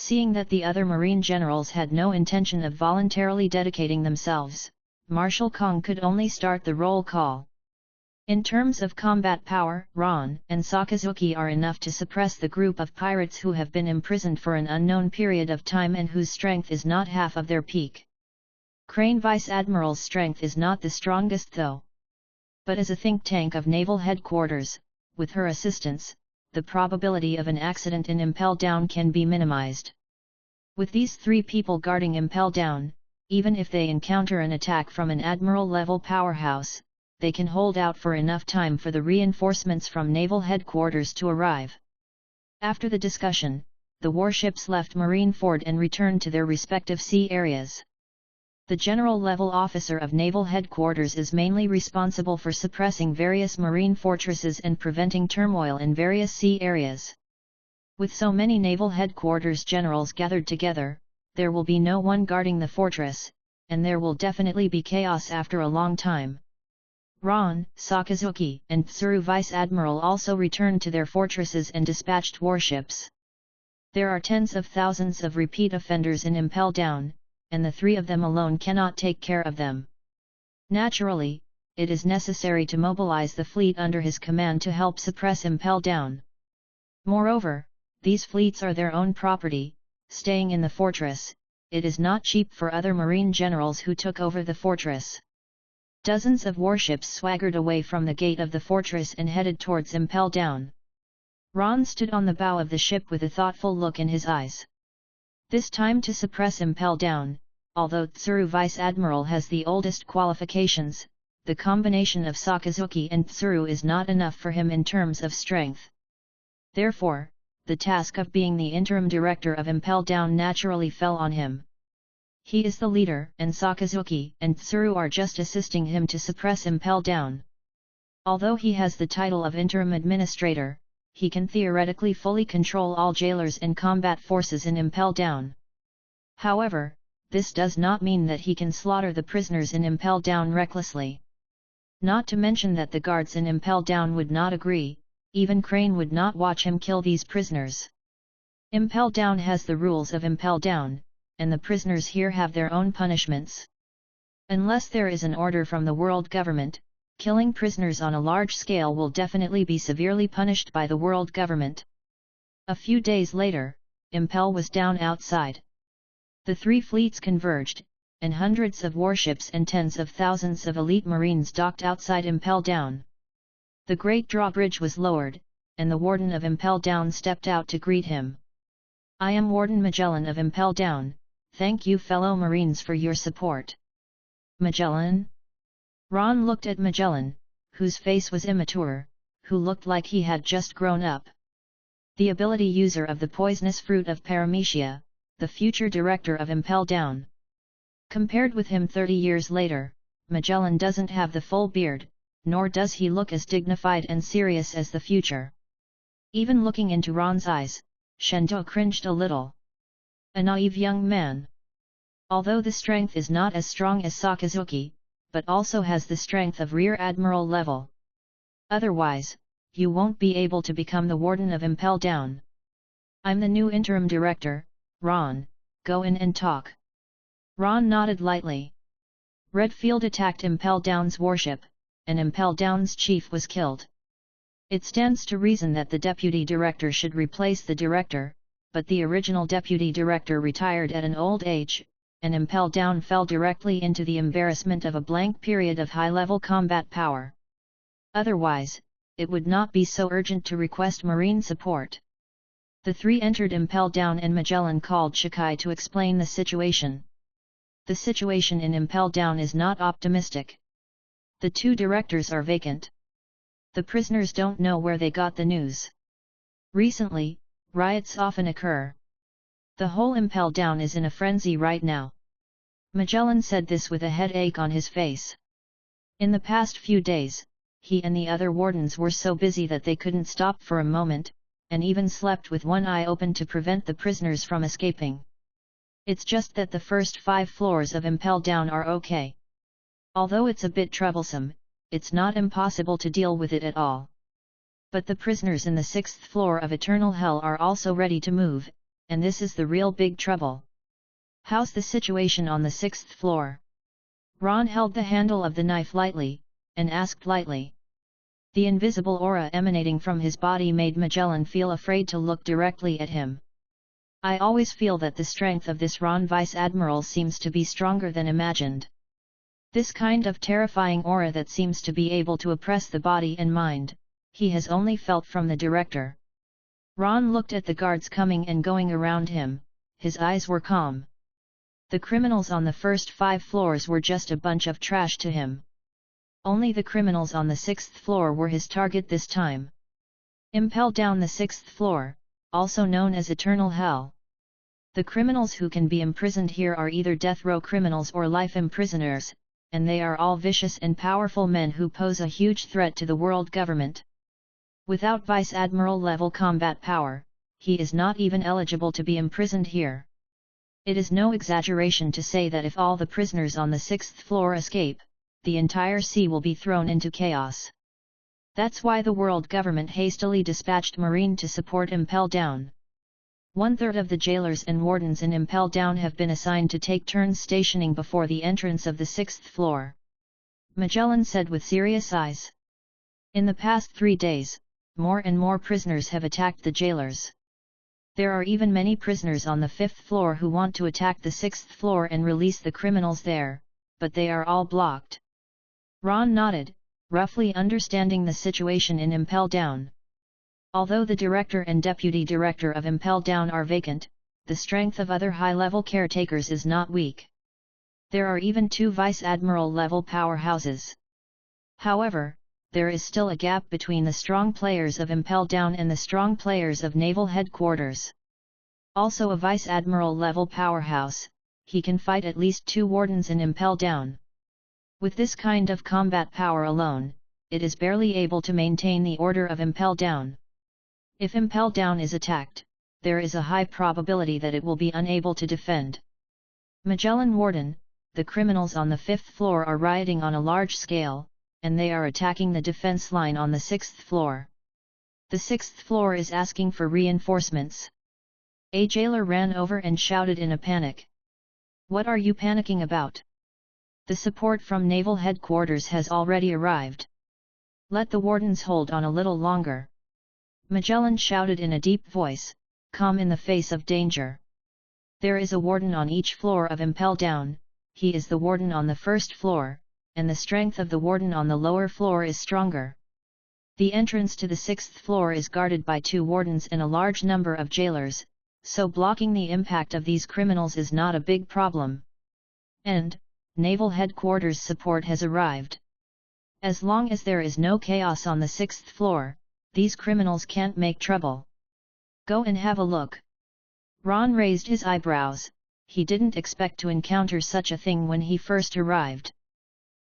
Seeing that the other Marine generals had no intention of voluntarily dedicating themselves, Marshal Kong could only start the roll call. In terms of combat power, Ron and Sakazuki are enough to suppress the group of pirates who have been imprisoned for an unknown period of time and whose strength is not half of their peak. Crane Vice Admiral's strength is not the strongest though. But as a think tank of naval headquarters, with her assistance, the probability of an accident in Impel Down can be minimized. With these 3 people guarding Impel Down, even if they encounter an attack from an admiral-level powerhouse, they can hold out for enough time for the reinforcements from naval headquarters to arrive. After the discussion, the warships left Marineford and returned to their respective sea areas. The general-level officer of naval headquarters is mainly responsible for suppressing various marine fortresses and preventing turmoil in various sea areas. With so many naval headquarters generals gathered together, there will be no one guarding the fortress, and there will definitely be chaos after a long time. Ron, Sakazuki, and Tsuru Vice Admiral also returned to their fortresses and dispatched warships. There are tens of thousands of repeat offenders in Impel Down, and the 3 of them alone cannot take care of them. Naturally, it is necessary to mobilize the fleet under his command to help suppress Impel Down. Moreover, these fleets are their own property, staying in the fortress. It is not cheap for other marine generals who took over the fortress. Dozens of warships swaggered away from the gate of the fortress and headed towards Impel Down. Ron stood on the bow of the ship with a thoughtful look in his eyes. This time to suppress Impel Down, although Tsuru Vice Admiral has the oldest qualifications, the combination of Sakazuki and Tsuru is not enough for him in terms of strength. Therefore, the task of being the interim director of Impel Down naturally fell on him. He is the leader, and Sakazuki and Tsuru are just assisting him to suppress Impel Down. Although he has the title of interim administrator, he can theoretically fully control all jailers and combat forces in Impel Down. However, this does not mean that he can slaughter the prisoners in Impel Down recklessly. Not to mention that the guards in Impel Down would not agree, even Crane would not watch him kill these prisoners. Impel Down has the rules of Impel Down, and the prisoners here have their own punishments. Unless there is an order from the world government, killing prisoners on a large scale will definitely be severely punished by the world government. A few days later, Impel was down outside. The 3 fleets converged, and hundreds of warships and tens of thousands of elite marines docked outside Impel Down. The Great Drawbridge was lowered, and the Warden of Impel Down stepped out to greet him. "I am Warden Magellan of Impel Down. Thank you fellow Marines for your support." "Magellan?" Ron looked at Magellan, whose face was immature, who looked like he had just grown up. The ability user of the poisonous fruit of Paramecia, the future director of Impel Down. Compared with him 30 years later, Magellan doesn't have the full beard, nor does he look as dignified and serious as the future. Even looking into Ron's eyes, Shendo cringed a little. A naive young man. Although the strength is not as strong as Sakazuki, but also has the strength of Rear Admiral level. Otherwise, you won't be able to become the Warden of Impel Down. "I'm the new interim director, Ron, go in and talk." Ron nodded lightly. Redfield attacked Impel Down's warship, and Impel Down's chief was killed. It stands to reason that the deputy director should replace the director, but the original deputy director retired at an old age, and Impel Down fell directly into the embarrassment of a blank period of high-level combat power. Otherwise, it would not be so urgent to request marine support. The 3 entered Impel Down and Magellan called Shikai to explain the situation. The situation in Impel Down is not optimistic. The 2 directors are vacant. The prisoners don't know where they got the news. Recently, riots often occur. The whole Impel Down is in a frenzy right now. Magellan said this with a headache on his face. In the past few days, he and the other wardens were so busy that they couldn't stop for a moment, and even slept with one eye open to prevent the prisoners from escaping. It's just that the first 5 floors of Impel Down are okay. Although it's a bit troublesome, it's not impossible to deal with it at all. But the prisoners in the 6th floor of Eternal Hell are also ready to move, and this is the real big trouble. How's the situation on the 6th floor? Ron held the handle of the knife lightly, and asked lightly. The invisible aura emanating from his body made Magellan feel afraid to look directly at him. I always feel that the strength of this Ron Vice Admiral seems to be stronger than imagined. This kind of terrifying aura that seems to be able to oppress the body and mind, he has only felt from the director. Ron looked at the guards coming and going around him, his eyes were calm. The criminals on the first 5 floors were just a bunch of trash to him. Only the criminals on the 6th floor were his target this time. Impel down the 6th floor, also known as Eternal Hell. The criminals who can be imprisoned here are either death row criminals or life imprisoners, and they are all vicious and powerful men who pose a huge threat to the world government. Without Vice Admiral level combat power, he is not even eligible to be imprisoned here. It is no exaggeration to say that if all the prisoners on the 6th floor escape, the entire sea will be thrown into chaos. That's why the world government hastily dispatched Marine to support Impel Down. 1/3 of the jailers and wardens in Impel Down have been assigned to take turns stationing before the entrance of the 6th floor. Magellan said with serious eyes. In the past 3 days, more and more prisoners have attacked the jailers. There are even many prisoners on the 5th floor who want to attack the 6th floor and release the criminals there, but they are all blocked. Ron nodded, roughly understanding the situation in Impel Down. Although the director and deputy director of Impel Down are vacant, the strength of other high-level caretakers is not weak. There are even 2 Vice Admiral level powerhouses. However, there is still a gap between the strong players of Impel Down and the strong players of Naval Headquarters. Also a Vice Admiral level powerhouse, he can fight at least 2 wardens in Impel Down. With this kind of combat power alone, it is barely able to maintain the order of Impel Down. If Impel Down is attacked, there is a high probability that it will be unable to defend. Magellan Warden, the criminals on the 5th floor are rioting on a large scale, and they are attacking the defense line on the 6th floor. The 6th floor is asking for reinforcements. A jailer ran over and shouted in a panic. What are you panicking about? The support from Naval Headquarters has already arrived. Let the wardens hold on a little longer. Magellan shouted in a deep voice, calm in the face of danger. There is a warden on each floor of Impel Down, he is the warden on the 1st floor, and the strength of the warden on the lower floor is stronger. The entrance to the 6th floor is guarded by 2 wardens and a large number of jailers, so blocking the impact of these criminals is not a big problem. And, Naval Headquarters support has arrived. As long as there is no chaos on the 6th floor, these criminals can't make trouble. Go and have a look. Ron raised his eyebrows, he didn't expect to encounter such a thing when he first arrived.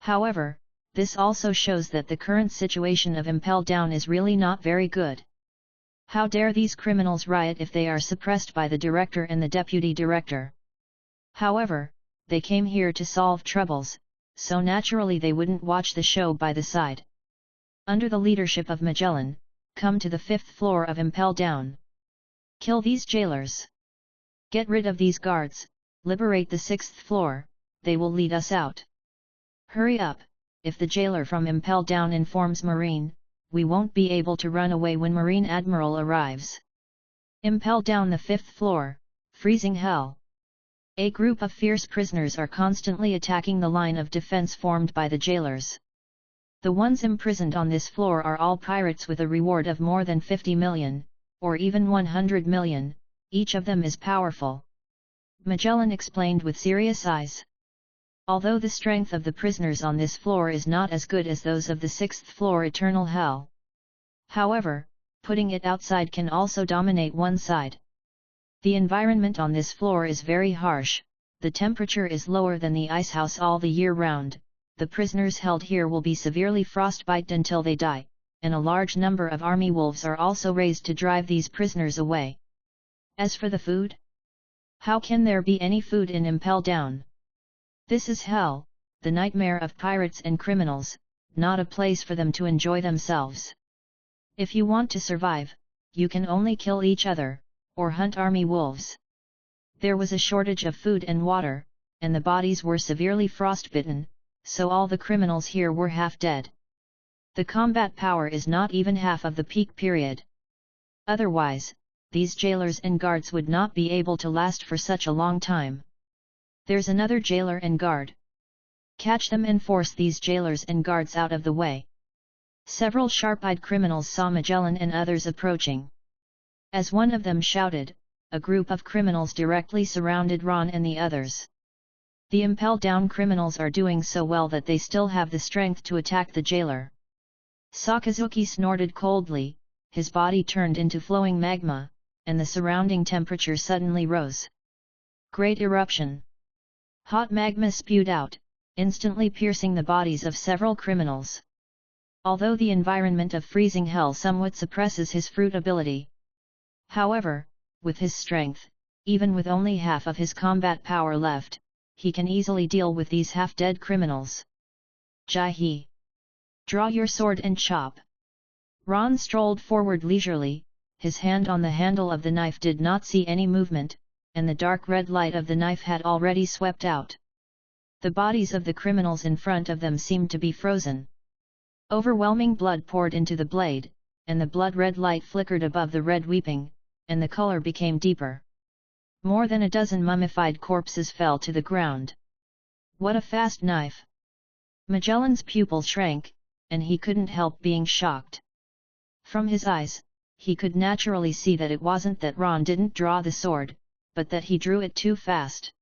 However, this also shows that the current situation of Impel Down is really not very good. How dare these criminals riot if they are suppressed by the director and the deputy director? However, they came here to solve troubles, so naturally they wouldn't watch the show by the side. Under the leadership of Magellan, come to the 5th floor of Impel Down. Kill these jailers. Get rid of these guards, liberate the 6th floor, they will lead us out. Hurry up, if the jailer from Impel Down informs Marine, we won't be able to run away when Marine Admiral arrives. Impel Down the 5th floor, freezing hell. A group of fierce prisoners are constantly attacking the line of defense formed by the jailers. The ones imprisoned on this floor are all pirates with a reward of more than 50 million, or even 100 million, each of them is powerful. Magellan explained with serious eyes. Although the strength of the prisoners on this floor is not as good as those of the 6th floor Eternal Hell. However, putting it outside can also dominate one side. The environment on this floor is very harsh, the temperature is lower than the icehouse all the year round, the prisoners held here will be severely frostbite until they die, and a large number of army wolves are also raised to drive these prisoners away. As for the food? How can there be any food in Impel Down? This is hell, the nightmare of pirates and criminals, not a place for them to enjoy themselves. If you want to survive, you can only kill each other, or hunt army wolves. There was a shortage of food and water, and the bodies were severely frostbitten, so all the criminals here were half dead. The combat power is not even half of the peak period. Otherwise, these jailers and guards would not be able to last for such a long time. There's another jailer and guard. Catch them and force these jailers and guards out of the way. Several sharp-eyed criminals saw Magellan and others approaching. As one of them shouted, a group of criminals directly surrounded Ron and the others. The impelled down criminals are doing so well that they still have the strength to attack the jailer. Sakazuki snorted coldly, his body turned into flowing magma, and the surrounding temperature suddenly rose. Great eruption. Hot magma spewed out, instantly piercing the bodies of several criminals. Although the environment of freezing hell somewhat suppresses his fruit ability. However, with his strength, even with only half of his combat power left, he can easily deal with these half-dead criminals. Jai-he! Draw your sword and chop! Ron strolled forward leisurely, his hand on the handle of the knife did not see any movement, and the dark red light of the knife had already swept out. The bodies of the criminals in front of them seemed to be frozen. Overwhelming blood poured into the blade, and the blood-red light flickered above the red weeping, and the color became deeper. More than a dozen mummified corpses fell to the ground. What a fast knife! Magellan's pupils shrank, and he couldn't help being shocked. From his eyes, he could naturally see that it wasn't that Ron didn't draw the sword, but that he drew it too fast.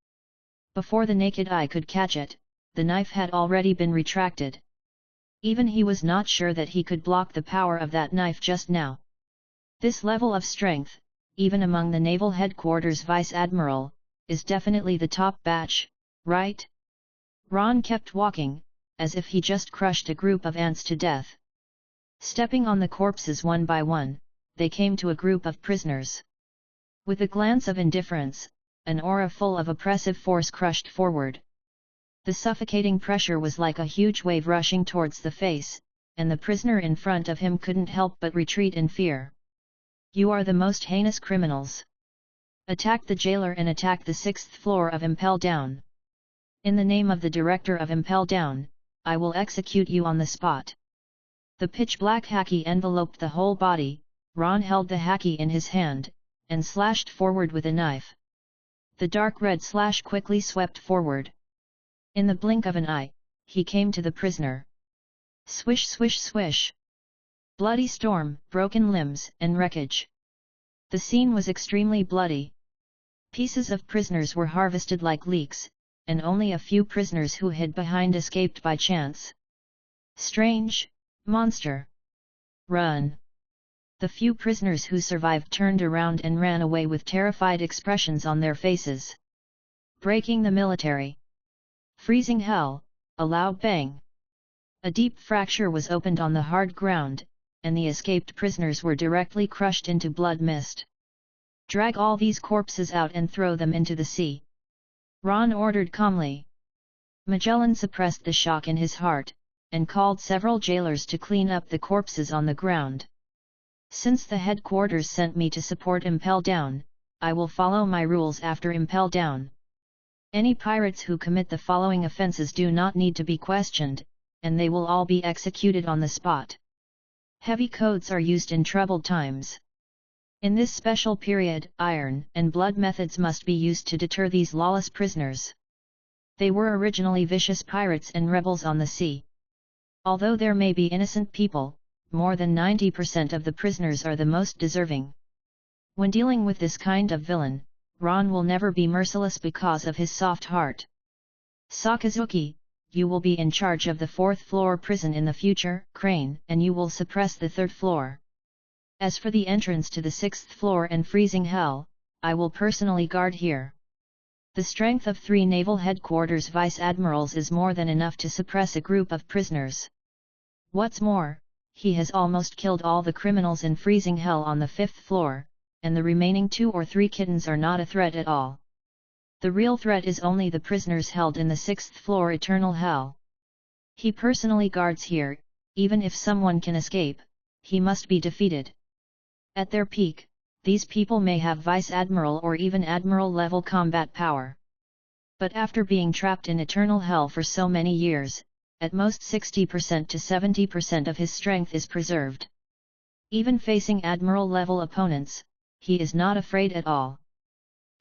Before the naked eye could catch it, the knife had already been retracted. Even he was not sure that he could block the power of that knife just now. This level of strength, even among the Naval Headquarters Vice Admiral, is definitely the top batch, right? Ron kept walking, as if he just crushed a group of ants to death. Stepping on the corpses one by one, they came to a group of prisoners. With a glance of indifference, an aura full of oppressive force crushed forward. The suffocating pressure was like a huge wave rushing towards the face, and the prisoner in front of him couldn't help but retreat in fear. You are the most heinous criminals. Attack the jailer and attack the 6th floor of Impel Down. In the name of the director of Impel Down, I will execute you on the spot. The pitch-black haki enveloped the whole body. Ron held the haki in his hand, and slashed forward with a knife. The dark red slash quickly swept forward. In the blink of an eye, he came to the prisoner. Swish swish swish! Bloody storm, broken limbs, and wreckage. The scene was extremely bloody. Pieces of prisoners were harvested like leeks, and only a few prisoners who hid behind escaped by chance. Strange monster! Run! The few prisoners who survived turned around and ran away with terrified expressions on their faces. Breaking the military. Freezing hell, a loud bang. A deep fracture was opened on the hard ground, and the escaped prisoners were directly crushed into blood mist. Drag all these corpses out and throw them into the sea. Ron ordered calmly. Magellan suppressed the shock in his heart, and called several jailers to clean up the corpses on the ground. Since the headquarters sent me to support Impel Down, I will follow my rules after Impel Down. Any pirates who commit the following offenses do not need to be questioned, and they will all be executed on the spot. Heavy codes are used in troubled times. In this special period, iron and blood methods must be used to deter these lawless prisoners. They were originally vicious pirates and rebels on the sea. Although there may be innocent people, more than 90% of the prisoners are the most deserving. When dealing with this kind of villain, Ron will never be merciless because of his soft heart. Sakazuki, you will be in charge of the 4th floor prison in the future, Crane, and you will suppress the 3rd floor. As for the entrance to the 6th floor and freezing hell, I will personally guard here. The strength of 3 naval headquarters vice admirals is more than enough to suppress a group of prisoners. What's more, he has almost killed all the criminals in freezing hell on the 5th floor, and the remaining 2 or 3 kittens are not a threat at all. The real threat is only the prisoners held in the 6th floor eternal hell. He personally guards here, even if someone can escape, he must be defeated. At their peak, these people may have vice admiral or even admiral level combat power. But after being trapped in eternal hell for so many years, at most 60% to 70% of his strength is preserved. Even facing admiral level opponents, he is not afraid at all.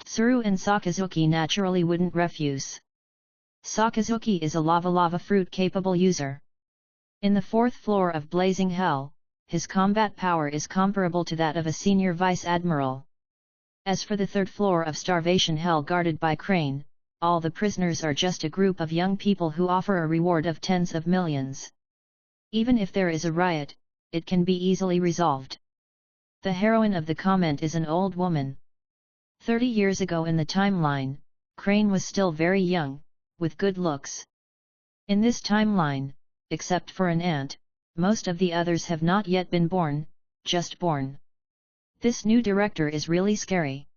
Tsuru and Sakazuki naturally wouldn't refuse. Sakazuki is a lava fruit capable user. In the 4th floor of Blazing Hell, his combat power is comparable to that of a senior vice admiral. As for the 3rd floor of Starvation Hell guarded by Crane, all the prisoners are just a group of young people who offer a reward of tens of millions. Even if there is a riot, it can be easily resolved. The heroine of the comment is an old woman. 30 years ago in the timeline, Crane was still very young, with good looks. In this timeline, except for an aunt, most of the others have not yet been born, just born. This new director is really scary.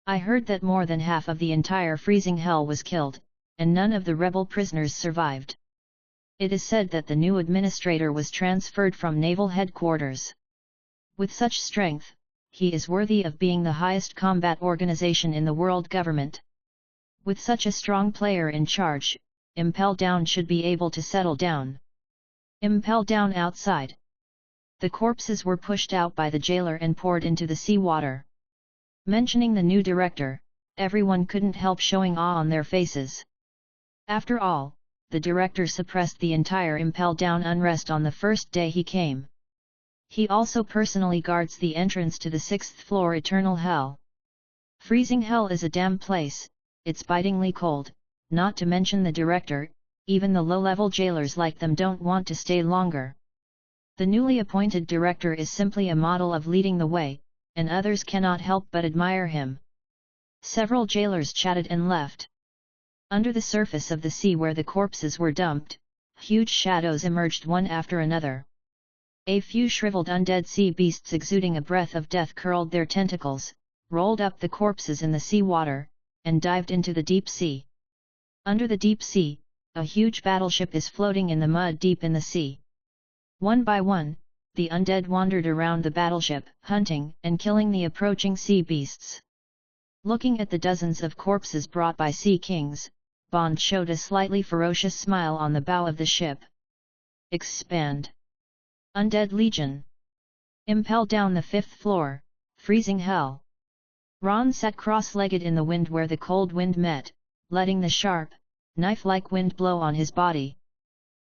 I heard that more than half of the entire freezing hell was killed, and none of the rebel prisoners survived. It is said that the new administrator was transferred from naval headquarters. With such strength, he is worthy of being the highest combat organization in the world government. With such a strong player in charge, Impel Down should be able to settle down. Impel Down outside. The corpses were pushed out by the jailer and poured into the seawater. Mentioning the new director, everyone couldn't help showing awe on their faces. After all, the director suppressed the entire Impel Down unrest on the first day he came. He also personally guards the entrance to the 6th floor Eternal Hell. Freezing Hell is a damn place, it's bitingly cold, not to mention the director, even the low-level jailers like them don't want to stay longer. The newly appointed director is simply a model of leading the way, and others cannot help but admire him. Several jailers chatted and left. Under the surface of the sea where the corpses were dumped, huge shadows emerged one after another. A few shriveled undead sea beasts exuding a breath of death curled their tentacles, rolled up the corpses in the seawater, and dived into the deep sea. Under the deep sea, a huge battleship is floating in the mud deep in the sea. One by one, the undead wandered around the battleship, hunting and killing the approaching sea beasts. Looking at the dozens of corpses brought by sea kings, Bond showed a slightly ferocious smile on the bow of the ship. Expand. Undead Legion. Impel Down the 5th floor, Freezing Hell. Ron sat cross-legged in the wind where the cold wind met, letting the sharp, knife-like wind blow on his body.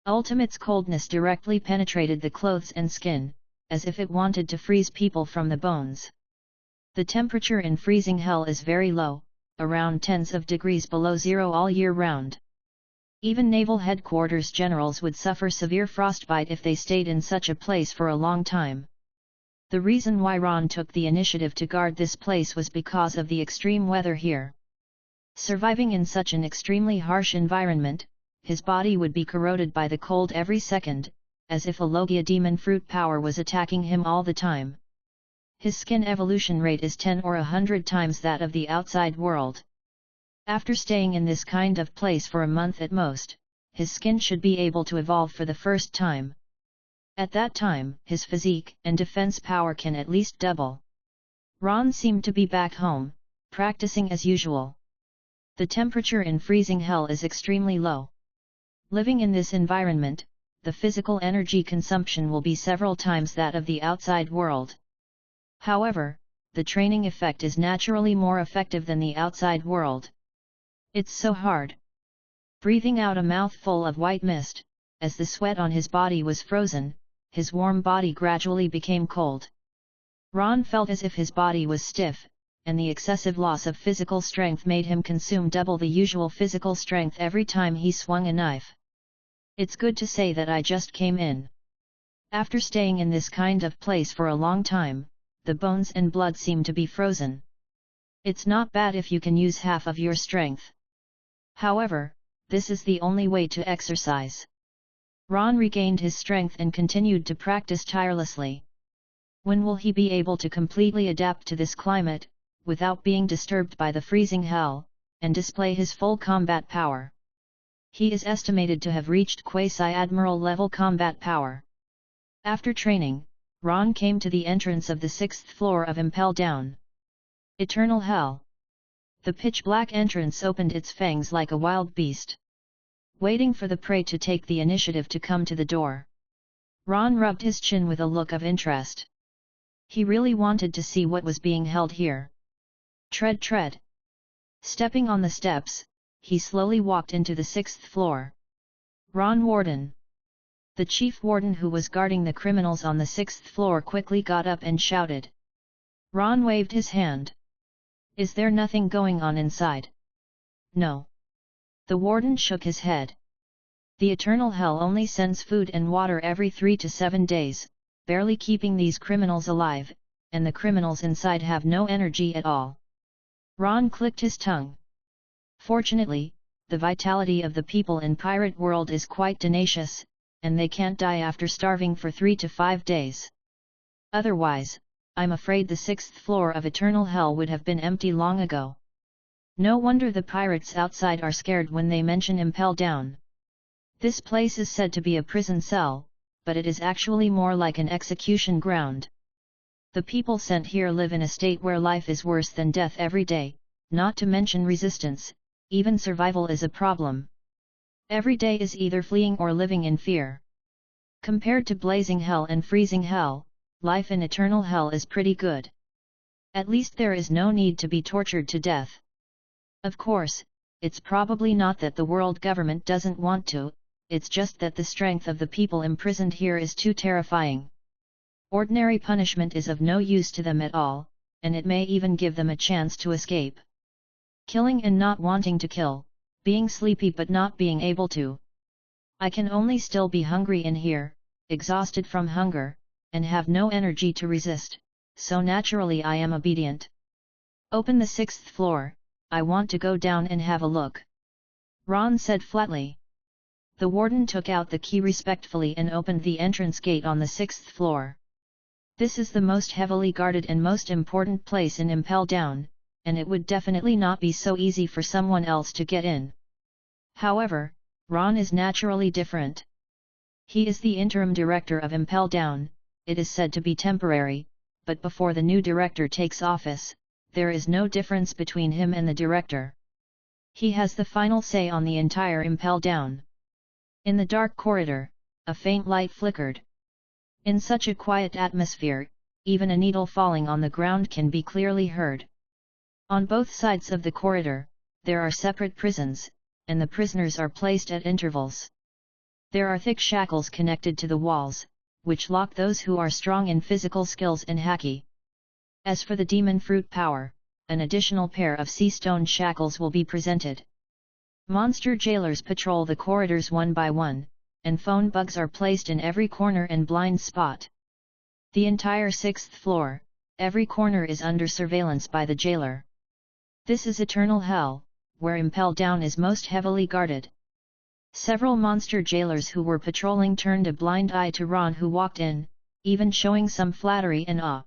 Ultimate's coldness directly penetrated the clothes and skin, as if it wanted to freeze people from the bones. The temperature in Freezing Hell is very low, around tens of degrees below zero all year round. Even naval headquarters generals would suffer severe frostbite if they stayed in such a place for a long time. The reason why Ron took the initiative to guard this place was because of the extreme weather here. Surviving in such an extremely harsh environment, his body would be corroded by the cold every second, as if a Logia demon fruit power was attacking him all the time. His skin evolution rate is 10 or 100 times that of the outside world. After staying in this kind of place for a month at most, his skin should be able to evolve for the first time. At that time, his physique and defense power can at least double. Ron seemed to be back home, practicing as usual. The temperature in Freezing Hell is extremely low. Living in this environment, the physical energy consumption will be several times that of the outside world. However, the training effect is naturally more effective than the outside world. It's so hard. Breathing out a mouthful of white mist, as the sweat on his body was frozen, his warm body gradually became cold. Ron felt as if his body was stiff, and the excessive loss of physical strength made him consume double the usual physical strength every time he swung a knife. It's good to say that I just came in. After staying in this kind of place for a long time, the bones and blood seem to be frozen. It's not bad if you can use half of your strength. However, this is the only way to exercise. Ron regained his strength and continued to practice tirelessly. When will he be able to completely adapt to this climate, without being disturbed by the freezing hell, and display his full combat power? He is estimated to have reached quasi-admiral level combat power. After training, Ron came to the entrance of the 6th floor of Impel Down. Eternal hell. The pitch-black entrance opened its fangs like a wild beast, waiting for the prey to take the initiative to come to the door. Ron rubbed his chin with a look of interest. He really wanted to see what was being held here. Tread, tread. Stepping on the steps, he slowly walked into the 6th floor. Ron Warden. The chief warden who was guarding the criminals on the 6th floor quickly got up and shouted. Ron waved his hand. Is there nothing going on inside? No. The warden shook his head. The eternal hell only sends food and water every 3 to 7 days, barely keeping these criminals alive, and the criminals inside have no energy at all. Ron clicked his tongue. Fortunately, the vitality of the people in pirate world is quite tenacious, and they can't die after starving for 3 to 5 days. Otherwise, I'm afraid the 6th floor of eternal hell would have been empty long ago. No wonder the pirates outside are scared when they mention Impel Down. This place is said to be a prison cell, but it is actually more like an execution ground. The people sent here live in a state where life is worse than death every day, not to mention resistance, even survival is a problem. Every day is either fleeing or living in fear. Compared to blazing hell and freezing hell, life in eternal hell is pretty good. At least there is no need to be tortured to death. Of course, it's probably not that the world government doesn't want to, it's just that the strength of the people imprisoned here is too terrifying. Ordinary punishment is of no use to them at all, and it may even give them a chance to escape. Killing and not wanting to kill, being sleepy but not being able to. I can only still be hungry in here, exhausted from hunger, and have no energy to resist, so naturally I am obedient. Open the 6th floor, I want to go down and have a look. Ron said flatly. The warden took out the key respectfully and opened the entrance gate on the 6th floor. This is the most heavily guarded and most important place in Impel Down, and it would definitely not be so easy for someone else to get in. However, Ron is naturally different. He is the interim director of Impel Down. It is said to be temporary, but before the new director takes office, there is no difference between him and the director. He has the final say on the entire Impel Down. In the dark corridor, a faint light flickered. In such a quiet atmosphere, even a needle falling on the ground can be clearly heard. On both sides of the corridor, there are separate prisons, and the prisoners are placed at intervals. There are thick shackles connected to the walls, which lock those who are strong in physical skills and haki. As for the demon fruit power, an additional pair of sea stone shackles will be presented. Monster jailers patrol the corridors one by one, and phone bugs are placed in every corner and blind spot. The entire 6th floor, every corner is under surveillance by the jailer. This is eternal hell, where Impel Down is most heavily guarded. Several monster jailers who were patrolling turned a blind eye to Ron who walked in, even showing some flattery and awe.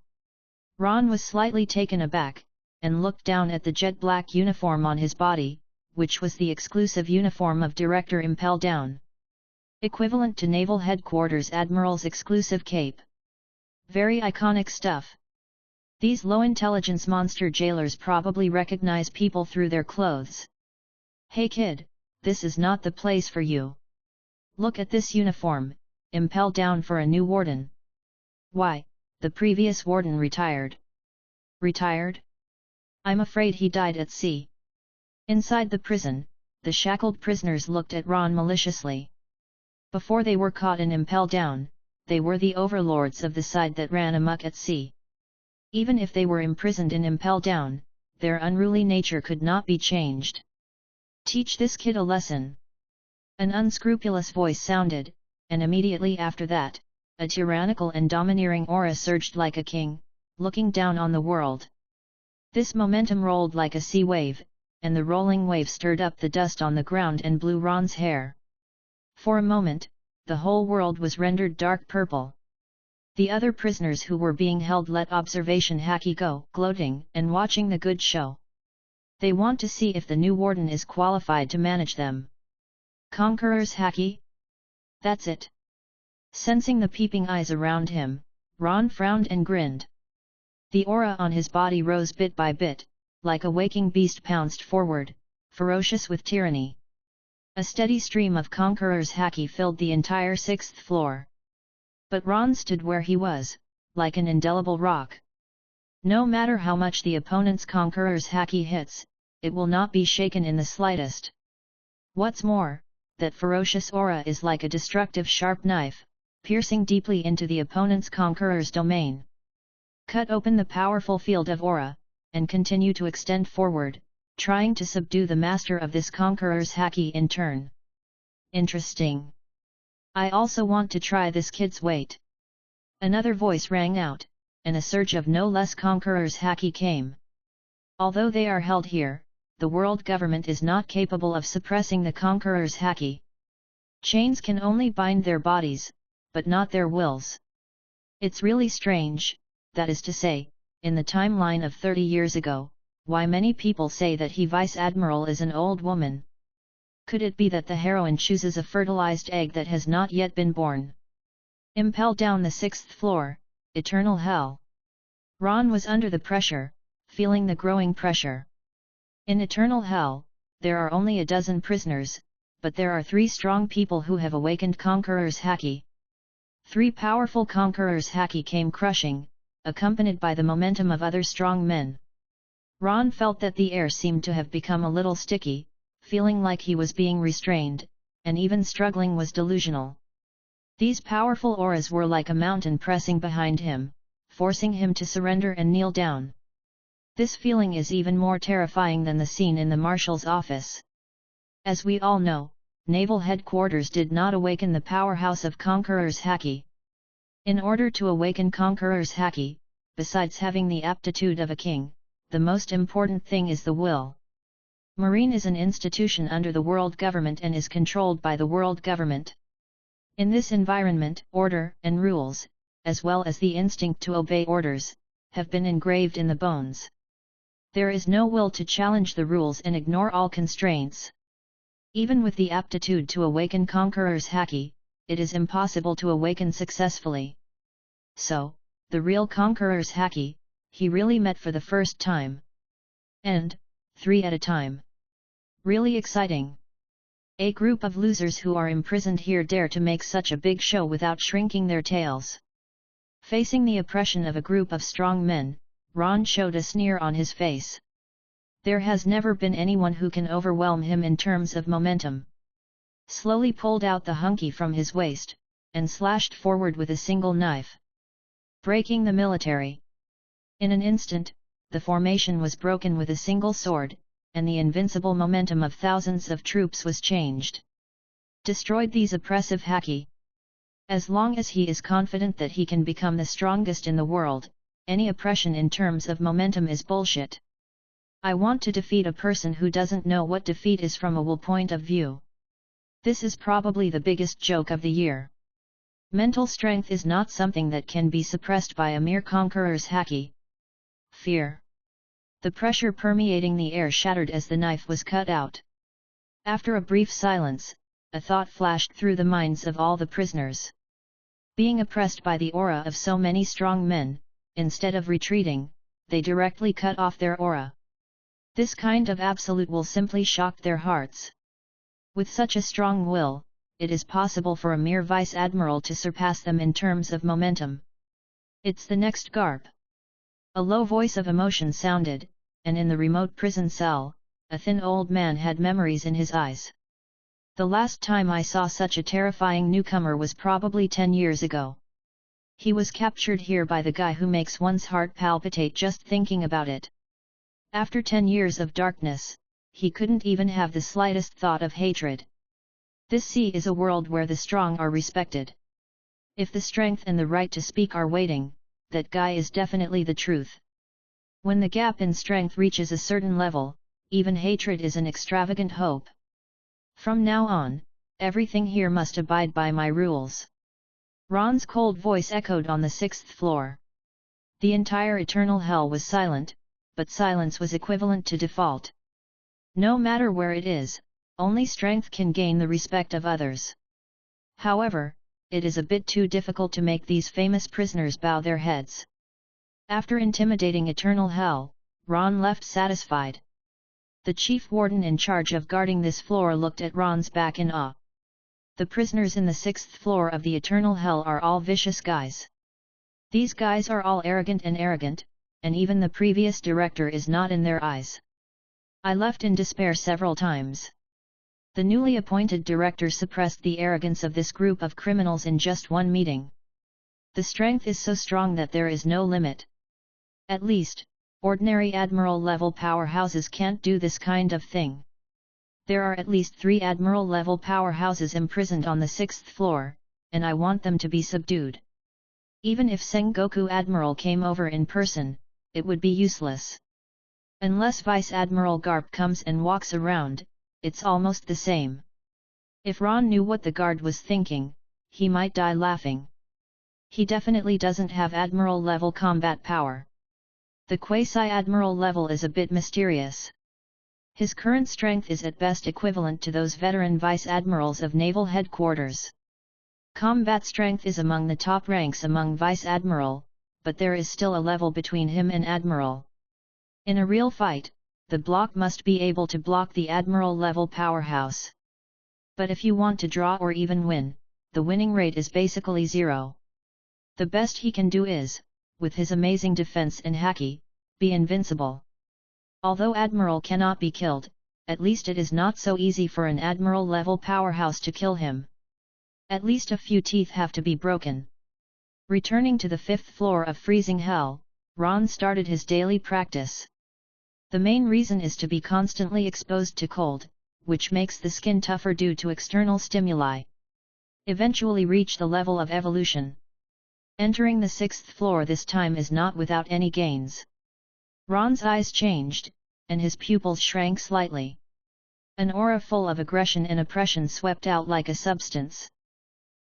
Ron was slightly taken aback, and looked down at the jet-black uniform on his body, which was the exclusive uniform of Director Impel Down. Equivalent to Naval Headquarters Admiral's exclusive cape. Very iconic stuff. These low-intelligence monster jailers probably recognize people through their clothes. Hey kid, this is not the place for you. Look at this uniform, Impel Down for a new warden. Why, the previous warden retired. Retired? I'm afraid he died at sea. Inside the prison, the shackled prisoners looked at Ron maliciously. Before they were caught in Impel Down, they were the overlords of the side that ran amok at sea. Even if they were imprisoned in Impel Down, their unruly nature could not be changed. Teach this kid a lesson. An unscrupulous voice sounded, and immediately after that, a tyrannical and domineering aura surged like a king, looking down on the world. This momentum rolled like a sea wave, and the rolling wave stirred up the dust on the ground and blew Ron's hair. For a moment, the whole world was rendered dark purple. The other prisoners who were being held let observation haki go, gloating and watching the good show. They want to see if the new warden is qualified to manage them. Conqueror's haki? That's it. Sensing the peeping eyes around him, Ron frowned and grinned. The aura on his body rose bit by bit, like a waking beast pounced forward, ferocious with tyranny. A steady stream of Conqueror's haki filled the entire 6th floor. But Ron stood where he was, like an indelible rock. No matter how much the opponent's Conqueror's haki hits, it will not be shaken in the slightest. What's more, that ferocious aura is like a destructive sharp knife, piercing deeply into the opponent's Conqueror's domain. Cut open the powerful field of aura, and continue to extend forward, trying to subdue the master of this Conqueror's haki in turn. Interesting. I also want to try this kid's weight. Another voice rang out, and a surge of no less Conqueror's haki came. Although they are held here, the world government is not capable of suppressing the Conqueror's haki. Chains can only bind their bodies, but not their wills. It's really strange, that is to say, in the timeline of 30 years ago, why many people say that he Vice Admiral is an old woman. Could it be that the heroine chooses a fertilized egg that has not yet been born? Impelled down the 6th floor, eternal hell. Ron was under the pressure, feeling the growing pressure. In eternal hell, there are only a dozen prisoners, but there are 3 strong people who have awakened Conqueror's haki. 3 powerful Conqueror's haki came crushing, accompanied by the momentum of other strong men. Ron felt that the air seemed to have become a little sticky, feeling like he was being restrained, and even struggling was delusional. These powerful auras were like a mountain pressing behind him, forcing him to surrender and kneel down. This feeling is even more terrifying than the scene in the marshal's office. As we all know, Naval Headquarters did not awaken the powerhouse of Conqueror's haki. In order to awaken Conqueror's haki, besides having the aptitude of a king, the most important thing is the will. Marine is an institution under the world government and is controlled by the world government. In this environment, order and rules, as well as the instinct to obey orders, have been engraved in the bones. There is no will to challenge the rules and ignore all constraints. Even with the aptitude to awaken Conqueror's haki, it is impossible to awaken successfully. So, the real Conqueror's haki, he really met for the first time. And, 3 at a time. Really exciting. A group of losers who are imprisoned here dare to make such a big show without shrinking their tails. Facing the oppression of a group of strong men, Ron showed a sneer on his face. There has never been anyone who can overwhelm him in terms of momentum. Slowly pulled out the hunky from his waist, and slashed forward with a single knife. Breaking the military. In an instant, the formation was broken with a single sword, and the invincible momentum of thousands of troops was changed. Destroyed these oppressive haki. As long as he is confident that he can become the strongest in the world, any oppression in terms of momentum is bullshit. I want to defeat a person who doesn't know what defeat is from a will point of view. This is probably the biggest joke of the year. Mental strength is not something that can be suppressed by a mere Conqueror's haki. Fear. The pressure permeating the air shattered as the knife was cut out. After a brief silence, a thought flashed through the minds of all the prisoners. Being oppressed by the aura of so many strong men, instead of retreating, they directly cut off their aura. This kind of absolute will simply shocked their hearts. With such a strong will, it is possible for a mere vice admiral to surpass them in terms of momentum. It's the next Garp. A low voice of emotion sounded, and in the remote prison cell, a thin old man had memories in his eyes. The last time I saw such a terrifying newcomer was probably 10 years ago. He was captured here by the guy who makes one's heart palpitate just thinking about it. After 10 years of darkness, he couldn't even have the slightest thought of hatred. This sea is a world where the strong are respected. If the strength and the right to speak are waiting, that guy is definitely the truth. When the gap in strength reaches a certain level, even hatred is an extravagant hope. From now on, everything here must abide by my rules. Ron's cold voice echoed on the 6th floor. The entire eternal hell was silent, but silence was equivalent to default. No matter where it is, only strength can gain the respect of others. However, it is a bit too difficult to make these famous prisoners bow their heads. After intimidating eternal hell, Ron left satisfied. The chief warden in charge of guarding this floor looked at Ron's back in awe. The prisoners in the 6th floor of the eternal hell are all vicious guys. These guys are all arrogant, and even the previous director is not in their eyes. I left in despair several times. The newly appointed director suppressed the arrogance of this group of criminals in just one meeting. The strength is so strong that there is no limit. At least, ordinary admiral-level powerhouses can't do this kind of thing. There are at least 3 admiral-level powerhouses imprisoned on the 6th floor, and I want them to be subdued. Even if Sengoku Admiral came over in person, it would be useless. Unless Vice Admiral Garp comes and walks around, it's almost the same. If Ron knew what the guard was thinking, he might die laughing. He definitely doesn't have Admiral-level combat power. The quasi-Admiral level is a bit mysterious. His current strength is at best equivalent to those veteran Vice Admirals of Naval Headquarters. Combat strength is among the top ranks among Vice Admiral, but there is still a level between him and Admiral. In a real fight, the block must be able to block the Admiral-level powerhouse. But if you want to draw or even win, the winning rate is basically 0. The best he can do is, with his amazing defense and haki, be invincible. Although Admiral cannot be killed, at least it is not so easy for an Admiral-level powerhouse to kill him. At least a few teeth have to be broken. Returning to the 5th floor of freezing hell, Ron started his daily practice. The main reason is to be constantly exposed to cold, which makes the skin tougher due to external stimuli. Eventually reach the level of evolution. Entering the 6th floor this time is not without any gains. Ron's eyes changed, and his pupils shrank slightly. An aura full of aggression and oppression swept out like a substance.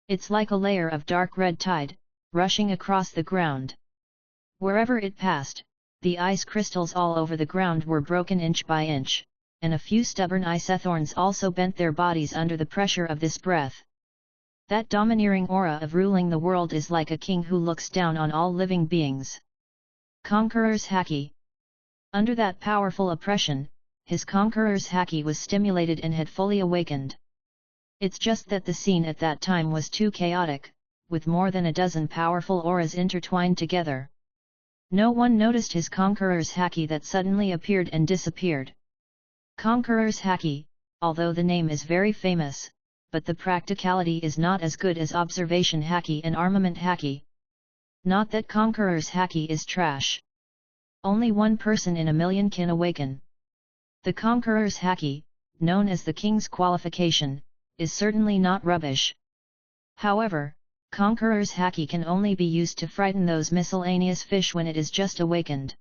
It's like a layer of dark red tide, rushing across the ground. Wherever it passed, the ice crystals all over the ground were broken inch by inch, and a few stubborn icethorns also bent their bodies under the pressure of this breath. That domineering aura of ruling the world is like a king who looks down on all living beings. Conqueror's haki. Under that powerful oppression, his conqueror's haki was stimulated and had fully awakened. It's just that the scene at that time was too chaotic, with more than a dozen powerful auras intertwined together. No one noticed his conqueror's haki that suddenly appeared and disappeared. Conqueror's haki, although the name is very famous, but the practicality is not as good as observation haki and armament haki. Not that conqueror's haki is trash. Only one person in a million can awaken. The conqueror's haki, known as the king's qualification, is certainly not rubbish. However, conqueror's haki can only be used to frighten those miscellaneous fish when it is just awakened.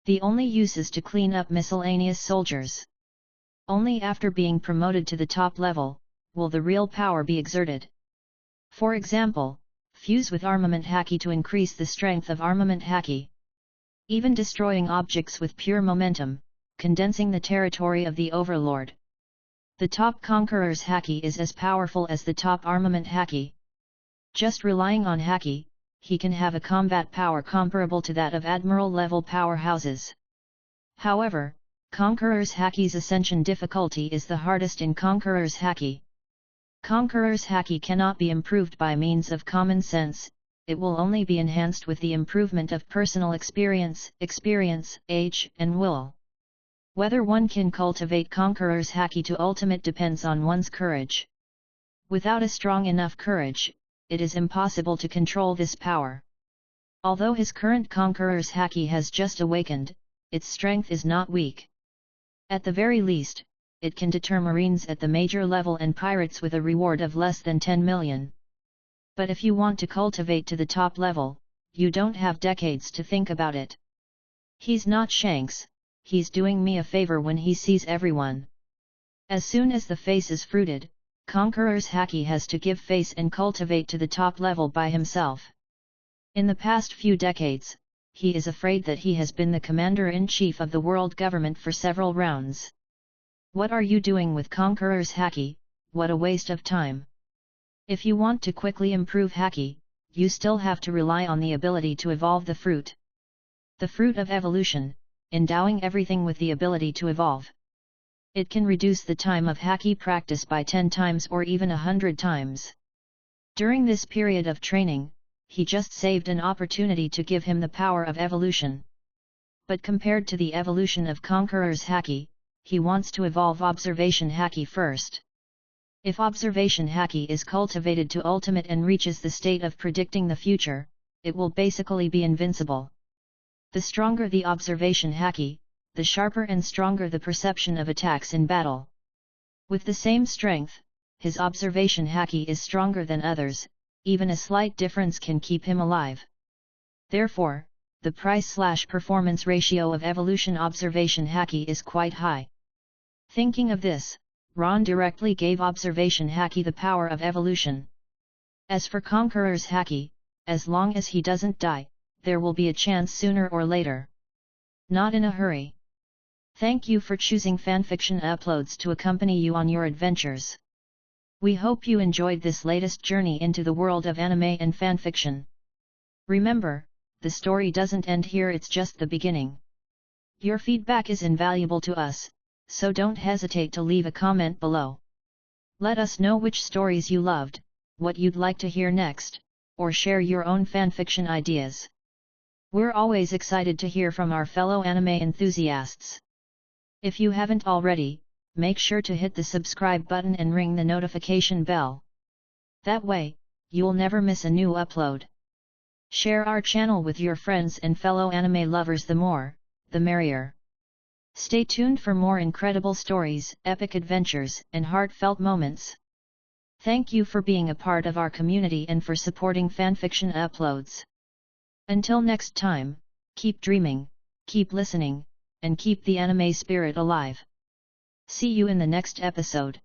The only use is to clean up miscellaneous soldiers. Only after being promoted to the top level, will the real power be exerted. For example, fuse with armament haki to increase the strength of armament haki. Even destroying objects with pure momentum, condensing the territory of the overlord. The top conqueror's haki is as powerful as the top armament haki. Just relying on haki, he can have a combat power comparable to that of admiral-level powerhouses. However, Conqueror's haki's ascension difficulty is the hardest in Conqueror's haki. Conqueror's haki cannot be improved by means of common sense, it will only be enhanced with the improvement of personal experience, age, and will. Whether one can cultivate Conqueror's haki to ultimate depends on one's courage. Without a strong enough courage, it is impossible to control this power. Although his current Conqueror's haki has just awakened, its strength is not weak. At the very least, it can deter Marines at the major level and pirates with a reward of less than 10 million. But if you want to cultivate to the top level, you don't have decades to think about it. He's not Shanks, he's doing me a favor when he sees everyone. As soon as the face is fruited, Conqueror's haki has to give face and cultivate to the top level by himself. In the past few decades, he is afraid that he has been the commander-in-chief of the world government for several rounds. What are you doing with Conqueror's haki? What a waste of time. If you want to quickly improve Haki, you still have to rely on the ability to evolve the fruit. The fruit of evolution, endowing everything with the ability to evolve. It can reduce the time of Haki practice by 10 times or even 100 times. During this period of training, he just saved an opportunity to give him the power of evolution. But compared to the evolution of Conqueror's Haki, he wants to evolve Observation Haki first. If Observation Haki is cultivated to ultimate and reaches the state of predicting the future, it will basically be invincible. The stronger the Observation Haki, the sharper and stronger the perception of attacks in battle. With the same strength, his Observation Haki is stronger than others, even a slight difference can keep him alive. Therefore, the price/performance ratio of Evolution Observation Haki is quite high. Thinking of this, Ron directly gave Observation Haki the power of evolution. As for Conqueror's Haki, as long as he doesn't die, there will be a chance sooner or later. Not in a hurry. Thank you for choosing fanfiction uploads to accompany you on your adventures. We hope you enjoyed this latest journey into the world of anime and fanfiction. Remember, the story doesn't end here, it's just the beginning. Your feedback is invaluable to us, so don't hesitate to leave a comment below. Let us know which stories you loved, what you'd like to hear next, or share your own fanfiction ideas. We're always excited to hear from our fellow anime enthusiasts. If you haven't already, make sure to hit the subscribe button and ring the notification bell. That way, you'll never miss a new upload. Share our channel with your friends and fellow anime lovers, the more, the merrier. Stay tuned for more incredible stories, epic adventures, and heartfelt moments. Thank you for being a part of our community and for supporting fanfiction uploads. Until next time, keep dreaming, keep listening, and keep the anime spirit alive. See you in the next episode.